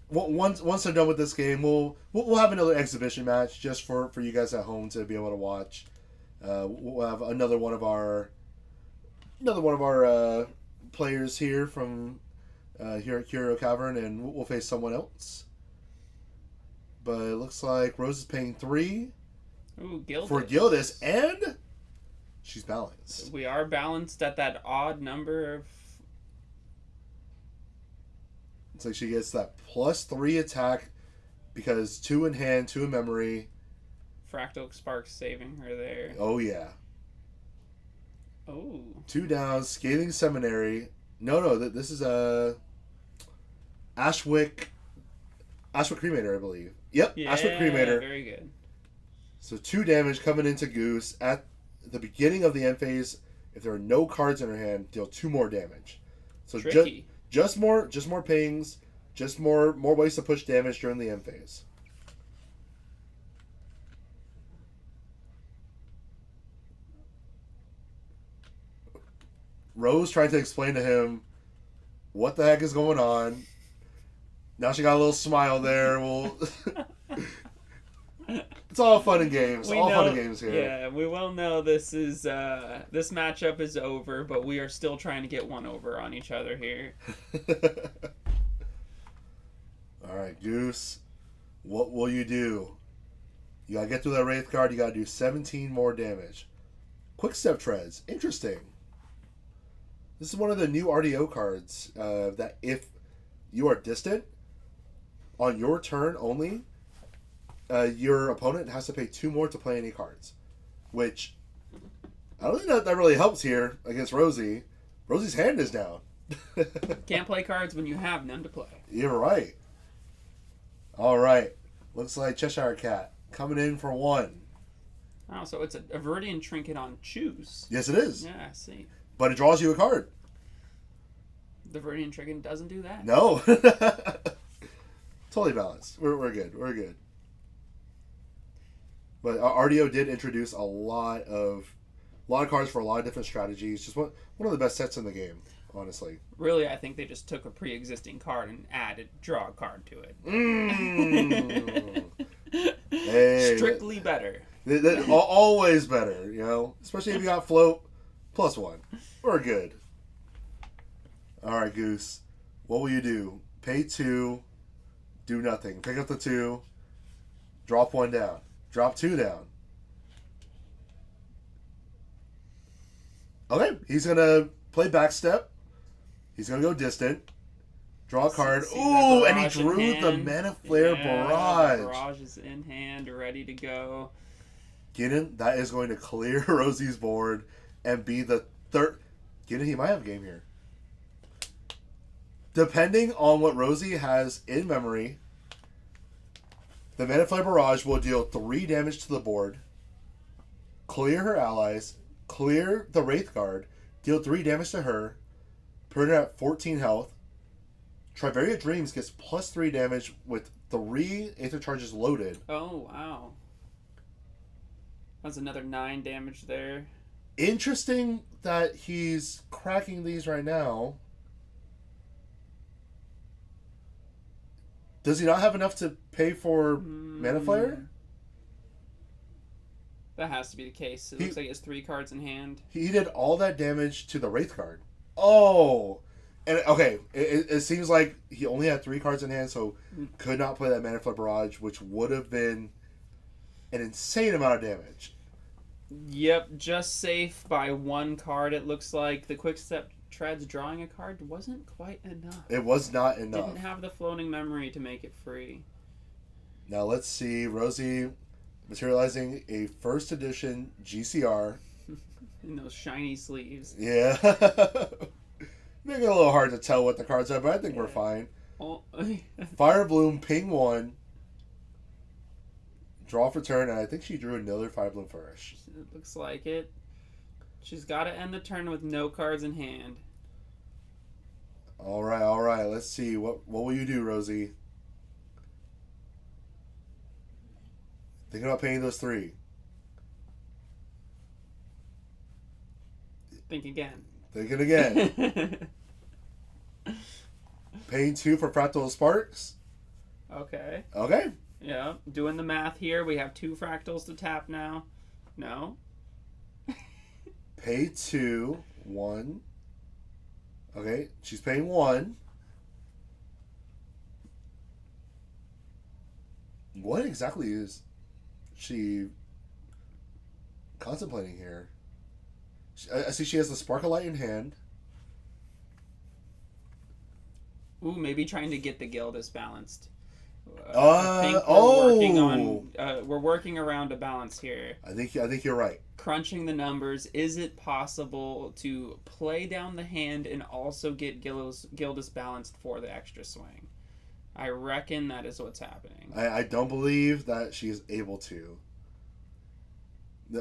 once they're done with this game, we'll have another exhibition match just for you guys at home to be able to watch. We'll have another one of our players here from here at Curio Cavern, and we'll face someone else. But it looks like Rose is paying 3 for Gildas, and she's balanced. We are balanced at that odd number of... It's like she gets that +3 attack because 2 in hand, 2 in memory. Fractal Sparks saving her there. Oh, yeah. Oh. 2 down, Scathing Seminary. No, this is a Ashwick Cremator, I believe. Yep, Yeah, Ashwick Cremator. Very good. So 2 damage coming into Goose at the beginning of the end phase. If there are no cards in her hand, deal 2 more damage. So Tricky. just more pings, just more ways to push damage during the end phase. Rose tried to explain to him what the heck is going on. Now she got a little smile there. Well, it's all fun and games. Fun and games here. Yeah, we well know this is this matchup is over, but we are still trying to get one over on each other here. All right, Goose. What will you do? You gotta get through that Wraith card. You gotta do 17 more damage. Quick Step Treads. Interesting. This is one of the new RDO cards that if you are distant, on your turn only, your opponent has to pay 2 more to play any cards. Which, I don't think that really helps here against Rosie. Rosie's hand is down. Can't play cards when you have none to play. You're right. All right. Looks like Cheshire Cat coming in for 1. Oh, so it's a Viridian Trinket on choose. Yes, it is. Yeah, I see. But it draws you a card. The Viridian Trinket doesn't do that. No. Totally balanced. We're good. We're good. But RDO did introduce a lot of cards for a lot of different strategies. Just one of the best sets in the game, honestly. Really, I think they just took a pre-existing card and draw a card to it. Hey, Strictly better. Always better, you know? Especially if you got float +1. We're good. All right, Goose. What will you do? Pay 2. Do nothing. Pick up the 2. Drop 1 down. Drop 2 down. Okay, he's going to play backstep. He's going to go distant. Draw a card. Ooh, and he drew the Mana Flare Barrage. The barrage is in hand, ready to go. Keenan, that is going to clear Rosie's board and be the third. Keenan, he might have a game here. Depending on what Rosie has in memory, the Mana Flare Barrage will deal 3 damage to the board, clear her allies, clear the Wraith Guard, deal 3 damage to her, put her at 14 health. Trivaria Dreams gets plus 3 damage with 3 Aether Charges loaded. Oh, wow. That's another 9 damage there. Interesting that he's cracking these right now. Does he not have enough to pay for Mana Flare? That has to be the case. It looks like he has 3 cards in hand. He did all that damage to the Wraith Guard. Oh! And, okay, it seems like he only had 3 cards in hand, so could not play that Mana Flare Barrage, which would have been an insane amount of damage. Yep, just safe by 1 card, it looks like. The Quick Step Treads drawing a card wasn't quite enough. It was not enough. Didn't have the floating memory to make it free. Now let's see Rosie materializing a first edition GCR. In those shiny sleeves. Yeah. Make it a little hard to tell what the cards are, but I think we're fine. Oh. Fire Bloom, ping 1. Draw for turn, and I think she drew another Fire Bloom Flourish. It looks like it. She's got to end the turn with no cards in hand. All right. Let's see. What will you do, Rosie? Thinking about paying those 3. Think again. Thinking again. Paying 2 for Fractal Sparks. Okay. Okay. Yeah. Doing the math here. We have 2 fractals to tap now. No. Pay 2. 1. Okay. She's paying 1. What exactly is she contemplating here? I see she has the Sparkle Light in hand. Ooh, maybe trying to get the Gildas balanced. I think we're working around a balance here. I think you're right. Crunching the numbers, is it possible to play down the hand and also get Gildas balanced for the extra swing? I reckon that is what's happening. I don't believe that she is able to.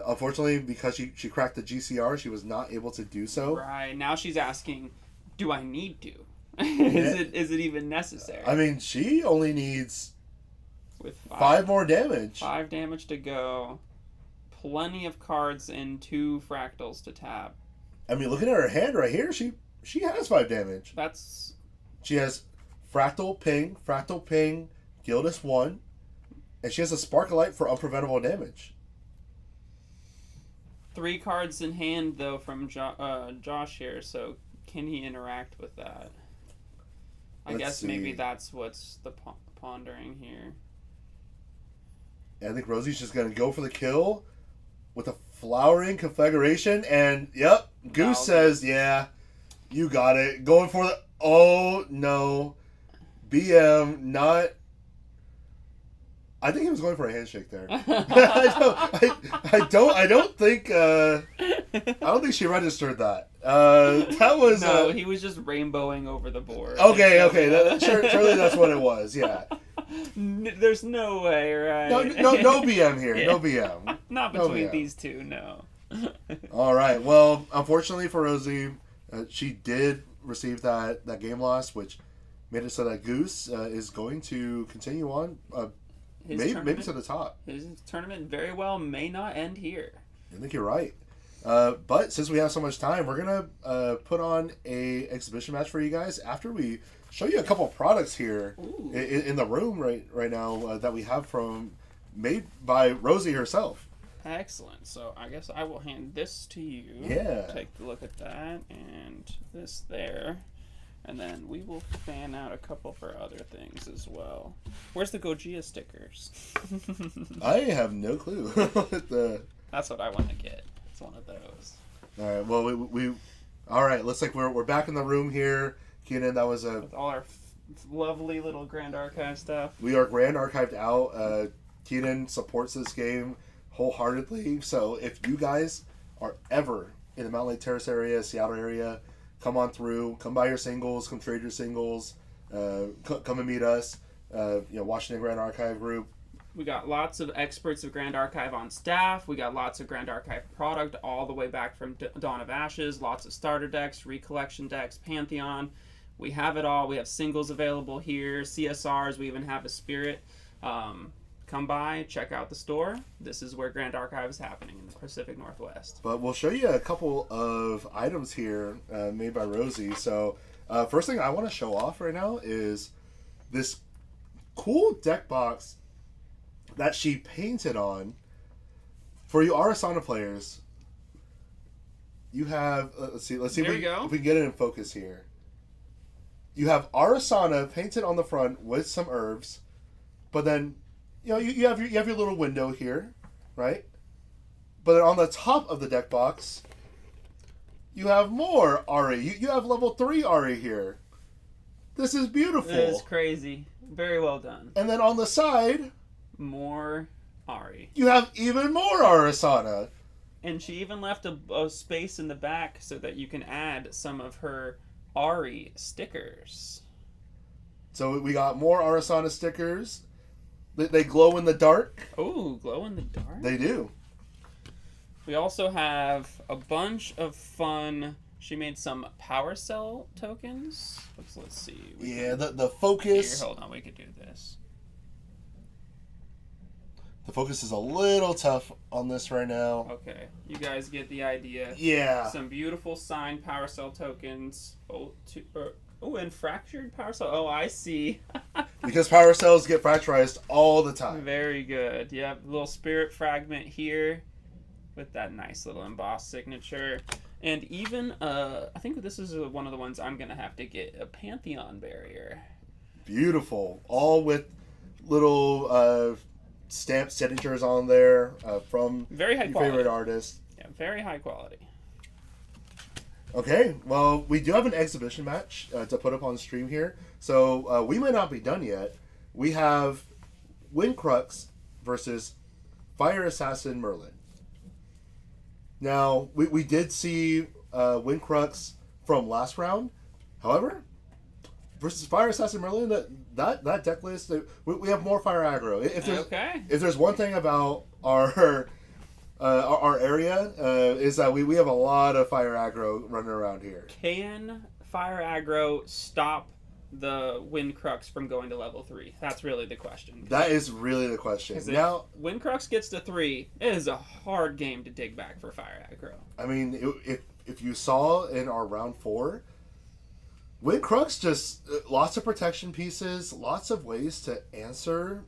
Unfortunately, because she cracked the GCR, she was not able to do so. Right, now she's asking, do I need to? Is it even necessary? I mean, she only needs with 5 more damage. 5 damage to go. Plenty of cards and 2 fractals to tap. I mean, looking at her hand right here, she has 5 damage. She has Fractal Ping, Gildas 1, and she has a Sparkle Light for unpreventable damage. 3 cards in hand, though, from Josh here, so can he interact with that? I guess maybe that's what's the pondering here. I think Rosie's just going to go for the kill with a Flowering Conflagration, and yep, Goose says, yeah, you got it. Going for the... Oh, no. BM, not... I think he was going for a handshake there. I don't think she registered that. That was no. He was just rainbowing over the board. Okay. Surely that's what it was. Yeah. There's no way, right? No BM here. Yeah. No BM. Not between these two. No. All right. Well, unfortunately for Rosie, she did receive that game loss, which made it so that Goose is going to continue on. Maybe to the top. His tournament very well may not end here. I think you're right. But since we have so much time, we're going to put on a exhibition match for you guys after we show you a couple of products here in the room right now that we have made by Rosie herself. Excellent. So I guess I will hand this to you. Yeah. Take a look at that and this there. And then we will fan out a couple for other things as well. Where's the Gojira stickers? I have no clue. That's what I want to get. It's one of those. All right. Well, we all right. Looks like we're back in the room here, Keenan. That was with all our lovely little Grand Archive stuff. We are Grand Archived out. Keenan supports this game wholeheartedly. So if you guys are ever in the Mountlake Terrace area, Seattle area, come on through. Come buy your singles. Come trade your singles. Come and meet us. Washington Grand Archive group. We got lots of experts of Grand Archive on staff. We got lots of Grand Archive product all the way back from Dawn of Ashes. Lots of starter decks, recollection decks, Pantheon. We have it all. We have singles available here, CSRs. We even have a Spirit. Come by, check out the store. This is where Grand Archive is happening in the Pacific Northwest. But we'll show you a couple of items here made by Rosie. So first thing I want to show off right now is this cool deck box that she painted on. For you Arasana players, you have, let's see if we can get it in focus here. You have Arasana painted on the front with some herbs, but then you have your little window here, right? But then on the top of the deck box, you have more Ari. You have level 3 Ari here. This is beautiful. It is crazy. Very well done. And then on the side, more Ari. You have even more Arasana. And she even left a space in the back so that you can add some of her Ari stickers. So we got more Arasana stickers. They glow in the dark. Oh, glow in the dark? They do. We also have a bunch of fun. She made some power cell tokens. Let's see. The focus. Here, hold on, we could do this. The focus is a little tough on this right now. Okay, you guys get the idea. Yeah. Some beautiful signed power cell tokens. And fractured power cell. Oh, I see. Because power cells get fracturized all the time. Very good. You have a little spirit fragment here with that nice little embossed signature. And even, I think this is one of the ones I'm going to have to get, a Pantheon barrier. Beautiful. All with little stamped signatures on there from very high your quality. favorite artist. Yeah, very high quality. Okay, well, we do have an exhibition match to put up on stream here. So we might not be done yet. We have Windcrux versus Fire Assassin Merlin. Now, we did see Windcrux from last round. However, versus Fire Assassin Merlin, that deck list, we have more fire aggro. If there's one thing about our area, is that we have a lot of fire aggro running around here. Can fire aggro stop the Windcrux from going to level 3? That's really the question. That is really the question. Now, Windcrux gets to 3, it is a hard game to dig back for fire aggro. I mean, if you saw in our round 4, Windcrux just lots of protection pieces, lots of ways to answer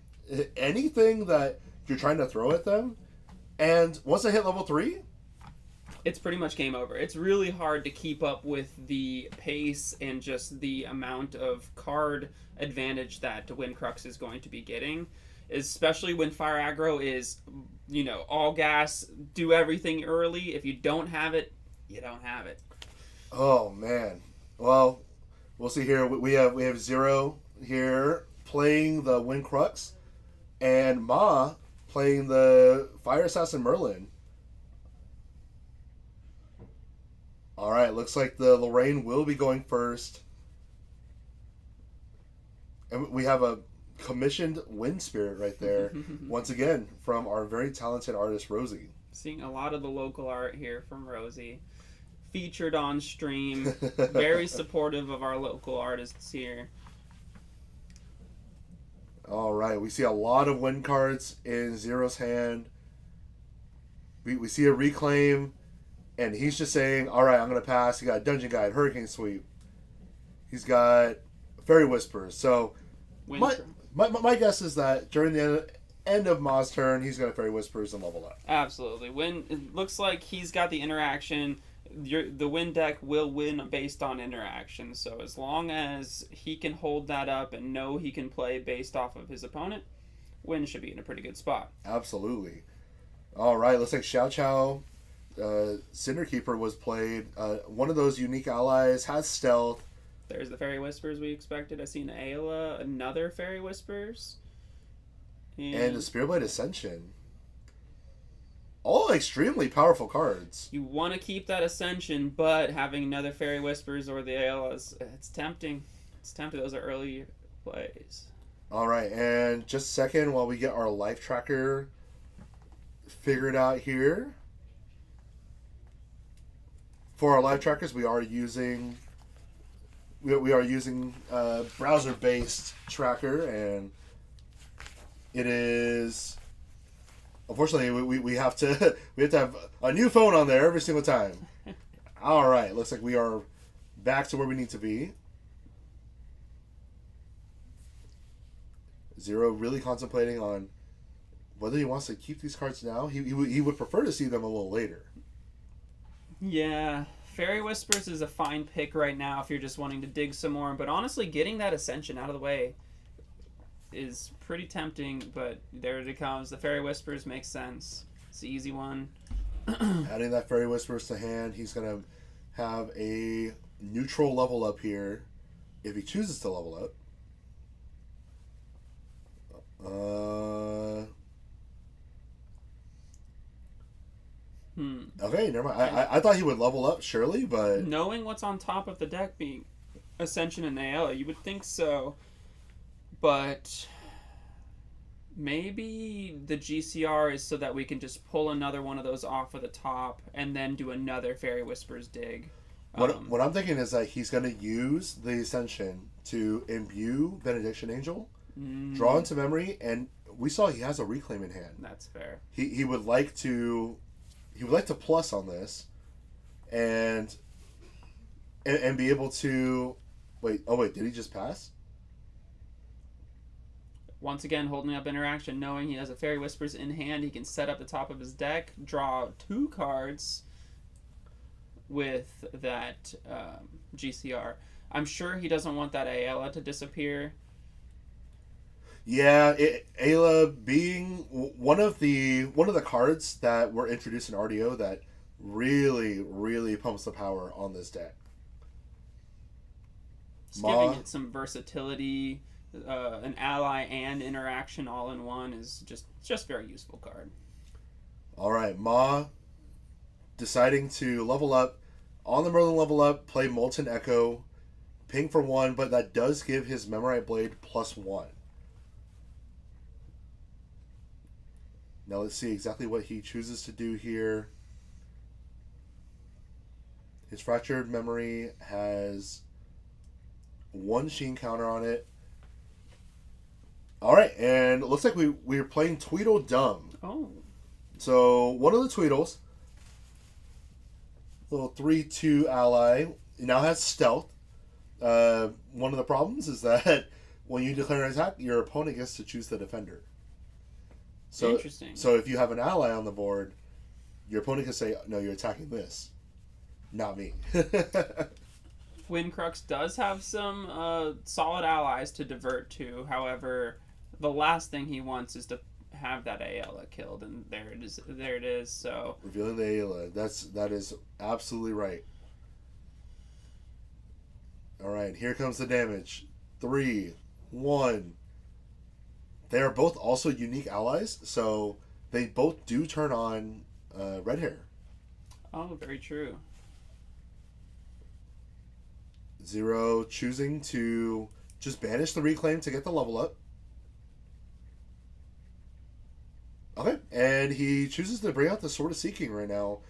anything that you're trying to throw at them. And once they hit level 3, it's pretty much game over. It's really hard to keep up with the pace and just the amount of card advantage that Windcrux is going to be getting, especially when fire aggro is, all gas, do everything early. If you don't have it, you don't have it. Oh man. Well, we'll see here. We have Zero here playing the Windcrux, and Ma playing the Fire Assassin Merlin. Alright, looks like the Lorraine will be going first. And we have a commissioned Wind Spirit right there. Once again, from our very talented artist, Rosie. Seeing a lot of the local art here from Rosie. Featured on stream. Very supportive of our local artists here. Alright, we see a lot of wind cards in Zero's hand. We see a Reclaim, and he's just saying, alright, I'm going to pass. He got Dungeon Guide, Hurricane Sweep. He's got Fairy Whispers. So, my guess is that during the end of Ma's turn, he's going to Fairy Whispers and level up. Absolutely. When it looks like he's got the interaction, the Wind deck will win based on interaction. So as long as he can hold that up and know he can play based off of his opponent, Wind should be in a pretty good spot. Absolutely. All right, looks like Xiao Chao, Cinderkeeper was played. One of those unique allies has stealth. There's the Fairy Whispers we expected. I seen Ayla, another Fairy Whispers. And the Spiritblade Ascension. All extremely powerful cards. You want to keep that Ascension, but having another Fairy Whispers or the Aeolas, it's tempting. It's tempting. Those are early plays. All right, and just a second while we get our life tracker figured out here. For our live trackers, we are using browser-based tracker, and it is unfortunately we have to have a new phone on there every single time. All right, looks like we are back to where we need to be. Zero really contemplating on whether he wants to keep these cards now. He would prefer to see them a little later. Yeah, Fairy Whispers is a fine pick right now if you're just wanting to dig some more. But honestly, getting that Ascension out of the way is pretty tempting. But there it comes. The Fairy Whispers makes sense. It's the easy one. Adding that Fairy Whispers to hand, he's going to have a neutral level up here if he chooses to level up. Okay, never mind. I thought he would level up, surely, but... Knowing what's on top of the deck being Ascension and Aela, you would think so. But maybe the GCR is so that we can just pull another one of those off of the top and then do another Fairy Whispers dig. What I'm thinking is that he's going to use the Ascension to imbue Benediction Angel, draw into memory, and we saw he has a Reclaim in hand. That's fair. He would like to plus on this, and be able to wait. Oh wait, did he just pass? Once again, holding up interaction, knowing he has a Fairy Whispers in hand, he can set up the top of his deck, draw 2 cards with that GCR. I'm sure he doesn't want that Aela to disappear. Yeah, Ayla being one of the cards that were introduced in RDO that really pumps the power on this deck. Just giving it some versatility, an ally and interaction all in one is just very useful card. All right, Ma deciding to level up on the Merlin level up, play Molten Echo, ping for 1, but that does give his Memorite Blade +1. Now let's see exactly what he chooses to do here. His Fractured Memory has 1 Sheen counter on it. Alright, and it looks like we're playing Tweedledum. Oh. So one of the Tweedles, little 3/2 ally, now has Stealth. One of the problems is that when you declare an attack, your opponent gets to choose the defender. So, interesting. So if you have an ally on the board, your opponent can say, no, you're attacking this, not me. Windcrux does have some solid allies to divert to. However, the last thing he wants is to have that Aela killed, and there it is. So revealing the Aela, that is absolutely right. All right, here comes the damage. 3, 1. They are both also unique allies, so they both do turn on red hair. Oh, very true. Zero choosing to just banish the Reclaim to get the level up. Okay, and he chooses to bring out the Sword of Seeking right now.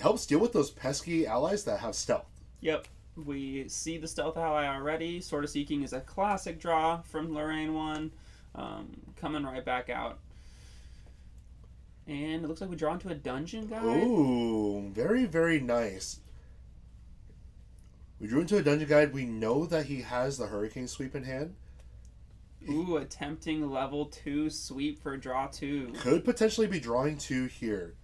Helps deal with those pesky allies that have Stealth. Yep. We see the Stealth ally already. Sword of Seeking is a classic draw from Lorraine 1. Coming right back out. And it looks like we draw into a Dungeon Guide. Ooh, very, very nice. We drew into a Dungeon Guide. We know that he has the Hurricane Sweep in hand. Ooh, a tempting level 2 sweep for draw 2. Could potentially be drawing 2 here.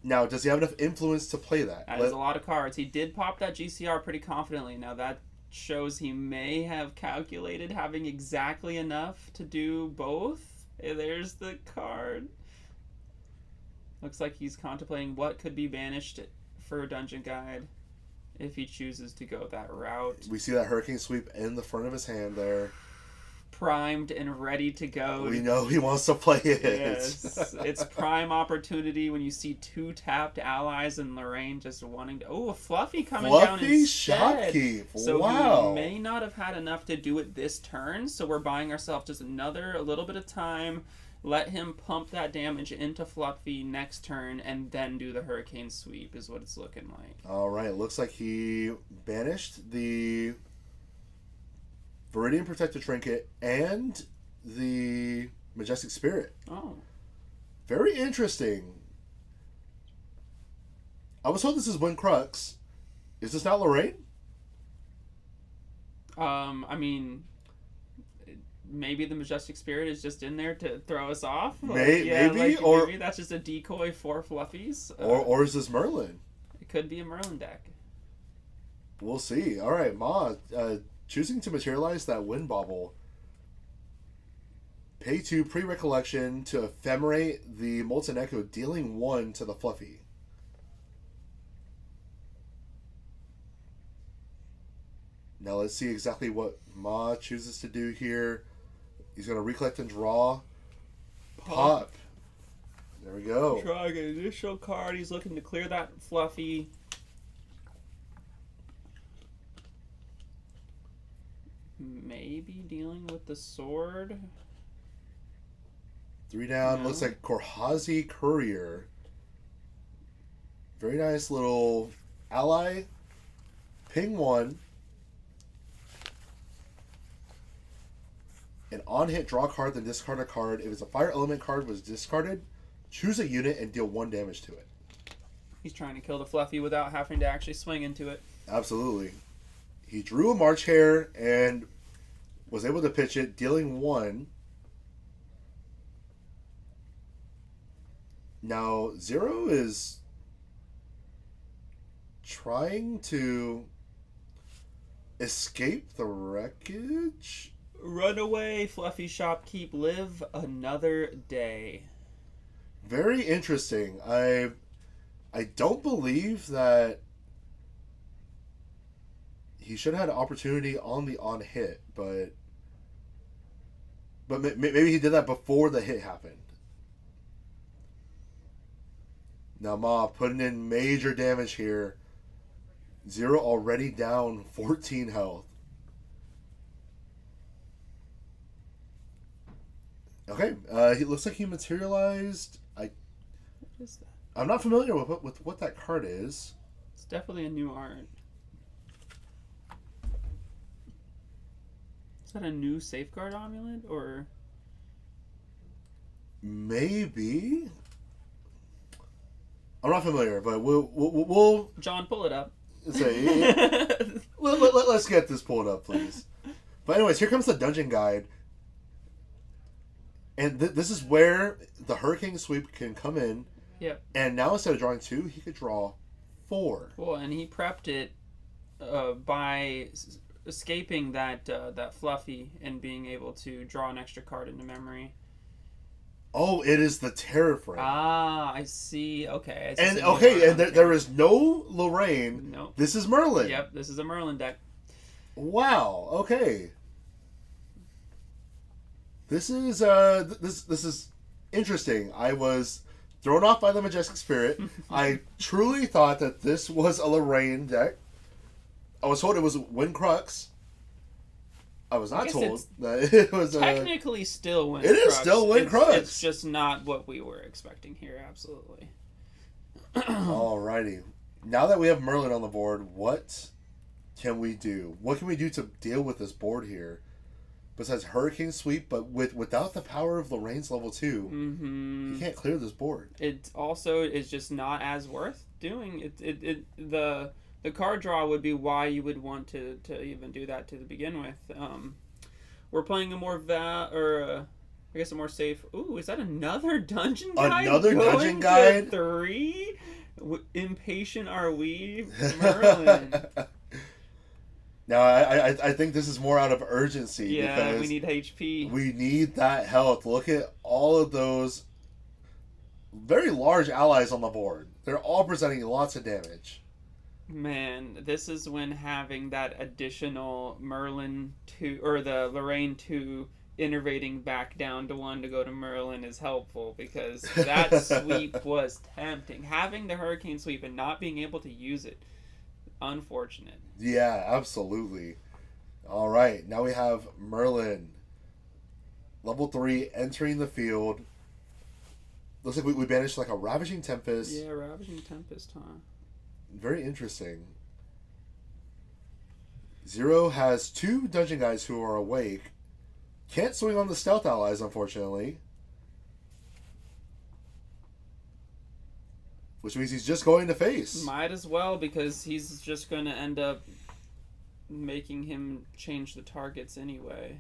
Now, does he have enough influence to play that? That is a lot of cards. He did pop that GCR pretty confidently. Now that shows he may have calculated having exactly enough to do both. Hey, there's the card. Looks like he's contemplating what could be banished for a Dungeon Guide if he chooses to go that route. We see that Hurricane Sweep in the front of his hand there. primed and ready to go. We know he wants to play it. Yes, it's prime opportunity when you see 2 tapped allies and Lorraine just wanting to. Oh, a Fluffy coming down Fluffy instead. Shopkeep. So Wow. he may not have had enough to do it this turn. So we're buying ourselves just a little bit of time. Let him pump that damage into Fluffy next turn, and then do the Hurricane Sweep. Is what it's looking like. All right. Looks like he banished the Viridian Protector Trinket and the Majestic Spirit. Oh. Very interesting. I was told this is Wind Crux. Is this not Lorraine? I mean, maybe the Majestic Spirit is just in there to throw us off. Maybe that's just a decoy for Fluffies. Or is this Merlin? It could be a Merlin deck. We'll see. All right, Ma, choosing to materialize that Wind Bauble. Pay 2 pre-recollection to ephemerate the Molten Echo, dealing 1 to the Fluffy. Now let's see exactly what Ma chooses to do here. He's going to recollect and draw. Pop. There we go. Drawing an initial card. He's looking to clear that Fluffy. Maybe dealing with the sword. 3 down. No. Looks like Korhazi Courier. Very nice little ally. Ping 1. An on-hit, draw a card, then discard a card. If it's a fire element card was discarded, choose a unit and deal 1 damage to it. He's trying to kill the Fluffy without having to actually swing into it. Absolutely. He drew a March Hare and was able to pitch it, dealing 1. Now, Zero is trying to escape the wreckage. Run away, Fluffy Shopkeep. Live another day. Very interesting. I don't believe that he should have had an opportunity on the on-hit, but maybe he did that before the hit happened. Now Ma putting in major damage here. Zero already down 14 health. Okay, he looks like he materialized. What is that? I'm not familiar with what that card is. It's definitely a new art. Is that a new Safeguard Amulet, or? Maybe. I'm not familiar, but we'll John, pull it up. say let's get this pulled up, please. But anyways, here comes the dungeon guide. And this is where the Hurricane Sweep can come in. Yep. And now instead of drawing 2, he could draw 4. Cool, and he prepped it by escaping that Fluffy and being able to draw an extra card into memory. Oh, it is the Terror Frame. Ah, I see. Okay. And there is no Lorraine. Nope. This is Merlin. Yep, this is a Merlin deck. Wow. Okay. This is this is interesting. I was thrown off by the Majestic Spirit. I truly thought that this was a Lorraine deck. I was told it was Wind Crux. I was not told that it was technically still Wind It Crux. is still Wind Crux. It's just not what we were expecting here. Absolutely. Alrighty. Now that we have Merlin on the board, what can we do? What can we do to deal with this board here? Besides Hurricane Sweep, but without the power of Lorraine's level 2, you can't clear this board. It also is just not as worth doing. The card draw would be why you would want to even do that to begin with. We're playing a more a more safe. Ooh, is that another dungeon guide? Another dungeon guide? 3? Impatient are we, Merlin? Now, I think this is more out of urgency. Yeah, because we need HP. We need that health. Look at all of those very large allies on the board. They're all presenting lots of damage. Man, this is when having that additional Merlin 2 or the Lorraine 2 innervating back down to 1 to go to Merlin is helpful, because that sweep was tempting. Having the Hurricane Sweep and not being able to use it, unfortunate. Yeah, absolutely. All right, now we have Merlin. Level 3, entering the field. Looks like we banished like a Ravaging Tempest. Yeah, Ravaging Tempest, huh? Very interesting. Zero has 2 Dungeon Guys who are awake. Can't swing on the Stealth Allies, unfortunately. Which means he's just going to face. Might as well, because he's just going to end up making him change the targets anyway.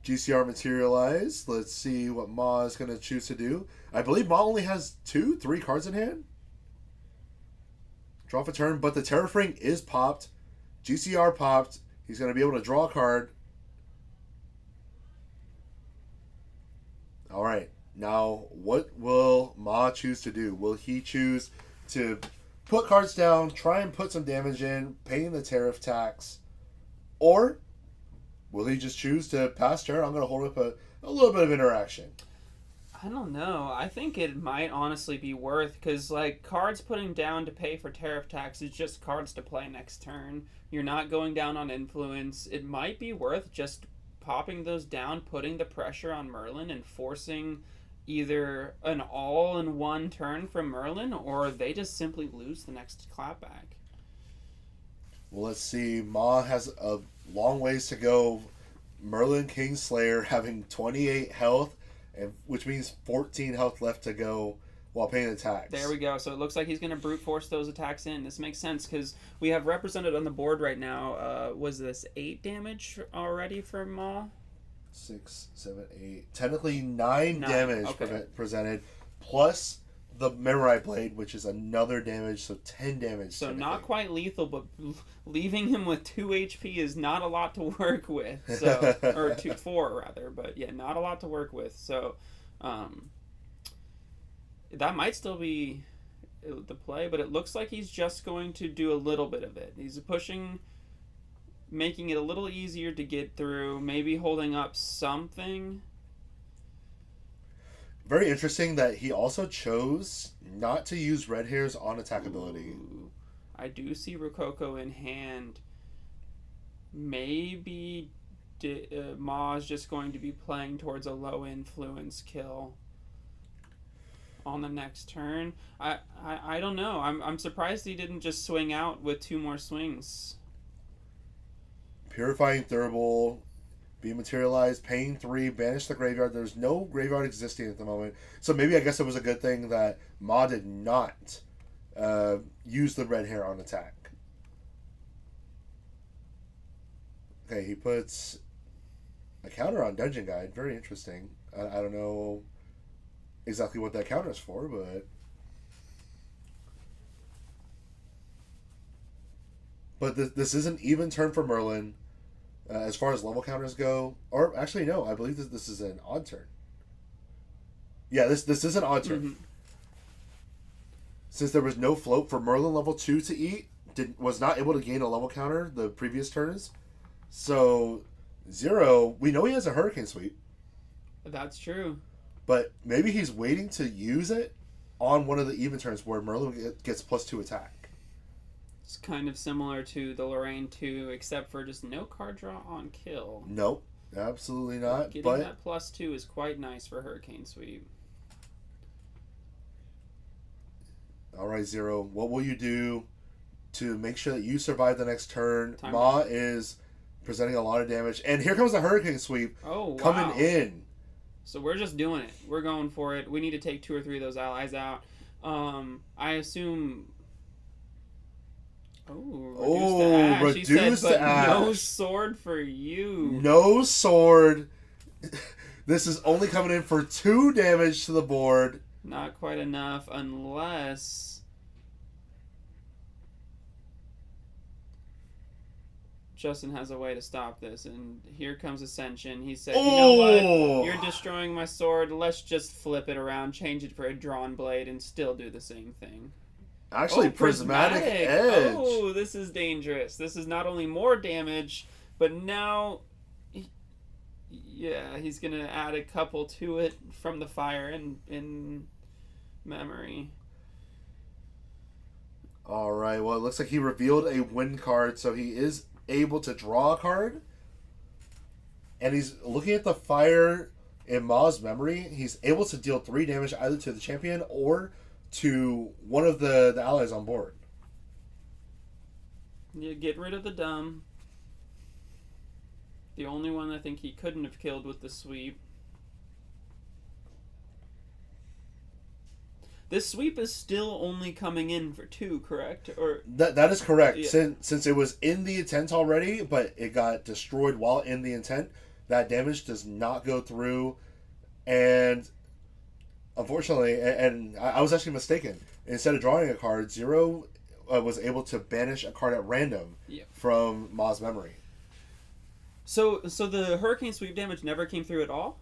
GCR materialized. Let's see what Ma is going to choose to do. I believe Ma only has 3 cards in hand. Draw for turn, but the Terrafring is popped. GCR popped. He's going to be able to draw a card. All right. Now, what will Ma choose to do? Will he choose to put cards down, try and put some damage in, paying the tariff tax? Or will he just choose to pass turn? I'm going to hold up a little bit of interaction. I don't know. I think it might honestly be worth, because like cards putting down to pay for tariff tax is just cards to play next turn. You're not going down on influence. It might be worth just popping those down, putting the pressure on Merlin, and forcing either an all-in-one turn from Merlin, or they just simply lose the next clapback. Well, let's see. Ma has a long ways to go. Merlin Kingslayer having 28 health, and which means 14 health left to go while paying attacks. There we go. So it looks like he's going to brute force those attacks in. This makes sense, because we have represented on the board right now, was this 8 damage already for Ma? 6, 7, 8. Technically 9 damage okay. presented, plus the Memory Blade, which is another damage, so 10 damage. So not quite lethal, but leaving him with 2 HP is not a lot to work with. So, or 4 rather, but yeah, not a lot to work with. So that might still be the play, but it looks like he's just going to do a little bit of it. He's pushing, making it a little easier to get through, maybe holding up something. Very interesting that he also chose not to use Red Hair's on attack ability. Ooh, I do see Rococo in hand. Maybe Ma's just going to be playing towards a low influence kill on the next turn. I don't know. I'm surprised he didn't just swing out with 2 more swings. Purifying Thurible, be materialized, paying 3, banish the graveyard. There's no graveyard existing at the moment. So maybe I guess it was a good thing that Ma did not use the Red Hair on attack. Okay, he puts a counter on Dungeon Guide. Very interesting. I don't know exactly what that counter is for, but this is an even turn for Merlin. As far as level counters go, or actually no, I believe this is an odd turn. Yeah, this is an odd turn. Mm-hmm. Since there was no float for Merlin level 2 to eat, was not able to gain a level counter the previous turns. So Zero, we know he has a Hurricane Sweep. That's true. But maybe he's waiting to use it on one of the even turns where Merlin gets +2 attack. It's kind of similar to the Lorraine 2, except for just no card draw on kill. Nope, absolutely not. Getting that +2 is quite nice for Hurricane Sweep. All right, Zero, what will you do to make sure that you survive the next turn? Time Ma is presenting a lot of damage, and here comes the Hurricane Sweep coming in. So we're just doing it. We're going for it. We need to take 2 or 3 of those allies out. I assume... reduce to ash. No sword for you. No sword. This is only coming in for 2 damage to the board. Not quite enough, unless Justin has a way to stop this. And here comes Ascension. He said, you know what? You're destroying my sword. Let's just flip it around, change it for a drawn blade, and still do the same thing. Actually, prismatic edge. Oh, this is dangerous. This is not only more damage, but now, yeah, he's gonna add a couple to it from the fire in memory. All right. Well, it looks like he revealed a win card, so he is able to draw a card. And he's looking at the fire in Ma's memory. He's able to deal 3 damage either to the champion or to one of the allies on board. Yeah, get rid of the dumb. The only one I think he couldn't have killed with the sweep. This sweep is still only coming in for 2, correct? Or that is correct. Yeah. Since it was in the intent already, but it got destroyed while in the intent, that damage does not go through. And unfortunately, and I was actually mistaken. Instead of drawing a card, Zero was able to banish a card at random from Ma's memory. So the hurricane sweep damage never came through at all?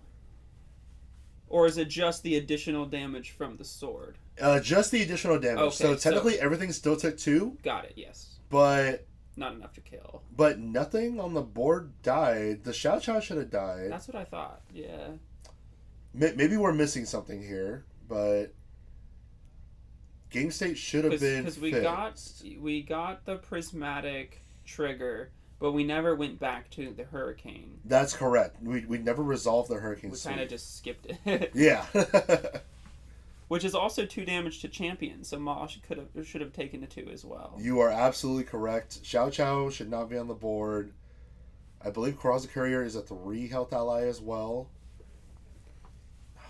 Or is it just the additional damage from the sword? Just the additional damage. Okay, so technically everything still took 2. Got it, yes. But not enough to kill. But nothing on the board died. The Xiao Chao should have died. That's what I thought, yeah. Maybe we're missing something here, but game state should have been because we got the prismatic trigger, but we never went back to the hurricane. That's correct. We never resolved the hurricane. We kind of just skipped it. Yeah. Which is also 2 damage to champion, so Ma should have taken the 2 as well. You are absolutely correct. Xiao Chao should not be on the board. I believe Curio Courier is a 3 health ally as well.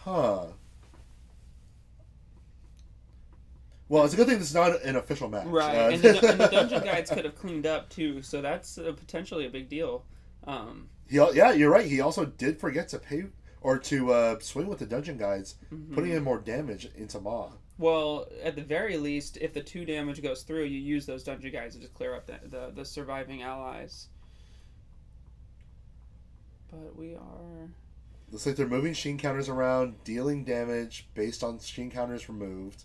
Huh. Well, it's a good thing this is not an official match. Right, and the dungeon guides could have cleaned up too, so that's potentially a big deal. Yeah, you're right. He also did forget to pay or to swing with the dungeon guides, putting in more damage into Ma. Well, at the very least, if the 2 damage goes through, you use those dungeon guides to just clear up the surviving allies. But we are... Looks like they're moving Sheen counters around, dealing damage based on Sheen counters removed.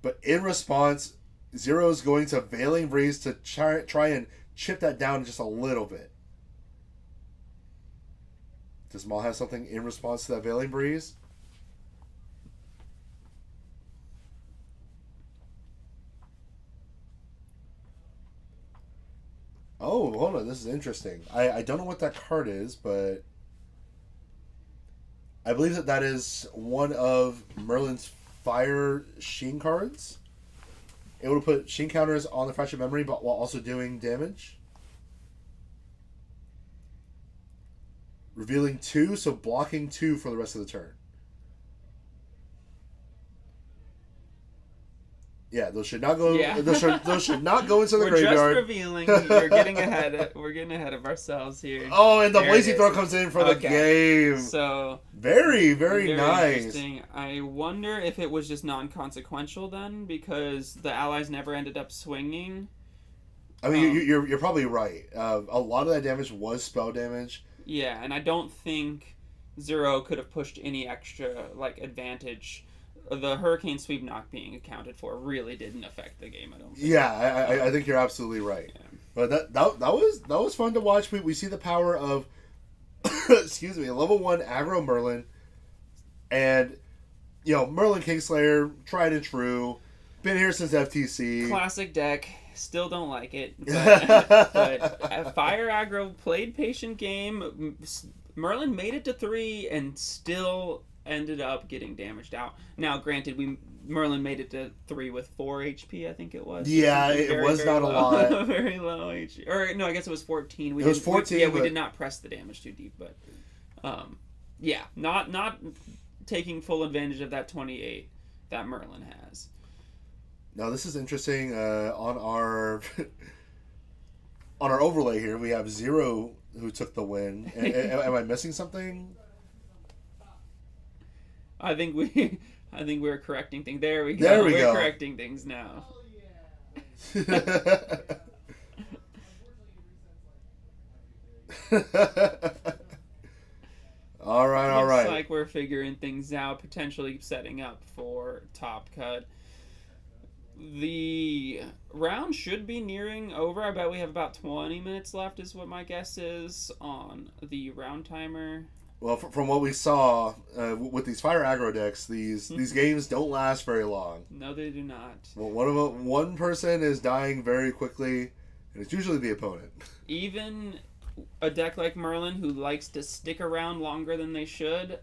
But in response, Zero is going to Veiling Breeze to try and chip that down just a little bit. Does Maul have something in response to that Veiling Breeze? Oh, hold on. This is interesting. I don't know what that card is, but I believe that is one of Merlin's Fire Sheen cards. It would put Sheen counters on the Fractured Memory, but while also doing damage. Revealing 2, so blocking 2 for the rest of the turn. Yeah, those should not go. Yeah. Those should not go into the graveyard. We're just revealing. We're getting ahead of ourselves here. Oh, and the Blazing Throw comes in for the game. So very nice. Interesting. I wonder if it was just non-consequential then, because the allies never ended up swinging. I mean, you're probably right. A lot of that damage was spell damage. Yeah, and I don't think Zero could have pushed any extra advantage. The hurricane sweep not being accounted for really didn't affect the game, I don't think. Yeah, I think you're absolutely right. Yeah. But that was fun to watch. We see the power of excuse me, level 1 aggro Merlin, and Merlin Kingslayer, tried and true, been here since FTC. Classic deck. Still don't like it, but Fire aggro played patient game. Merlin made it to 3 and still ended up getting damaged out. Now, granted, Merlin made it to 3 with 4 HP, I think it was. Yeah, it was not a lot. Very low HP. Or, no, I guess it was 14. It was 14. We did not press the damage too deep, but... yeah, not taking full advantage of that 28 that Merlin has. Now, this is interesting. On our overlay here, we have Zero who took the win. Am I missing something? I think we're correcting things. There we go. There we go. We're correcting things now. All right, all Looks right. like we're figuring things out, potentially setting up for top cut. The round should be nearing over. I bet we have about 20 minutes left is what my guess is on the round timer. Well, from what we saw with these fire aggro decks, these games don't last very long. No, they do not. Well, one person is dying very quickly, and it's usually the opponent. Even a deck like Merlin, who likes to stick around longer than they should,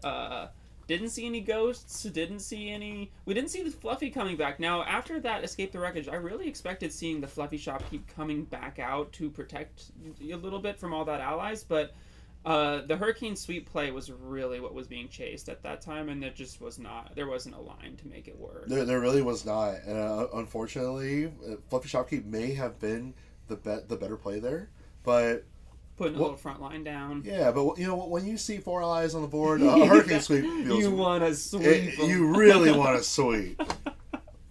didn't see any ghosts, we didn't see the Fluffy coming back. Now, after that Escape the Wreckage, I really expected seeing the Fluffy Shop keep coming back out to protect a little bit from all that allies, but the Hurricane Sweep play was really what was being chased at that time, and there wasn't a line to make it work. There really was not. Unfortunately, Fluffy Shopkeep may have been the better play there, but... Putting a little front line down. Yeah, but when you see 4 allies on the board, Hurricane Sweep feels... You want to sweep them. You really want to sweep.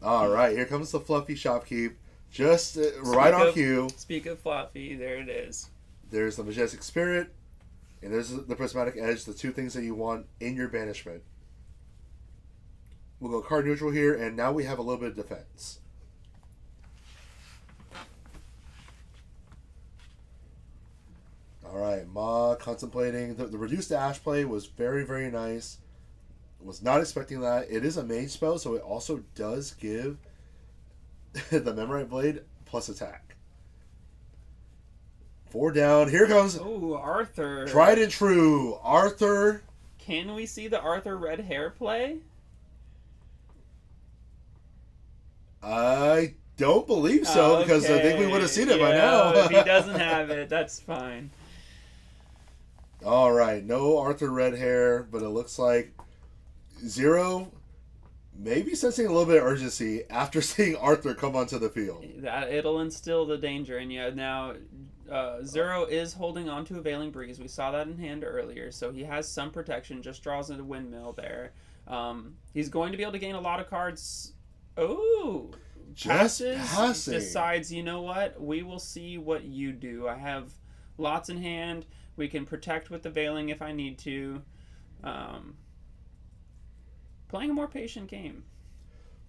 All right, here comes the Fluffy Shopkeep. Just right on cue. Speak of Fluffy, there it is. There's the Majestic Spirit, and there's the Prismatic Edge, the two things that you want in your banishment. We'll go card neutral here, and now we have a little bit of defense. All right, Ma contemplating. The reduced Ash play was very, very nice. Was not expecting that. It is a mage spell, so it also does give the Memorite Blade plus attack. 4 down. Here comes... Oh, Arthur. Tried and true. Arthur. Can we see the Arthur red hair play? I don't believe so, because I think we would have seen it by now. If he doesn't have it, that's fine. All right, no Arthur red hair, but it looks like Zero maybe sensing a little bit of urgency after seeing Arthur come onto the field. It'll instill the danger in you. Now, Zero is holding on to a Veiling Breeze. We saw that in hand earlier, so he has some protection. Just draws into Windmill there. He's going to be able to gain a lot of cards. Oh, Passing. Decides, you know what? We will see what you do. I have lots in hand. We can protect with the Veiling if I need to. Playing a more patient game.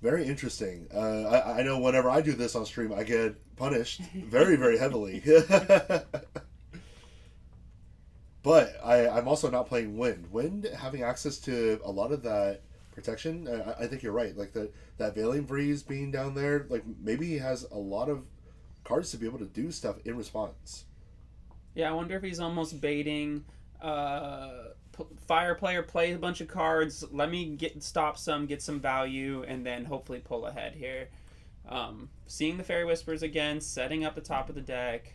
Very interesting. I know whenever I do this on stream, I get punished very, very heavily. But I'm also not playing Wind. Wind having access to a lot of that protection, I think you're right. Like that Veiling Breeze being down there, like maybe he has a lot of cards to be able to do stuff in response. Yeah, I wonder if he's almost baiting Fire player, play a bunch of cards, let me stop some, get some value, and then hopefully pull ahead here. Seeing the Fairy Whispers again, setting up the top of the deck,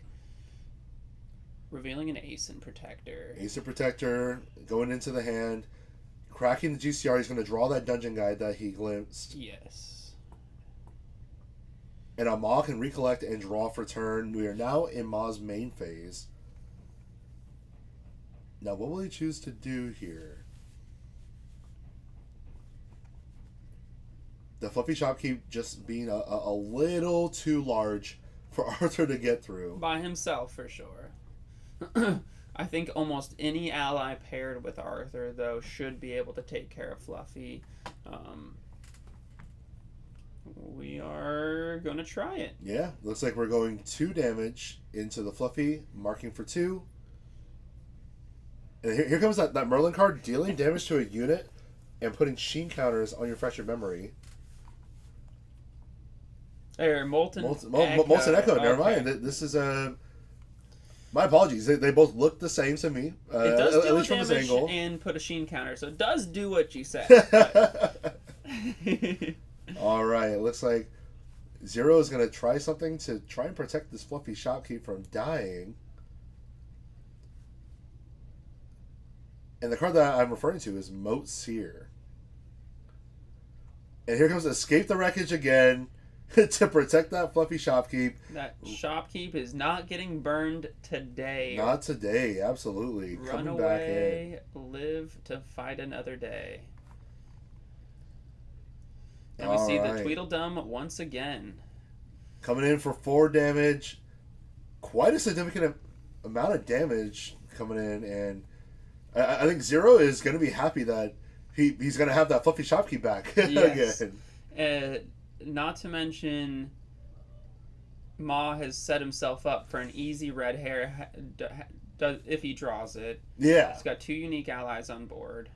revealing an Ace and Protector. Ace and Protector, going into the hand, cracking the GCR, he's going to draw that Dungeon Guide that he glimpsed. Yes. And Ma can recollect and draw for turn. We are now in Ma's main phase. Now, what will he choose to do here? The Fluffy Shopkeep just being a little too large for Arthur to get through. By himself, for sure. I think almost any ally paired with Arthur, though, should be able to take care of Fluffy. We are going to try it. Yeah, looks like we're going 2 damage into the Fluffy, marking for 2. And here comes that Merlin card, dealing damage to a unit and putting Sheen counters on your Fractured Memory. There, Molten Echo. Never mind. This is my apologies. They both look the same to me. It does at least from this angle. And put a Sheen counter, so it does do what you said. All right. It looks like Zero is going to try something to try and protect this Fluffy Shopkeep from dying. And the card that I'm referring to is Moat Seer. And here comes Escape the Wreckage again to protect that Fluffy Shopkeep. That Shopkeep is not getting burned today. Not today, absolutely. Run Coming away, back in. live to fight another day. And All we see right. the Tweedledum once again. Coming in for 4 damage. Quite a significant amount of damage coming in, and I think Zero is going to be happy that he's going to have that fluffy shopkeep back Yes. again. Not to mention, Ma has set himself up for an easy red hair if he draws it. Yeah. He's got 2 unique allies on board.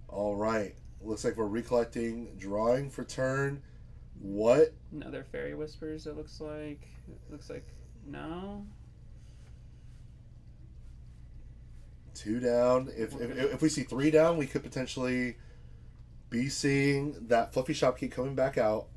All right. Looks like we're recollecting, drawing for turn. What? Another Fairy Whispers, it looks like. No. 2 down. If we see 3 down, we could potentially be seeing that fluffy shopkeep coming back out.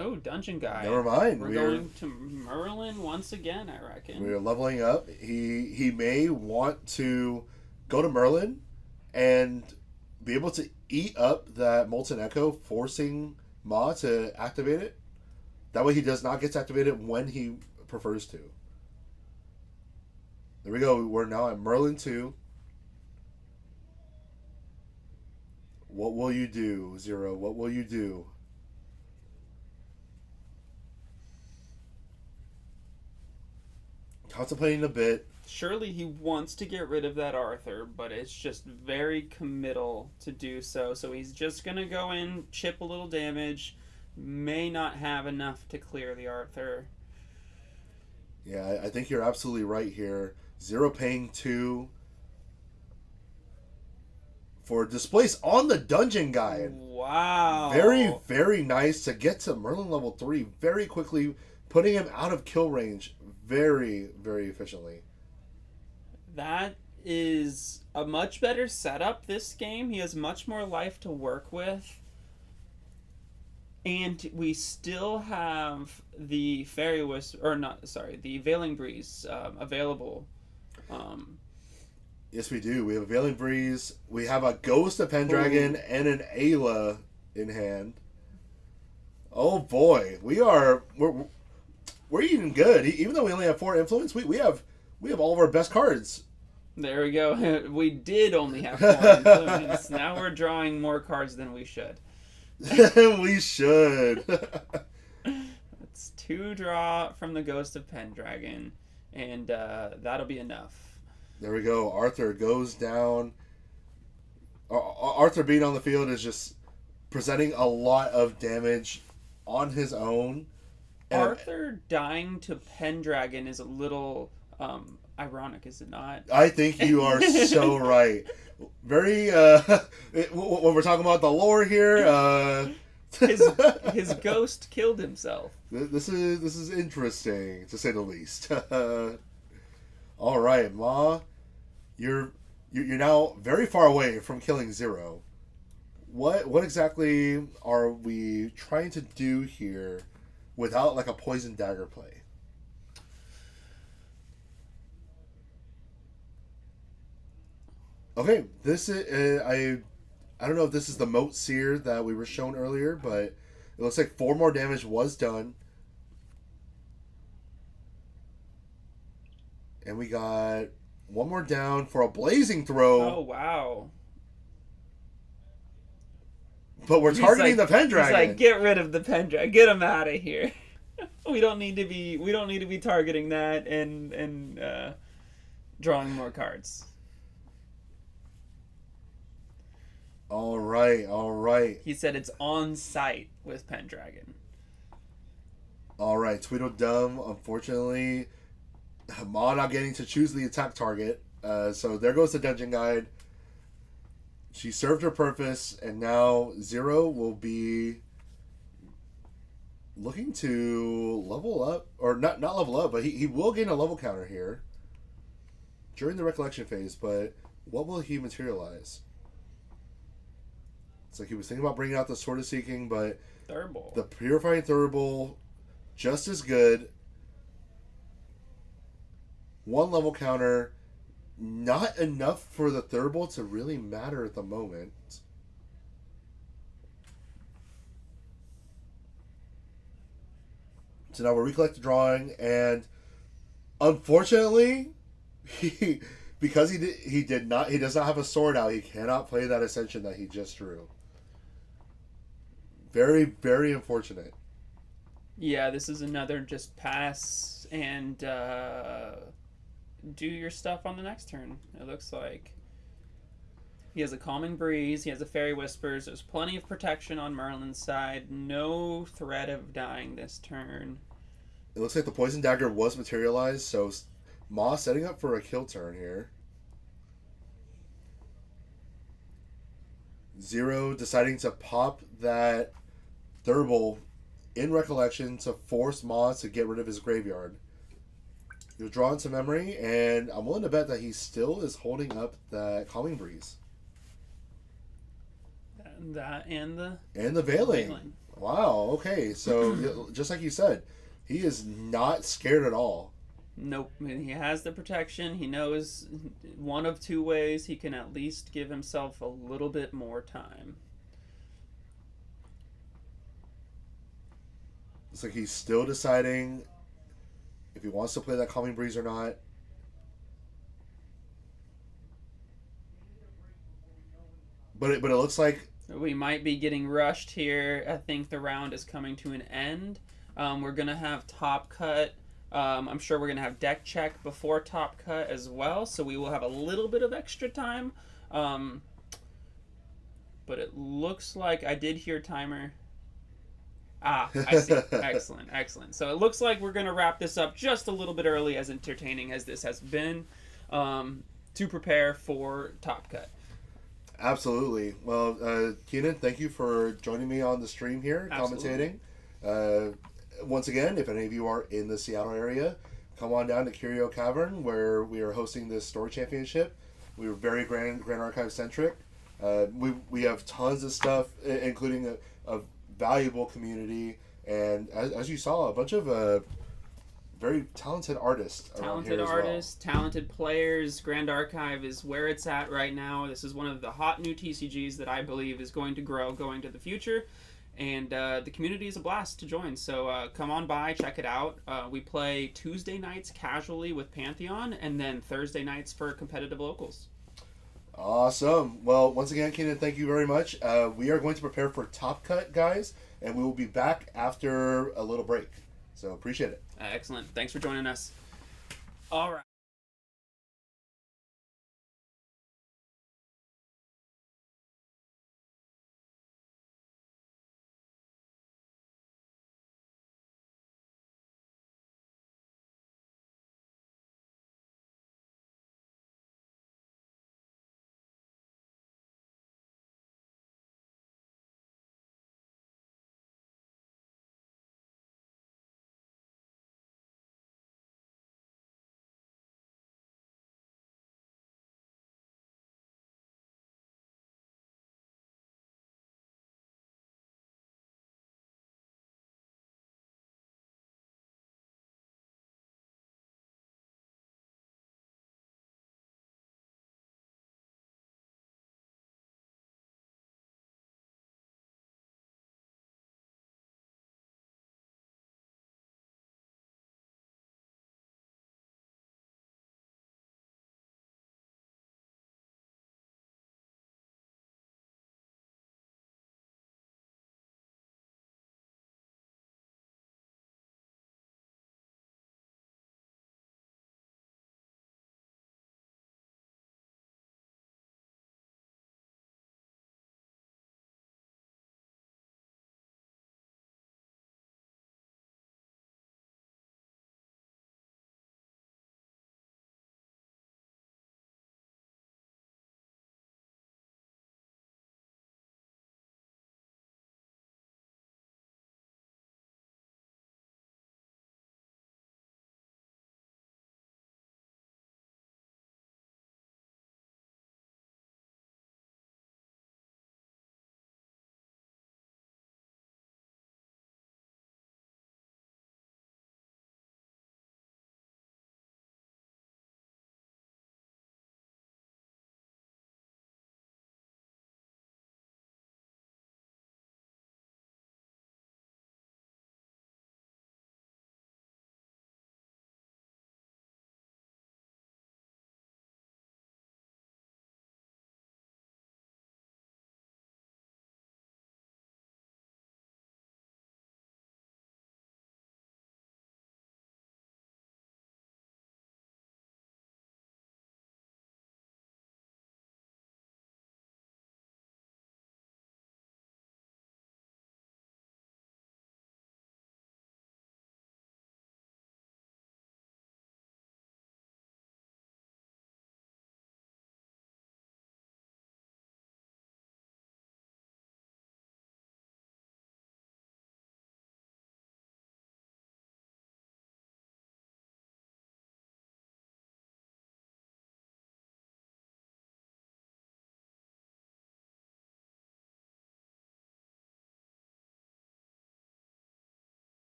Oh, Dungeon Guy. Never mind. We're going to Merlin once again, I reckon. We're leveling up. He may want to go to Merlin and be able to eat up that Molten Echo, forcing Ma to activate it. That way he does not get to activate it when he prefers to. There we go. We're now at Merlin 2. What will you do, Zero? What will you do? Contemplating a bit. Surely he wants to get rid of that Arthur, but it's just very committal to do so. So he's just going to go in, chip a little damage, may not have enough to clear the Arthur. Yeah, I think you're absolutely right here. Zero paying 2 for displace on the Dungeon Guide. Wow. Very, very nice to get to Merlin level 3 very quickly, putting him out of kill range very, very efficiently. That is a much better setup this game. He has much more life to work with. And we still have the the Veiling Breeze available. Yes, we do. We have a Veiling Breeze. We have a Ghost of Pendragon and an Ayla in hand. Oh boy, we're eating good. Even though we only have 4 influence, we have all of our best cards. There we go. We did only have 4 influence. Now we're drawing more cards than we should. We should. It's 2 draw from the Ghost of Pendragon, and that'll be enough. There we go. Arthur goes down. Arthur being on the field is just presenting a lot of damage on his own. Arthur dying to Pendragon is a little ironic, is it not? I think you are so right. Very, when we're talking about the lore here, his ghost killed himself. This is interesting, to say the least. All right, Ma, you're now very far away from killing Zero. What exactly are we trying to do here without like a poison dagger play? Okay, this is I don't know if this is the Moat Seer that we were shown earlier, but it looks like 4 more damage was done. And we got 1 more down for a Blazing Throw. Oh, wow. But we're targeting the Pendragon. He's like, get rid of the Pendragon. Get him out of here. We don't need to be targeting that and drawing more cards. All right. He said it's on site with Pendragon. All right, Tweedledum, unfortunately, Ma not getting to choose the attack target. So there goes the Dungeon Guide. She served her purpose, and now Zero will be looking to level up, or not level up, but he will gain a level counter here during the recollection phase, but what will he materialize? It's like he was thinking about bringing out the Sword of Seeking, but Thurible. The Purifying Thurible, just as good. 1 level counter, not enough for the Thurible to really matter at the moment. So now we're recollect the drawing, and unfortunately, because he does not have a sword out, he cannot play that Ascension that he just drew. Very, very unfortunate. Yeah, this is another just pass and do your stuff on the next turn, it looks like. He has a Calming Breeze, he has a Fairy Whispers, there's plenty of protection on Merlin's side, no threat of dying this turn. It looks like the Poison Dagger was materialized, so Ma setting up for a kill turn here. Zero deciding to pop that Thurble in Recollection to force Ma to get rid of his graveyard. He'll draw into memory, and I'm willing to bet that he still is holding up that Calming Breeze. That and the Veiling. Wow, okay. So, just like you said, he is not scared at all. Nope. He has the protection. He knows one of two ways he can at least give himself a little bit more time. It's like he's still deciding if he wants to play that Calming Breeze or not. But it looks like we might be getting rushed here. I think the round is coming to an end. We're going to have Top Cut. I'm sure we're going to have Deck Check before Top Cut as well, so we will have a little bit of extra time. But it looks like I did hear timer. Ah, I see. Excellent, excellent. So it looks like we're going to wrap this up just a little bit early, as entertaining as this has been, to prepare for Top Cut. Absolutely. Well, Keenan, thank you for joining me on the stream here, commentating. Once again, if any of you are in the Seattle area, come on down to Curio Cavern, where we are hosting this Story Championship. We were very Grand Archive centric. We have tons of stuff, including a valuable community, and as you saw, a bunch of very talented artists around here as well. Talented players. Grand Archive is where it's at right now. This is one of the hot new TCGs that I believe is going to grow going to the future. And the community is a blast to join. So come on by, check it out. We play Tuesday nights casually with Pantheon, and then Thursday nights for competitive locals. Awesome. Well, once again, Keenan, thank you very much. We are going to prepare for Top Cut, guys, and we will be back after a little break. So appreciate it. Excellent. Thanks for joining us. All right.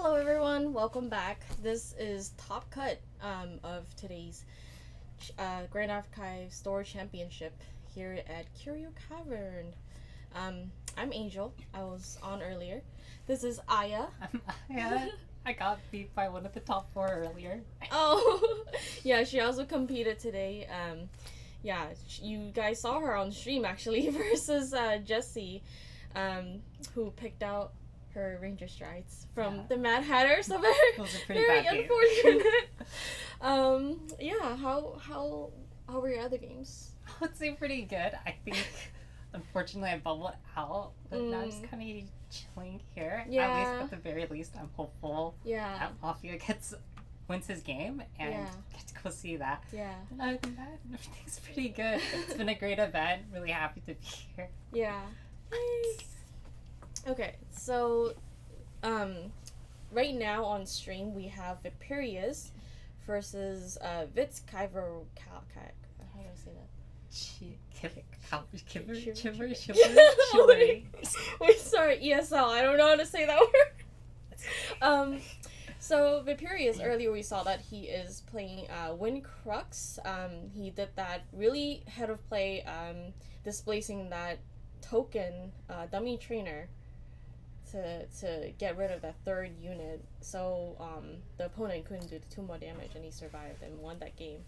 Hello everyone, welcome back. This is Top Cut of today's Grand Archive Store Championship here at Curio Cavern. I'm Angel. I was on earlier. This is Aya. Yeah, I got beat by one of the top 4 earlier. Oh, yeah, she also competed today. Yeah, you guys saw her on stream actually versus Jessie, who picked out her Ranger Strides from the Mad Hatter. So It was a pretty very bad game. unfortunate. Yeah, how were your other games? I would say pretty good. I think, unfortunately, I bubbled out, but now I'm just kind of chilling here. Yeah. At least, at the very least, I'm hopeful Yeah. that Mafia wins his game and get to go see that. Yeah. And other than that, everything's pretty good. It's been a great event. Really happy to be here. Yeah. Okay, so right now on stream we have Viperius versus Vitz Kyver how do I say that? Chivalry. Wait, sorry, ESL, I don't know how to say that word. So Viperius, earlier we saw that he is playing Wind Crux. He did that really head of play, displacing that token dummy trainer to get rid of that third unit, so the opponent couldn't do 2 more damage and he survived and won that game.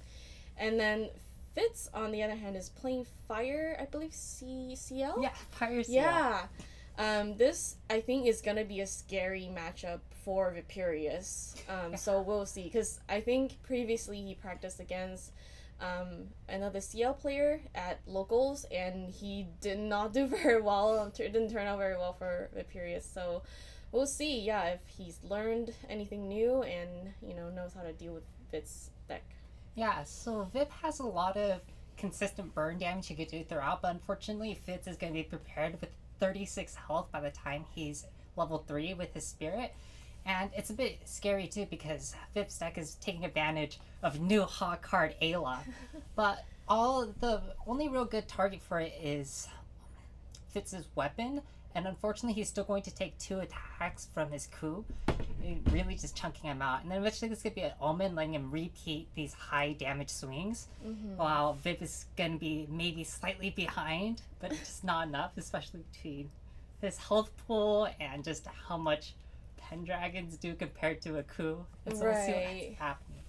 And then Fitz, on the other hand, is playing Fire, I believe CL? Yeah, Fire CL. Yeah. This, I think, is gonna be a scary matchup for Viperius. So we'll see, because I think previously he practiced against another CL player at locals, and he did not do very well. It didn't turn out very well for Viperius. So we'll see, yeah, if he's learned anything new and knows how to deal with Vit's deck. Yeah, so Vip has a lot of consistent burn damage he could do throughout, but unfortunately Fitz is going to be prepared with 36 health by the time he's level 3 with his spirit. And it's a bit scary too because Vip's deck is taking advantage of new hot card Ayla. But the only real good target for it is Fitz's weapon, and unfortunately he's still going to take 2 attacks from his coup, really just chunking him out. And then eventually this could be an Omen, letting him repeat these high damage swings, while Vip is going to be maybe slightly behind, but just not enough, especially between his health pool and just how much Pendragons do compared to a coup. And so we'll see what's happening.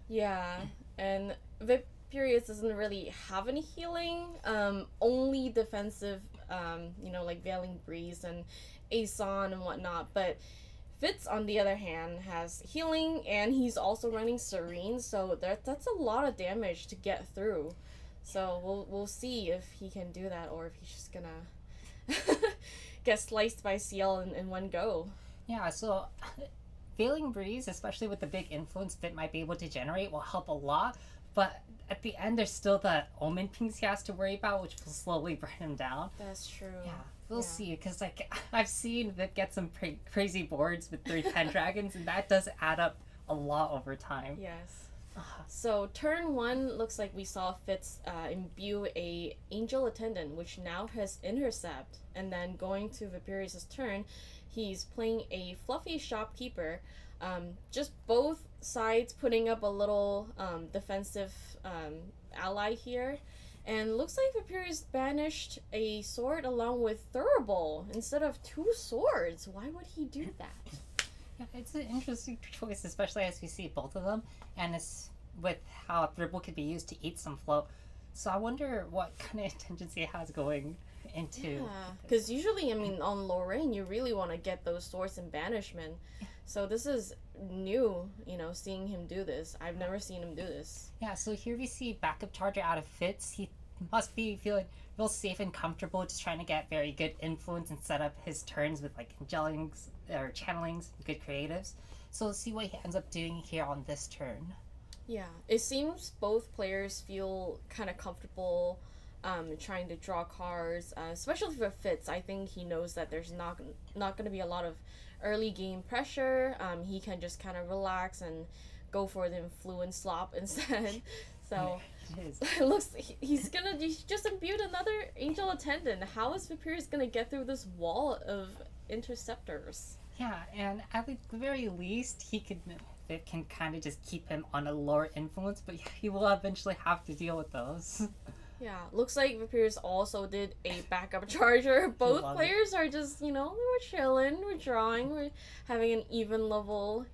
Yeah, and Viperius doesn't really have any healing, only defensive, like Veiling Breeze and Aeson and whatnot, but Fitz, on the other hand, has healing, and he's also running Serene, so that's a lot of damage to get through. So we'll see if he can do that, or if he's just gonna get sliced by CL in one go. Yeah, so Veiling Breeze, especially with the big influence Fit might be able to generate, will help a lot, but at the end there's still the Omen pings he has to worry about, which will slowly burn him down. That's true. Yeah, we'll see, because I've seen Vip get some crazy boards with 3 Pendragons, and that does add up a lot over time. Yes. So turn 1 looks like we saw Fitz imbue a Angel Attendant, which now has Intercept, and then going to Viperius' turn, he's playing a Fluffy Shopkeeper. Just both sides putting up a little defensive ally here. And looks like Viperius banished a sword along with Thurible instead of 2 swords. Why would he do that? Yeah, it's an interesting choice, especially as we see both of them, and it's with how Thurible could be used to eat some float. So I wonder what kind of intentions he has going into. Yeah, because usually, on Lorraine, you really want to get those swords in banishment. So this is new, seeing him do this. I've never seen him do this. Yeah, so here we see backup charger out of Fitz. He must be feeling real safe and comfortable, just trying to get very good influence and set up his turns with angelings or channelings, good creatives. So let's see what he ends up doing here on this turn. Yeah, it seems both players feel kind of comfortable trying to draw cards, especially for Fitz. I think he knows that there's not going to be a lot of early game pressure. He can just kind of relax and go for the influence slop instead. So It is. it looks he's just imbued another Angel Attendant. How is Vaporeus gonna get through this wall of interceptors? Yeah, and at the very least, it can kind of just keep him on a lower influence, but he will eventually have to deal with those. Yeah, looks like Vaporeus also did a backup charger. Both Love it. players are just, we're chilling, we're drawing, we're having an even level,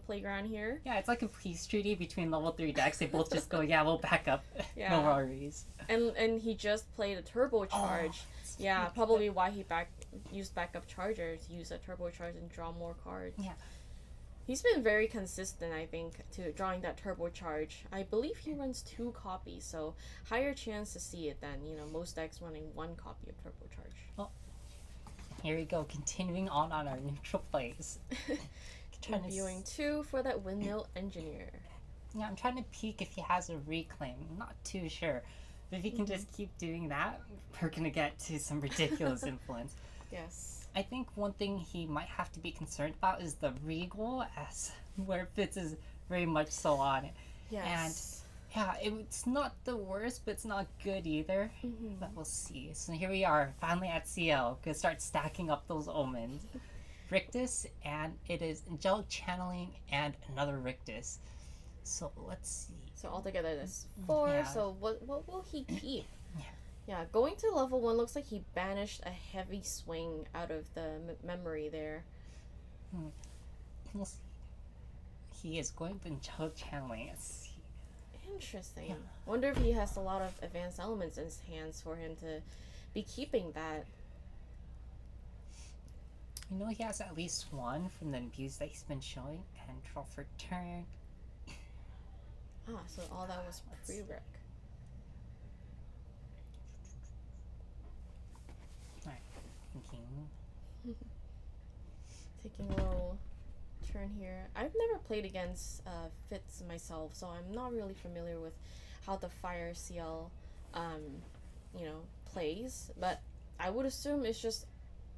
playground here. Yeah, it's like a peace treaty between level 3 decks. They both just go, yeah, we'll back up. Yeah. No worries. And he just played a turbocharge. Yeah, probably why he used backup charger to use a turbocharge and draw more cards. Yeah. He's been very consistent, I think, to drawing that turbocharge. I believe he runs 2 copies, so higher chance to see it than, most decks running 1 copy of turbocharge. Here we go, continuing on our neutral plays. Viewing 2 for that Windmill Engineer. Yeah, I'm trying to peek if he has a reclaim. I'm not too sure. But if he can just keep doing that, we're going to get to some ridiculous influence. Yes. I think one thing he might have to be concerned about is the Regal, as where Fitz is very much so on it. Yes. Yeah, it's not the worst, but it's not good either. Mm-hmm. But we'll see. So here we are, finally at CL. Gonna start stacking up those omens. Rictus, and it is Angelic Channeling and another Rictus. So let's see. So altogether that's 4. Yeah. So what will he keep? Yeah. Yeah, going to level 1 looks like he banished a heavy swing out of the memory there. We'll see. He is going with Angelic Channeling. Let's see. Interesting. Yeah. Wonder if he has a lot of advanced elements in his hands for him to be keeping that. He has at least 1 from the views that he's been showing. And draw for turn. So all that was pre-rec. Thinking. Taking a little turn here. I've never played against Fitz myself, so I'm not really familiar with how the Fire CL, plays. But I would assume it's just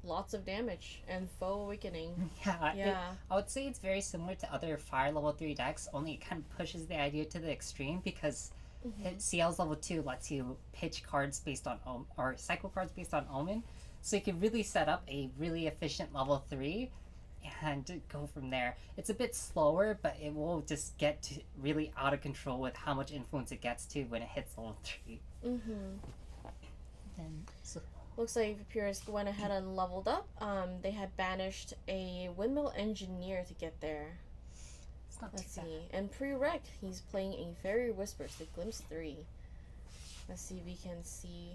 lots of damage and foe awakening. Yeah. I would say it's very similar to other Fire level 3 decks, only it kind of pushes the idea to the extreme because CL's level 2 lets you pitch cards based on or cycle cards based on Omen. So you can really set up a really efficient level 3 and go from there. It's a bit slower, but it will just get to really out of control with how much influence it gets to when it hits level 3. Then, Looks like Vaporeus went ahead and leveled up. They had banished a Windmill Engineer to get there. it's not Let's too bad. see. And pre-rec, he's playing a Fairy Whispers, the Glimpse 3. Let's see if we can see,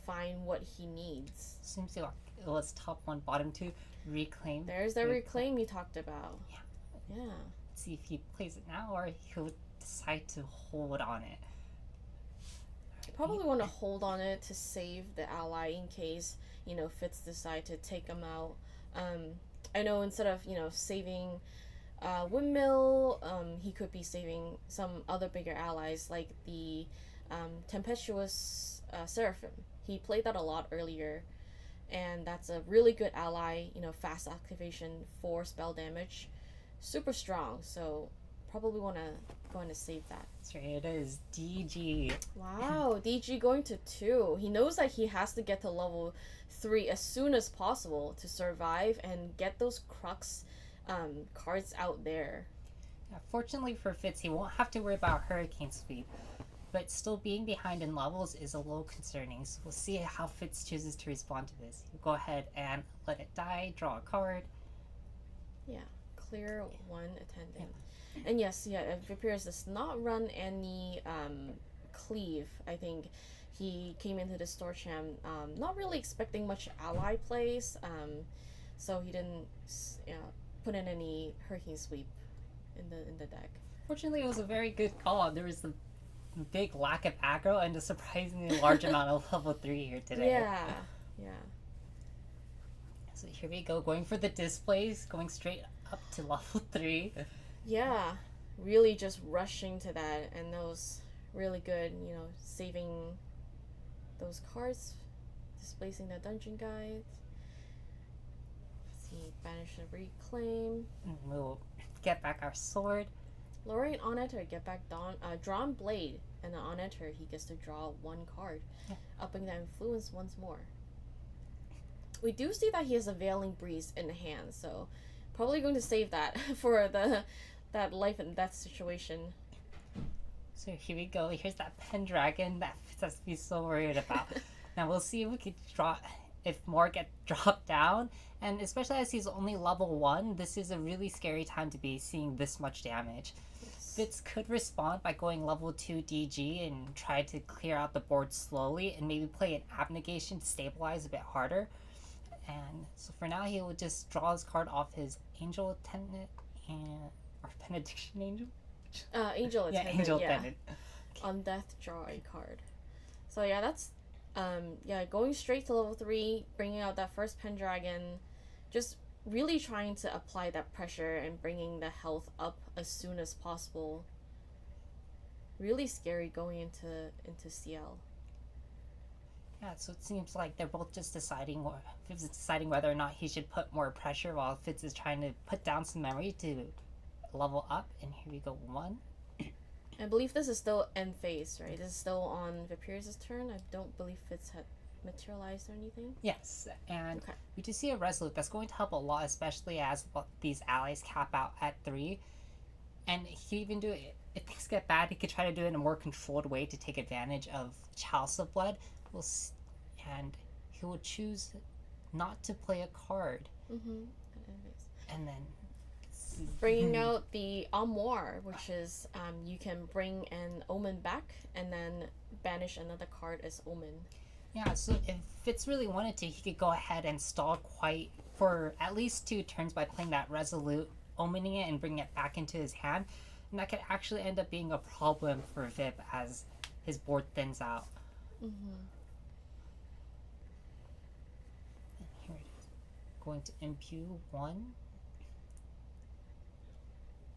find what he needs. Seems like it was top 1, bottom 2, reclaim. There's the reclaim you talked about. Yeah. Yeah. Let's see if he plays it now or he'll decide to hold on it. Probably want to hold on it to save the ally in case, Fitz decide to take him out. I know instead of, saving Windmill, he could be saving some other bigger allies like the Tempestuous Seraphim. He played that a lot earlier, and that's a really good ally, fast activation for spell damage. Super strong, so probably want to go in to save that. That's right, it is DG. Wow, DG going to 2. He knows that he has to get to level 3 as soon as possible to survive and get those Crux cards out there. Yeah, fortunately for Fitz, he won't have to worry about Hurricane Sweep, but still being behind in levels is a little concerning, so we'll see how Fitz chooses to respond to this. He'll go ahead and let it die, draw a card. Yeah, clear 1 attendant. And yes, Vaporeus does not run any cleave. I think he came into the store champ not really expecting much ally plays, so he didn't put in any Hurricane Sweep in the deck. Fortunately, it was a very good call. There was a big lack of aggro and a surprisingly large amount of level 3 here today. Yeah. So here we go, going for the displays, going straight up to level 3. Yeah, really just rushing to that, and that was really good, saving those cards, displacing the dungeon guides. Let's see, banish the reclaim. And we'll get back our sword. Lowering on enter, get back drawn blade, and then on enter he gets to draw one card, upping that influence once more. We do see that he has a Veiling Breeze in hand, so probably going to save that for that life and death situation. So here we go. Here's that Pendragon that Fitz has to be so worried about. Now we'll see if we can if more get dropped down, and especially as he's only level 1, this is a really scary time to be seeing this much damage. Yes. Fitz could respond by going level 2 DG and try to clear out the board slowly and maybe play an Abnegation to stabilize a bit harder. And so for now he will just draw his card off his Angel Attendant or Benediction Angel? Angel Attendant, Angel Attendant. On death, draw a card. So yeah, that's going straight to level 3, bringing out that first Pendragon, just really trying to apply that pressure and bringing the health up as soon as possible. Really scary going into CL. Yeah, so it seems like they're both just deciding, or Fitz is deciding whether or not he should put more pressure, while Fitz is trying to put down some memory to level up. And here we go, 1. I believe this is still end phase, right? This is still on Viperius' turn. I don't believe Fitz had materialized or anything. Yes, and Okay. we do see a Resolute that's going to help a lot, especially as these allies cap out at 3. And he even do it, if things get bad, he could try to do it in a more controlled way to take advantage of Chalice of Blood. And he will choose not to play a card. Mm-hmm. And then Bringing out the Armoire, which is you can bring an Omen back and then banish another card as Omen. Yeah, so if Fitz really wanted to, he could go ahead and stall quite for at least 2 turns by playing that Resolute, omening it and bringing it back into his hand. And that could actually end up being a problem for Vip as his board thins out. Mm-hmm. And here it is. Going to impue 1.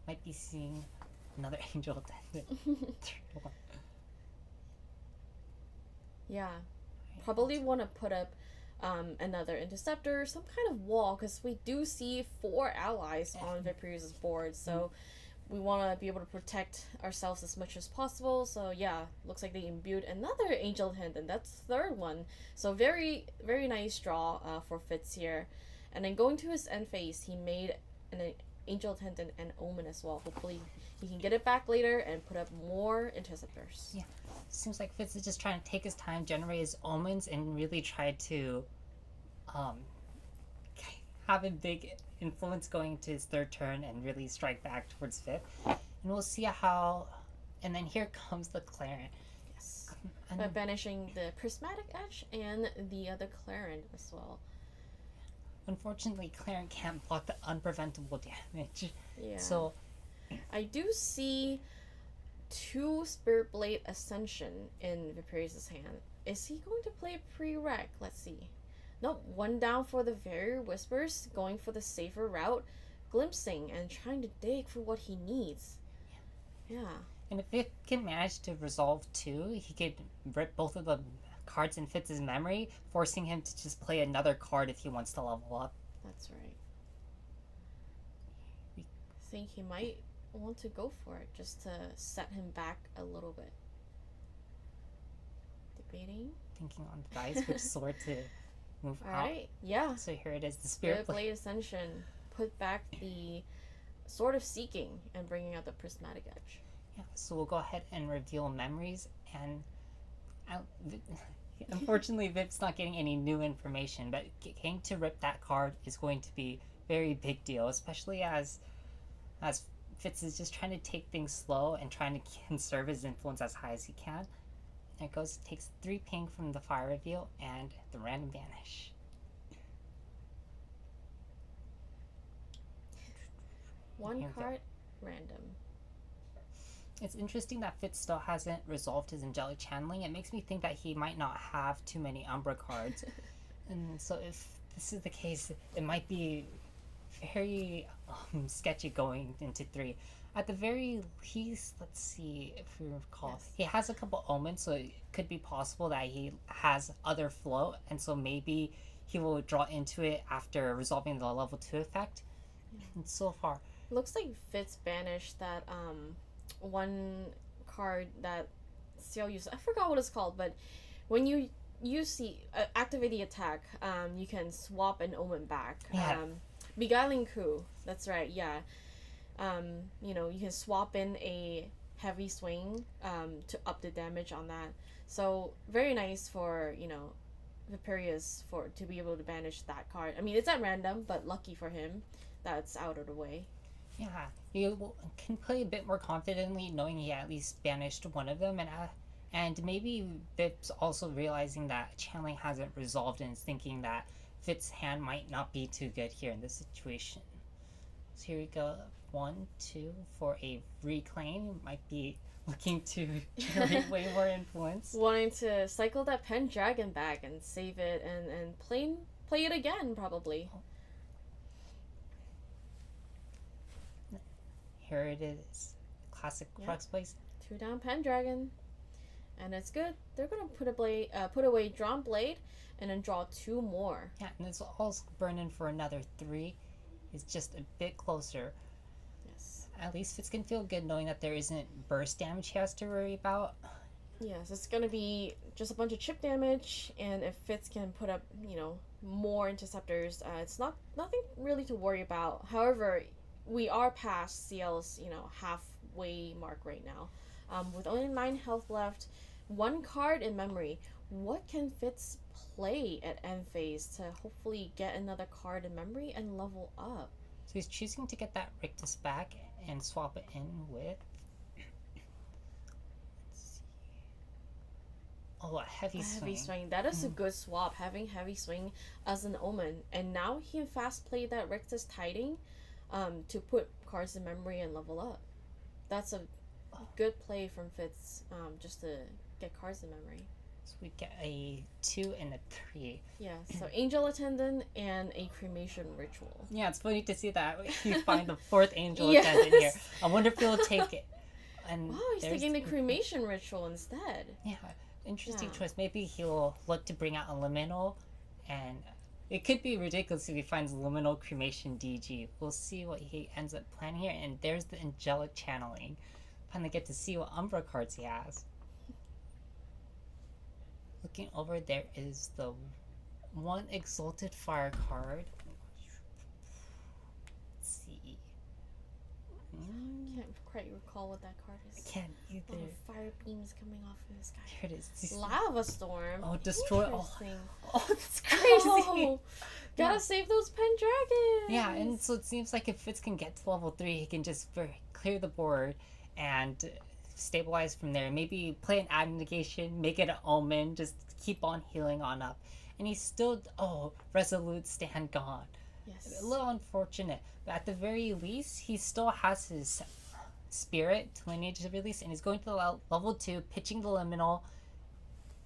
Might be seeing another Angel Attendant. Yeah. Probably want to put up another Interceptor, some kind of wall, because we do see 4 allies on Viperius' board, so we want to be able to protect ourselves as much as possible. So yeah, looks like they imbued another Angel Attendant. That's the 3rd one. So very, very nice draw for Fitz here. And then going to his end phase, he made an Angel Attendant and Omen as well. Hopefully he can get it back later and put up more Interceptors. Yeah. Seems like Fitz is just trying to take his time, generate his omens, and really try to have a big influence going into his 3rd turn and really strike back towards 5th. And we'll see how... And then here comes the Clarent. Yes. And By banishing the Prismatic Edge and the other Clarent as well. unfortunately, Clarent can't block the unpreventable damage. Yeah. So I do see 2 Spirit Blade Ascension in Viperius' hand. Is he going to play pre-rec? Let's see. Nope, 1 down for the Very Whispers, going for the safer route, glimpsing and trying to dig for what he needs. Yeah. And if it can manage to resolve 2, he could rip both of the cards in Fitz's memory, forcing him to just play another card if he wants to level up. That's right. I think he might want to go for it just to set him back a little bit. Debating. Thinking on the dice which sword to move out. Alright, yeah. So here it is, the Spirit Spirit Blade. Blade Ascension. Put back the Sword of Seeking and bringing out the Prismatic Edge. Yeah, so we'll go ahead and reveal memories, and unfortunately Vip's not getting any new information, but getting to rip that card is going to be a very big deal, especially as Fitz is just trying to take things slow and trying to conserve his influence as high as he can. And it goes, takes 3 ping from the Fire Reveal and the Random Vanish. One Here we go. card, random. It's interesting that Fitz still hasn't resolved his Angelic Channeling. It makes me think that he might not have too many Umbra cards. And so if this is the case, it might be very sketchy going into 3. At the very least, let's see if we recall. Yes. He has a couple omens, so it could be possible that he has other flow, and so maybe he will draw into it after resolving the level 2 effect. And so far, Looks like Fitz banished that one card that Seal used. I forgot what it's called, but when you use the activate the attack, you can swap an omen back. Yeah. Beguiling Coup. That's right. Yeah. You know, you can swap in a heavy swing to up the damage on that. So very nice for, you know, Viperius for to be able to banish that card. I mean, it's at random, but lucky for him, that's out of the way. Yeah, you can play a bit more confidently knowing he at least banished one of them, and maybe Vip's also realizing that channeling hasn't resolved and is thinking that Vip's hand might not be too good here in this situation. So here we go, 1, 2 for a reclaim. Might be looking to generate way more influence. Wanting to cycle that Pendragon back and save it and play it again probably. Here it is, classic Crux Blaze. 2 down Pendragon, and it's good. They're gonna put away Drawn Blade, and then draw 2 more. Yeah, and it's also burning for another 3. It's just a bit closer. Yes. At least Fitz can feel good knowing that there isn't burst damage he has to worry about. Yes, it's gonna be just a bunch of chip damage, and if Fitz can put up, you know, more interceptors, it's nothing really to worry about. However, we are past CL's, you know, halfway mark right now. With only 9 health left, 1 card in memory. What can Fitz play at end phase to hopefully get another card in memory and level up? So he's choosing to get that Rictus back and swap it in with... Let's see. Oh, a heavy swing. Heavy swing. That is a good swap, having heavy swing as an omen. And now he can fast play that Rictus Tiding to put cards in memory and level up. That's a good play from Fitz, just to get cards in memory. So we get a 2 and a 3. Yeah, so Angel Attendant and a Cremation Ritual. Yeah, it's funny to see that you find the 4th Angel Yes. Attendant here. I wonder if he'll take it. And Wow, he's there's taking the Cremation Ritual instead. Yeah, interesting Yeah. choice. Maybe he'll look to bring out a Liminal, and it could be ridiculous if he finds Liminal Cremation DG. We'll see what he ends up planning here, and there's the Angelic Channeling. Finally get to see what Umbra cards he has. Looking over, there is the 1 Exalted Fire card. Let's see. Can't quite recall what that card is. Can't either. Oh, fire beams coming off from the sky. Here it is. Lava Storm. Oh, destroy. Oh, Interesting. oh, it's crazy. Oh, gotta Yeah. save those Pendragons. Yeah, and so it seems like if Fitz can get to level 3, he can just clear the board and stabilize from there. Maybe play an abnegation, make it an omen, just keep on healing on up. And he's still, Resolute Stand gone. Yes. A little unfortunate, but at the very least, he still has his spirit to lineage to release, and he's going to level 2, pitching the Liminal,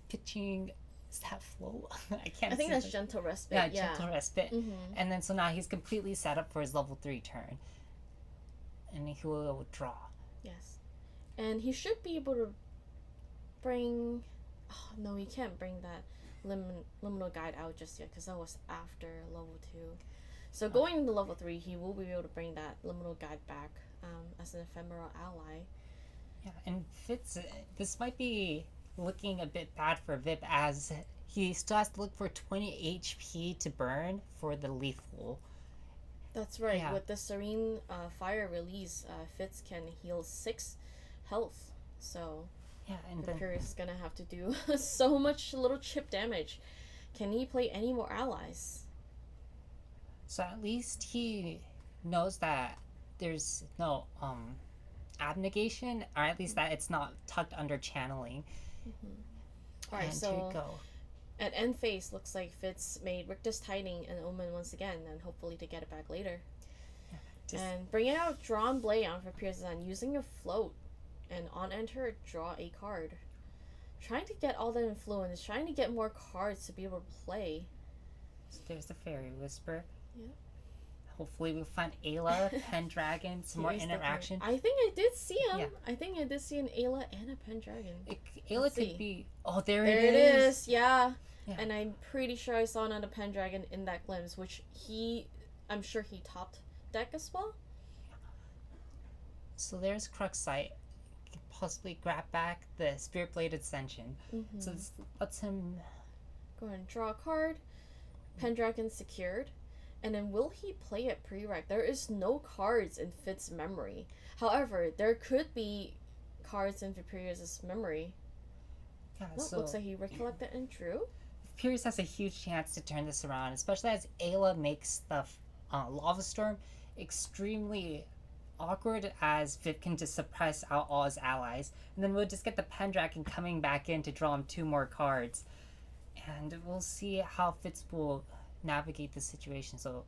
pitching... Is that flow? I can't I think see that's the- Gentle Respite. Yeah, Yeah. Gentle Respite. Mm-hmm. And then so now he's completely set up for his level 3 turn. And he will draw. Yes. And he should be able to bring... Oh, no, he can't bring that Liminal Guide out just yet, because that was after level 2. So going into level 3, he will be able to bring that Liminal Guide back as an ephemeral ally. Yeah, and Fitz, this might be looking a bit bad for Vip, as he still has to look for 20 HP to burn for the lethal. That's right. Yeah. With the Serene Fire release, Fitz can heal 6 health. So Yeah, and the then Curious is gonna have to do so much little chip damage. Can he play any more allies? so at least he knows that there's no abnegation, or at least that it's not tucked under channeling. Alright, And here so we go. at end phase, looks like Fitz made Rictus Tiding and Omen once again, and hopefully to get it back later. Just- And bringing out Drawn Blade on for Pearson, using a float, and on enter, draw a card. Trying to get all that influence, trying to get more cards to be able to play. So there's the Fairy Whisper. Yeah. Hopefully we'll find Ayla, Pendragon, some more Here's the card. interaction. I think I did see him. Yeah. I think I did see an Ayla and a Pendragon. Ayla Let's could see. be... Oh, there There it it is, yeah. Yeah. And I'm pretty sure I saw another Pendragon in that glimpse, which I'm sure he topped deck as well. So there's Crux Sight. He can possibly grab back the Spirit Blade Ascension. So this lets him Go ahead and draw a card. Pendragon secured. And then will he play it pre-reg? There is no cards in Fit's memory. However, there could be cards in Viperius' memory. Yeah, No, so looks like he recollected and drew. Pierce has a huge chance to turn this around, especially as Ayla makes the Lava Storm extremely awkward, as Vip can just suppress out all his allies. And then we'll just get the Pendragon coming back in to draw him 2 more cards. And we'll see how Fitz will navigate the situation. So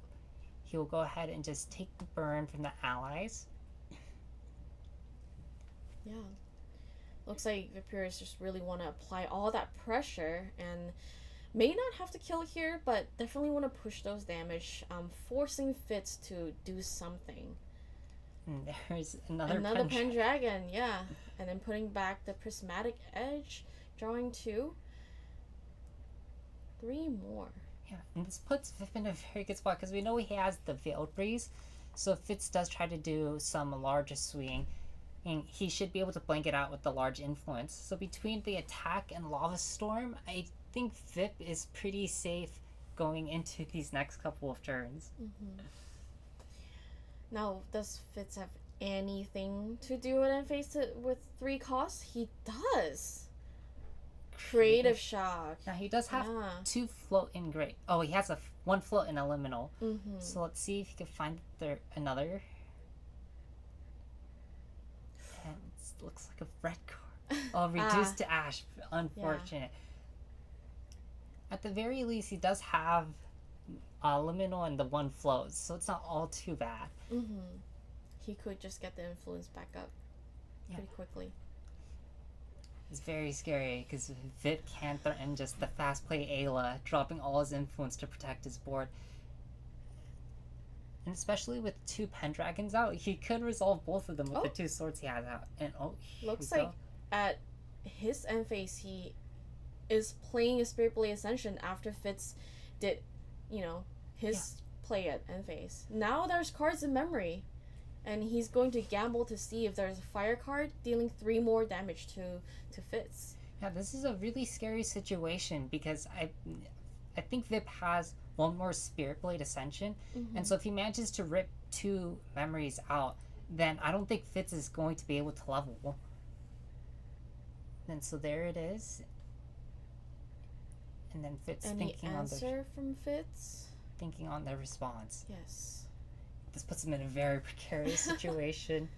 he'll go ahead and just take the burn from the allies. Yeah. Looks like Viperius just really want to apply all that pressure and may not have to kill here, but definitely want to push those damage, forcing Fitz to do something. And there's another Pendragon, yeah. And then putting back the Prismatic Edge, drawing 2. 3 more. Yeah, and this puts Vip in a very good spot because we know he has the Veiled Breeze. So if Fitz does try to do some larger swing, and he should be able to blank it out with the large influence. So between the attack and Lava Storm, I think Vip is pretty safe going into these next couple of turns. Now, does Fitz have anything to do with it face it with 3 costs? He does. Creative Shock. Now he does have 2 float in great. Oh, he has 1 float in Elemental. So let's see if he can find another. And it looks like a red card. Oh, reduced to ash. Unfortunate. At the very least, he does have Liminal and the 1 float, so it's not all too bad. He could just get the influence back up pretty quickly. It's very scary because Vip can threaten just the fast play Ayla, dropping all his influence to protect his board. And especially with 2 Pendragons out, he could resolve both of them with the 2 swords he has out. And looks like at his end phase, he is playing a Spirit Blade Ascension after Fitz did, his play at end phase. Now there's cards in memory, and he's going to gamble to see if there's a fire card, dealing 3 more damage to Fitz. Yeah, this is a really scary situation because I think Vip has 1 more Spirit Blade Ascension, and so if he manages to rip 2 memories out, then I don't think Fitz is going to be able to level. And so there it is. And then Fitz from Fitz? Thinking on their response. Yes. This puts him in a very precarious situation.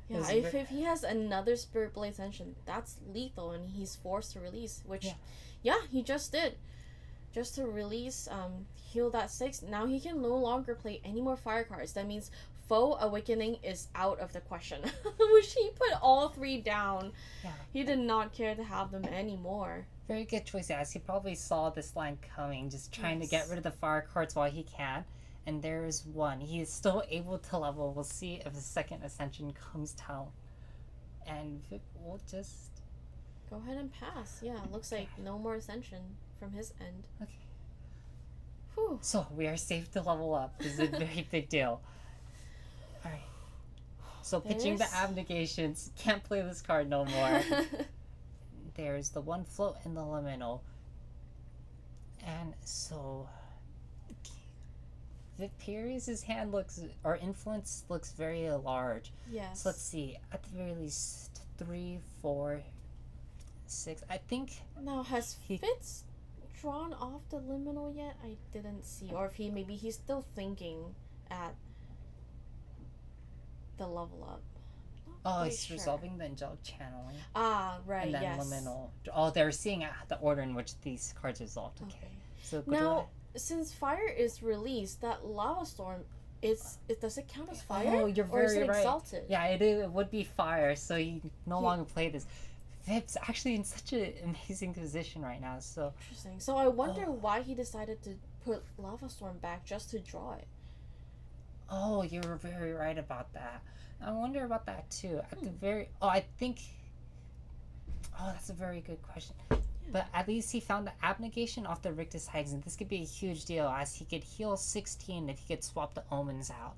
Yeah, if he has another Spirit Blade Ascension, that's lethal and he's forced to release, which, he just did. Just to release, heal that 6. Now he can no longer play any more fire cards. That means Foe Awakening is out of the question. Which he put all 3 down. Yeah. He did not care to have them anymore. Very good choice, as he probably saw this line coming, just trying to get rid of the fire cards while he can. And there is 1. He is still able to level. We'll see if the second Ascension comes down. And Vip will just go ahead and pass. Yeah, looks like no more Ascension from his end. Okay. Whew. So we are safe to level up. This is a very big deal. Alright. So pitching the Abnegations. Can't play this card no more. There's the 1 float in the Liminal. And so Viperius' hand influence looks very large. Yes. So let's see. At the very least, 3, 4, 6. I think. Now, has Fitz drawn off the Liminal yet? I didn't see. Or if he's still thinking at the level up. He's resolving the angelic channeling. Ah, right. And then Liminal. Oh, they're seeing the order in which these cards resolved. Okay. So now, since fire is released, that lava storm does it count as fire? Oh, you're very or is it right. exalted? Yeah, it would be fire, so you no longer play this. Vip's actually in such an amazing position right now. So interesting. So I wonder why he decided to put lava storm back just to draw it. Oh, you're very right about that. I wonder about that too. At the very I think. Oh, that's a very good question. But at least he found the abnegation off the Rictus Hags, and this could be a huge deal as he could heal 16 if he could swap the omens out.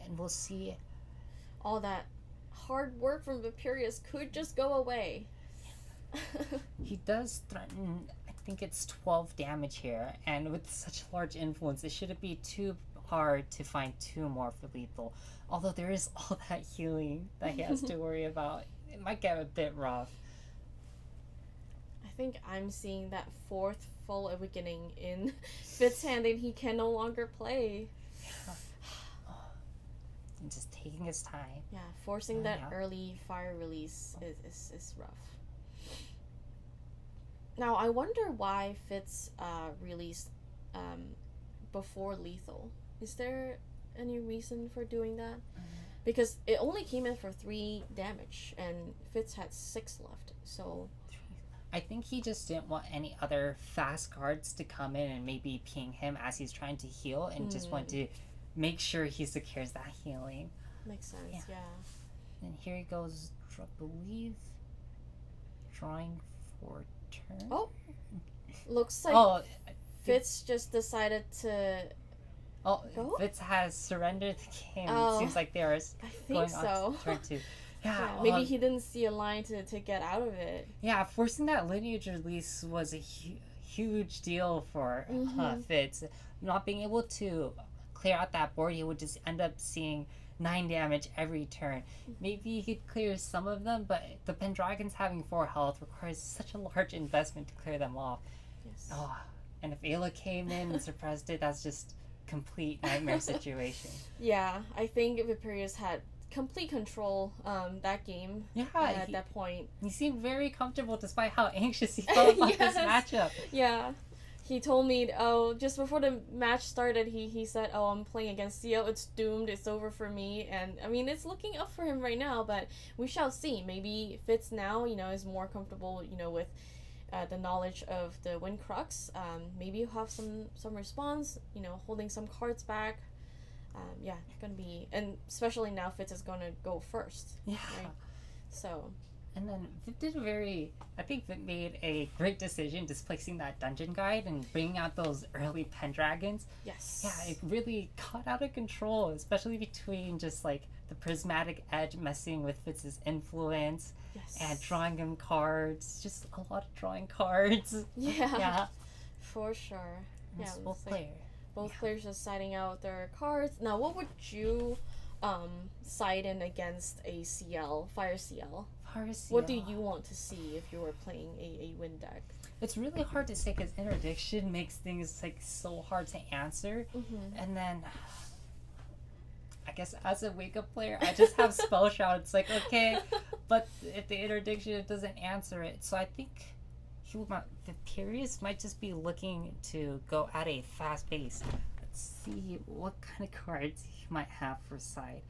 And we'll see. All that hard work from Viperius could just go away. He does threaten, I think it's 12 damage here, and with such large influence, it shouldn't be too hard to find 2 more for lethal. Although there is all that healing that he has to worry about. It might get a bit rough. I think I'm seeing that 4th full awakening in Fitz hand and he can no longer play. And just taking his time. Yeah, forcing that Yeah. early fire release is rough. Now, I wonder why Fitz released before lethal. Is there any reason for doing that? Because it only came in for 3 damage, and Fitz had 6 left, so... I think he just didn't want any other fast cards to come in and maybe ping him as he's trying to heal, and just want to make sure he secures that healing. Makes sense, yeah. And here he goes, I believe, drawing for turn. Oh! Looks like I Fitz just decided to... Go? Fitz has surrendered the game. Oh, It seems like they are I think going so. on to turn 2. Yeah, maybe he didn't see a line to get out of it. Yeah, forcing that lineage release was a huge deal for Fitz. Not being able to clear out that board, he would just end up seeing 9 damage every turn. Maybe he could clear some of them, but the Pendragons having 4 health requires such a large investment to clear them off. Yes. Oh, and if Ayla came in and suppressed it, that's just complete nightmare situation. Yeah, I think Viperius had complete control that game at that point. He seemed very comfortable despite how anxious he felt about Yes. this matchup. Yeah. He told me, just before the match started, he said, I'm playing against CL, it's doomed, it's over for me. And, I mean, it's looking up for him right now, but we shall see. Maybe Fitz now, is more comfortable, with the knowledge of the Wind Crux. Maybe he'll have some response, holding some cards back. Yeah, gonna be, and especially now Fitz is gonna go first. Yeah. Right? So. And then Vip made a great decision displacing that dungeon guide and bringing out those early Pendragons. Yes. Yeah, it really got out of control, especially between just like the prismatic edge messing with Fitz's influence and drawing him cards. Just a lot of drawing cards. Yeah. Yeah. For sure. And Yeah. both players. Both players just siding out their cards. Now, what would you side in against a CL, Fire CL? What do you want to see if you were playing a wind deck? It's really hard to say because interdiction makes things like so hard to answer. And then I guess as a wake up player, I just have spell shroud. It's like, okay, but if the interdiction it doesn't answer it, so I think Viperius might just be looking to go at a fast pace. Let's see what kind of cards he might have for side.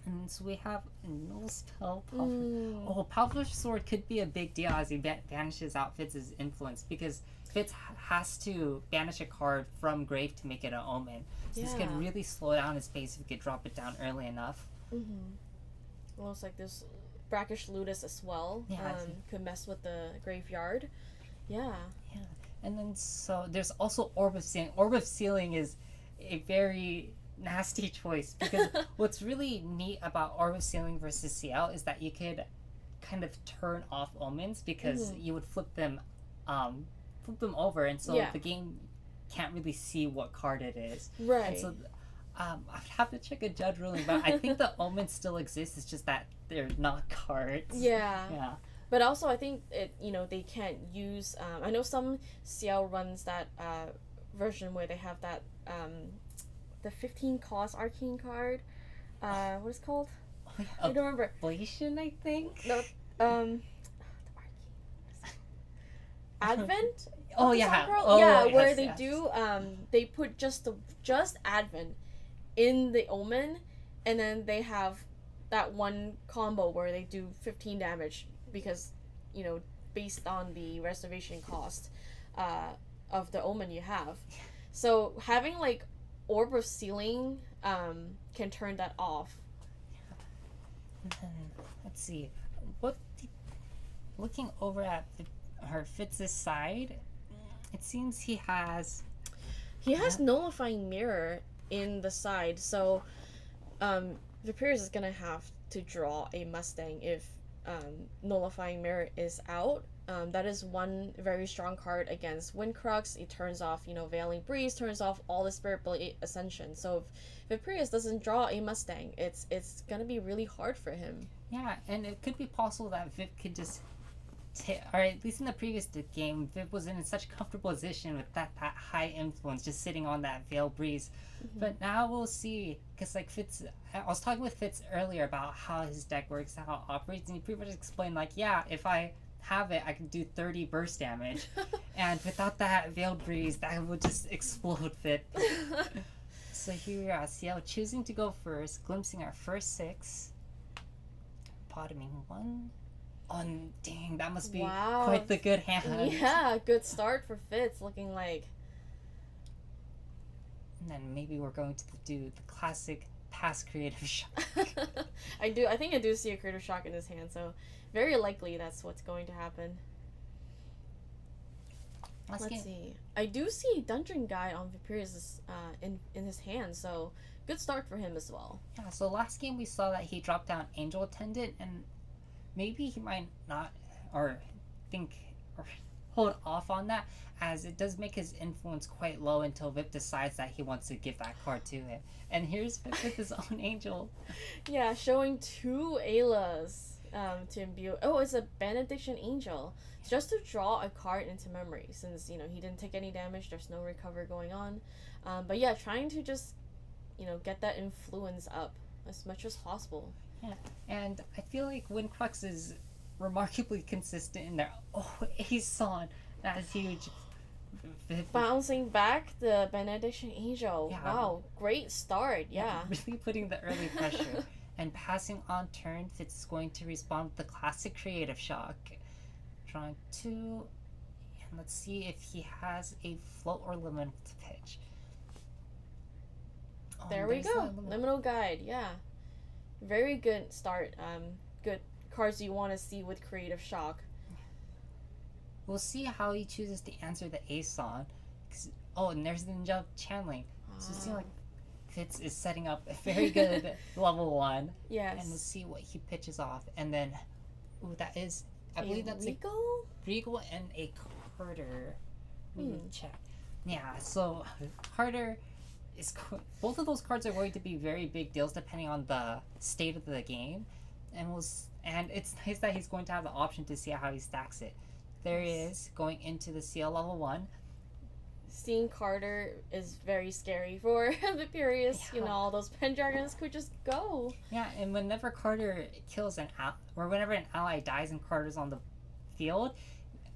And so we have no spell. Palfish Sword could be a big deal as he banishes out Fitz's influence, because Fitz has to banish a card from grave to make it an omen. So this could really slow down his pace if he could drop it down early enough. Looks like this Brackish Ludus as well. Could mess with the graveyard. Yeah. And then so there's also Orb of Sealing. Orb of Sealing is a very nasty choice, because what's really neat about Orb of Sealing versus CL is that you could kind of turn off omens, because you would flip them over, and so the game can't really see what card it is. Right. And so I would have to check a judge ruling, but I think the omens still exist. It's just that they're not cards. Yeah. But also, I think they can't use. I know some CL runs that version where they have that the 15 cost arcane card. What is it called? I don't remember. Ablation, I think. No. The arcane. Advent. Where they do. They put just Advent in the omen, and then they have that one combo where they do 15 damage, because based on the reservation cost of the omen you have. So having like Orb of Sealing can turn that off. Let's see, looking over at her Fitz's side, it seems he has Nullifying Mirror in the side, so Viperius is gonna have to draw a Mustang if Nullifying Mirror is out. That is one very strong card against Windcrux. It turns off, Veiling Breeze, turns off all the Spirit Blade Ascension. So if Viperius doesn't draw a Mustang, it's gonna be really hard for him. Yeah, and it could be possible that Vip could just or at least in the previous game, Vip was in such a comfortable position with that high influence, just sitting on that Veil Breeze. Mm-hmm. But now we'll see, because Fitz, I was talking with Fitz earlier about how his deck works, how it operates, and he pretty much explained, yeah, if I have it, I can do 30 burst damage, and without that Veil Breeze, that would just explode Vip. So here we are, Ciel choosing to go first, glimpsing our first 6, bottoming 1. Oh, dang, that must be quite the good hand. Yeah, good start for Fitz, looking like. And then maybe we're going to do the classic pass Creative Shock. I think I do see a Creative Shock in his hand, so very likely that's what's going to happen. Let's see. I do see Dungeon Guide on Viperius in his hand, so good start for him as well. Yeah, so last game we saw that he dropped down Angel Attendant, and maybe he might not, or hold off on that, as it does make his influence quite low until Vip decides that he wants to give that card to him. And here's Vip with his own Angel. Yeah, showing 2 Aylas to imbue. Oh, it's a Benediction Angel. Just to draw a card into memory, since, he didn't take any damage, there's no recover going on. But yeah, trying to just, get that influence up as much as possible. Yeah, and I feel like Windcrux is remarkably consistent in there. Oh, Aeson, that is huge. Bouncing back the Benediction Angel. Yeah. Wow, great start. Yeah. Really putting the early pressure. And passing on turn, Fitz is going to respond with the classic Creative Shock. Drawing 2, and let's see if he has a float or liminal to pitch. Oh, there we go. Liminal Guide, yeah. Very good start. Good cards you want to see with Creative Shock. We'll see how he chooses to answer the Aeson. Oh, and there's the Ninja Channeling. So it seems like Fitz is setting up a very good level 1. Yes. And we'll see what he pitches off. And then, that is, I believe that's Regal? Regal and a Carter. Check. Yeah, so Carter is both of those cards are going to be very big deals depending on the state of the game, and it's nice that he's going to have the option to see how he stacks it. There he is going into the CL level 1. Seeing Carter is very scary for Viperius. Yeah. All those Pendragons could just go. Yeah, and whenever Carter kills or whenever an ally dies and Carter's on the field,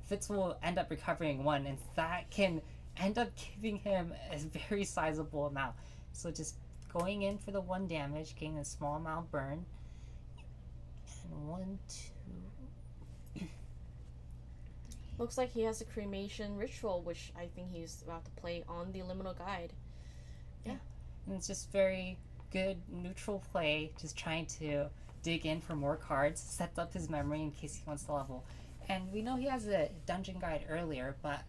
Fitz will end up recovering 1, and that can end up giving him a very sizable amount. So just going in for the 1 damage, getting a small amount burn. And 1, 2. Looks like he has a cremation ritual, which I think he's about to play on the Liminal Guide. Yeah. And it's just very good neutral play, just trying to dig in for more cards, sets up his memory in case he wants to level. And we know he has a Dungeon Guide earlier, but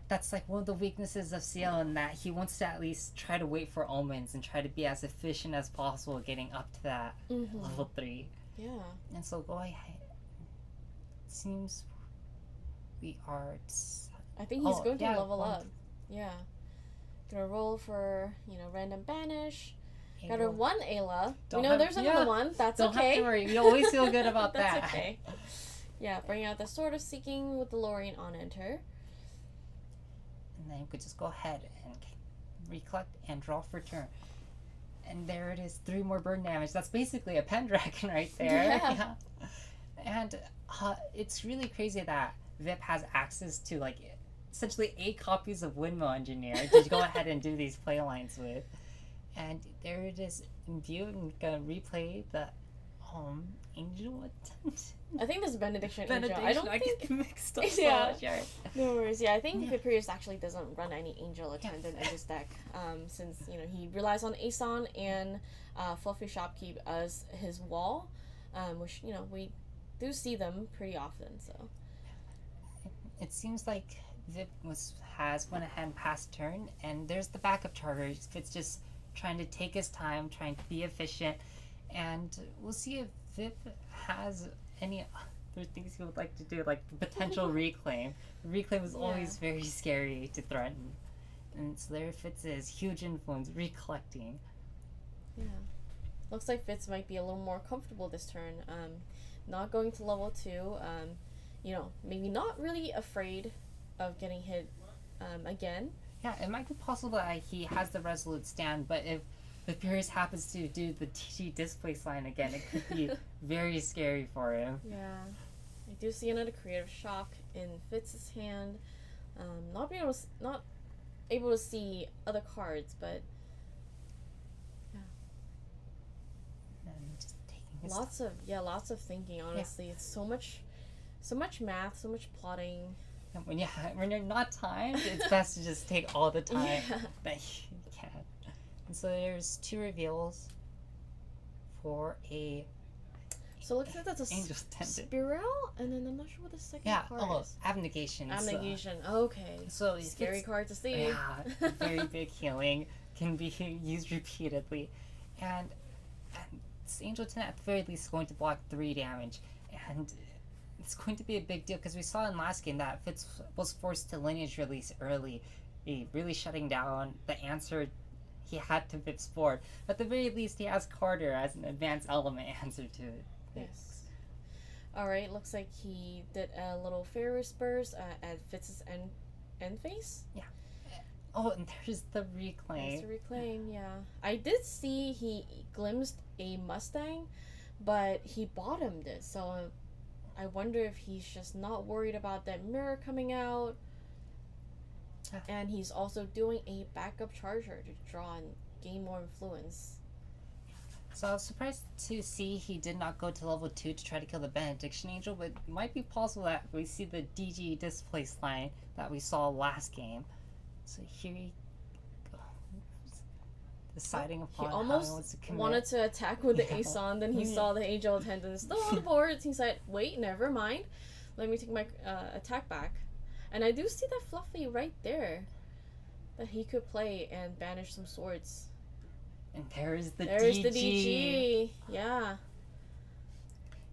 that's one of the weaknesses of CL in that he wants to at least try to wait for omens and try to be as efficient as possible getting up to that level 3. Yeah. And so go ahead. It seems we are... I think he's going to level up. Yeah. Gonna roll for, random banish. Got a 1 Ayla. There's another one. That's don't okay. Don't have to worry. You always feel good about That's that. Okay. Yeah, bring out the Sword of Seeking with the Lorien on enter. And then you could just go ahead and recollect and draw for turn. And there it is, 3 more burn damage. That's basically a Pendragon right there. Yeah. And it's really crazy that Vip has access to essentially 8 copies of Windmill Engineer to go ahead and do these play lines with. And there it is in view, and gonna replay the Angel Attendant. I think this is Benediction Angel. I don't think get mixed up. Yeah. No worries. Yeah, I think Viperius actually doesn't run any Angel Attendant in his deck, since he relies on Aeson and Fluffy Shopkeep as his wall, which we do see them pretty often. So it seems like Vip has went ahead and passed turn, and there's the backup charter. It's just trying to take his time, trying to be efficient, And we'll see if Vip has any other things he would like to do, like the potential reclaim. Reclaim is always very scary to threaten. And so there Fitz is huge influence, recollecting. Yeah. Looks like Fitz might be a little more comfortable this turn. Not going to level 2. You know, maybe not really afraid of getting hit again. Yeah, it might be possible that he has the resolute stand, but if Furious happens to do the TG displace line again, it could be very scary for him. Yeah. I do see another creative shock in Fitz's hand. Not able to see other cards, but And just taking his lots of thinking, honestly. It's so much math, so much plotting. And when you're not timed, it's best to just take all the time that you can. And so there's 2 reveals for a. So it looks like that's a Angel's Tendon. spiral, and then I'm not sure what the second card is. Abnegation. Abnegation. Okay. So Scary card to see. Yeah, very big healing can be used repeatedly, and this Angel Tendon at the very least is going to block 3 damage, and it's going to be a big deal because we saw in last game that Fitz was forced to lineage release early, really shutting down the answer he had to Vip's board. At the very least, he has Carter as an advanced element answer to it. Yes. Alright, looks like he did a little Ferris burst at Fitz's end face. Yeah. Oh, and there's the reclaim. There's the reclaim, yeah. I did see he glimpsed a Mustang, but he bottomed it, so I wonder if he's just not worried about that mirror coming out. And he's also doing a backup charger to draw and gain more influence. So I was surprised to see he did not go to level 2 to try to kill the Benediction Angel, but it might be possible that we see the DG displace line that we saw last game. So here he goes, deciding upon He how almost he wants to commit. wanted to attack with the Aeson, then he saw the Angel Attendant still on the board. He said, wait, never mind. Let me take my attack back. And I do see that Fluffy right there that he could play and banish some swords. And there's the There's DG. the DG. Yeah.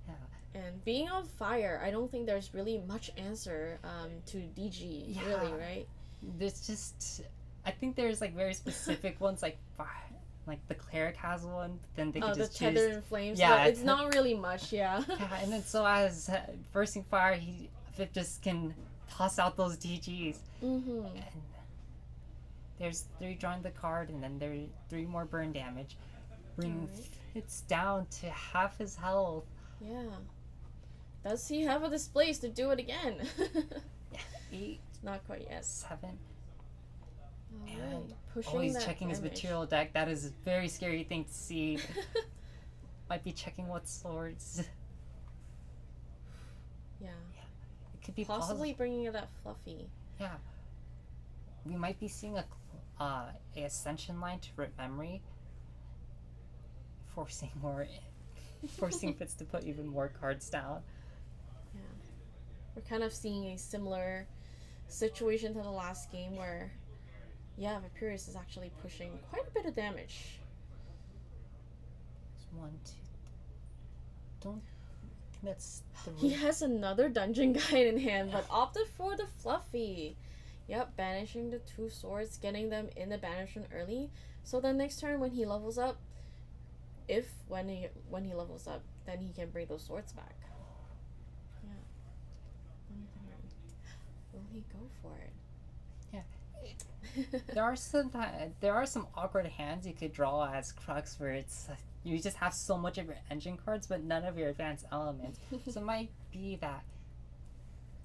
Yeah. And being on fire, I don't think there's really much answer to DG, really, right? There's just, I think there's like very specific ones, like the Cleric has one, but then they could just the Tether choose. and Flames. Yeah, But it's not really much, yeah. Yeah, and then so as bursting fire, Vip just can toss out those DGs. Mm-hmm. And there's 3 drawing the card, and then there's 3 more burn damage. Bring Fitz down to half his health. Yeah. Does he have a displace to do it again? 8, Not quite yet. 7. Alright. Pushing Oh, he's that checking his damage. material deck. That is a very scary thing to see. Might be checking what swords. Yeah. It could be Possibly bringing it at Fluffy. Yeah. We might be seeing a ascension line to rip memory, forcing Fitz to put even more cards down. Yeah. We're kind of seeing a similar situation to the last game where, yeah, Viperius is actually pushing quite a bit of damage. It's 1, 2. Don't. I think that's 3. He has another dungeon guide in hand, but opted for the Fluffy. Yep, banishing the 2 swords, getting them in the banishment early. So then next turn when he levels up, when he levels up, then he can bring those swords back. Yeah. Will he go for it? Yeah. There are some awkward hands you could draw as Crux where it's you just have so much of your engine cards but none of your advanced elements. So it might be that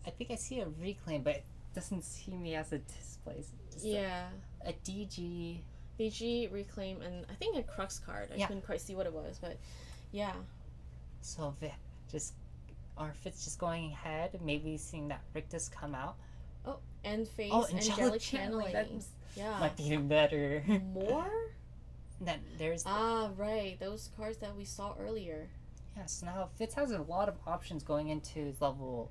I think I see a reclaim, but it doesn't see me as a displace. Just Yeah. A DG. DG, Reclaim, and I think a Crux card. I couldn't quite see what it was, but yeah. So Fitz just going ahead, maybe seeing that Rictus come out. Oh, End Phase, Angelic Angelic Channeling, Channeling. Yeah. Might be even better. More? Then there's Right. Those cards that we saw earlier. so now Fitz has a lot of options going into his level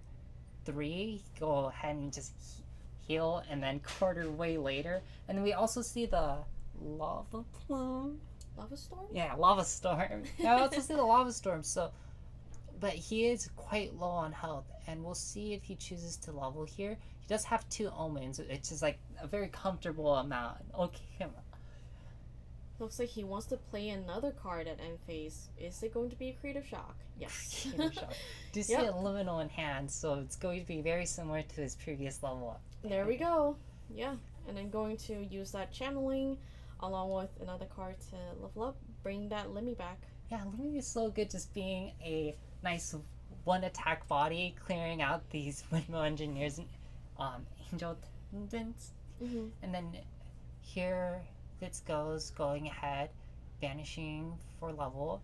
3. Go ahead and just heal, and then Carter way later. And then we also see the Lava Plume. Lava Storm? Yeah, Lava Storm. Yeah, I was supposed to say the Lava Storm, so... But he is quite low on health, and we'll see if he chooses to level here. He does have 2 Omens, which is like a very comfortable amount. Okay, come on. Looks like he wants to play another card at end phase. Is it going to be a Creative Shock? Yes. Creative Shock. Do see a Liminal in hand, so it's going to be very similar to his previous level up. There we go. Yeah, and then going to use that channeling along with another card to level up, bring that Limmy back. Yeah, Limmy is so good just being a nice one attack body, clearing out these Windmill Engineers and Angel Tendons. Mm-hmm. And then here Fitz goes, going ahead, banishing for level.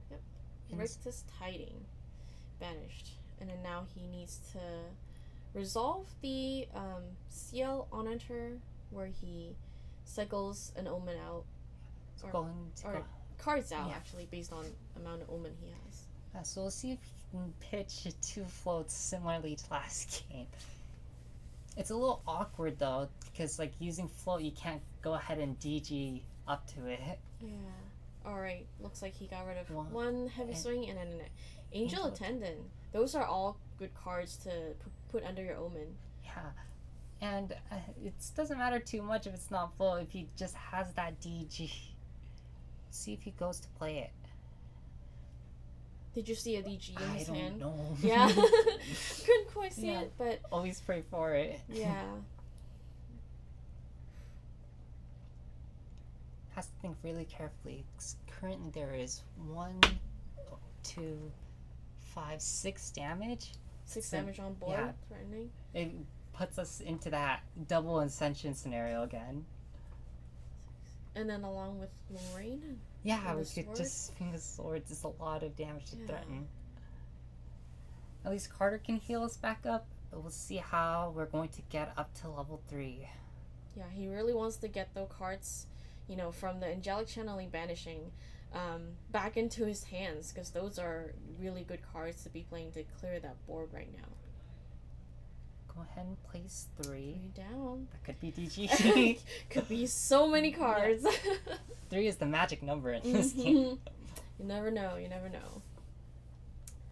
Yep. Rictus Tiding. Banished. And then now he needs to resolve the CL on enter where he cycles an Omen out. It's going to go. Cards out actually based on amount of Omen he has. So we'll see if he can pitch 2 floats similarly to last game. It's a little awkward though, because like using float you can't go ahead and DG up to it. Yeah. Alright, looks like he got rid of One one heavy swing and then an Angel Attendant. Those are all good cards to put under your Omen. Yeah. And it doesn't matter too much if it's not full, if he just has that DG. See if he goes to play it. Did you see a DG in his hand? I don't know. Yeah. Couldn't quite see it, but... Always pray for it. Yeah. Has to think really carefully. 'Cause currently there is 1, 2, 5, 6 damage. 6 damage on board, yeah. threatening. It puts us into that double Ascension scenario again. And then along with Lorraine. Yeah, we sword? could just swing the swords. It's a lot of damage to Yeah. threaten. At least Carter can heal us back up, but we'll see how we're going to get up to level 3. Yeah, he really wants to get those cards, you know, from the Angelic Channeling Banishing back into his hands, because those are really good cards to be playing to clear that board right now. Go ahead and place 3. 3 down. That could be DG. Could be so many cards. 3 is the magic number in this game. You never know, you never know.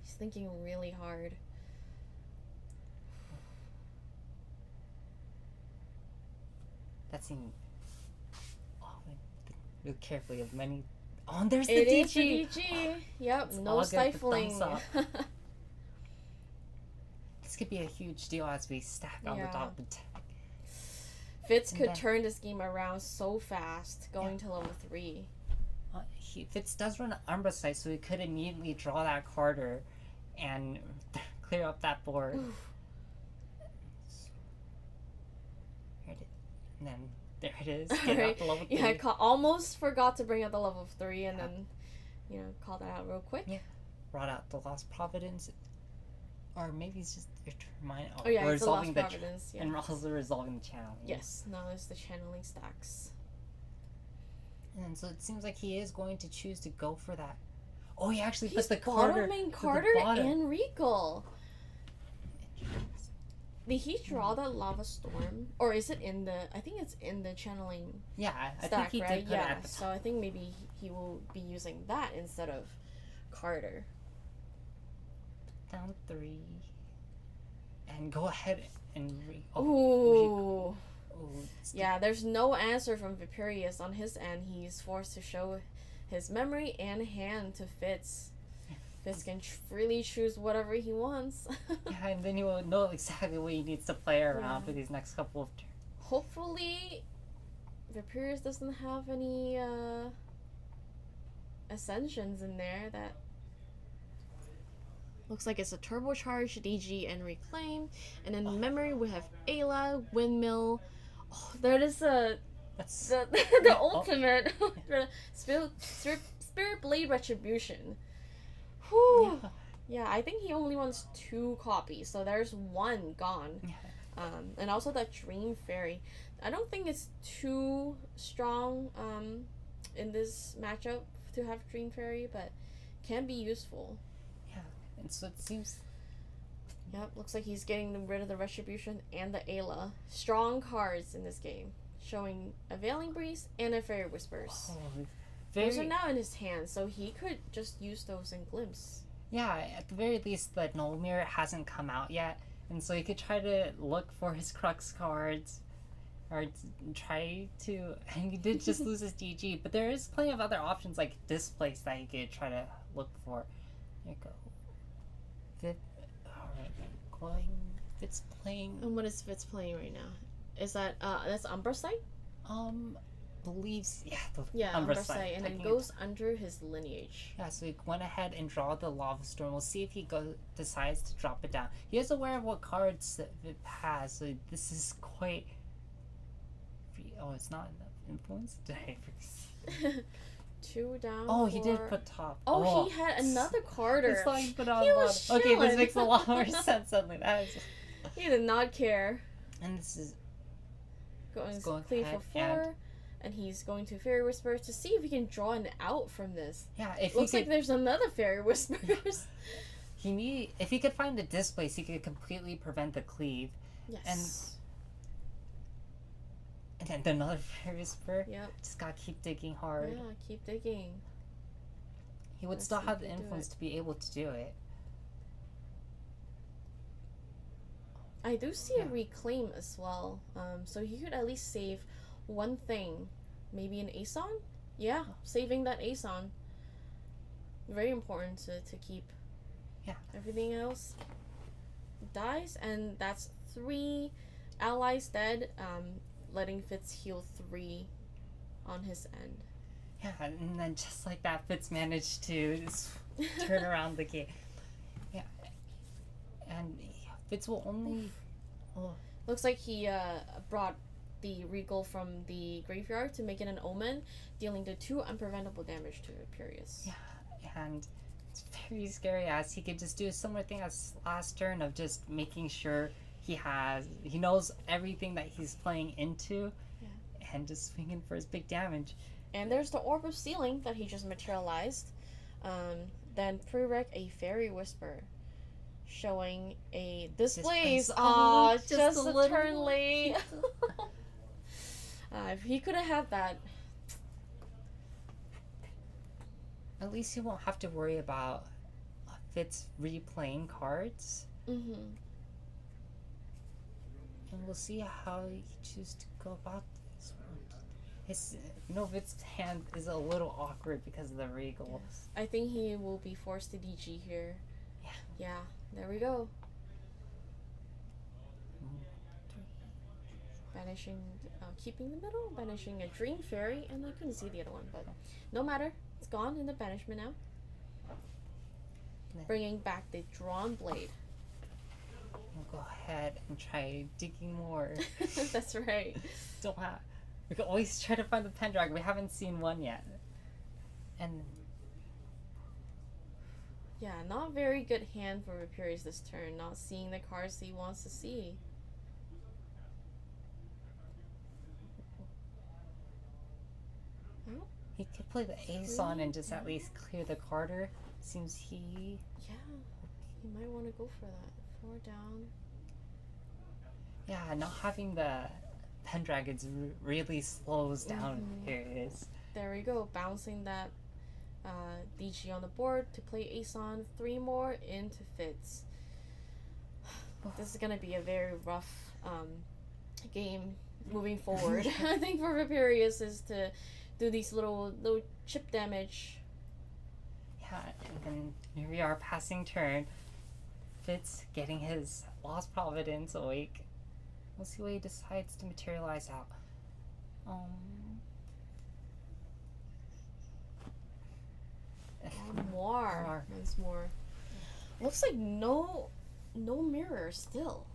He's thinking really hard. That seemed... Oh, look carefully of many... Oh, and there's the It DG! is the DG! Yep, It's no all good, the stifling. thumbs up. This could be a huge deal as we stack on the Yeah. top of the deck. Fitz And could then- turn this game around so fast, going to level 3. Fitz does run an Umbra Sight, so he could immediately draw that Carter and clear up that board. Here it is. And then there it is. Get Alright. up to level 3. Yeah, I almost forgot to bring up the level 3 and then, you know, call that out real quick. Yeah. Brought out the Lost Providence. Or maybe it's just Oh yeah, it's the Lost resolving Providence. Yeah. and also resolving the channel. Yes, now it's the channeling stacks. And so it seems like he is going to choose to go for that. Oh, he actually He's put the Carter bottoming to the Carter bottom. and Regal. Did he draw that Lava Storm? Or is it in the... I think it's in the channeling Yeah, I think stack, he right? did put it Yeah, at the top. so I think maybe he will be using that instead of Carter. Down 3. And go ahead and Ooh. it's Yeah, there's no answer from Viperius on his end. He's forced to show his memory and hand to Fitz. Fitz can freely choose whatever he wants. yeah, and then he will know exactly what he needs to play around for these next couple of turns. Hopefully, Viperius doesn't have any ascensions in there that looks like it's a turbocharged DG and reclaim, and then memory we have Ayla, windmill. Oh, that is That's the ultimate Spirit Blade Retribution. Whew. Yeah, I think he only wants 2 copies, so there's 1 gone. And also that Dream Fairy. I don't think it's too strong in this matchup to have Dream Fairy, but can be useful. yeah, and so it seems Yep, looks like he's getting rid of the Retribution and the Ayla. Strong cards in this game. showing a Veiling Breeze and a Fairy Whispers. Oh, Those are now in his hand, so he could just use those in glimpse. Yeah, at the very least, the Null Mirror hasn't come out yet, and so he could try to look for his Crux cards, or try to. And he did just lose his DG, but there is plenty of other options like Displace that he could try to look for. There you go. Vip. Alright, going. Fitz playing. And what is Fitz playing right now? Is that that's Umbra Sight? Believes Yeah, Umbra Umbra Sight, and it goes under his lineage. Yeah, so he went ahead and draw the Lava Storm. We'll see if he decides to drop it down. He is aware of what cards that it has, so this is quite. Oh, it's not enough influence. Did I forget? 2 down. Oh, he did for- put top. Oh, he had another Carter. It's like he put on He was bottom. Okay, this chilling. makes a lot more sense suddenly. That is. He did not care. And this is Going going clean for ahead 4, and he's going to Fairy Whisper to see if he can draw an out from this. yeah. If Looks he like could, there's another Fairy Whispers. if he could find a Displace, he could completely prevent the cleave. Yes. And then another Fairy Whisper. Yep. Just gotta keep digging hard. Yeah, keep digging. He would Let's still see have if the he do influence it. to be able to do it. I do see Yeah. a Reclaim as well. So he could at least save one thing. Maybe an Aeson? Yeah, saving that Aeson. Very important to keep. Yeah. Everything else dies, and that's 3 allies dead, letting Fitz heal 3 on his end. Yeah, and then just like that, Fitz managed to turn around the game. Yeah, and Fitz will only. Oh, Looks like he brought the Regal from the graveyard to make it an Omen, dealing the 2 unpreventable damage to Imperius. yeah, and it's very scary as he could just do a similar thing as last turn of just making sure he knows everything that he's playing into, and just swinging for his big damage. And there's the Orb of Sealing that he just materialized. Then prereq a Fairy Whisper, showing a Displace. Displace. Aw, Oh, just just a a little turn one. late. If he could have had that. At least he won't have to worry about Fitz replaying cards. Mm-hmm. And we'll see how he chooses to go about this one. Fitz's hand is a little awkward because of the Regal. Yes. I think he will be forced to DG here. Yeah. Yeah, there we go. Banishing, keeping the middle, banishing a Dream Fairy, and I couldn't see the other one, but no matter. It's gone in the banishment now. Yeah. Bringing back the Drawn Blade. We'll go ahead and try digging more. That's right. Don't have. We can always try to find the Pendragon. We haven't seen one yet. And Yeah, not very good hand for Imperius this turn, not seeing the cards he wants to see. he could play the Ace on and just at least clear the Carter. Seems he. Yeah, he might want to go for that. 4 down. Yeah, not having the Pendragons really slows down Mhm. Imperius. There we go, bouncing that DG on the board to play Ace on. 3 more into Fitz. This is gonna be a very rough game moving forward. I think for Imperius is to do these little chip damage. Yeah, and then here we are passing turn. Fitz getting his Lost Providence awake. We'll see what he decides to materialize out. More. Once more. Looks like no mirror still.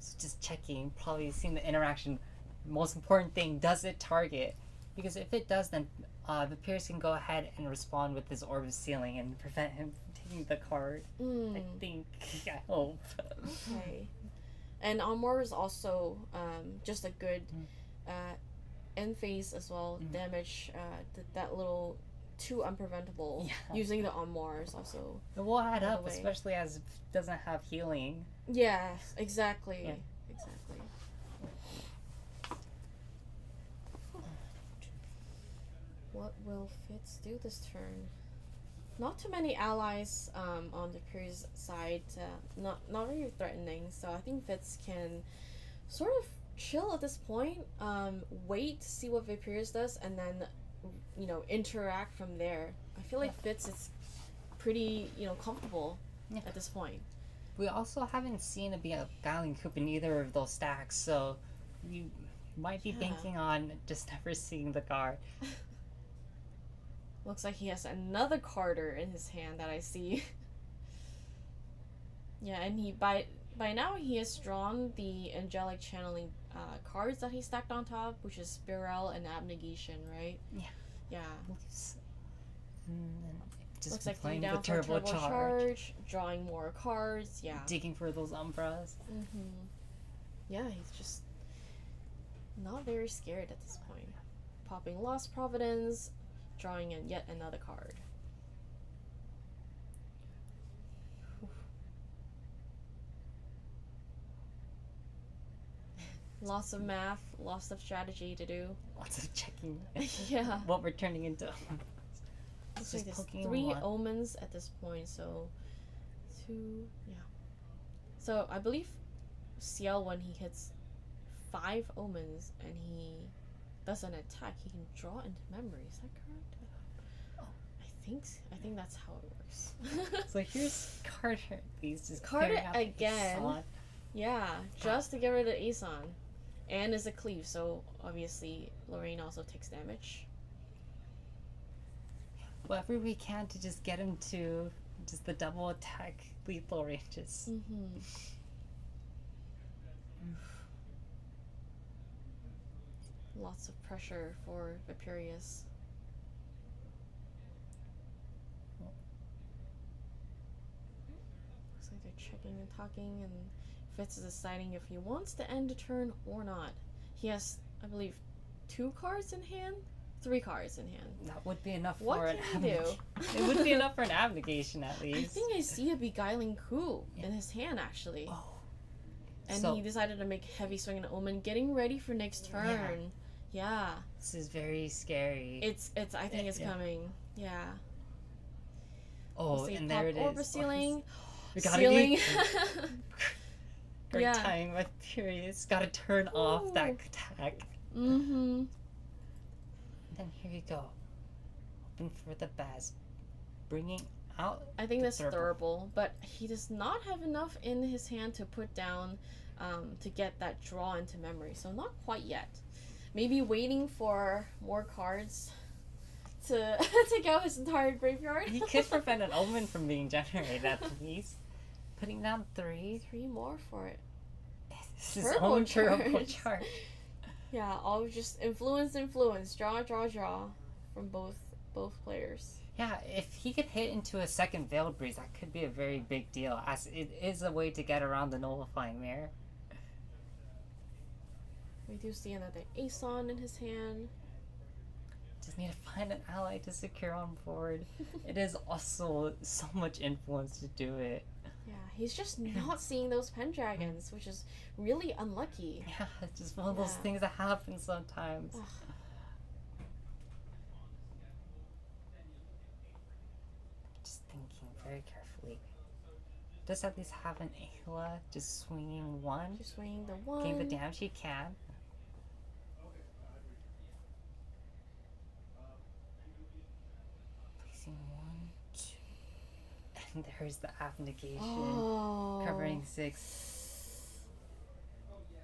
So just checking, probably seeing the interaction. Most important thing, does it target? Because if it does, then the Pierce can go ahead and respond with his Orb of Sealing and prevent him from taking the card. I think. I hope. Okay. And Armor is also just a good end phase as well. Damage that little 2 unpreventable. Yeah. Using the Armor is also. It will add up, way. especially as it doesn't have healing. Yeah, exactly. Yeah. Exactly. What will Fitz do this turn? Not too many allies on the Cury's side. Not very threatening. So I think Fitz can sort of chill at this point. Wait to see what Viperius does, and then interact from there. I feel like Fitz is pretty comfortable at this point. We also haven't seen a Beguiling Coop in either of those stacks, so you might be banking on just never seeing the card. Looks like he has another Carter in his hand that I see. Yeah, and he by now he has drawn the angelic channeling cards that he stacked on top, which is Spiral and Abnegation, right? Yeah. Yeah. And then just Looks like playing down the for turbo charge, drawing more cards. Yeah. digging for those umbras. Yeah, he's just not very scared at this point. Popping Lost Providence, drawing in yet another card. Lots of math, lots of strategy to do. Lots of checking. Yeah. What we're turning into. Looks Just like there's poking 3 one. omens at this point, so 2, yeah. So I believe CL, when he hits 5 omens and he does an attack, he can draw into memory. Is that correct? Oh. I think that's how it works. So here's Carter. He's just Carter clearing out the again. facade. Yeah, just to get rid of Aeson. And is a cleave, so obviously Lorraine also takes damage. Whatever we can to just get him to just the double attack lethal ranges. Lots of pressure for Viperius. Looks like they're checking and talking, and Fitz is deciding if he wants to end the turn or not. He has, I believe, 2 cards in hand? 3 cards in hand. That would be enough What for an can he do? It would be enough for an abnegation at I least. think I see a Beguiling Coup in his hand, actually. Oh. And So- he decided to make heavy swing and omen, getting ready for next turn. Yeah. This is very scary. It's I think it's Yeah. coming. Yeah. Oh, Let's see, and there it is. Orb ceiling. We gotta Ceiling. eat. Great Yeah. time. I'm furious. Gotta turn off that attack. Mm-hmm. Then here you go. Hoping for the best. Bringing out. I think the that's thurible, but he does not have enough in his hand to put down to get that draw into memory. So not quite yet. Maybe waiting for more cards to take out his entire graveyard. He could prevent an omen from being generated at least. Putting down 3. 3 more for it. This is Turbo own turbo charge. charge. Yeah, all just influence, draw from both players. Yeah, if he could hit into a second Veiled Breeze, that could be a very big deal, as it is a way to get around the Nullifying Mirror. We do see another Aeson in his hand. Just need to find an ally to secure on board. It is also so much influence to do it. Yeah, he's just not seeing those Pendragons, which is really unlucky. Yeah, it's just one of those Yeah. things that happen sometimes. Ugh. Just thinking very carefully. Does at least have an Ayla just swinging 1? Just swinging the 1. Getting the damage he can. Placing 1, 2. And there's the abnegation. Oh. Covering 6.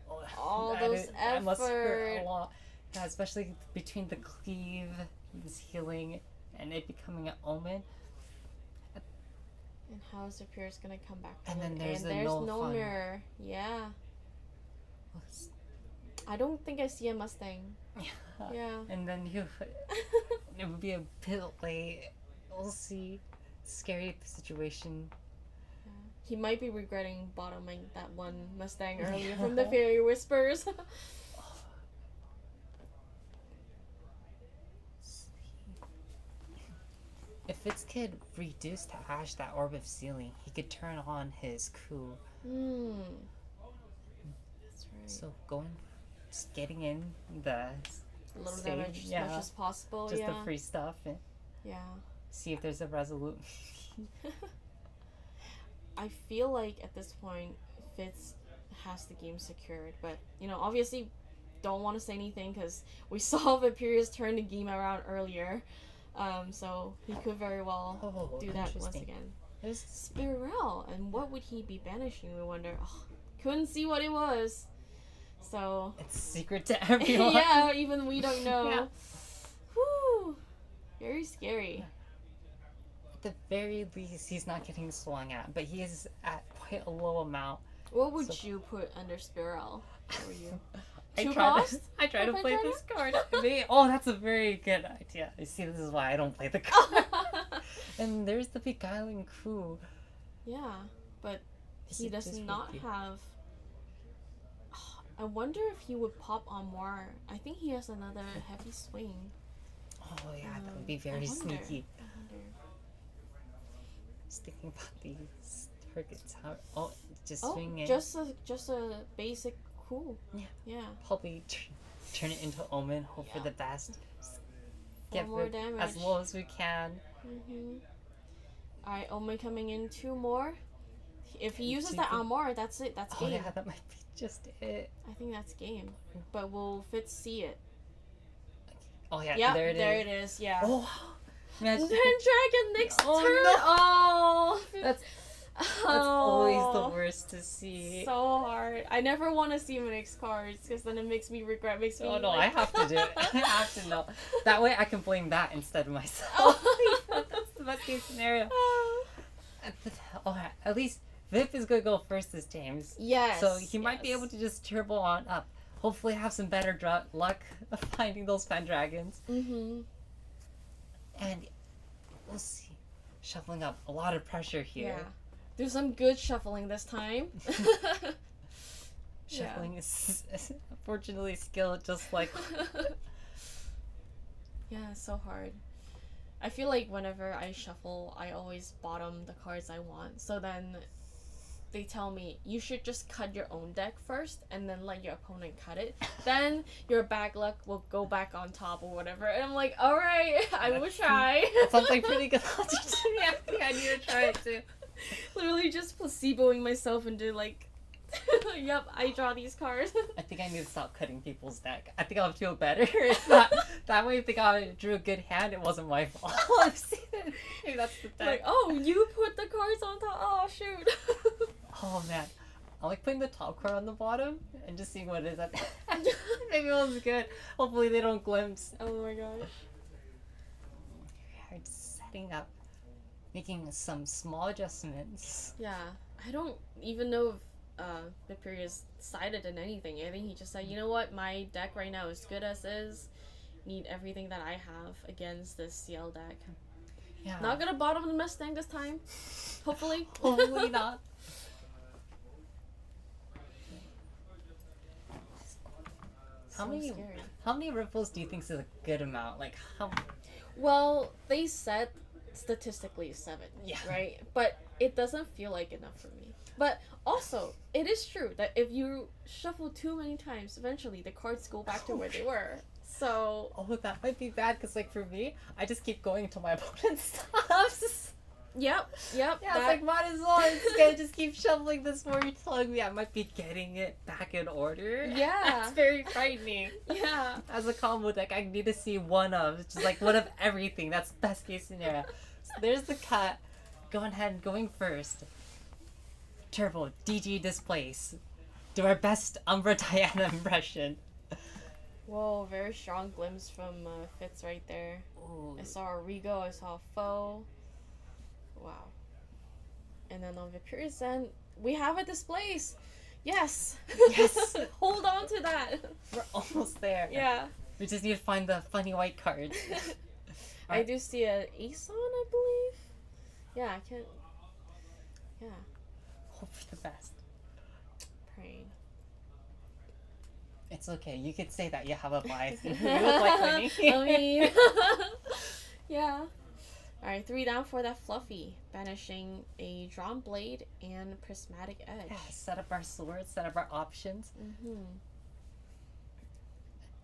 Oh, All that those that must hurt effort. a lot. Yeah, especially between the cleave, this healing, and it becoming an omen. And how is Viperius gonna come back from And then it? there's and the there's no nullifying. mirror. Yeah. I don't think I see a Mustang. Yeah. And then it would be a bit late. We'll see. Scary situation. He might be regretting bottoming that one Mustang earlier from the Fairy Whispers. If Fitz could reduce to ash that orb of ceiling, he could turn on his coup. That's right. So just getting in the a little Save, damage as yeah. much as possible. Just yeah. the free stuff and Yeah. see if there's a resolute. I feel like at this point, Fitz has the game secured, but obviously, don't want to say anything because we saw Viperius turn the game around earlier, so he could very well do that once interesting. again. There's Spirel, and what would he be banishing? We wonder. Oh, couldn't see what it was, so it's a secret to everyone. yeah, even we don't know. Yeah. Whew, very scary. At the very least, he's not getting swung at, but he is at quite a low amount. What would So- you put under Spirel? For you? I Two tried cost? I try to One play dragon? this card. Oh, that's a very good idea. You see, this is why I don't play the card. And there's the Beguiling Crew. Yeah, but Is he it does just not with you? have. I wonder if he would pop on more. I think he has another heavy swing. Oh yeah, that would be I very wonder. sneaky. I wonder. Just thinking about these targets. How? Just Oh, swing it. just a basic cool. Yeah. Yeah. Probably turn it into Omen. Hope for Yeah. the best. Four more Rip damage. as low as we can. Alright, Omen coming in 2 more. If he uses Two the thing- armor, that's it. That's Oh game. yeah, that might be just it. I think that's game. But will Fitz see it? Oh yeah, Yeah, there it is. it is. Yeah. Oh, Then man, Dragon next Oh, turn. no. Oh, that's always the worst to see. So hard. I never want to see my next cards because then it makes me regret. Makes me. Oh no, like... I have to do it. I have to know. That way I can blame that instead of myself. Oh. That's the best case scenario. At least Vip is gonna go first this James. Yes. So he might be able to just turbo on up. Hopefully have some better luck of finding those Pendragons. Mm-hmm. And we'll see. Shuffling up. A lot of pressure here. Yeah. There's some good shuffling this time. Shuffling is unfortunately skill just like Yeah, it's so hard. I feel like whenever I shuffle, I always bottom the cards I want. So then they tell me you should just cut your own deck first and then let your opponent cut it. Then your bad luck will go back on top or whatever. And I'm like, alright, I will try. That sounds like pretty good logic to me. I think I need to try it too. Literally just placeboing myself into like, yep, I draw these cards. I think I need to stop cutting people's deck. I think I'll feel better. It's not, that way if they drew a good hand, it wasn't my fault. Maybe that's the deck. Like, oh, you put the cards on top. Oh, shoot. Oh man. I like putting the top card on the bottom and just seeing what it is at the end. Maybe it was good. Hopefully they don't glimpse. Oh my gosh. We're setting up, making some small adjustments. Yeah, I don't even know if Viperius sided in anything. I think he just said, you know what, my deck right now is good as is. Need everything that I have against this CL deck. Yeah. Not gonna bottom the Mustang this time. Hopefully. Hopefully not. So scary. How many ripples do you think is a good amount? Like how? Well, they said statistically 7, Yeah. right? But it doesn't feel like enough for me. But also, it is true that if you shuffle too many times, eventually the cards go back to where they were. So, Oh, that might be bad because like for me, I just keep going until my opponent stops. yep. Yeah, that- it's like might as well. I'm just gonna just keep shoveling this more. You're telling me I might be getting it back in order. Yeah. That's very frightening. yeah. As a combo deck, I need to see one of, just like one of everything. That's best case scenario. So there's the cut. Going ahead and going first. Turbo, DG displace. Do our best Umbra Diana impression. Whoa, very strong glimpse from Fitz right there. Ooh. I saw a Rigo, I saw a Foe. Wow. And then on Viperius end, we have a displace. Yes. Yes. Hold on to that. We're almost there. Yeah. We just need to find the funny white card. I do see an Aeson, I believe. Yeah, I can't. Yeah, Hope for the best. praying. It's okay. You could say that you have a bias. You look like winning. I mean, yeah. Alright, 3 down for that Fluffy. Banishing a Drawn Blade and Prismatic Edge. Yeah, set up our swords, set up our options. Mm-hmm.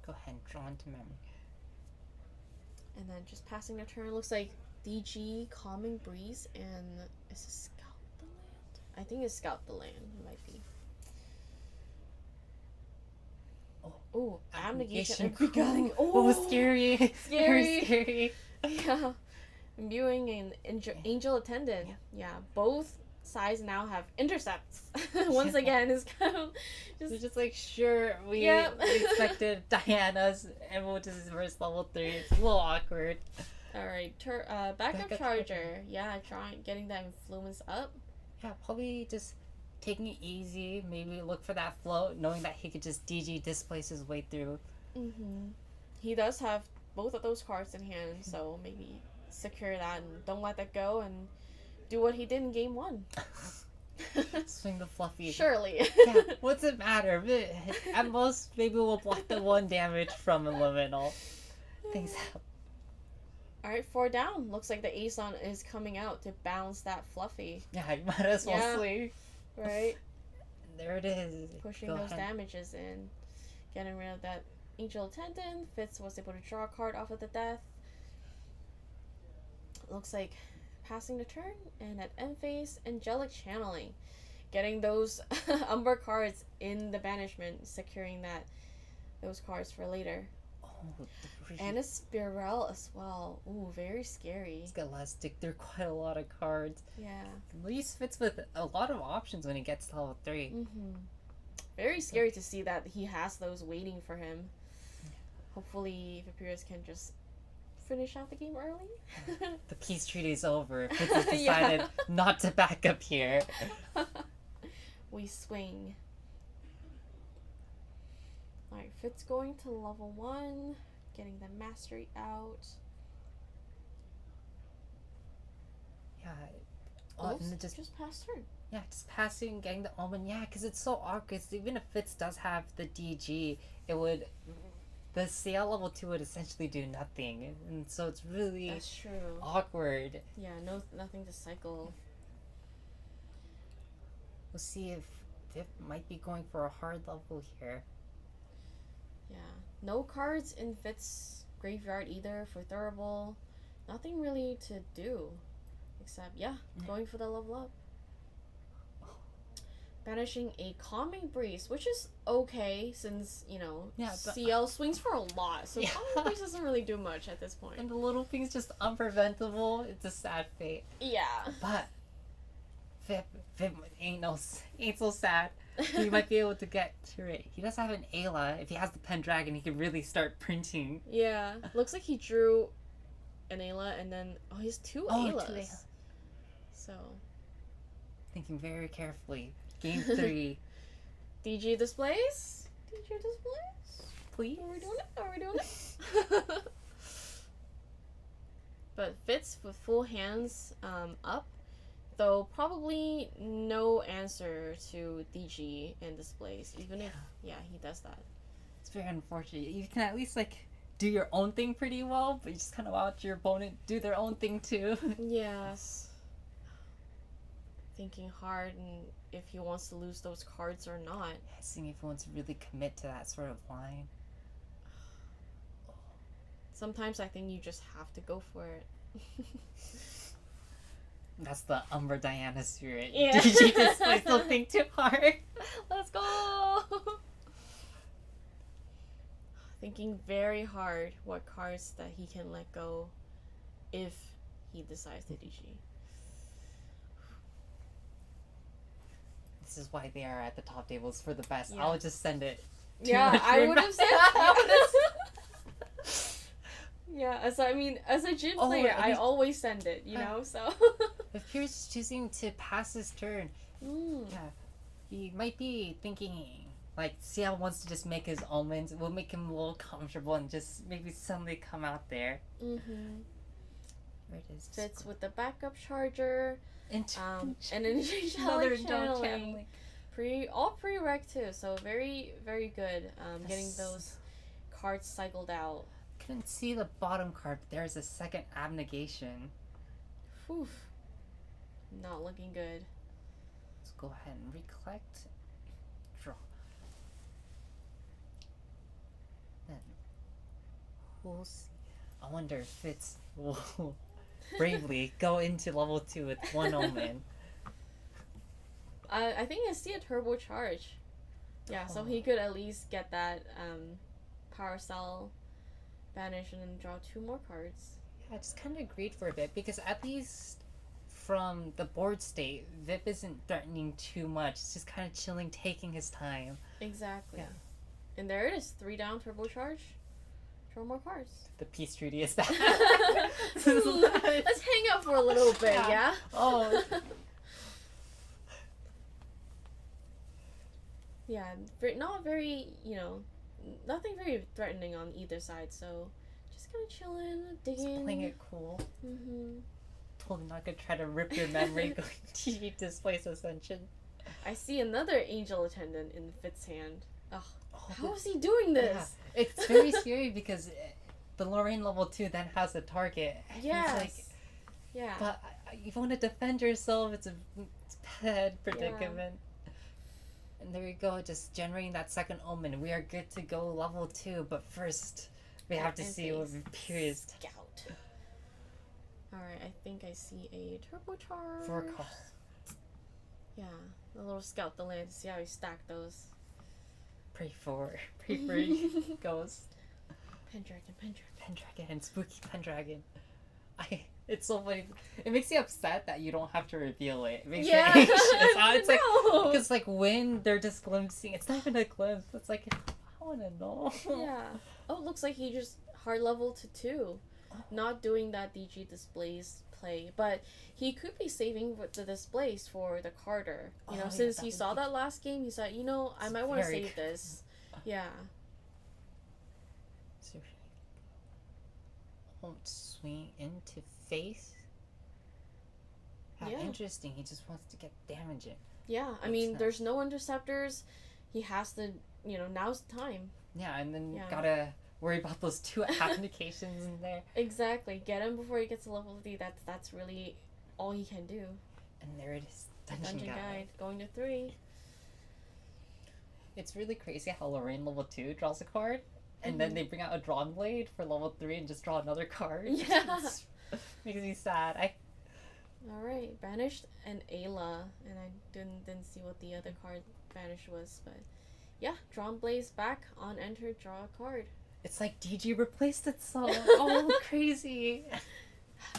Go go ahead and draw into memory. And then just passing the turn, looks like DG, Calming Breeze, and is it Scout the Land? I think it's Scout the Land. It might be. Oh, Abnegation and Beguiling. Oh, scary. Scary. Very scary. Yeah. Imbuing and Angel Attendant. Yeah, both sides now have intercepts. Once again, it's kind of They're just like, sure, we expected Diana's, and we'll just verse level 3. It's a little awkward. Alright, backup charger. Yeah, getting that influence up. Yeah, probably just taking it easy. Maybe look for that float, knowing that he could just DG displace his way through. He does have both of those cards in hand, so maybe secure that and don't let that go and do what he did in game 1. Swing the fluffy. Surely. Yeah, what's it matter? At most, maybe we'll block the 1 damage from Elemental. Things happen. Alright, 4 down. Looks like the Aeson is coming out to bounce that fluffy. Yeah, you might as well sleep. Right? There it is. Pushing Go those ahead. damages in. Getting rid of that Angel Attendant. Fitz was able to draw a card off of the death. Looks like passing the turn, and at end phase, Angelic Channeling. Getting those Umber cards in the banishment, securing those cards for later. Oh, And a Spiral as well. Ooh, very scary. he's got to stick through quite a lot of cards. Yeah. At least fits with a lot of options when he gets to level 3. Very scary to see that he has those waiting for him. Hopefully, Vapiris can just finish out the game early. The peace treaty's over. Fitz has decided not to back up here. We swing. Alright, Fitz going to level 1. Getting the mastery out. Yeah. Oops, And just pass turn. Yeah, just passing, getting the omen. Yeah, because it's so awkward. Even if Fitz does have the DG, the CL level 2 would essentially do nothing. And so it's really That's true. awkward. Yeah, nothing to cycle. We'll see if Vip might be going for a hard level here. Yeah. No cards in Fitz graveyard either for Thurible. Nothing really to do. Except, going for the level up. Banishing a Calming Breeze, which is okay since, but CL swings for a lot. So Calming Breeze doesn't really do much at this point. And the little thing's just unpreventable. It's a sad fate. Yeah. But Vip ain't so sad. He might be able to get to it. He does have an Ayla. If he has the Pendragon, he can really start printing. Yeah. Looks like he drew an Ayla and then he has two Aylas. 2 Ayla. So Thinking very carefully. Game 3. DG displays? DG displays? Please? Are we doing it? But Fitz with full hands up, though probably no answer to DG and displays, even if he does that. It's very unfortunate. You can at least do your own thing pretty well, but you just kind of watch your opponent do their own thing too. Yes. Thinking hard and if he wants to lose those cards or not. Seeing if he wants to really commit to that sort of line. Sometimes I think you just have to go for it. That's the Umber Diana spirit. Yeah. DG displays, don't think too hard. Let's go! Thinking very hard what cards that he can let go if he decides to DG. This is why they are at the top tables for the best. Yeah. I'll just send it. Yeah, I would have said that. Yeah, as a Jin player, I always send it, so. If Pierce is choosing to pass his turn, he might be thinking, CL wants to just make his omens. We'll make him a little comfortable and just maybe suddenly come out there. Mm-hmm. Where it is. Fits with the backup charger. And an Another channeling. All pre-rec too, so very, very good. Getting those cards cycled out. Couldn't see the bottom card, but there's a second abnegation. Whew. Not looking good. Let's go ahead and recollect. Draw. Then We'll see. I wonder if Fitz will bravely go into level 2 with one Omen. I think I see a turbo charge. Yeah, so he could at least get that power cell banish and then draw 2 more cards. Yeah, I just kind of agreed for a bit because at least from the board state, Vip isn't threatening too much. It's just kind of chilling, taking his time. Exactly. Yeah. And there it is, 3 down, turbo charge. Draw more cards. The peace treaty is back. Let's hang out for a little bit, yeah? Oh. Yeah, not very, nothing very threatening on either side, so just kind of chilling, digging. Just playing it cool. Mm-hmm. Totally not gonna try to rip your memory going to Displace Ascension. I see another Angel Attendant in Fitz's hand. Ugh. Oh, How is he doing this? Yeah. It's very scary because the Lorraine level 2 then has a target. Yes. It's like, yeah. but you want to defend yourself. It's bad predicament. And there you go, just generating that second Omen. We are good to go level 2, but first we have to see what Imperious Scout. Alright, I think I see a turbo charge. 4 calls. Yeah, the little scout the land to see how he stacked those. Pray for Ghost. Pendragon. Pendragon, spooky Pendragon. It's so funny. It makes you upset that you don't have to reveal it. It makes you anxious. It's like, because like when they're just glimpsing, it's not even a glimpse. It's like, I want to know. Yeah. Oh, it looks like he just hard leveled to 2. Not doing that DG displays play, but he could be saving the displays for the Carter. Since he saw that last game, he said, I might want to save this. Yeah. So won't swing into face. Yeah. Interesting. He just wants to get damage in. Yeah, I mean, there's no interceptors. He has to, now's the time. Yeah, and then gotta worry about those 2 abdications in there. Exactly. Get him before he gets to level 3. That's really all he can do. And there it is. Dungeon Guide. Going to 3. It's really crazy how Lorraine level 2 draws a card, and then they bring out a Drawn Blade for level 3 and just draw another card. Yeah. Makes me sad. Alright, banished and Ayla, and I didn't see what the other card banished was, but yeah, Drawn Blaze back on enter, draw a card. It's like DG replaced itself. Oh, crazy.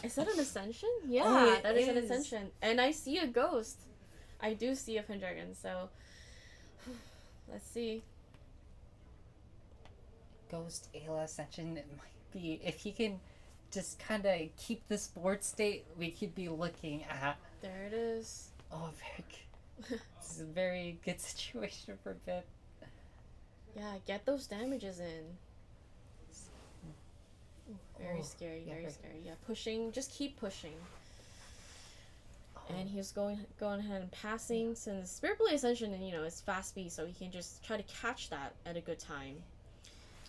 Is that an Ascension? Yeah, Oh, that is an Ascension. And I see a Ghost. I do see a Pendragon, so let's see. Ghost Ayla Ascension, it might be, if he can just kind of keep this board state, we could be looking at. There it is. Oh, very good. This is a very good situation for Bip. Yeah, get those damages in. Ooh, very scary, very scary. Yeah, pushing, just keep pushing. And he was going ahead and passing, since Spirit Blade Ascension, is fast speed, so he can just try to catch that at a good time.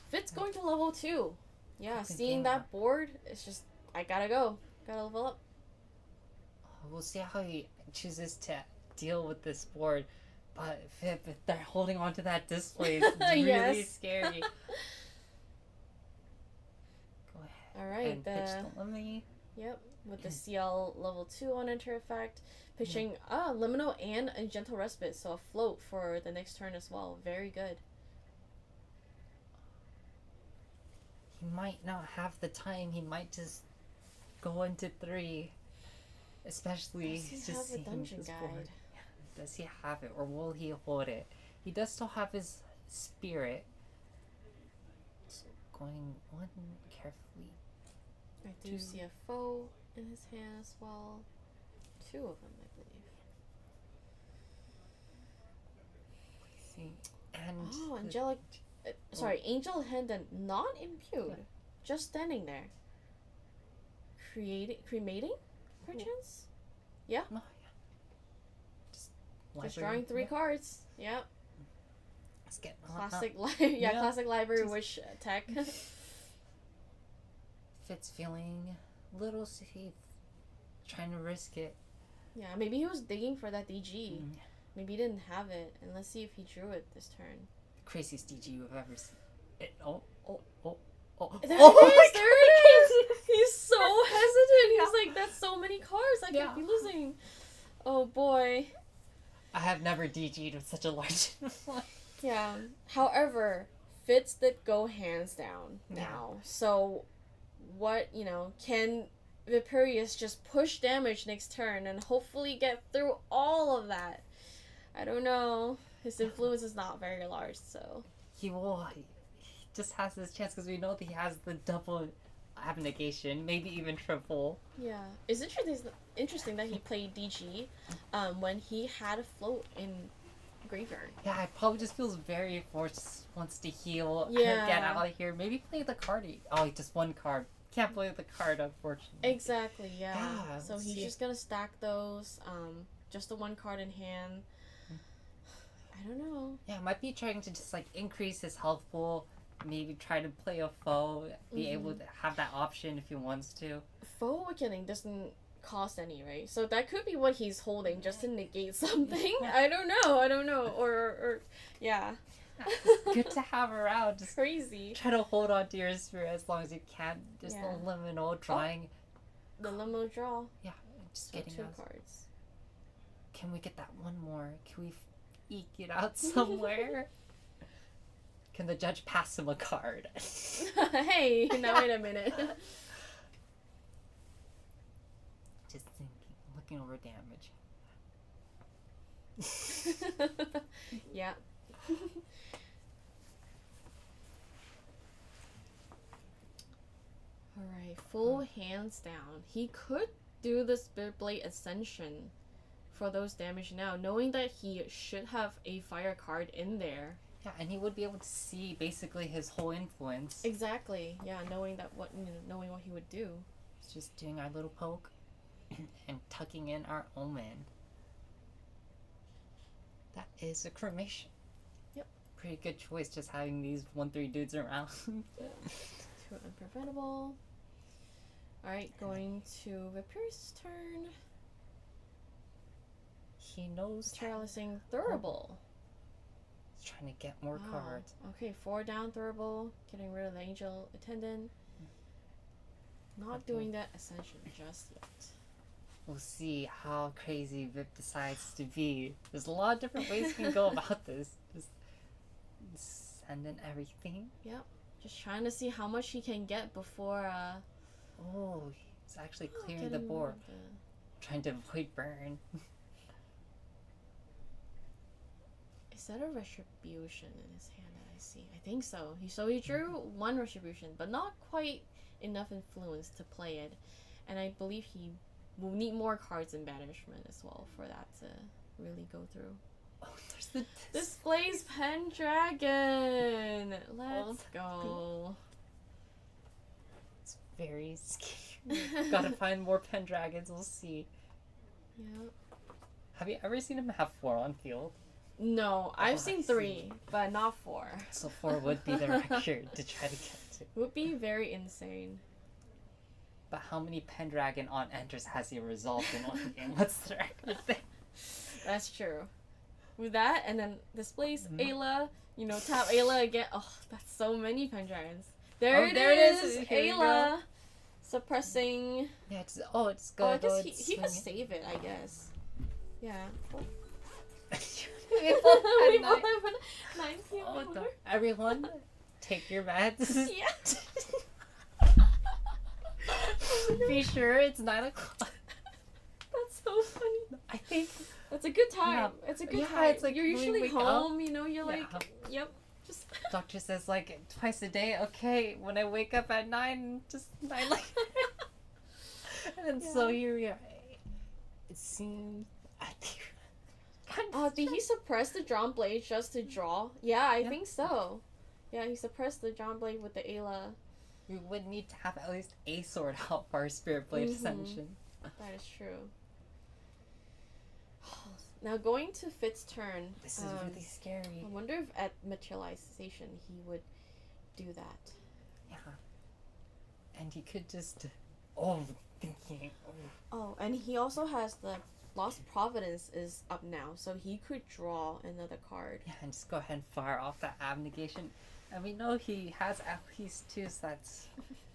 Fitz going to level 2. Yeah, seeing that board, it's just, I gotta go. Gotta level up. We'll see how he chooses to deal with this board. But Vip, if they're holding on to that display, it's really scary. Go ahead. Alright, and pitch the Lemmy. Yep, with the CL level 2 on enter effect. Pitching Liminal and a Gentle Respite, so a float for the next turn as well. Very good. He might not have the time. He might just go into 3. Especially Does he just have a seeing Dungeon this Guide? board. Does he have it, or will he hold it? He does still have his spirit. So going one carefully. I do see a foe in his hand as well. 2 of them, I believe. And Angelic. Sorry, Angel Attendant, not imbued. Just standing there. Cremating? Perchance? Yeah. No, Just drawing 3 cards. Yep. Let's get Classic classic library wish tech. Fitz feeling a little safe. Trying to risk it. Yeah, maybe he was digging for that DG. Maybe he didn't have it. And let's see if he drew it this turn. The craziest DG you've ever seen. There Oh it my is! There it is! He's so hesitant. He's like, that's so many cards. I could be losing. Oh boy. I have never DG'd with such a large influence. Yeah. However, Fitz did go hands down now. So, what, can Viperius just push damage next turn and hopefully get through all of that? I don't know. His influence is not very large, so. He just has this chance because we know that he has the double abnegation, maybe even triple. Yeah. It's interesting that he played DG when he had a float in Graveyard. Yeah, it probably just feels very forced, wants to heal, Yeah. get out of here. Maybe play the card. Oh, just one card. Can't play the card, unfortunately. Exactly, yeah. Yeah, So he's just gonna stack those, just the one card in hand. I don't know. Yeah, might be trying to just increase his health pool. Maybe try to play a foe, be able to have that option if he wants to. Foe Awakening doesn't cost any, right? So that could be what he's holding just to negate something. I don't know. Or yeah. It's good to have around. Just Crazy. try to hold on to your spirit as long as you can. Just Yeah. a liminal drawing. The limo draw. Yeah, just So getting 2 us. cards. Can we get that one more? Can we eke it out somewhere? Can the judge pass him a card? Hey, now wait a minute. Just thinking, looking over damage. Yeah. Alright, full hands down. He could do the Spirit Blade Ascension for those damage now, knowing that he should have a fire card in there. Yeah, and he would be able to see basically his whole influence. Exactly. Yeah, knowing knowing what he would do. It's just doing our little poke and tucking in our omen. That is a cremation. Yep. Pretty good choice just having these 1/3 dudes around. 2 unpreventable. Alright, going to Viperius' turn. He knows Chaliceing Thurible. he's trying to get more Wow. cards. Okay, 4 down Thurible, getting rid of the Angel Attendant. Not doing that Ascension just yet. We'll see how crazy Vip decides to be. There's a lot of different ways you can go about this. Just send in everything. Yep. Just trying to see how much he can get before Oh, he's actually clearing the getting board. rid of Trying to avoid burn. Is that a Retribution in his hand that I see? I think so. He drew 1 Retribution, but not quite enough influence to play it. And I believe he will need more cards in Banishment as well for that to really go through. Oh, there's the Displays Pendragon! Let's go. It's very scary. Gotta find more Pendragons, we'll see. Yep. Have you ever seen him have 4 on field? No, I've seen I 3, but not 4. So 4 would be the record to try to get to. Would be very insane. But how many Pendragon on enters has he resolved in one game? What's the record there? That's true. With that, and then displays Ayla, tap Ayla again. Oh, that's so many Pendragons. There it is! Here you Ayla! Suppressing. Yeah, it's Oh, I go. guess Go he could save it, I guess. Yeah. We both had We nine. both have a 9 PM Oh, order. everyone, take your meds. Yeah. Be sure it's 9 o'clock. That's so funny. I think. It's a good time. Yeah. It's a good Yeah, time. it's like you're when we usually wake up. home, you're like, Yeah. yep. Just Doctor says twice a day. Okay, when I wake up at 9, just 9 and so here we are. It seems. I think. did he suppress the Drawn Blade just to draw? Yeah, I Yeah. think so. Yeah, he suppressed the Drawn Blade with the Ayla. We would need to have at least a sword out for our Spirit Blade Ascension. That is true. Now going to Fitz's turn. This is really scary. I wonder if at materialization he would do that. Yeah. And he could just. Thinking. Oh, and he also has the Lost Providence is up now, so he could draw another card. Yeah, and just go ahead and fire off that abnegation. And we know he has at least 2, so that's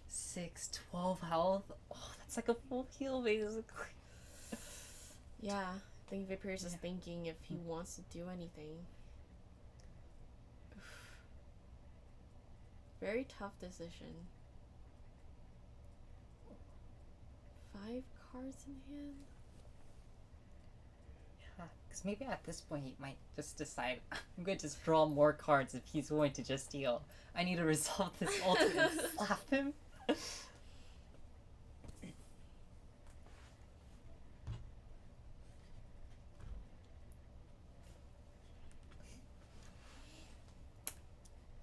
6, 12 health. Oh, that's like a full heal, basically. Yeah, I think Vaporeon is thinking if he wants to do anything. Very tough decision. 5 cards in hand? Yeah, because maybe at this point he might just decide, I'm going to just draw more cards if he's going to just heal. I need to resolve this ultimate and slap him.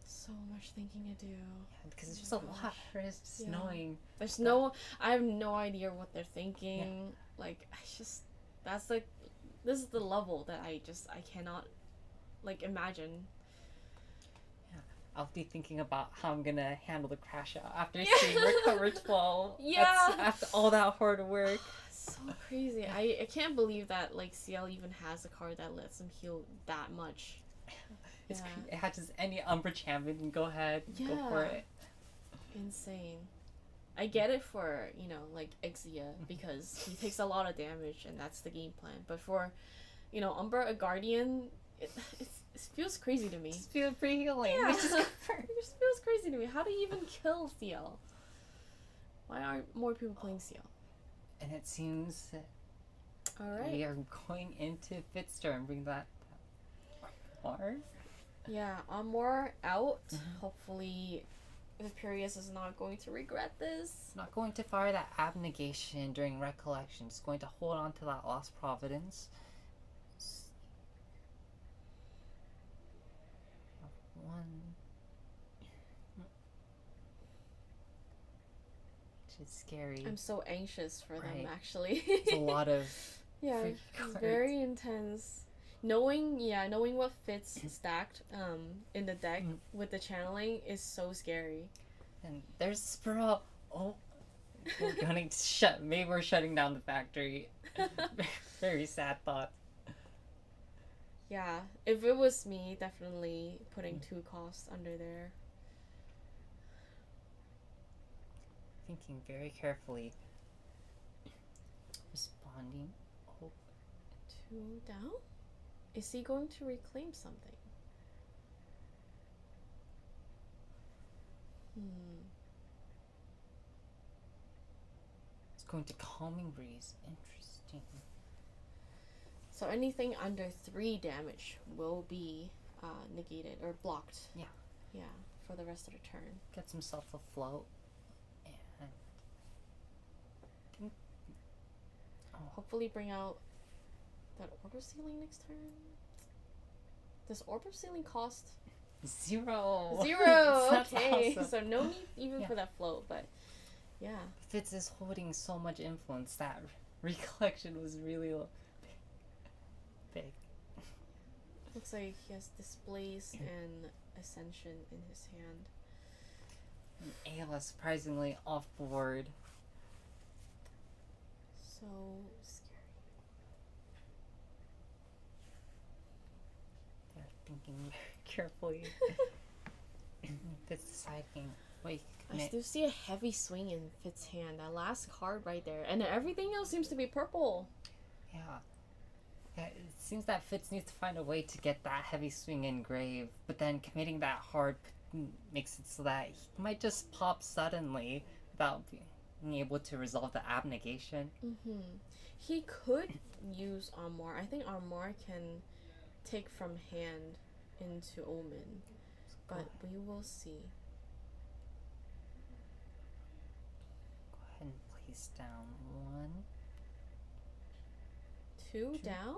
So much thinking to do. Yeah, because it's just a lot. It's just knowing. There's no. I have no idea what they're thinking. Like, I just. That's like. This is the level that I cannot, like, imagine. Yeah, I'll be thinking about how I'm gonna handle the crash out after seeing Recover 12. Yeah. That's after all that hard work. So crazy. I can't believe that, like, CL even has a card that lets him heal that much. It's it hatches any Umbra champion and go ahead, go for it. Insane. I get it for, you know, like Exia because he takes a lot of damage and that's the game plan. But for, you know, Umbra, a Guardian, it feels crazy to me. Just feel pretty healing. Yeah. It just feels crazy to me. How do you even kill CL? Why aren't more people playing CL? And it seems that we are going into Fitz turn. Bring that far. Yeah, Amor out. Hopefully, Imperius is not going to regret this. Not going to fire that abnegation during recollection. Just going to hold on to that lost providence. One. Which is scary. I'm so anxious for them, actually. It's a lot of it's very intense. Knowing what Fitz stacked in the deck with the channeling is so scary. And there's Sprout. Oh, we're gonna maybe we're shutting down the factory. Very sad thought. Yeah, if it was me, definitely putting 2 costs under there. Thinking very carefully. Responding. Oh. 2 down? Is he going to reclaim something? It's going to Calming Breeze. Interesting. So anything under 3 damage will be negated or blocked. Yeah. Yeah, for the rest of the turn. Gets himself afloat. And hopefully bring out that Orb of Sealing next turn. Does Orb of Sealing cost 0? 0. That's Okay, awesome. so no need even for that float, but yeah. Fitz is holding so much influence. That recollection was really big. Looks like he has Displace and Ascension in his hand. And Ayla surprisingly off board. So scary. They're thinking very carefully. Fitz deciding, wait, I still see a heavy swing in Fitz's hand. That last card right there. And everything else seems to be purple. Yeah. It seems that Fitz needs to find a way to get that heavy swing engraved, but then committing that hard makes it so that he might just pop suddenly without being able to resolve the abnegation. He could use Armor. I think Armor can take from hand into Omen, but we will see. Go ahead and place down 1. 2 down?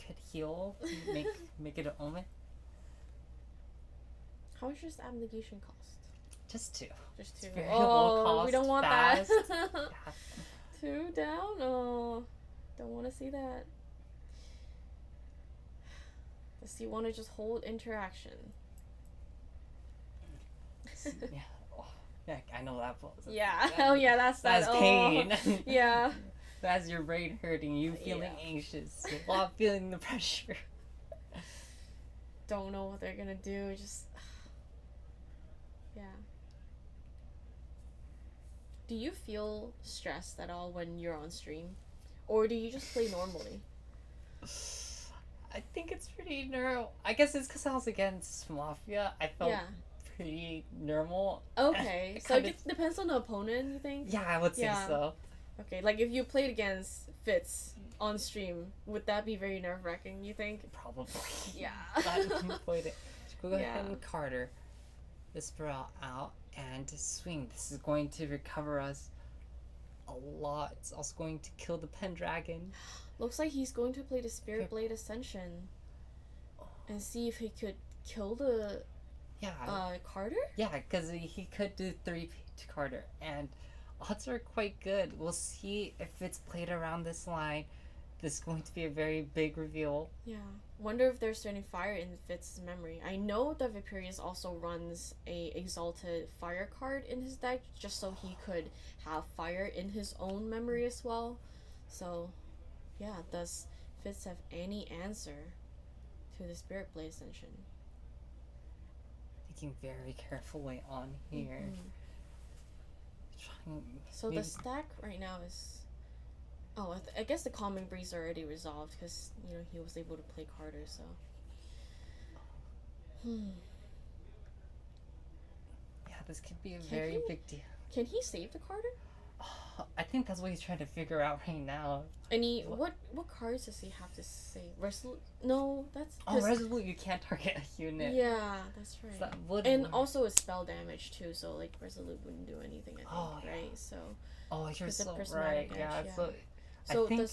Could heal, make it an Omen. How much does Abnegation cost? Just 2. Just 2. Very low cost, we don't want fast. that. Yeah. 2 down? Oh, don't want to see that. Does he want to just hold interaction? Yeah. Oh, yeah, I know that pose. Yeah. Oh yeah, that's pain. Yeah. That's your brain hurting, you feeling anxious while feeling the pressure. don't know what they're gonna do. Just yeah. Do you feel stressed at all when you're on stream, or do you just play normally? I think it's pretty normal. I guess it's because I was against Mafia. I felt Yeah. pretty normal. Okay, so Kinda- it depends on the opponent, you think? Yeah, I would say Yeah. so. Okay, like if you played against Fitz on stream, would that be very nerve wracking, you think? Probably. Yeah. Go ahead Yeah. and Carter the Spiral out and swing. This is going to recover us a lot. It's also going to kill the Pendragon. Looks like he's going to play the Spirit Blade Ascension and see if he could kill the Yeah. Carter? Yeah, because he could do 3 to Carter, and odds are quite good. We'll see if it's played around this line. This is going to be a very big reveal. Yeah. Wonder if there's any fire in Fitz's memory. I know that Viperius also runs a Exalted Fire card in his deck, just so he could have fire in his own memory as well. So, yeah, does Fitz have any answer to the Spirit Blade Ascension? Thinking very carefully on here. Mhm. Trying, So maybe- the stack right now is... Oh, I guess the Calming Breeze already resolved because, he was able to play Carter, so... Yeah, this could be a Can very he- big deal. Can he save the Carter? I think that's what he's trying to figure out right now. What cards does he have to save? Resolute? No, that's... Oh, 'cause- Resolute, you can't target a unit. Yeah, that's So right. that would And work. also it's spell damage too, so like Resolute wouldn't do anything, I think, Oh, yeah. right? So Oh, you're 'cause the so prismatic right. Yeah, edge, so so I think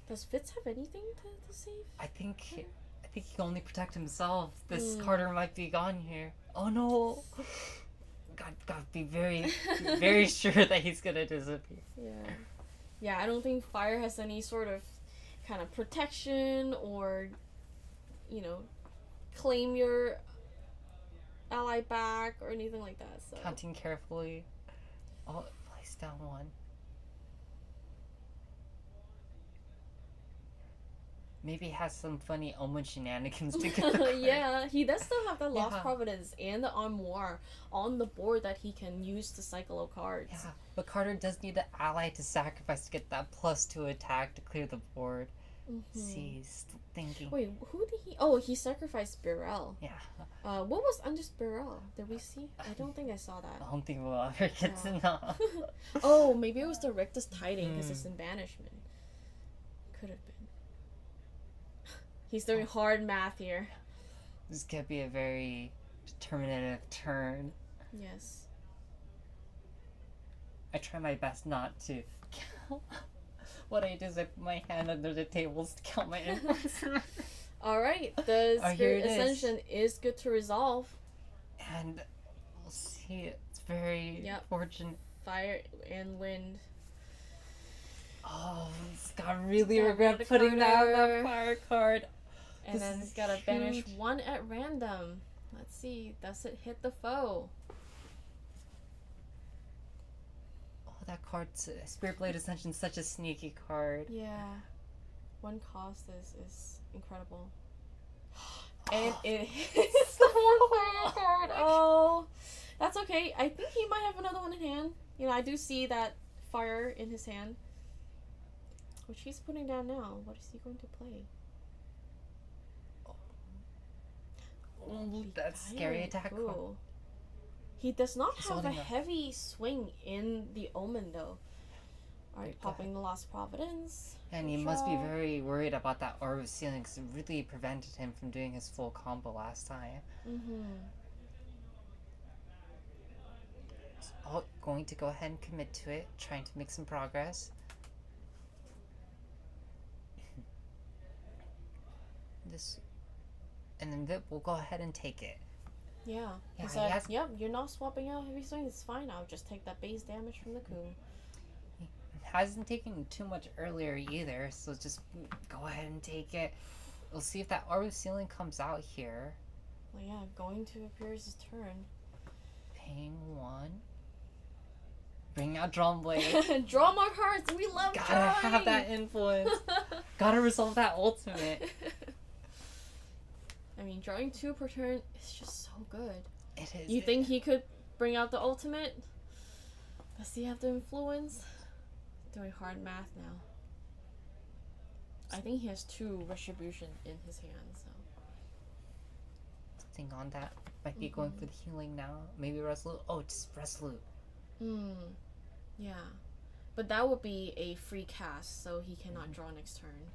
does Fitz have anything to save? I think he can only protect himself. This Mm. Carter might be gone here. Oh no! Gotta be very, very sure that he's gonna disappear. Yeah. Yeah, I don't think fire has any sort of kind of protection or, claim your ally back or anything like that. So Counting carefully. Oh, place down one. Maybe he has some funny Omen shenanigans to get the card. yeah, he does still have the Lost Yeah. Providence and the Armoire on the board that he can use to cycle of cards. Yeah, but Carter does need the ally to sacrifice to get that +2 attack to clear the board. Mhm. See, he's thinking. Wait, who did he? Oh, he sacrificed Birel. Yeah, What was under Birel? Did we see? I don't think I saw that. I don't think we'll ever get to know. Oh, maybe it was the Rictus Tiding because it's in banishment. Could have been. He's doing hard math here. This could be a very determinative turn. Yes. I try my best not to count. What I do is I put my hand under the tables to count my inputs. All right. The Oh, here Spirit it is. Ascension is good to resolve. And we'll see. It's very Yep. fortunate. Fire and wind. Oh, he's got really Got regret the putting down that Carter. fire card. And This then is he's got to banish huge. one at random. Let's see. Does it hit the foe? Oh, that card's Spirit Blade Ascension is such a sneaky card. Yeah. One cost is incredible. And it hits the one fire card. Oh. That's okay. I think he might have another one in hand. I do see that fire in his hand. Which he's putting down now. What is he going to play? Oh, that's scary Fire. attack card. Ooh. He does not He's have a holding a- heavy swing in the Omen, though. Alright, Go popping the Lost Providence. And he must be Draw. very worried about that Orb of Sealing because it really prevented him from doing his full combo last time. Mm-hmm. Oh, going to go ahead and commit to it, trying to make some progress. This, and then Vip will go ahead and take it. Yeah. Yeah, He's he like, has- yep, you're not swapping out heavy swing. It's fine. I'll just take that base damage from the coup. Hasn't taken too much earlier either, so just go ahead and take it. We'll see if that Orb of Sealing comes out here. Well, yeah, going to Appears' turn. Paying 1. Bring out Drawn Blade. Draw more cards. We love Gotta drawing. have that influence. Gotta resolve that ultimate. I mean, drawing 2 per turn is just so good. It is. You think he could bring out the ultimate? Does he have the influence? Doing hard math now. I think he has 2 retribution in his hand, so. Something on that. Might be going for the healing now. Maybe Resolute. Oh, it's Resolute. Yeah. But that would be a free cast, so he cannot draw next turn.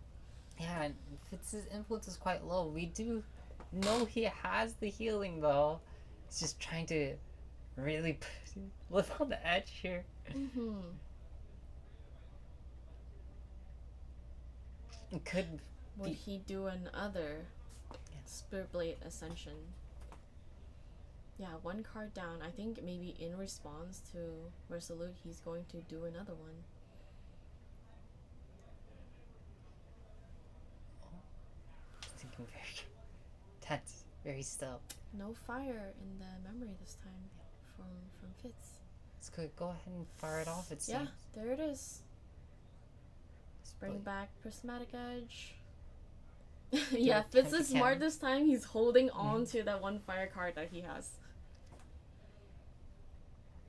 Yeah, and Fitz's influence is quite low. We do know he has the healing, though. He's just trying to really live on the edge here. It could Would he do another Spirit Blade Ascension? Yeah, 1 card down. I think maybe in response to Resolute, he's going to do another one. thinking very tense, very still. No fire in the memory this time from Fitz. Let's go ahead and fire it off, it seems. Yeah, there it is. Bring back Prismatic Edge. Yeah, Fitz is smart this time. He's holding on to that 1 fire card that he has.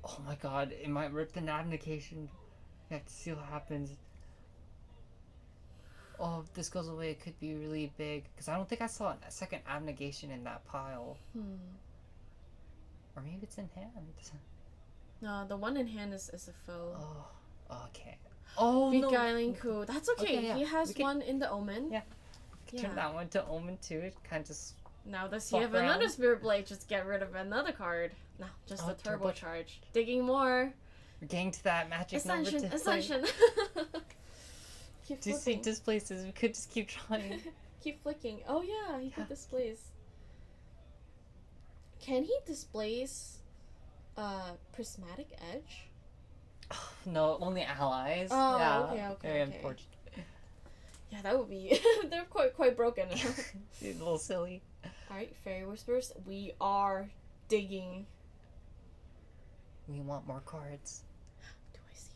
Oh my god, it might rip the abnegation. We have to see what happens. Oh, if this goes away, it could be really big. Because I don't think I saw a second abnegation in that pile. Or maybe it's in hand. No, the one in hand is a foe. Oh, okay. Oh, Beguiling Coup. That's okay. Yeah. He has one in the Omen. Yeah. Turn that one to Omen too. It kind of just. Now does he have another Spirit Blade? Just get rid of another card. No, just a turbo charge. Digging more. We're getting to that magic number to Ascension. Keep do you see displaces? We could just keep trying. Keep flicking. Oh yeah, he could displace. Can he displace Prismatic Edge? Oh, no, only allies. Oh, yeah, okay. Very unfortunate. Yeah, that would be. They're quite broken. A little silly. Alright, Fairy Whispers. We are digging. We want more cards. Do I see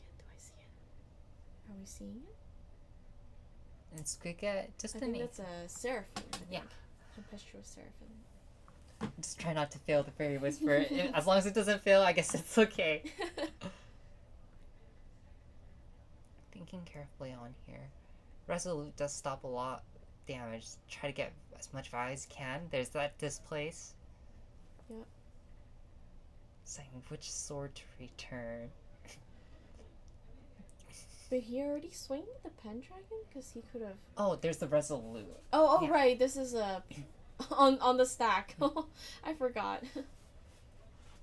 it? Are we seeing it? And Squigga, just I think that's a Seraphim. Yeah. Tempestuous Seraphim. Just try not to fail the Fairy Whisper. As long as it doesn't fail, I guess it's okay. Thinking carefully on here. Resolute does stop a lot of damage. Try to get as much value as you can. There's that displace. Yep. Saying which sword to return. Did he already swing the Pendragon? Because he could have. Oh, there's the Resolute. Oh, yeah. Right. This is a on the stack. I forgot.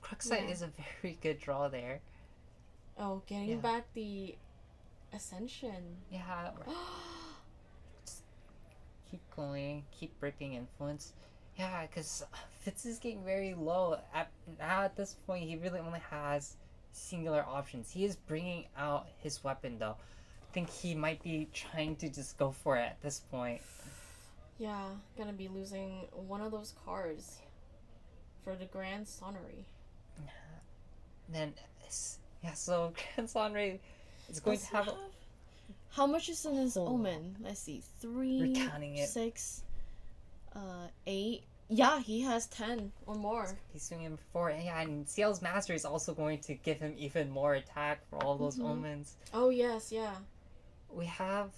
Cruxite is a very good draw there. Oh, getting back the Ascension. Yeah. Just keep going. Keep ripping influence. Yeah, because Fitz is getting very low. At this point, he really only has singular options. He is bringing out his weapon, though. I think he might be trying to just go for it at this point. Yeah, gonna be losing one of those cards for the Grand Sonnery. Then, so Grand Sonnery is going to have... How much is in his Omen? Let's see. 3, We're counting it. 6, 8. Yeah, he has 10 or more. He's swinging 4. Yeah, and Ciel's Master is also going to give him even more attack for all those omens. Oh, yes, yeah. We have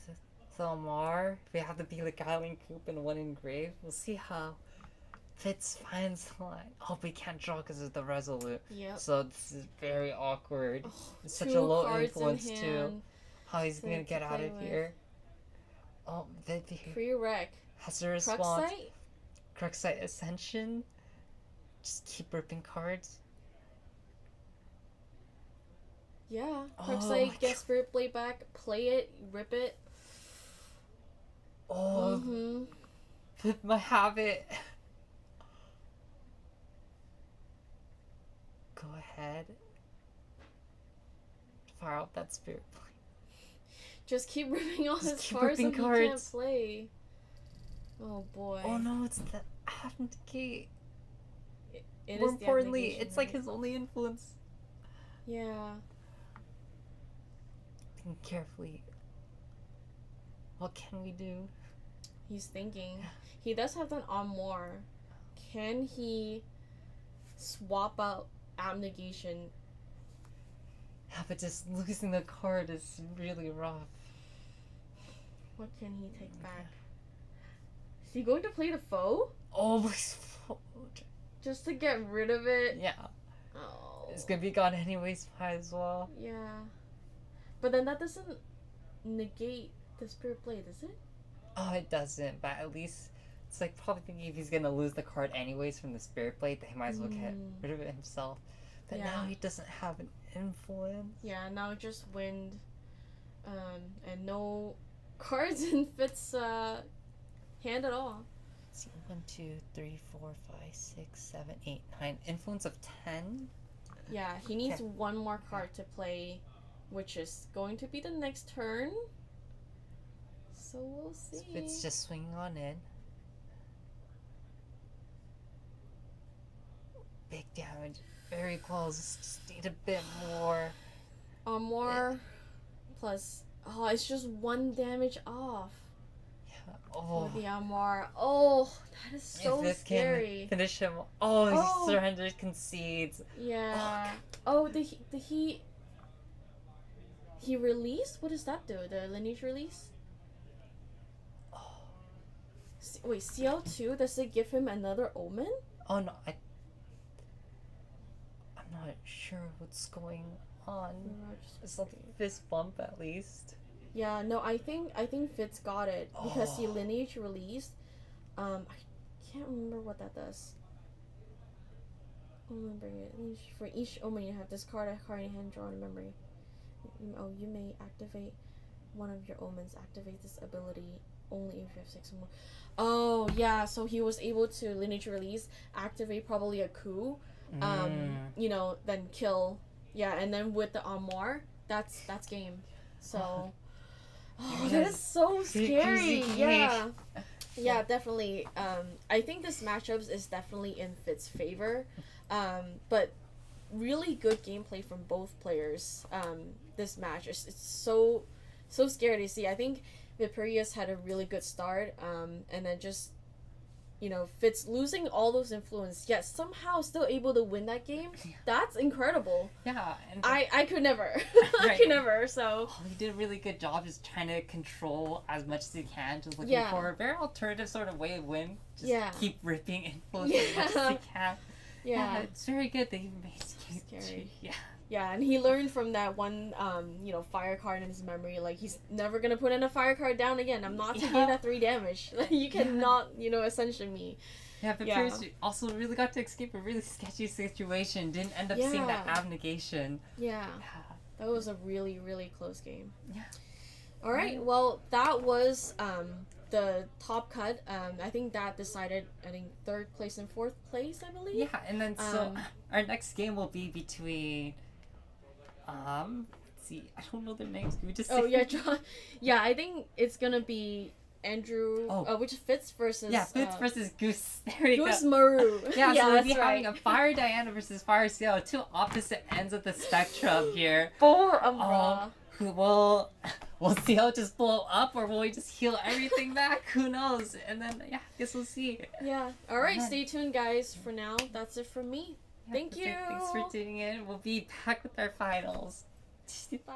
Thelmar. We have the Beguiling Coop and 1 Engrave. We'll see how Fitz finds the line. Oh, but he can't draw because of the Resolute. Yep. So this is very awkward. It's such a 2 low cards influence, in too. hand How he's going to get out of here. Oh, Pre-rec. has a response. Cruxite? Cruxite Ascension. Just keep ripping cards. Yeah. Oh Cruxite, get Spirit Blade back, play it, rip it. Oh, Pip might have it. Go ahead. Fire out that Spirit Blade. Just keep ripping all his keep cards ripping that he cards. can't play. Oh boy. Oh no, it's the Abnegate. It More is the importantly, abnegation, it's like right? his only influence. Yeah. Think carefully. What can we do? He's thinking. He does have that on more. can he swap out Abnegation? Yeah, but just losing the card is really rough. What can he take back? Is he going to play the foe? Oh my god. Just to get rid of it? Yeah. Oh. It's gonna be gone anyways, might as well. Yeah. But then that doesn't negate the Spirit Blade, does it? Oh, it doesn't, but at least it's like probably thinking if he's gonna lose the card anyways from the Spirit Blade, then he might as well get rid of it himself. But now he doesn't have an influence. Yeah, now just wind, and no cards in Fitz' hand at all. Let's see, 1, 2, 3, 4, 5, 6, 7, 8, 9. Influence of 10? Yeah, he needs one more card to play, which is going to be the next turn. So we'll see. So it's just swinging on in. Big damage. Very close. Just need a bit more. More plus. Oh, it's just 1 damage off. Yeah. Oh. With the Armor. Oh, that is so if this scary. can finish him. Oh, he surrenders, concedes. Yeah. Oh, did he release? What does that do? The lineage release? Oh. Wait, CL2? Does it give him another omen? Oh no, I'm not sure what's going on. It's like fist bump at least. Yeah, no, I think Fitz got it because he lineage released. I can't remember what that does. Omen bring it. For each omen you have, discard a card in your hand, draw a memory. You may activate one of your omens. Activate this ability only if you have 6 or more. Oh yeah, so he was able to lineage release, activate probably a coup, then kill. Yeah, and then with the armor, that's game. So that is so scary. Yeah. Yeah, definitely. I think this matchup is definitely in Fitz' favor. But really good gameplay from both players. This match it's so scary to see. I think Viperius had a really good start, and then just Fitz losing all those influence, yet somehow still able to win that game. That's incredible. Yeah, and I could never. Right. I could never. So he did a really good job just trying to control as much as he can, just looking for a very alternative sort of way of win. Just keep ripping influence as much as he can. Yeah, it's very good that he made it scary. Yeah, and he learned from that one, fire card in his memory. Like, he's never gonna put in a fire card down again. I'm not taking that 3 damage. You cannot, ascension me. Yeah, but Pierce also really got to escape a really sketchy situation. Didn't end up seeing that abnegation. Yeah. That was a really, really close game. Yeah. All right. Well, that was the top cut. I think that decided, 3rd place and 4th place, I believe. Yeah, and then so our next game will be between let's see, I don't know their names. Can we just say John. Yeah, I think it's gonna be Andrew which is Fitz versus Fitz versus Goose. There we Goose go. Maru. Yeah, so we'll be having a Fire Diana versus Fire Cielo, 2 opposite ends of the spectrum here. For Umbra. Will Cielo just blow up, or will we just heal everything back? Who knows? And then I guess we'll see. Yeah. Alright, stay tuned guys. For now, that's it from me. Thank you. Thanks for tuning in. We'll be back with our finals. Bye.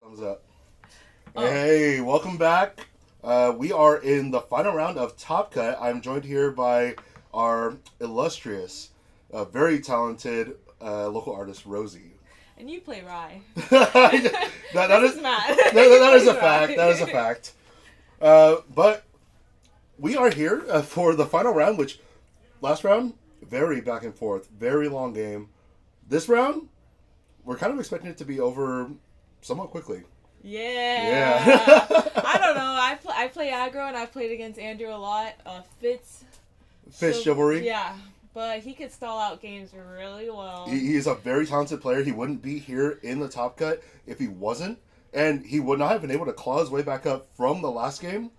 Thumbs up. Hey, welcome back. We are in the final round of Top Cut. I'm joined here by our illustrious, very talented local artist, Rosie. And you play Rye. that is Matt. that is a fact. That is a fact. But we are here for the final round, which last round, very back and forth, very long game. This round, we're kind of expecting it to be over somewhat quickly. Yeah. I don't know. I play aggro and I've played against Andrew a lot. Fitz Chivalry. Yeah. But he could stall out games really well. He is a very talented player. He wouldn't be here in the Top Cut if he wasn't. And he would not have been able to claw his way back up from the last game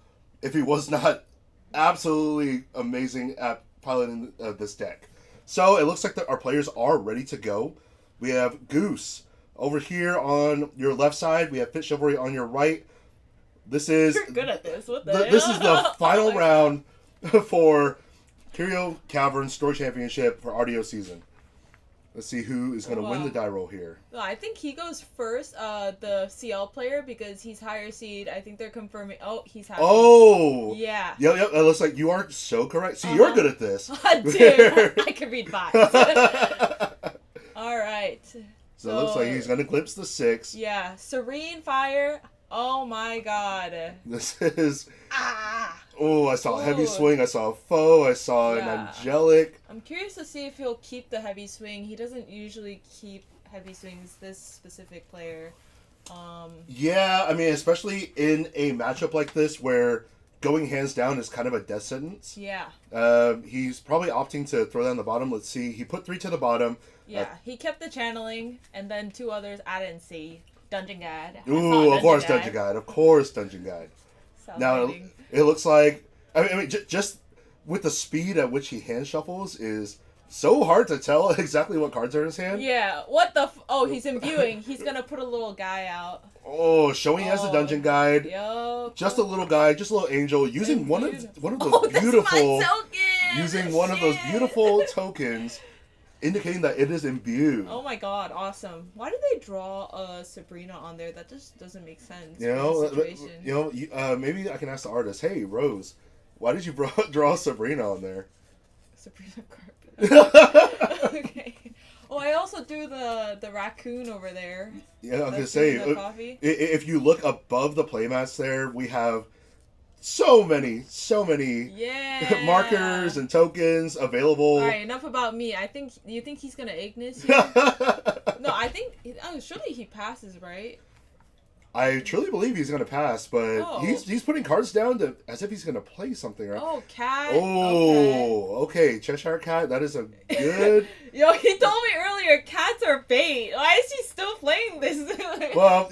if he was not absolutely amazing at piloting this deck. So it looks like that our players are ready to go. We have Goose over here on your left side. We have Fit Chivalry on your right. This is... You're good at this. What the hell? This is the final round for Curio Cavern Store Championship for RDO season. Let's see who is going to win the die roll here. No, I think he goes first, the CL player, because he's higher seed. I think they're confirming. Oh, he's happy. Oh! Yeah. Yep. It looks like you are so correct. See, you're good at this. Dude, I can read vibes. All right. So it looks like he's going to glimpse the 6. Yeah. Serene Fire. Oh my god. This is... Ah! Oh, I saw a heavy swing. I saw a foe. I saw an angelic. I'm curious to see if he'll keep the heavy swing. He doesn't usually keep heavy swings, this specific player. Yeah, I mean, especially in a matchup like this where going hands down is kind of a death sentence. Yeah. He's probably opting to throw down the bottom. Let's see. He put 3 to the bottom. Yeah, he kept the channeling, and then 2 others I didn't see. Dungeon Guide. Ooh, of course, Dungeon Guide. Of course, Dungeon Guide. Now, it looks like... I mean, just with the speed at which he hand shuffles is so hard to tell exactly what cards are in his hand. Yeah, what the... Oh, he's imbuing. He's gonna put a little guy out. Oh, showing he has the Dungeon Guide. Yup. Just a little guy, just a little angel, using one of those beautiful... Using one of those beautiful tokens, indicating that it is imbued. Oh my god, awesome. Why did they draw Sabrina on there? That just doesn't make sense. Maybe I can ask the artist, hey, Rose, why did you draw Sabrina on there? Sabrina Carpet. Okay. Oh, I also do the raccoon over there. Yeah, I was going to say, if you look above the playmats there, we have so many markers and tokens available. All right, enough about me. You think he's gonna Ignis here? No, I think surely he passes, right? I truly believe he's gonna pass, but he's putting cards down as if he's gonna play something, right? Oh, cat. Oh, okay. Cheshire Cat. That is a good. Yo, he told me earlier cats are bait. Why is he still playing this? Well,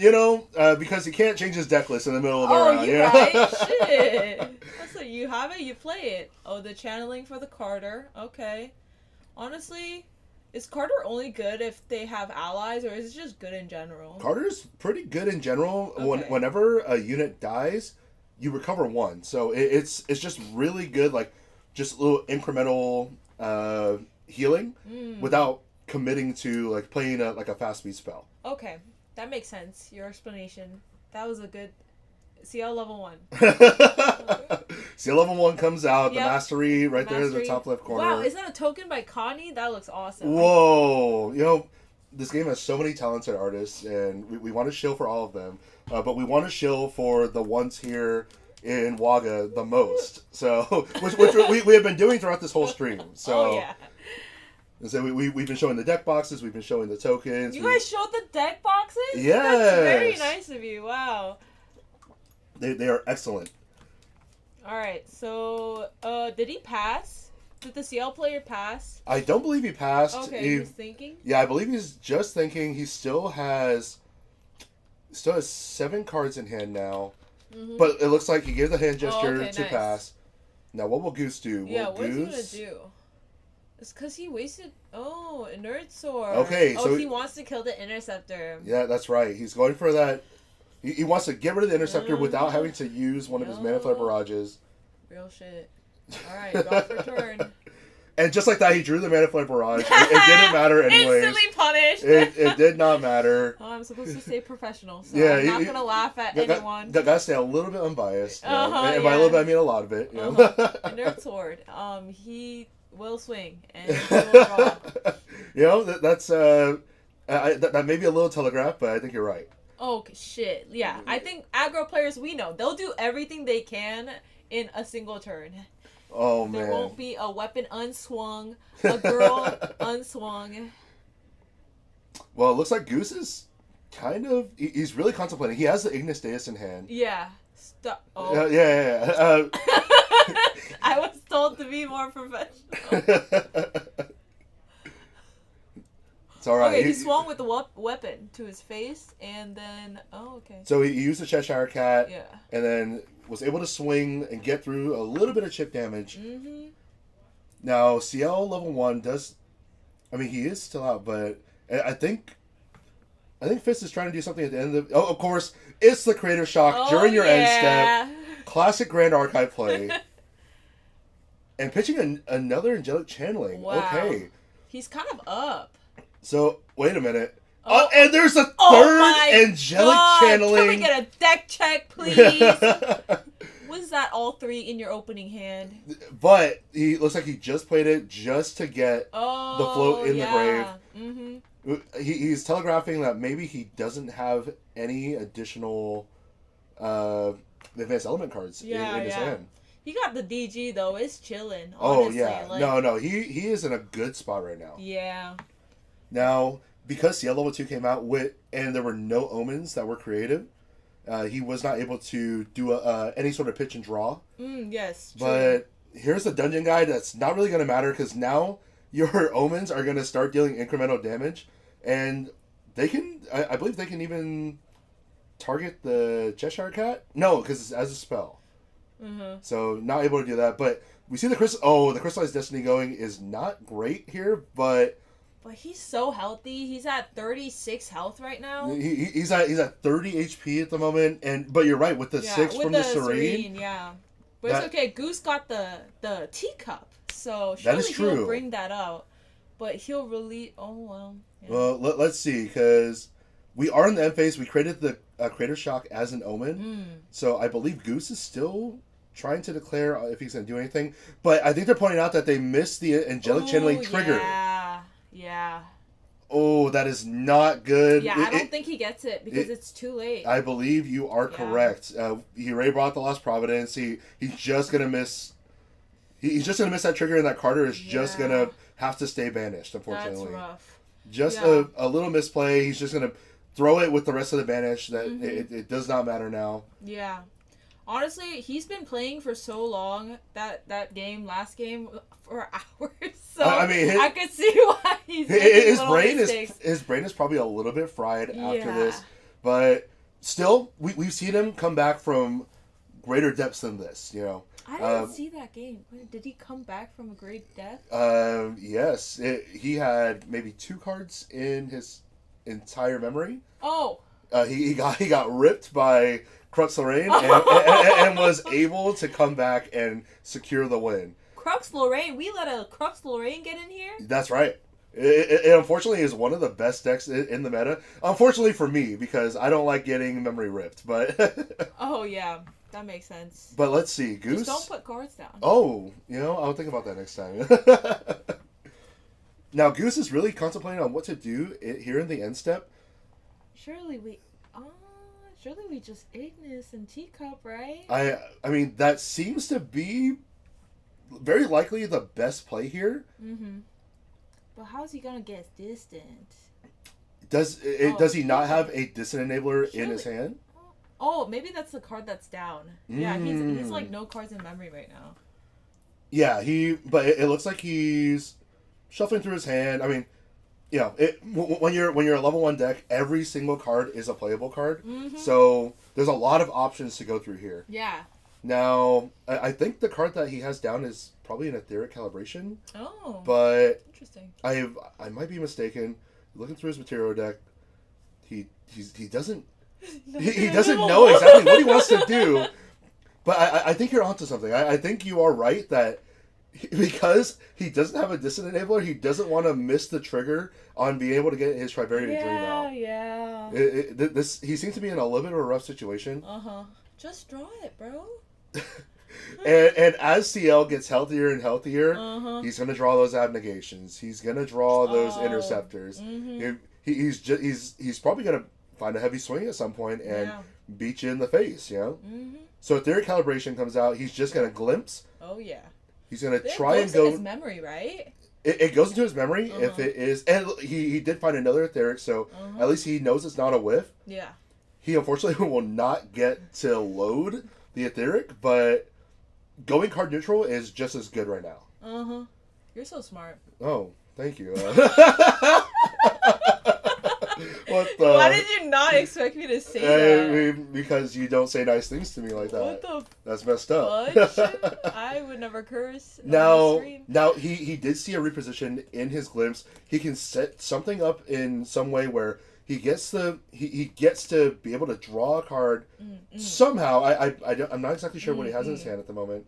because he can't change his deck list in the middle of the round. Oh, you're right. Shit. So you have it, you play it. Oh, the channeling for the Carter. Okay. Honestly, is Carter only good if they have allies, or is it just good in general? Carter's pretty good in general. Okay. Whenever a unit dies, you recover 1. So it's just really good, like just a little incremental healing without committing to like playing a fast speed spell. Okay, that makes sense. Your explanation. That was a good CL level 1. CL level 1 comes out. Yep. The mastery right there in the top left corner. Wow, is that a token by Connie? That looks awesome. Whoa, this game has so many talented artists, and we want to shill for all of them, but we want to shill for the ones here in Wagga the most. So, which we have been doing throughout this whole stream. So, yeah. So we've been showing the deck boxes, we've been showing the tokens. You guys showed the deck boxes? Yes. That's very nice of you. Wow. They are excellent. All right. So, did he pass? Did the CL player pass? I don't believe he passed. Okay, he's thinking. Yeah, I believe he's just thinking. He still has 7 cards in hand now, but it looks like he gave the hand gesture to pass. Now, what will Goose do? What is he gonna do? It's because he wasted... Oh, Inert Sword. Okay, so... he wants to kill the Interceptor. Yeah, that's right. He's going for that... He wants to get rid of the Interceptor without having to use one of his Mana Flare Barrages. Real shit. Alright, draw for turn. And just like that, he drew the Mana Flare Barrage. It didn't matter anyways. Instantly punished. It did not matter. Oh, I'm supposed to stay professional, so Yeah, I'm not gonna laugh at anyone. Gotta stay a little bit unbiased. You know? Uh-huh, And by a little yeah. bit, I mean a lot of it. You know? Nerd Sword. He will swing and he will draw. You know, that's that may be a little telegraph, but I think you're right. Oh shit! Yeah, I think aggro players, we know they'll do everything they can in a single turn. Oh man. There won't be a weapon unswung, a girl unswung. Well, it looks like Goose is kind of... He's really contemplating. He has the Ignis Deus in hand. Yeah. Stop. Oh. Yeah. I was told to be more professional. It's alright. Okay, he swung with the weapon to his face, and then... Oh, okay. So he used the Cheshire Cat, Yeah. and then was able to swing and get through a little bit of chip damage. Mm-hmm. Now, CL level 1 does... I mean, he is still out, but I think Fist is trying to do something at the end of... Oh, of course, it's the Creative Shock during your end step. Classic Grand Archive play. And pitching another Angelic Channeling. Wow. Okay. He's kind of up. So, wait a minute. Oh. And there's a Oh third my Angelic God. Channeling. Can we get a deck check, please? Was that all three in your opening hand? But he looks like he just played it just to get Oh, the float in the grave. Mm-hmm. He's telegraphing that maybe he doesn't have any additional advanced element cards in his hand. He got the DG though. It's chilling. Oh Honestly. yeah, Like, no, he is in a good spot right now. Yeah. Now, because CL level 2 came out and there were no omens that were creative, he was not able to do any sort of pitch and draw. Yes. True. But here's the dungeon guide that's not really going to matter because now your omens are going to start dealing incremental damage, and they can, I believe they can even target the Cheshire Cat. No, because it's as a spell. Mm-hmm. So not able to do that. But we see the Crystallized Destiny going is not great here, but he's so healthy. He's at 36 health right now. he's at 30 HP at the moment. But you're right with the 6 with from the Serene. Yeah. But it's okay. Goose got the teacup, so surely he'll bring that out. But he'll release. Oh well. Yeah. Well, let's see, because we are in the end phase. We created the Creator Shock as an omen, so I believe Goose is still trying to declare if he's going to do anything. But I think they're pointing out that they missed the Angelic Channeling trigger. Yeah. Oh, that is not good. Yeah, I don't think he gets it because it's too late. I believe you are correct. He already brought the Lost Providence. He's just gonna miss. He's just gonna miss that trigger, and that Carter is just gonna have to stay banished. Unfortunately, that's rough. Just a little misplay. He's just gonna throw it with the rest of the banish. That it does not matter now. Yeah. Honestly, he's been playing for so long last game for hours. So I mean, I could see why he's his brain is probably a little bit fried after this, but still, we've seen him come back from greater depths than this. You know, I didn't see that game. Did he come back from a great death? Yes, he had maybe 2 cards in his entire memory. Oh, he got ripped by Crux Lorraine and was able to come back and secure the win. Crux Lorraine, we let a Crux Lorraine get in here? That's right. It unfortunately is one of the best decks in the meta. Unfortunately for me, because I don't like getting memory ripped. But oh yeah, that makes sense. But let's see, Goose. Just don't put cards down. Oh, I'll think about that next time. Now Goose is really contemplating on what to do here in the end step. Surely we just Ignis and Teacup, right? I mean, that seems to be very likely the best play here. Mm-hmm. But how's he gonna get distant? Does he not have a distant enabler in his hand? Oh, maybe that's the card that's down. Yeah, he's like no cards in memory right now. Yeah, but it looks like he's shuffling through his hand. I mean, when you're a level 1 deck, every single card is a playable card. Mm-hmm. So there's a lot of options to go through here. Yeah. Now, I think the card that he has down is probably an Etheric Calibration. Oh. But interesting. I might be mistaken. Looking through his material deck, he doesn't he doesn't know exactly what he wants to do. But I think you're onto something. I think you are right that because he doesn't have a distant enabler, he doesn't want to miss the trigger on being able to get his Tribarian Dream out. Yeah. He seems to be in a little bit of a rough situation. Just draw it, bro. and as CL gets healthier and healthier, he's gonna draw those abnegations. He's gonna draw those interceptors. He's probably gonna find a heavy swing at some point and beat you in the face. You know. So Etheric Calibration comes out. He's just gonna glimpse. Oh yeah. He's gonna It try and goes go. in his memory, right? It goes into his memory if it is, and he did find another Etheric, so at least he knows it's not a whiff. Yeah. He unfortunately will not get to load the Etheric, but going card neutral is just as good right now. You're so smart. Oh, thank you. What the? Why did you not expect me to say that? Because you don't say nice things to me like that. What the That's messed up. fudge? I would never curse. On the Now stream. he did see a reposition in his glimpse. He can set something up in some way where he gets he gets to be able to draw a card somehow. I'm not exactly sure what he has in his hand at the moment.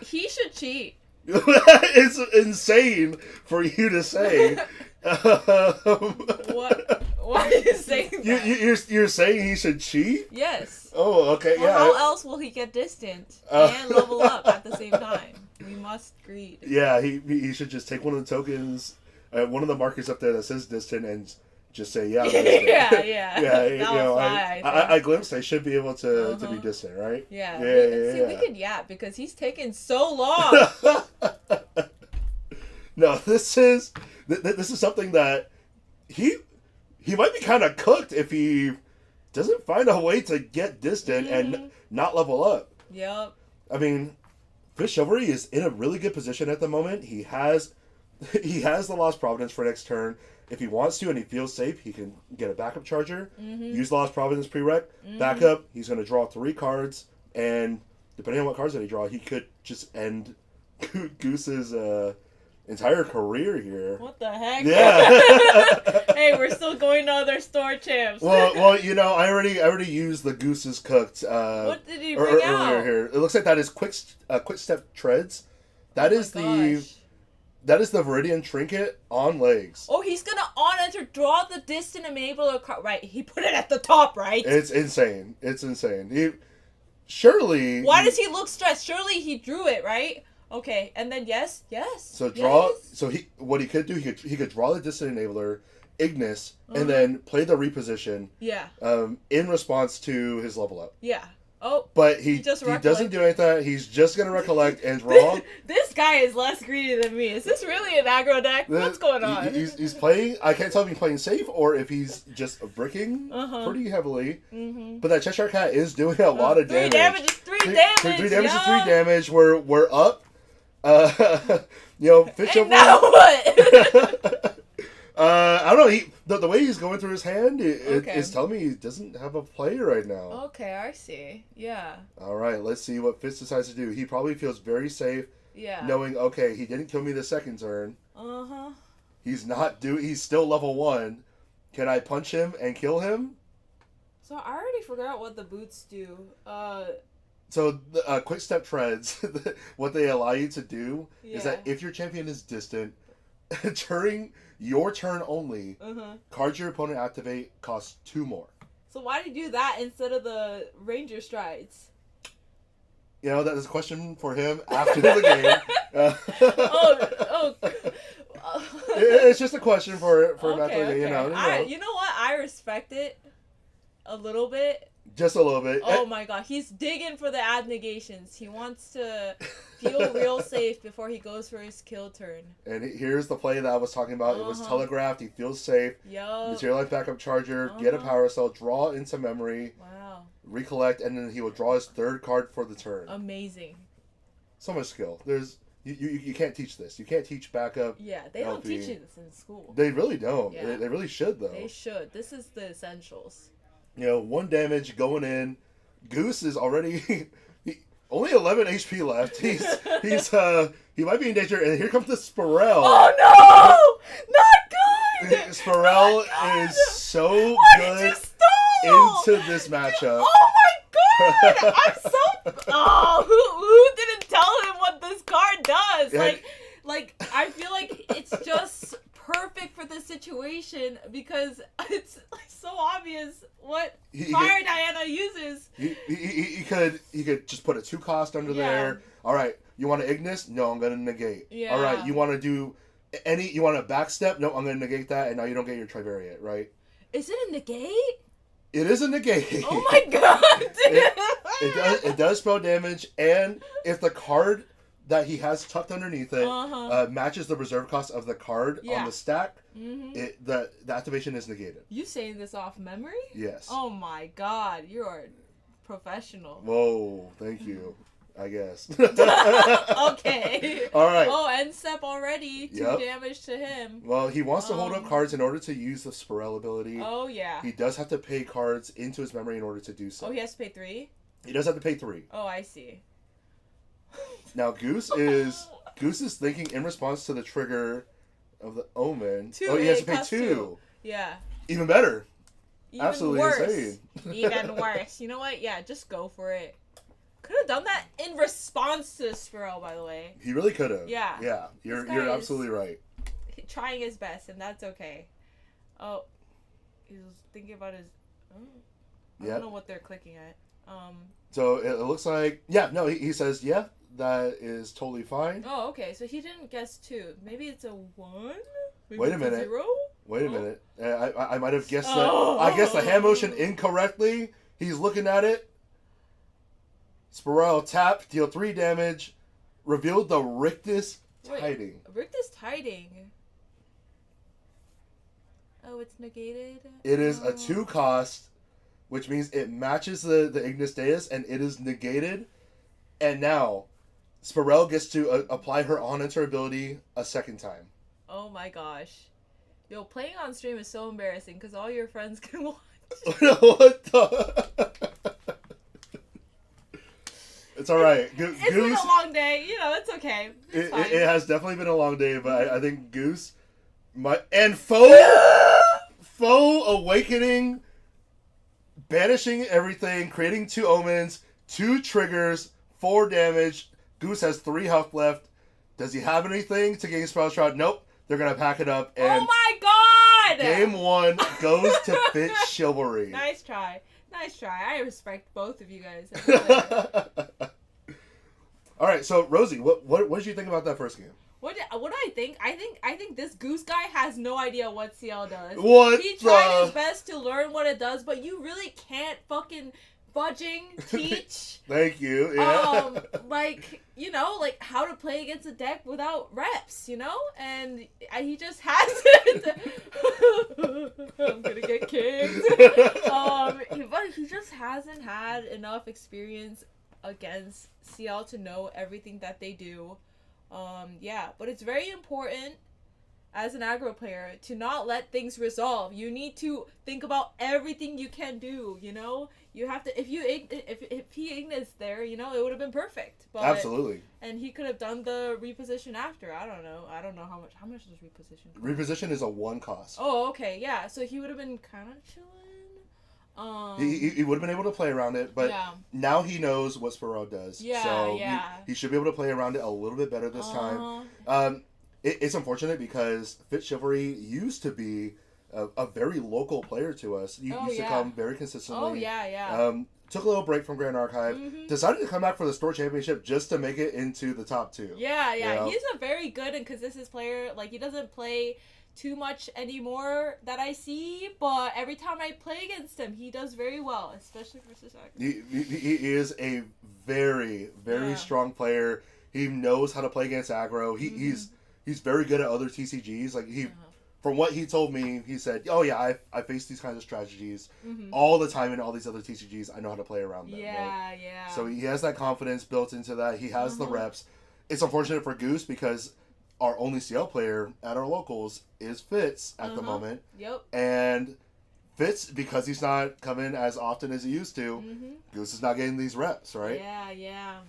He should cheat. It's insane for you to say. What? Why are you saying that? You're saying he should cheat? Yes. Oh, okay, Well, yeah. how else will he get distant and level up at the same time? We must greed. Yeah, he should just take one of the tokens, one of the markers up there that says distant, and just say, yeah, I'm distant. yeah. Yeah, That'll fly, I glimpsed. I should be able to be distant, right? Yeah. Yeah. We could yap because he's taking so long. No, this is something that he might be kind of cooked if he doesn't find a way to get distant and not level up. Yep. I mean, Fish Chivalry is in a really good position at the moment. He has the Lost Providence for next turn. If he wants to and he feels safe, he can get a backup charger, use the Lost Providence prereq, backup. He's going to draw 3 cards, and depending on what cards that he draw, he could just end Goose's entire career here. What the heck? Yeah. Hey, we're still going to other store champs. Well, you know, I already used the Goose's cooked. What did he bring out? Earlier here, it looks like that is quick step treads. That is Gosh. That is the Viridian Trinket on legs. Oh, he's gonna on-enter, draw the distant enabler card. Right, he put it at the top, right? It's insane. It's insane. Surely. Why does he look stressed? Surely he drew it, right? Okay, and then yes. So draw. Yes. So what he could do, he could draw the distant enabler, Ignis, and then play the reposition. Yeah. In response to his level up. Yeah. Oh. But he doesn't do anything. He's just gonna recollect and draw. This guy is less greedy than me. Is this really an aggro deck? What's going on? He's playing. I can't tell if he's playing safe or if he's just bricking pretty heavily. But that Cheshire Cat is doing a lot of damage. 3 damage. 3 damage is 3 damage. We're up. Fish and now what? I don't know. The way he's going through his hand is telling me he doesn't have a play right now. Okay, I see. Yeah. All right, let's see what Fitz decides to do. He probably feels very safe, knowing he didn't kill me the second turn. He's he's still level 1. Can I punch him and kill him? So I already forgot what the boots do. So the quick step treads, what they allow you to do is that if your champion is distant, during your turn only, cards your opponent activate cost 2 more. So why do you do that instead of the Ranger Strides? You know, that is a question for him after the game. It's just a question for him after the game. You know what? I respect it a little bit. Just a little bit. Oh my god, he's digging for the abnegations. He wants to feel real safe before he goes for his kill turn. And here's the play that I was talking about. It was telegraphed. He feels safe. Materialize backup charger. Get a power cell. Draw into memory. Wow. Recollect, and then he will draw his 3rd card for the turn. Amazing. So much skill. You can't teach this. You can't teach backup. Yeah, they don't teach you this in school. They really don't. Yeah. They really should, though. They should. This is the essentials. 1 damage going in. Goose is already only 11 HP left. He might be in danger. And here comes the Spirel. Oh no! Not good. Spirel is so good into this matchup. Oh my god! I'm so. Oh, who didn't tell tell him what this card does. Yeah. Like I feel like it's just perfect for the situation because it's so obvious what Fire Diana uses. He could just put a 2-cost under there. All right, you want to Ignis? No, I'm gonna negate. Yeah. All right, you want to do you want to backstep? No, I'm gonna negate that, and now you don't get your Trivariate, right? Is it a negate? It is a negate. Oh my god! It does spell damage, and if the card that he has tucked underneath it matches the reserve cost of the card on the stack, the activation is negated. You saying this off memory? Yes. Oh my god, you are professional. Whoa, thank you. I guess. Okay. All right. Oh, end step already. 2 damage to him. Well, he wants to hold up cards in order to use the Spirel ability. Oh, yeah. He does have to pay cards into his memory in order to do so. Oh, he has to pay 3? He does have to pay 3. Oh, I see. Now, Goose is thinking in response to the trigger of the Omen. 2, oh, he has to pay 2. 2. Yeah. Even better. Even Absolutely worse. insane. Even worse. You know what? Yeah, just go for it. Could have done that in response to Spiro, by the way. He really could have. Yeah. Yeah, you're absolutely right. Trying his best, and that's okay. Oh, he was thinking about his. Oh, I don't know what they're clicking at. So it looks like he says that is totally fine. Oh, okay. So he didn't guess 2. Maybe it's a 1. Maybe Wait a it's minute. 0? Wait a minute. I might have guessed I guessed the hand motion incorrectly. He's looking at it. Spirel tap, deal 3 damage, revealed the Rictus Tiding. Rictus Tiding. Oh, it's negated? It is a 2-cost, which means it matches the Ignis Deus, and it is negated. And now, Spirel gets to apply her on-enter ability a second time. Oh my gosh. Yo, playing on stream is so embarrassing because all your friends can watch. What the... It's all right. It's been a long day. You know, it's okay. It has definitely been a long day, but I think Goose and Foe Awakening, banishing everything, creating 2 omens, 2 triggers, 4 damage. Goose has 3 health left. Does he have anything to gain Spell Shroud? Nope. They're gonna pack it up. And oh my god! Game 1 goes to Fit Chivalry. Nice try. Nice try. I respect both of you guys. All right, so Rosie, what did you think about that first game? What do I think? I think this Goose guy has no idea what CL does. He He tried his best to learn what it does, but you really can't fucking teach. Thank you. Yeah. Like, you know, like how to play against a deck without reps, you know? And he just hasn't. I'm gonna get kicked. But he just hasn't had enough experience against CL to know everything that they do. But it's very important as an aggro player to not let things resolve. You need to think about everything you can do, you know? You have to, if he ignites there, you know, it would have been perfect. But, absolutely. And he could have done the reposition after. I don't know how much does reposition cost? Reposition is a 1-cost. Oh, okay, yeah. So he would have been kind of chilling. He would have been able to play around it, but now he knows what Spiro does. Yeah, so he should be able to play around it a little bit better this time. It's unfortunate because Fit Chivalry used to be a very local player to us. You used to come very consistently. Oh, yeah. Took a little break from Grand Archive. Decided to come back for the Store Championship just to make it into the top 2. Yeah. You know? He's a very good and consistent player. Like, he doesn't play too much anymore that I see, but every time I play against him, he does very well, especially versus aggro. He is a very, very strong player. He knows how to play against aggro. He's very good at other TCGs. Like from what he told me, he said, "Oh yeah, I face these kinds of strategies all the time in all these other TCGs. I know how to play around them." Yeah. So he has that confidence built into that. He has the reps. It's unfortunate for Goose because our only CL player at our locals is Fitz at the moment. Yep. And Fitz, because he's not coming as often as he used to, Goose is not getting these reps, right? Yeah.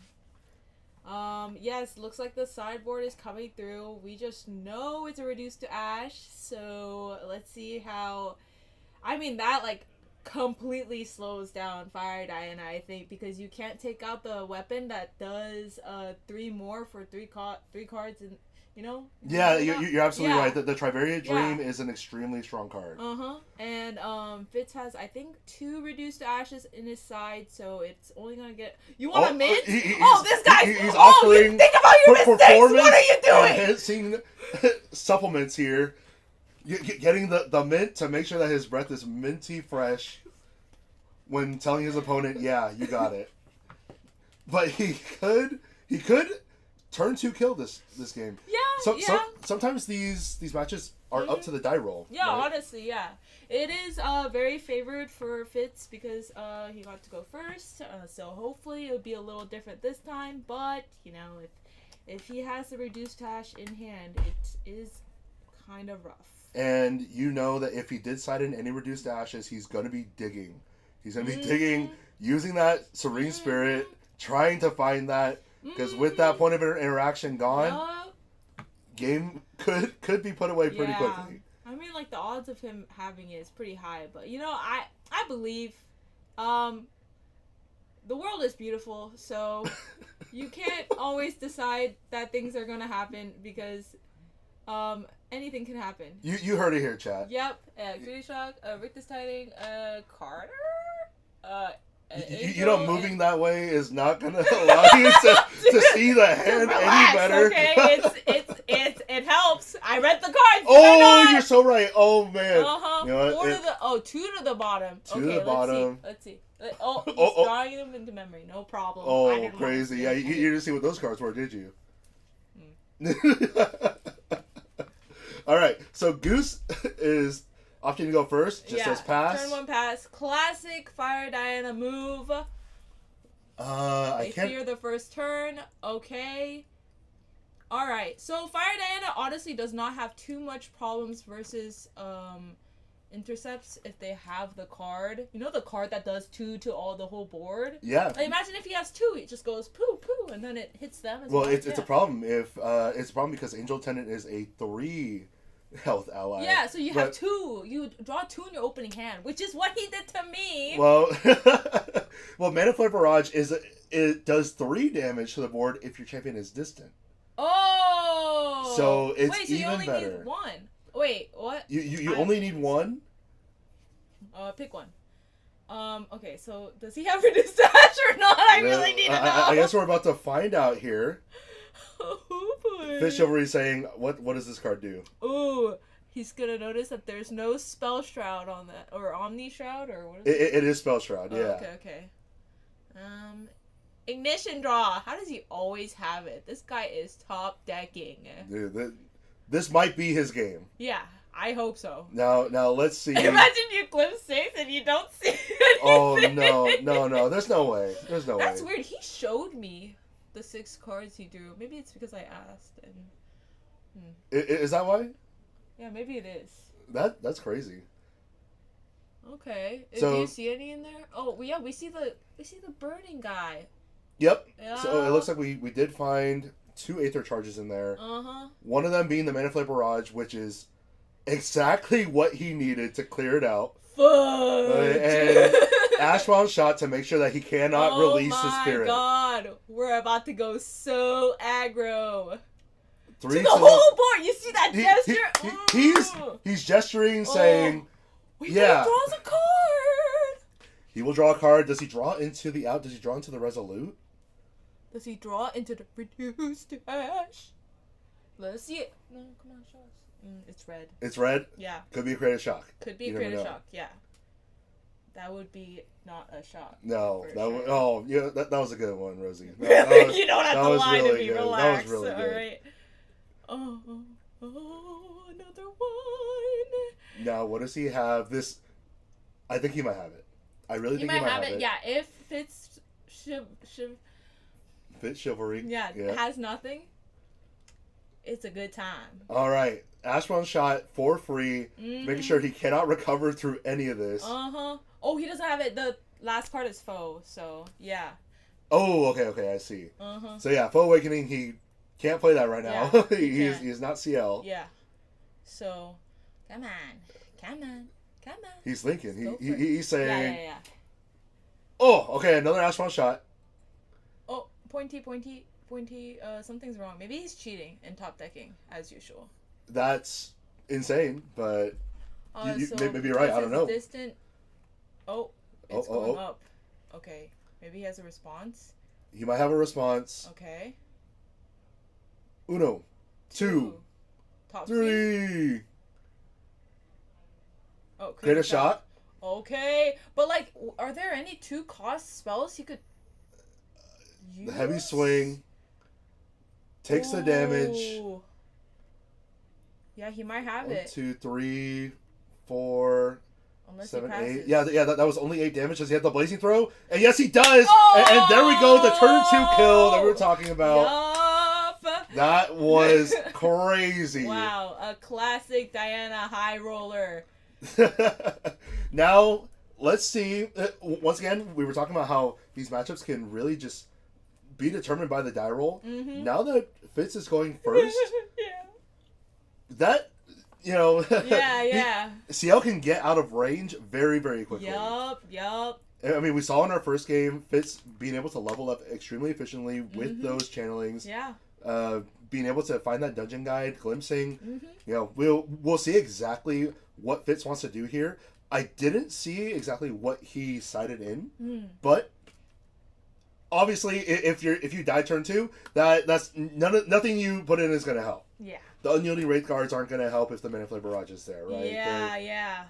Yes, looks like the sideboard is coming through. We just know it's a reduced to ash, so let's see how... I mean, that, like, completely slows down Fire Diana, I think, because you can't take out the weapon that does 3 more for three cards, and you know. Yeah, you're absolutely Yeah. right. The Trivaria Dream Yeah. is an extremely strong card. And Fitz has, I think, 2 reduced to ashes in his side, so it's only gonna get. You want a mint? This guy's. He's you offering think about your mistakes. performance What are you doing? enhancing supplements here. Getting the mint to make sure that his breath is minty fresh when telling his opponent, yeah, you got it. But he could turn 2 kill this game. Yeah, Sometimes these matches are up to the die roll. Yeah, right? honestly, yeah. It is very favored for Fitz because he got to go first. So hopefully it'll be a little different this time. But, you know, if he has the reduced hash in hand, it is kind of rough. And you know that if he did side in any reduced ashes, he's going to be digging. He's going to be digging, using that Serene Spirit, trying to find that. Because with that point of interaction gone, game could be put away pretty quickly. I mean, like, the odds of him having it is pretty high. But, you know, I believe the world is beautiful. So you can't always decide that things are going to happen because anything can happen. You heard it here, chat. Yep. Curio Shock, Richter's Tiding, Carter, you know, moving that way is not going to allow you to see the hand any better. Okay, it helps. I read the cards. Oh, you're so right. Oh man. You know what? 2 to the bottom. 2 to the bottom. Let's see. He's drawing them into memory. No problem. Oh, crazy. Yeah, you didn't see what those cards were, did you? All right. So Goose is opting to go first. Just says pass. Turn 1 pass. Classic Fire Diana move. I can't. Fear the first turn. Okay. Alright. So Fire Diana honestly does not have too much problems versus intercepts if they have the card. You know the card that does 2 to the whole board? Yeah. Like, imagine if he has 2, it just goes poo poo and then it hits them as well. It's a problem if it's a problem because Angel Tenant is a 3 health ally. Yeah, so you have 2. You draw 2 in your opening hand, which is what he did to me. Well, Mana Flare Barrage it does 3 damage to the board if your champion is distant. Oh. So it's Wait, so you even only better. need 1. Wait, what? You only need 1? Pick 1. Okay, so does he have reduced dash or not? I really need to know. I guess we're about to find out here. Oh boy. Fish Chivalry saying, what does this card do? Ooh, he's gonna notice that there's no Spell Shroud on that, or Omni Shroud, or what is It is Spell Shroud, yeah. Okay. Ignition Draw. How does he always have it? This guy is top decking. Dude, this might be his game. Yeah, I hope so. Now let's see. Imagine you clip 6 and you don't see anything. Oh no! There's no way. There's no way. That's weird. He showed me the 6 cards he drew. Maybe it's because I asked. And Is that why? yeah, maybe it is. That's crazy. Okay. So, do you see any in there? Oh, yeah, we see the burning guy. Yep. Yeah. So it looks like we did find 2 Aether Charges in there. One of them being the Mana Flare Barrage, which is exactly what he needed to clear it out. Fudge. And Ashbound Shot to make sure that he cannot release his spirit. Oh my god, we're about to go so aggro. 3 to the whole board. You see that gesture? He's gesturing, saying, He draws a card. He will draw a card. Does he draw into the out? Does he draw into the Resolute? Does he draw into the reduced hash? Let's see it. No, come on, show us. It's red. It's red? Yeah. Could be a Creative Shock. Could be a Creative Shock, yeah. That would be not a shock. No. That was a good one, Rosie. You don't have to lie to me. Relax. That was really good. All right. Oh, another one. Now, what does he have? I think he might have it. I really think he might have it. Yeah, if Fitz Fit Chivalry. Yeah, has nothing. It's a good time. All right. Ashbound Shot for free, making sure he cannot recover through any of this. Oh, he doesn't have it. The last card is Foe, so yeah. Oh, okay, I see. So yeah, Foe Awakening, he can't play that right now. Yeah, He's not CL. Yeah. So, come on. Come on. He's thinking. Go for He's saying, Yeah. oh, okay, another astronaut shot. Oh, pointy. Something's wrong. Maybe he's cheating and top decking as usual. That's insane, but So maybe you're right. I don't know. Distant. Oh, it's going up. Okay, maybe he has a response. He might have a response. Okay. Uno, two, top three. Oh, Create a shot. Okay, but like, are there any 2-cost spells he could use? The heavy swing. Takes the damage. Ooh. Yeah, he might have 1, it. 2, 3, 4, Unless 7, he passes. 8. Yeah, that was only 8 damage. Does he have the blazing throw? And yes, he does. Oh! And there we go, the turn 2 kill that we were talking about. Yup. That was crazy. Wow, a classic Diana high roller. Now, let's see. Once again, we were talking about how these matchups can really just be determined by the die roll. Mm-hmm. Now that Fitz is going first, Yeah. that, Yeah. CL can get out of range very, very quickly. Yup. I mean, we saw in our first game, Fitz being able to level up extremely efficiently with those channelings. Yeah. Being able to find that dungeon guide, glimpsing. Mm-hmm. We'll see exactly what Fitz wants to do here. I didn't see exactly what he sided in, but obviously, if you die turn 2, that's nothing you put in is going to help. Yeah. The unyielding Wraith Guards aren't going to help if the Mana Flare Barrage is there, right? Yeah. Yeah?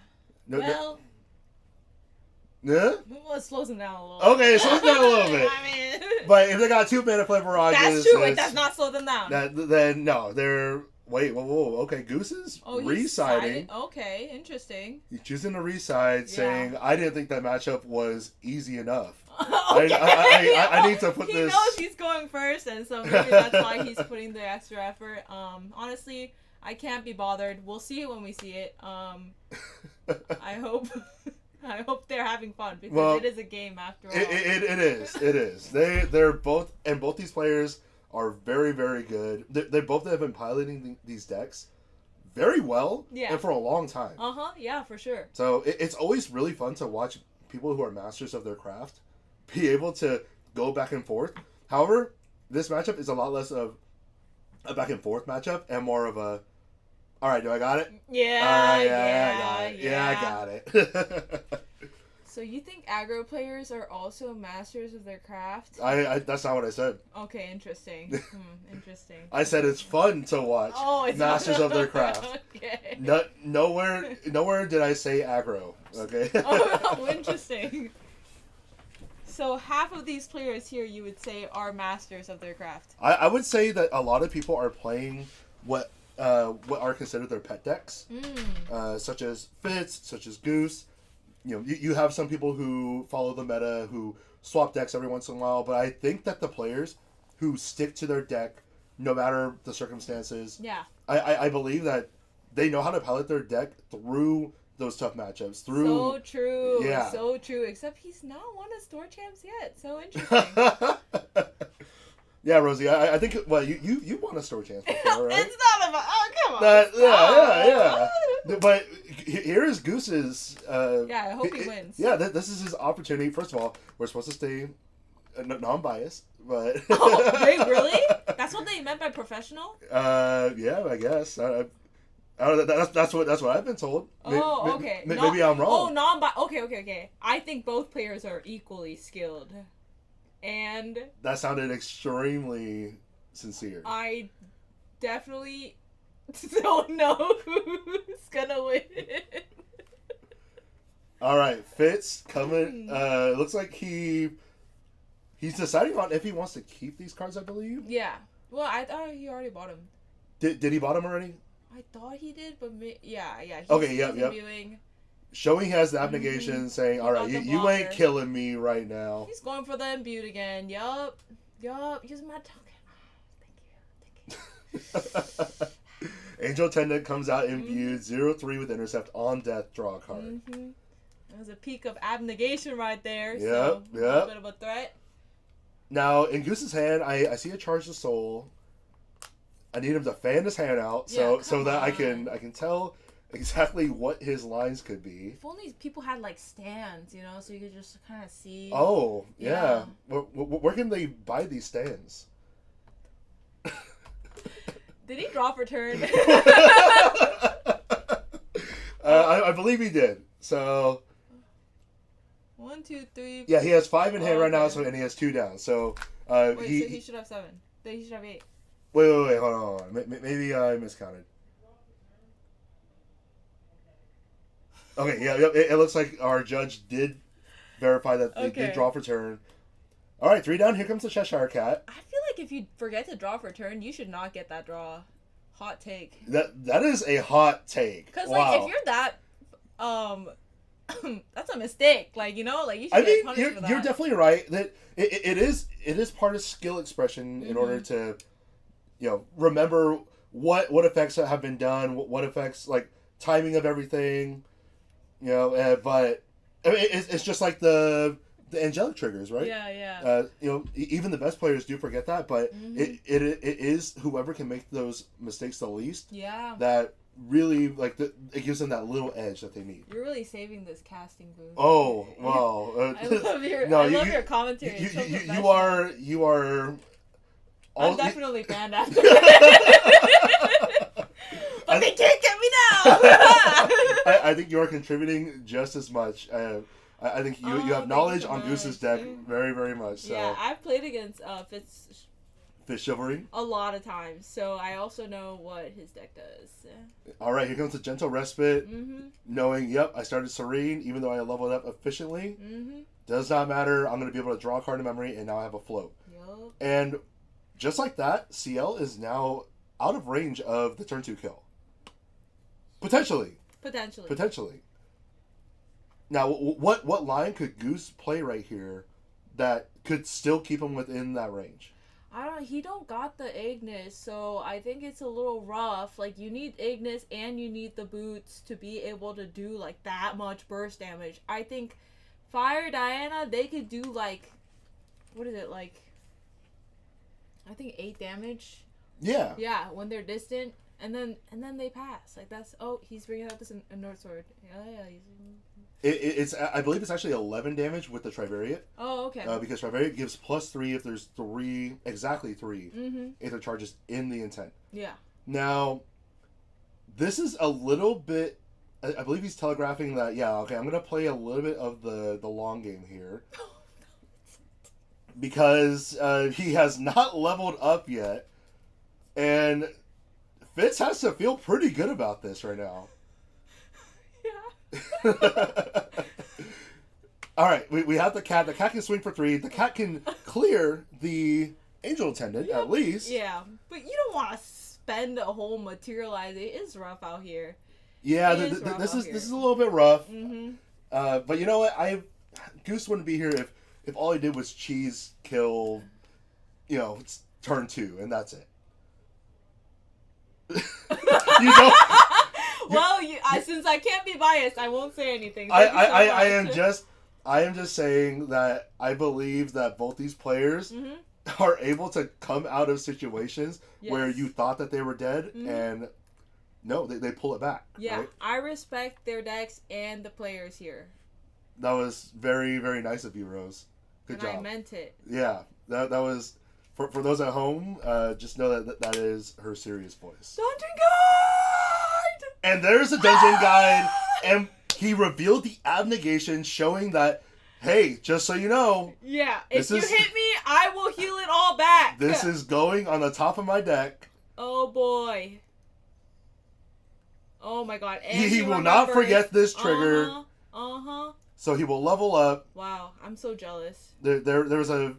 Well, it slows him down a little. Okay, so it's down a little bit. I mean, But if they got 2 Mana Flare Barrages... that's true. It does not slow them down. Then, no, they're... Wait, whoa. Okay, Goose is re-siding. Okay, interesting. He's choosing to re-side, saying, I didn't think that matchup was easy enough. Okay. I need to put he this... He knows he's going first, and so maybe that's why he's putting the extra effort. Honestly, I can't be bothered. We'll see it when we see it. I hope they're having fun, because it is a game after all. It is. They're both, and both these players are very, very good. They both have been piloting these decks very well, and for a long time. Yeah, for sure. So it's always really fun to watch people who are masters of their craft be able to go back and forth. However, this matchup is a lot less of a back and forth matchup and more of a, all right, do I got it? I got it. So you think aggro players are also masters of their craft? I that's not what I said. Okay, interesting. Interesting. I said it's fun to watch masters of their craft. Okay. Nowhere did I say aggro. Okay. Oh, interesting. So half of these players here, you would say, are masters of their craft. I would say that a lot of people are playing what are considered their pet decks, such as Fitz, such as Goose. You have some people who follow the meta, who swap decks every once in a while, but I think that the players who stick to their deck, no matter the circumstances, I believe that they know how to pilot their deck through those tough matchups. So true. Yeah. So true. Except he's not won a store champs yet. So interesting. Yeah, Rosie, I think, well, you won a store chance before, right? It's not about, come on. Yeah. But here is Goose's... I hope he wins. Yeah, this is his opportunity. First of all, we're supposed to stay non-biased, but... Wait, really? That's what they meant by professional? Yeah, I guess. I don't know, that's what I've been told. Oh, okay. Maybe I'm wrong. Oh, okay. I think both players are equally skilled. And that sounded extremely sincere. I definitely don't know who's gonna win. All right, Fitz coming. Looks like he's deciding on if he wants to keep these cards, I believe. Yeah. Well, I thought he already bought them. Did he bought them already? I thought he did, but yeah. Okay, yep. Showing has the abnegation, saying, all right, you ain't killing me right now. He's going for the imbue again. Yup. Use my token. Thank you. Angel Attendant comes out imbued, 0/3 with intercept on death, draw a card. That was a peak of abnegation right there. Yep, so a little bit of a threat. Now, in Goose's hand, I see a Charge the Soul. I need him to fan his hand out so that I can tell exactly what his lines could be. If only people had like stands, you know, so you could just kind of see. Oh, yeah. Yeah. Where can they buy these stands? Did he draw for turn? I believe he did. So 1, 2, 3. yeah, he has 5 in hand right now, okay. and he has 2 down. So Wait, so he should have 7. Then he should have 8. wait, hold on. Maybe I miscounted. Okay, yeah, it looks like our judge did verify that they did Okay. draw for turn. All right, 3 down. Here comes the Cheshire Cat. I feel like if you forget to draw for turn, you should not get that draw. Hot take. That is a hot take. Because Wow. like if you're that, that's a mistake. Like you know, like you should I get mean, punished for that. you're definitely right that it is part of skill expression in order Mm-hmm. to, remember what effects have been done, what effects like timing of everything, but I mean, it's just like the angelic triggers, right? Yeah. Even the best players do forget that, but Mhm. it is whoever can make those mistakes the least Yeah. that really it gives them that little edge that they need. You're really saving this casting booth. Oh wow! I love your No, I love your commentary. It's so you professional. you are. I'm definitely banned after that. But they can't get me now. I think you are contributing just as much. I think you Oh, have thank knowledge you so on Goose's much. deck very, very much. So Yeah, I've played against Fitz Fish Chivalry. a lot of times, so I also know what his deck does. All right, here comes the Gentle Respite. Mhm. Knowing, yep, I started Serene, even though I leveled up efficiently. Mhm. Does not matter. I'm going to be able to draw a card in memory, and now I have a float. Yup. And just like that, CL is now out of range of the turn 2 kill. Potentially. Potentially. Now, what line could Goose play right here that could still keep him within that range? He don't got the Ignis, so I think it's a little rough. Like you need Ignis and you need the boots to be able to do like that much burst damage. I think Fire Diana, they could do like, what is it like? I think 8 damage. Yeah. Yeah, when they're distant, and then they pass. Like that's he's bringing out this North Sword. Yeah. It's I believe it's actually 11 damage with the Trivariate. Oh, okay. Because Trivariate gives +3 if there's exactly 3 Mhm. Aether charges in the intent. Yeah. Now, this is a little bit. I believe he's telegraphing that. Yeah, okay, I'm gonna play a little bit of the long game here because he has not leveled up yet, and Fitz has to feel pretty good about this right now. All right, we have the cat. The cat can swing for 3. The cat can clear the angel attendant at least. Yeah, but you don't want to spend a whole materialize. It is rough out here. Yeah, It is rough this out is here. this is a little bit rough. Mhm. But you know what? Goose wouldn't be here if all he did was cheese kill, it's turn 2 and that's it. you know. Well, since I can't be biased, I won't say anything. I Thank you so much. I am just saying that I believe that both these players Mhm. are able to come out of situations where Yes. you thought that they were dead Mhm. and no, they pull it back. Yeah, Right? I respect their decks and the players here. That was very, very nice of you, Rose. Good And job. I meant it. Yeah, that was for those at home. Just know that is her serious voice. Dungeon Guide! And there's a dungeon guide, and he revealed the abnegation, showing that, hey, just so you know, Yeah, if This you is- hit me, I will heal it all back. this is going on the top of my deck. Oh boy. Oh my god. And He will not remembers. forget this trigger, Uh-huh. so he will level up. Wow, I'm so jealous. There's a.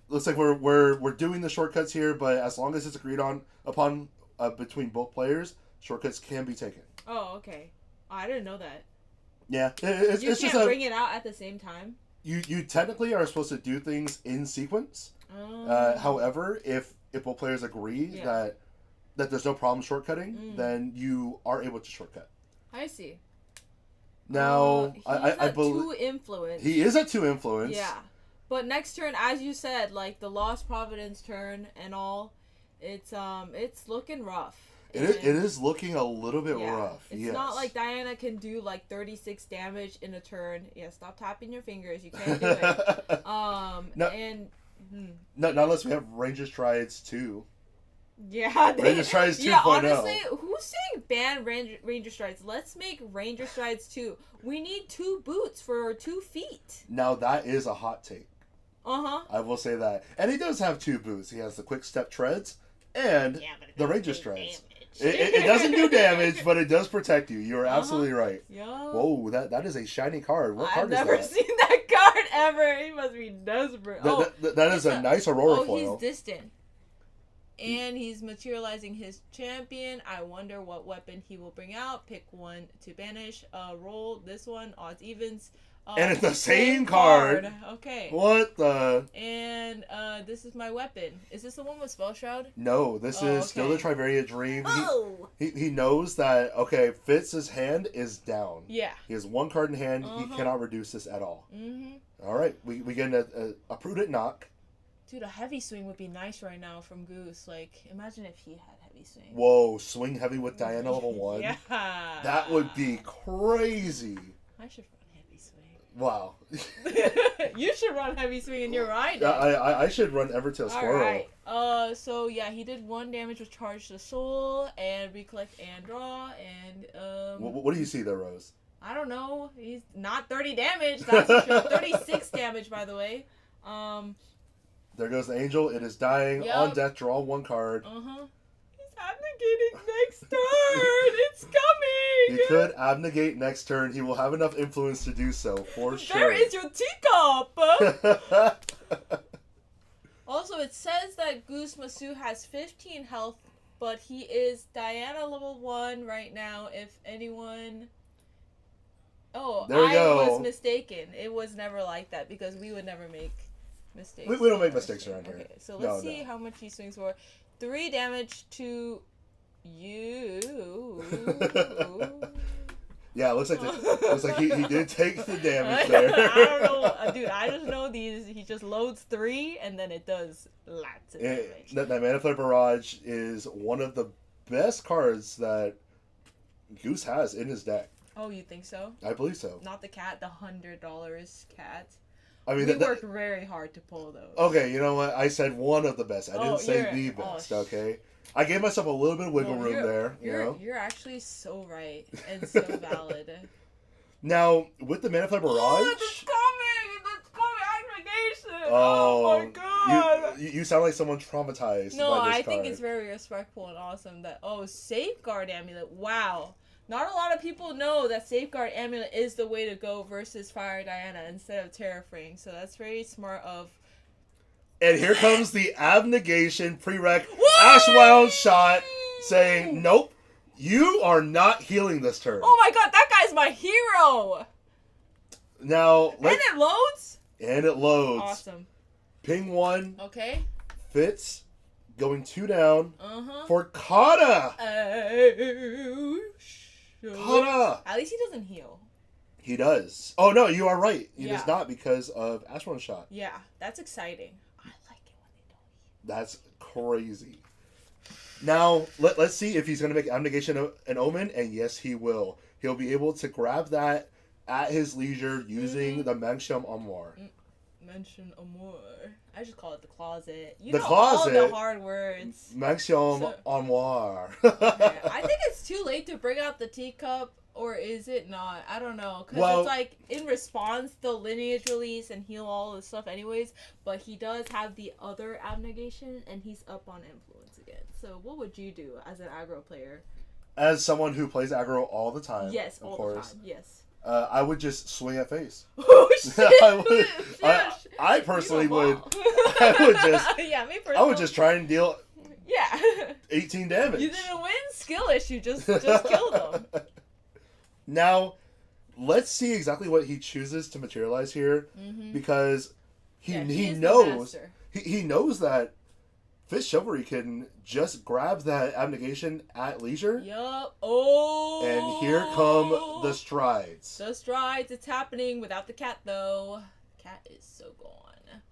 Looks like we're doing the shortcuts here, but as long as it's agreed upon between both players, shortcuts can be taken. Oh, okay. I didn't know that. Yeah, it's You just can't bring it out at the same time. you technically are supposed to do things in sequence. Oh. However, if both players agree Yeah. that there's no problem shortcutting, Mm. then you are able to shortcut. I see. Now, He's I at believe 2 influence. he is at 2 influence. Yeah. But next turn, as you said, like the Lost Providence turn and all, it's looking rough. It is looking a little bit rough. It's yes. not like Diana can do like 36 damage in a turn. Yeah, stop tapping your fingers. You can't do it. No, and not unless we have Ranger Strides too. yeah, Ranger Strides 2.0. Yeah, honestly, who's saying ban Ranger Strides? Let's make Ranger Strides 2. We need 2 boots for 2 feet. Now that is a hot take. Uh-huh. I will say that. And he does have 2 boots. He has the Quick Step Treads and the Ranger Strides. It doesn't do damage, but it does protect you. You're absolutely right. Yeah. Whoa, that is a shiny card. What card I've never is that? seen that card ever. He must be desperate. That is a nice Aurora foil. He's distant. And he's materializing his champion. I wonder what weapon he will bring out. Pick one to banish. Roll this one. Odds evens. And it's the same card. Okay. What the? And this is my weapon. Is this the one with Spell Shroud? No, this is still the Trivaria Dream. Oh! He knows that, okay, Fitz's hand is down. Yeah. He has 1 card in hand. He cannot reduce this at all. Mm-hmm. All right, we get a prudent knock. Dude, a heavy swing would be nice right now from Goose. Like, imagine if he had heavy swing. Whoa, swing heavy with Diana level 1. Yeah. That would be crazy. I should run heavy swing. Wow. You should run heavy swing and you're right. I should run Evertail Squirrel. Alright. So yeah, he did 1 damage with Charge the Soul and recollect and draw and What do you see there, Rose? I don't know. He's not 30 damage, that's for sure. 36 damage by the way. There goes the angel. It is dying. Yep. On death, draw 1 card. He's abnegating next turn. It's coming. He could abnegate next turn. He will have enough influence to do so, for sure. There is your teacup. Also, it says that Goose Masu has 15 health, but he is Diana level 1 right now. If anyone... Oh, there we go. was mistaken. It was never like that because we would never make mistakes. We don't make mistakes around here. Okay, so let's see how much he swings for. 3 damage to you. Yeah, it looks like he did take the damage there. I don't know, dude. I just know these. He just loads 3, and then it does lots of damage. That Mana Flare Barrage is one of the best cards that Goose has in his deck. Oh, you think so? I believe so. Not the cat, the $100 cat. I mean, we worked very hard to pull those. Okay, you know what? I said one of the best. I didn't say the best. Okay, I gave myself a little bit of wiggle room there. You're actually so right and so valid. Now with the Mana Flare Barrage. Oh, it's coming! Aggregation! Oh my god! You sound like someone traumatized. No, by this I card. think it's very respectful and awesome that Safeguard Amulet. Wow. Not a lot of people know that Safeguard Amulet is the way to go versus Fire Diana instead of Terrafring, so that's very smart of... And here comes the Abnegation prereq Ashwound shot saying, nope, you are not healing this turn. Oh my god, that guy's my hero! Now, and it loads? And it loads. Awesome. Ping 1. Okay. Fitz going 2 down for Kata. Kata! At least he doesn't heal. He does. Oh no, you are right. He does not because of Ashwound shot. Yeah, that's exciting. I like it when they don't heal. That's crazy. Now, let's see if he's going to make Abnegation an Omen, and yes, he will. He'll be able to grab that at his leisure using the Manxium Amour. Mention Amour. I just call it the closet. You the know closet. all the hard words. Manxium Amour. I think it's too late to bring out the teacup, or is it not? I don't know. Because it's like, in response, the lineage release and heal all the stuff anyways, but he does have the other Abnegation, and he's up on influence again. So what would you do as an aggro player? As someone who plays aggro all the time. Yes, all the time. Yes. I would just swing at face. Oh shit! I personally would. I would just. Yeah, me personally. I would just try and deal. Yeah. 18 damage. You didn't win. Skill issue. Just kill them. Now, let's see exactly what he chooses to materialize here, because he knows he knows that Fish Chivalry can just grab that Abnegation at leisure. Yup. Oh. And here come the strides. The strides. It's happening without the cat, though. Cat is so gone.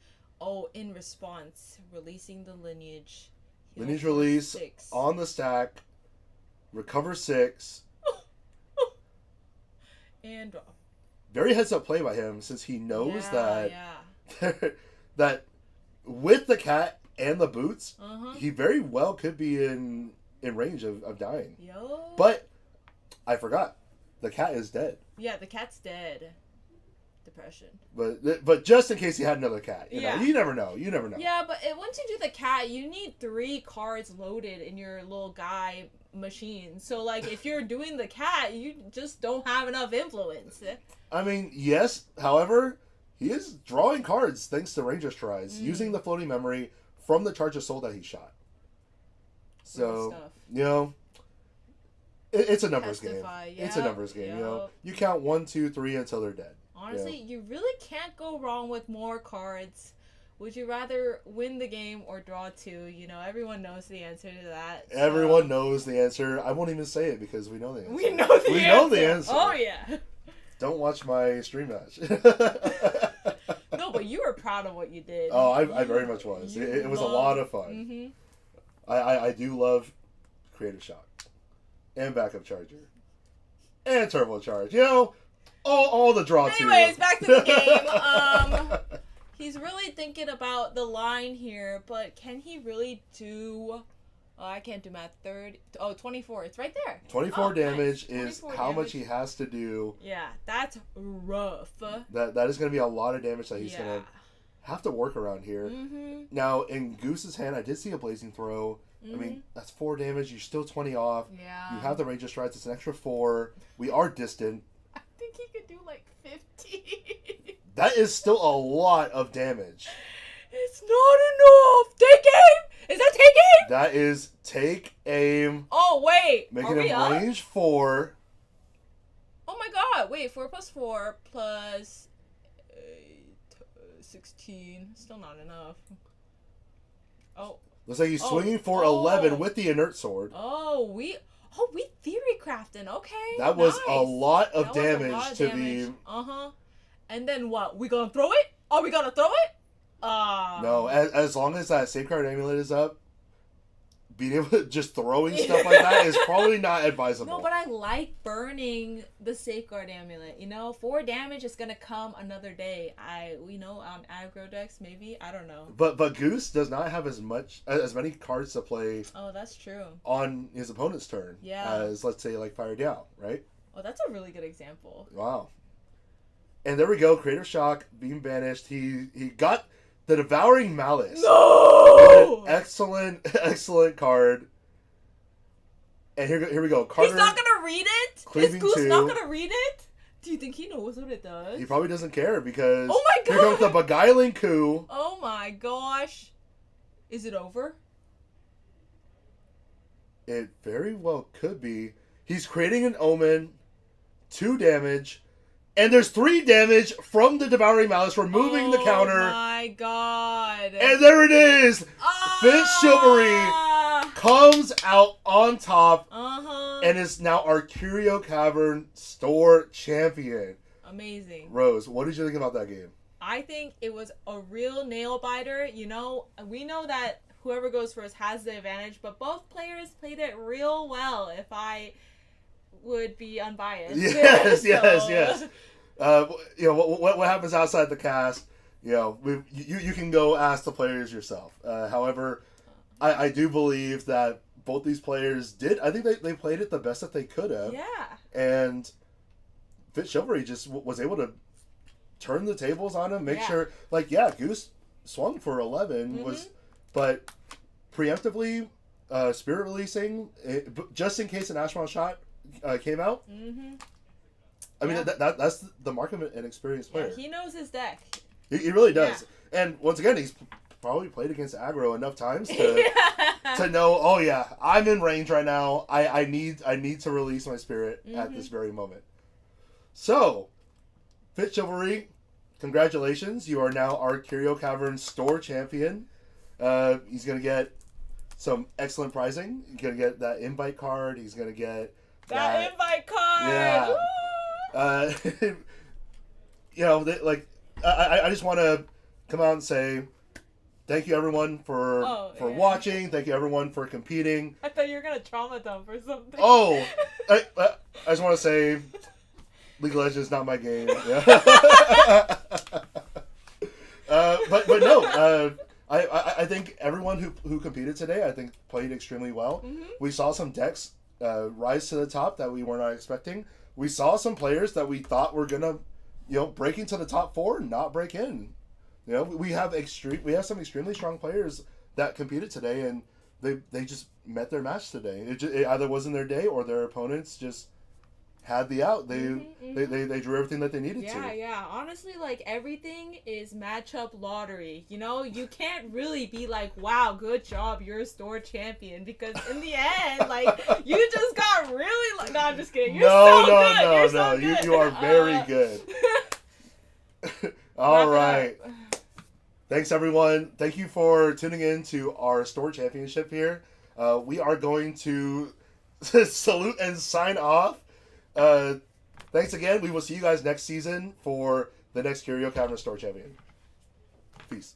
Oh, in response, releasing the lineage. Lineage release 6. on the stack. recover 6. And draw. Very heads-up play by him, since he knows that Yeah. that with the cat and the boots, Uh-huh. he very well could be in range of dying. Yo. But I forgot, the cat is dead. Yeah, the cat's dead. Depression. But just in case he had another cat, you Yeah. know, you never know. You never know. Yeah, but once you do the cat, you need 3 cards loaded in your little guy machine. So, like, if you're doing the cat, you just don't have enough influence. I mean, yes. However, he is drawing cards thanks to Ranger's Tries, using the floating memory from the charge of soul that he shot. So, stuff. you know, it's a numbers Testify, game. It's a yep, numbers game. You know, yep. you count 1, 2, 3 until they're dead. Honestly, you really can't go wrong with more cards. Would you rather win the game or draw 2? You know, everyone knows the answer to that. So. Everyone knows the answer. I won't even say it because we know the answer. We know the answer. We know the answer. Oh, yeah. Don't watch my stream match. No, but you were proud of what you did. Oh, I very much was. It was a lot of fun. Mm-hmm. I do love Creative Shock. And Backup Charger. And Turbo Charge. You know, all the draw two. Anyways, back to the game. He's really thinking about the line here, but can he really do... Oh, I can't do math. 24. It's right there. 24 damage nice. is 24 how damage. much he has to do. Yeah, that's rough. That is going to be a lot of damage that he's Yeah. going to have to work around here. Mm-hmm. Now, in Goose's hand, I did see a Blazing Throw. I mean, that's 4 damage. You're still 20 off. Yeah. You have the Ranger Strides. It's an extra 4. We are distant. I think he could do like 50. That is still a lot of damage. It's not enough. Take aim. Is that take aim? That is take aim. Oh wait. Making Are we him up? range 4. Oh my god. Wait. 4 plus 4 plus 16. Still not enough. Oh. Looks like he's Oh. swinging for Oh. 11 with the inert sword. Oh, we theory crafting. Okay. That was nice. a lot of That was a damage lot of to damage. be. Uh-huh. And then what? We gonna throw it? Are we gonna throw it? No, as long as that Safeguard Amulet is up, being able to just throwing stuff like that is probably not advisable. No, but I like burning the Safeguard Amulet. You know, 4 damage is gonna come another day. On aggro decks, maybe. I don't know. But Goose does not have as many cards to play Oh, that's true. on his opponent's turn as, let's say, like Fire Down, right? Oh, that's a really good example. Wow. And there we go. Creative Shock being banished. He got the Devouring Malice. No! Excellent card. And here we go. Carter, He's not gonna read it? Is Cleaving Goose 2. not gonna read it? Do you think he knows what it does? He probably doesn't care because Oh my here comes the God! Beguiling Coup. Oh my gosh. Is it over? It very well could be. He's creating an Omen, 2 damage, and there's 3 damage from the Devouring Malice, removing the counter. Oh my god. And there it is! Fifth Chivalry comes out on top Uh-huh. and is now our Curio Cavern store champion. Amazing. Rose, what did you think about that game? I think it was a real nail biter. You know, we know that whoever goes first has the advantage, but both players played it real well, if I would be unbiased. Yes, So- yes. You know, what happens outside the cast, you know, you can go ask the players yourself. However, I do believe that both these players did. I think they played it the best that they could have. Yeah. And Fit Chivalry just was able to turn the tables on him, make sure, like, Goose swung for 11, but preemptively spirit releasing, just in case an Ashmon shot came out. Mm-hmm. I mean, that's the mark of an experienced player. Yeah, he knows his deck. He really does. And once again, he's probably played against aggro enough times to know, oh yeah, I'm in range right now. I need to release my spirit at this very moment. So, Fit Chivalry, congratulations. You are now our Curio Cavern store champion. He's going to get some excellent pricing. He's going to get that invite card. He's going to get that invite card. Yeah. Woo! You know, I just want to come out and say, thank you everyone for yeah. watching. Thank you everyone for competing. I thought you were gonna trauma dump or something. Oh, I just want to say, League of Legends is not my game. Yeah. But no. I think everyone who competed today, I think, played extremely well. Mm-hmm. We saw some decks rise to the top that we were not expecting. We saw some players that we thought were gonna, break into the top 4 and not break in. We have some extremely strong players that competed today, and they just met their match today. It either wasn't their day or their opponents just had the out. They drew everything that they needed to. Yeah. Honestly, like, everything is matchup lottery. You can't really be like, wow, good job, you're a store champion, because in the end, like, you just got really like. No, I'm just kidding. You're so good. So good. You are very good. All right. Thanks, everyone. Thank you for tuning in to our store championship here. We are going to salute and sign off. Thanks again. We will see you guys next season for the next Curio Cabinet Store Champion. Peace.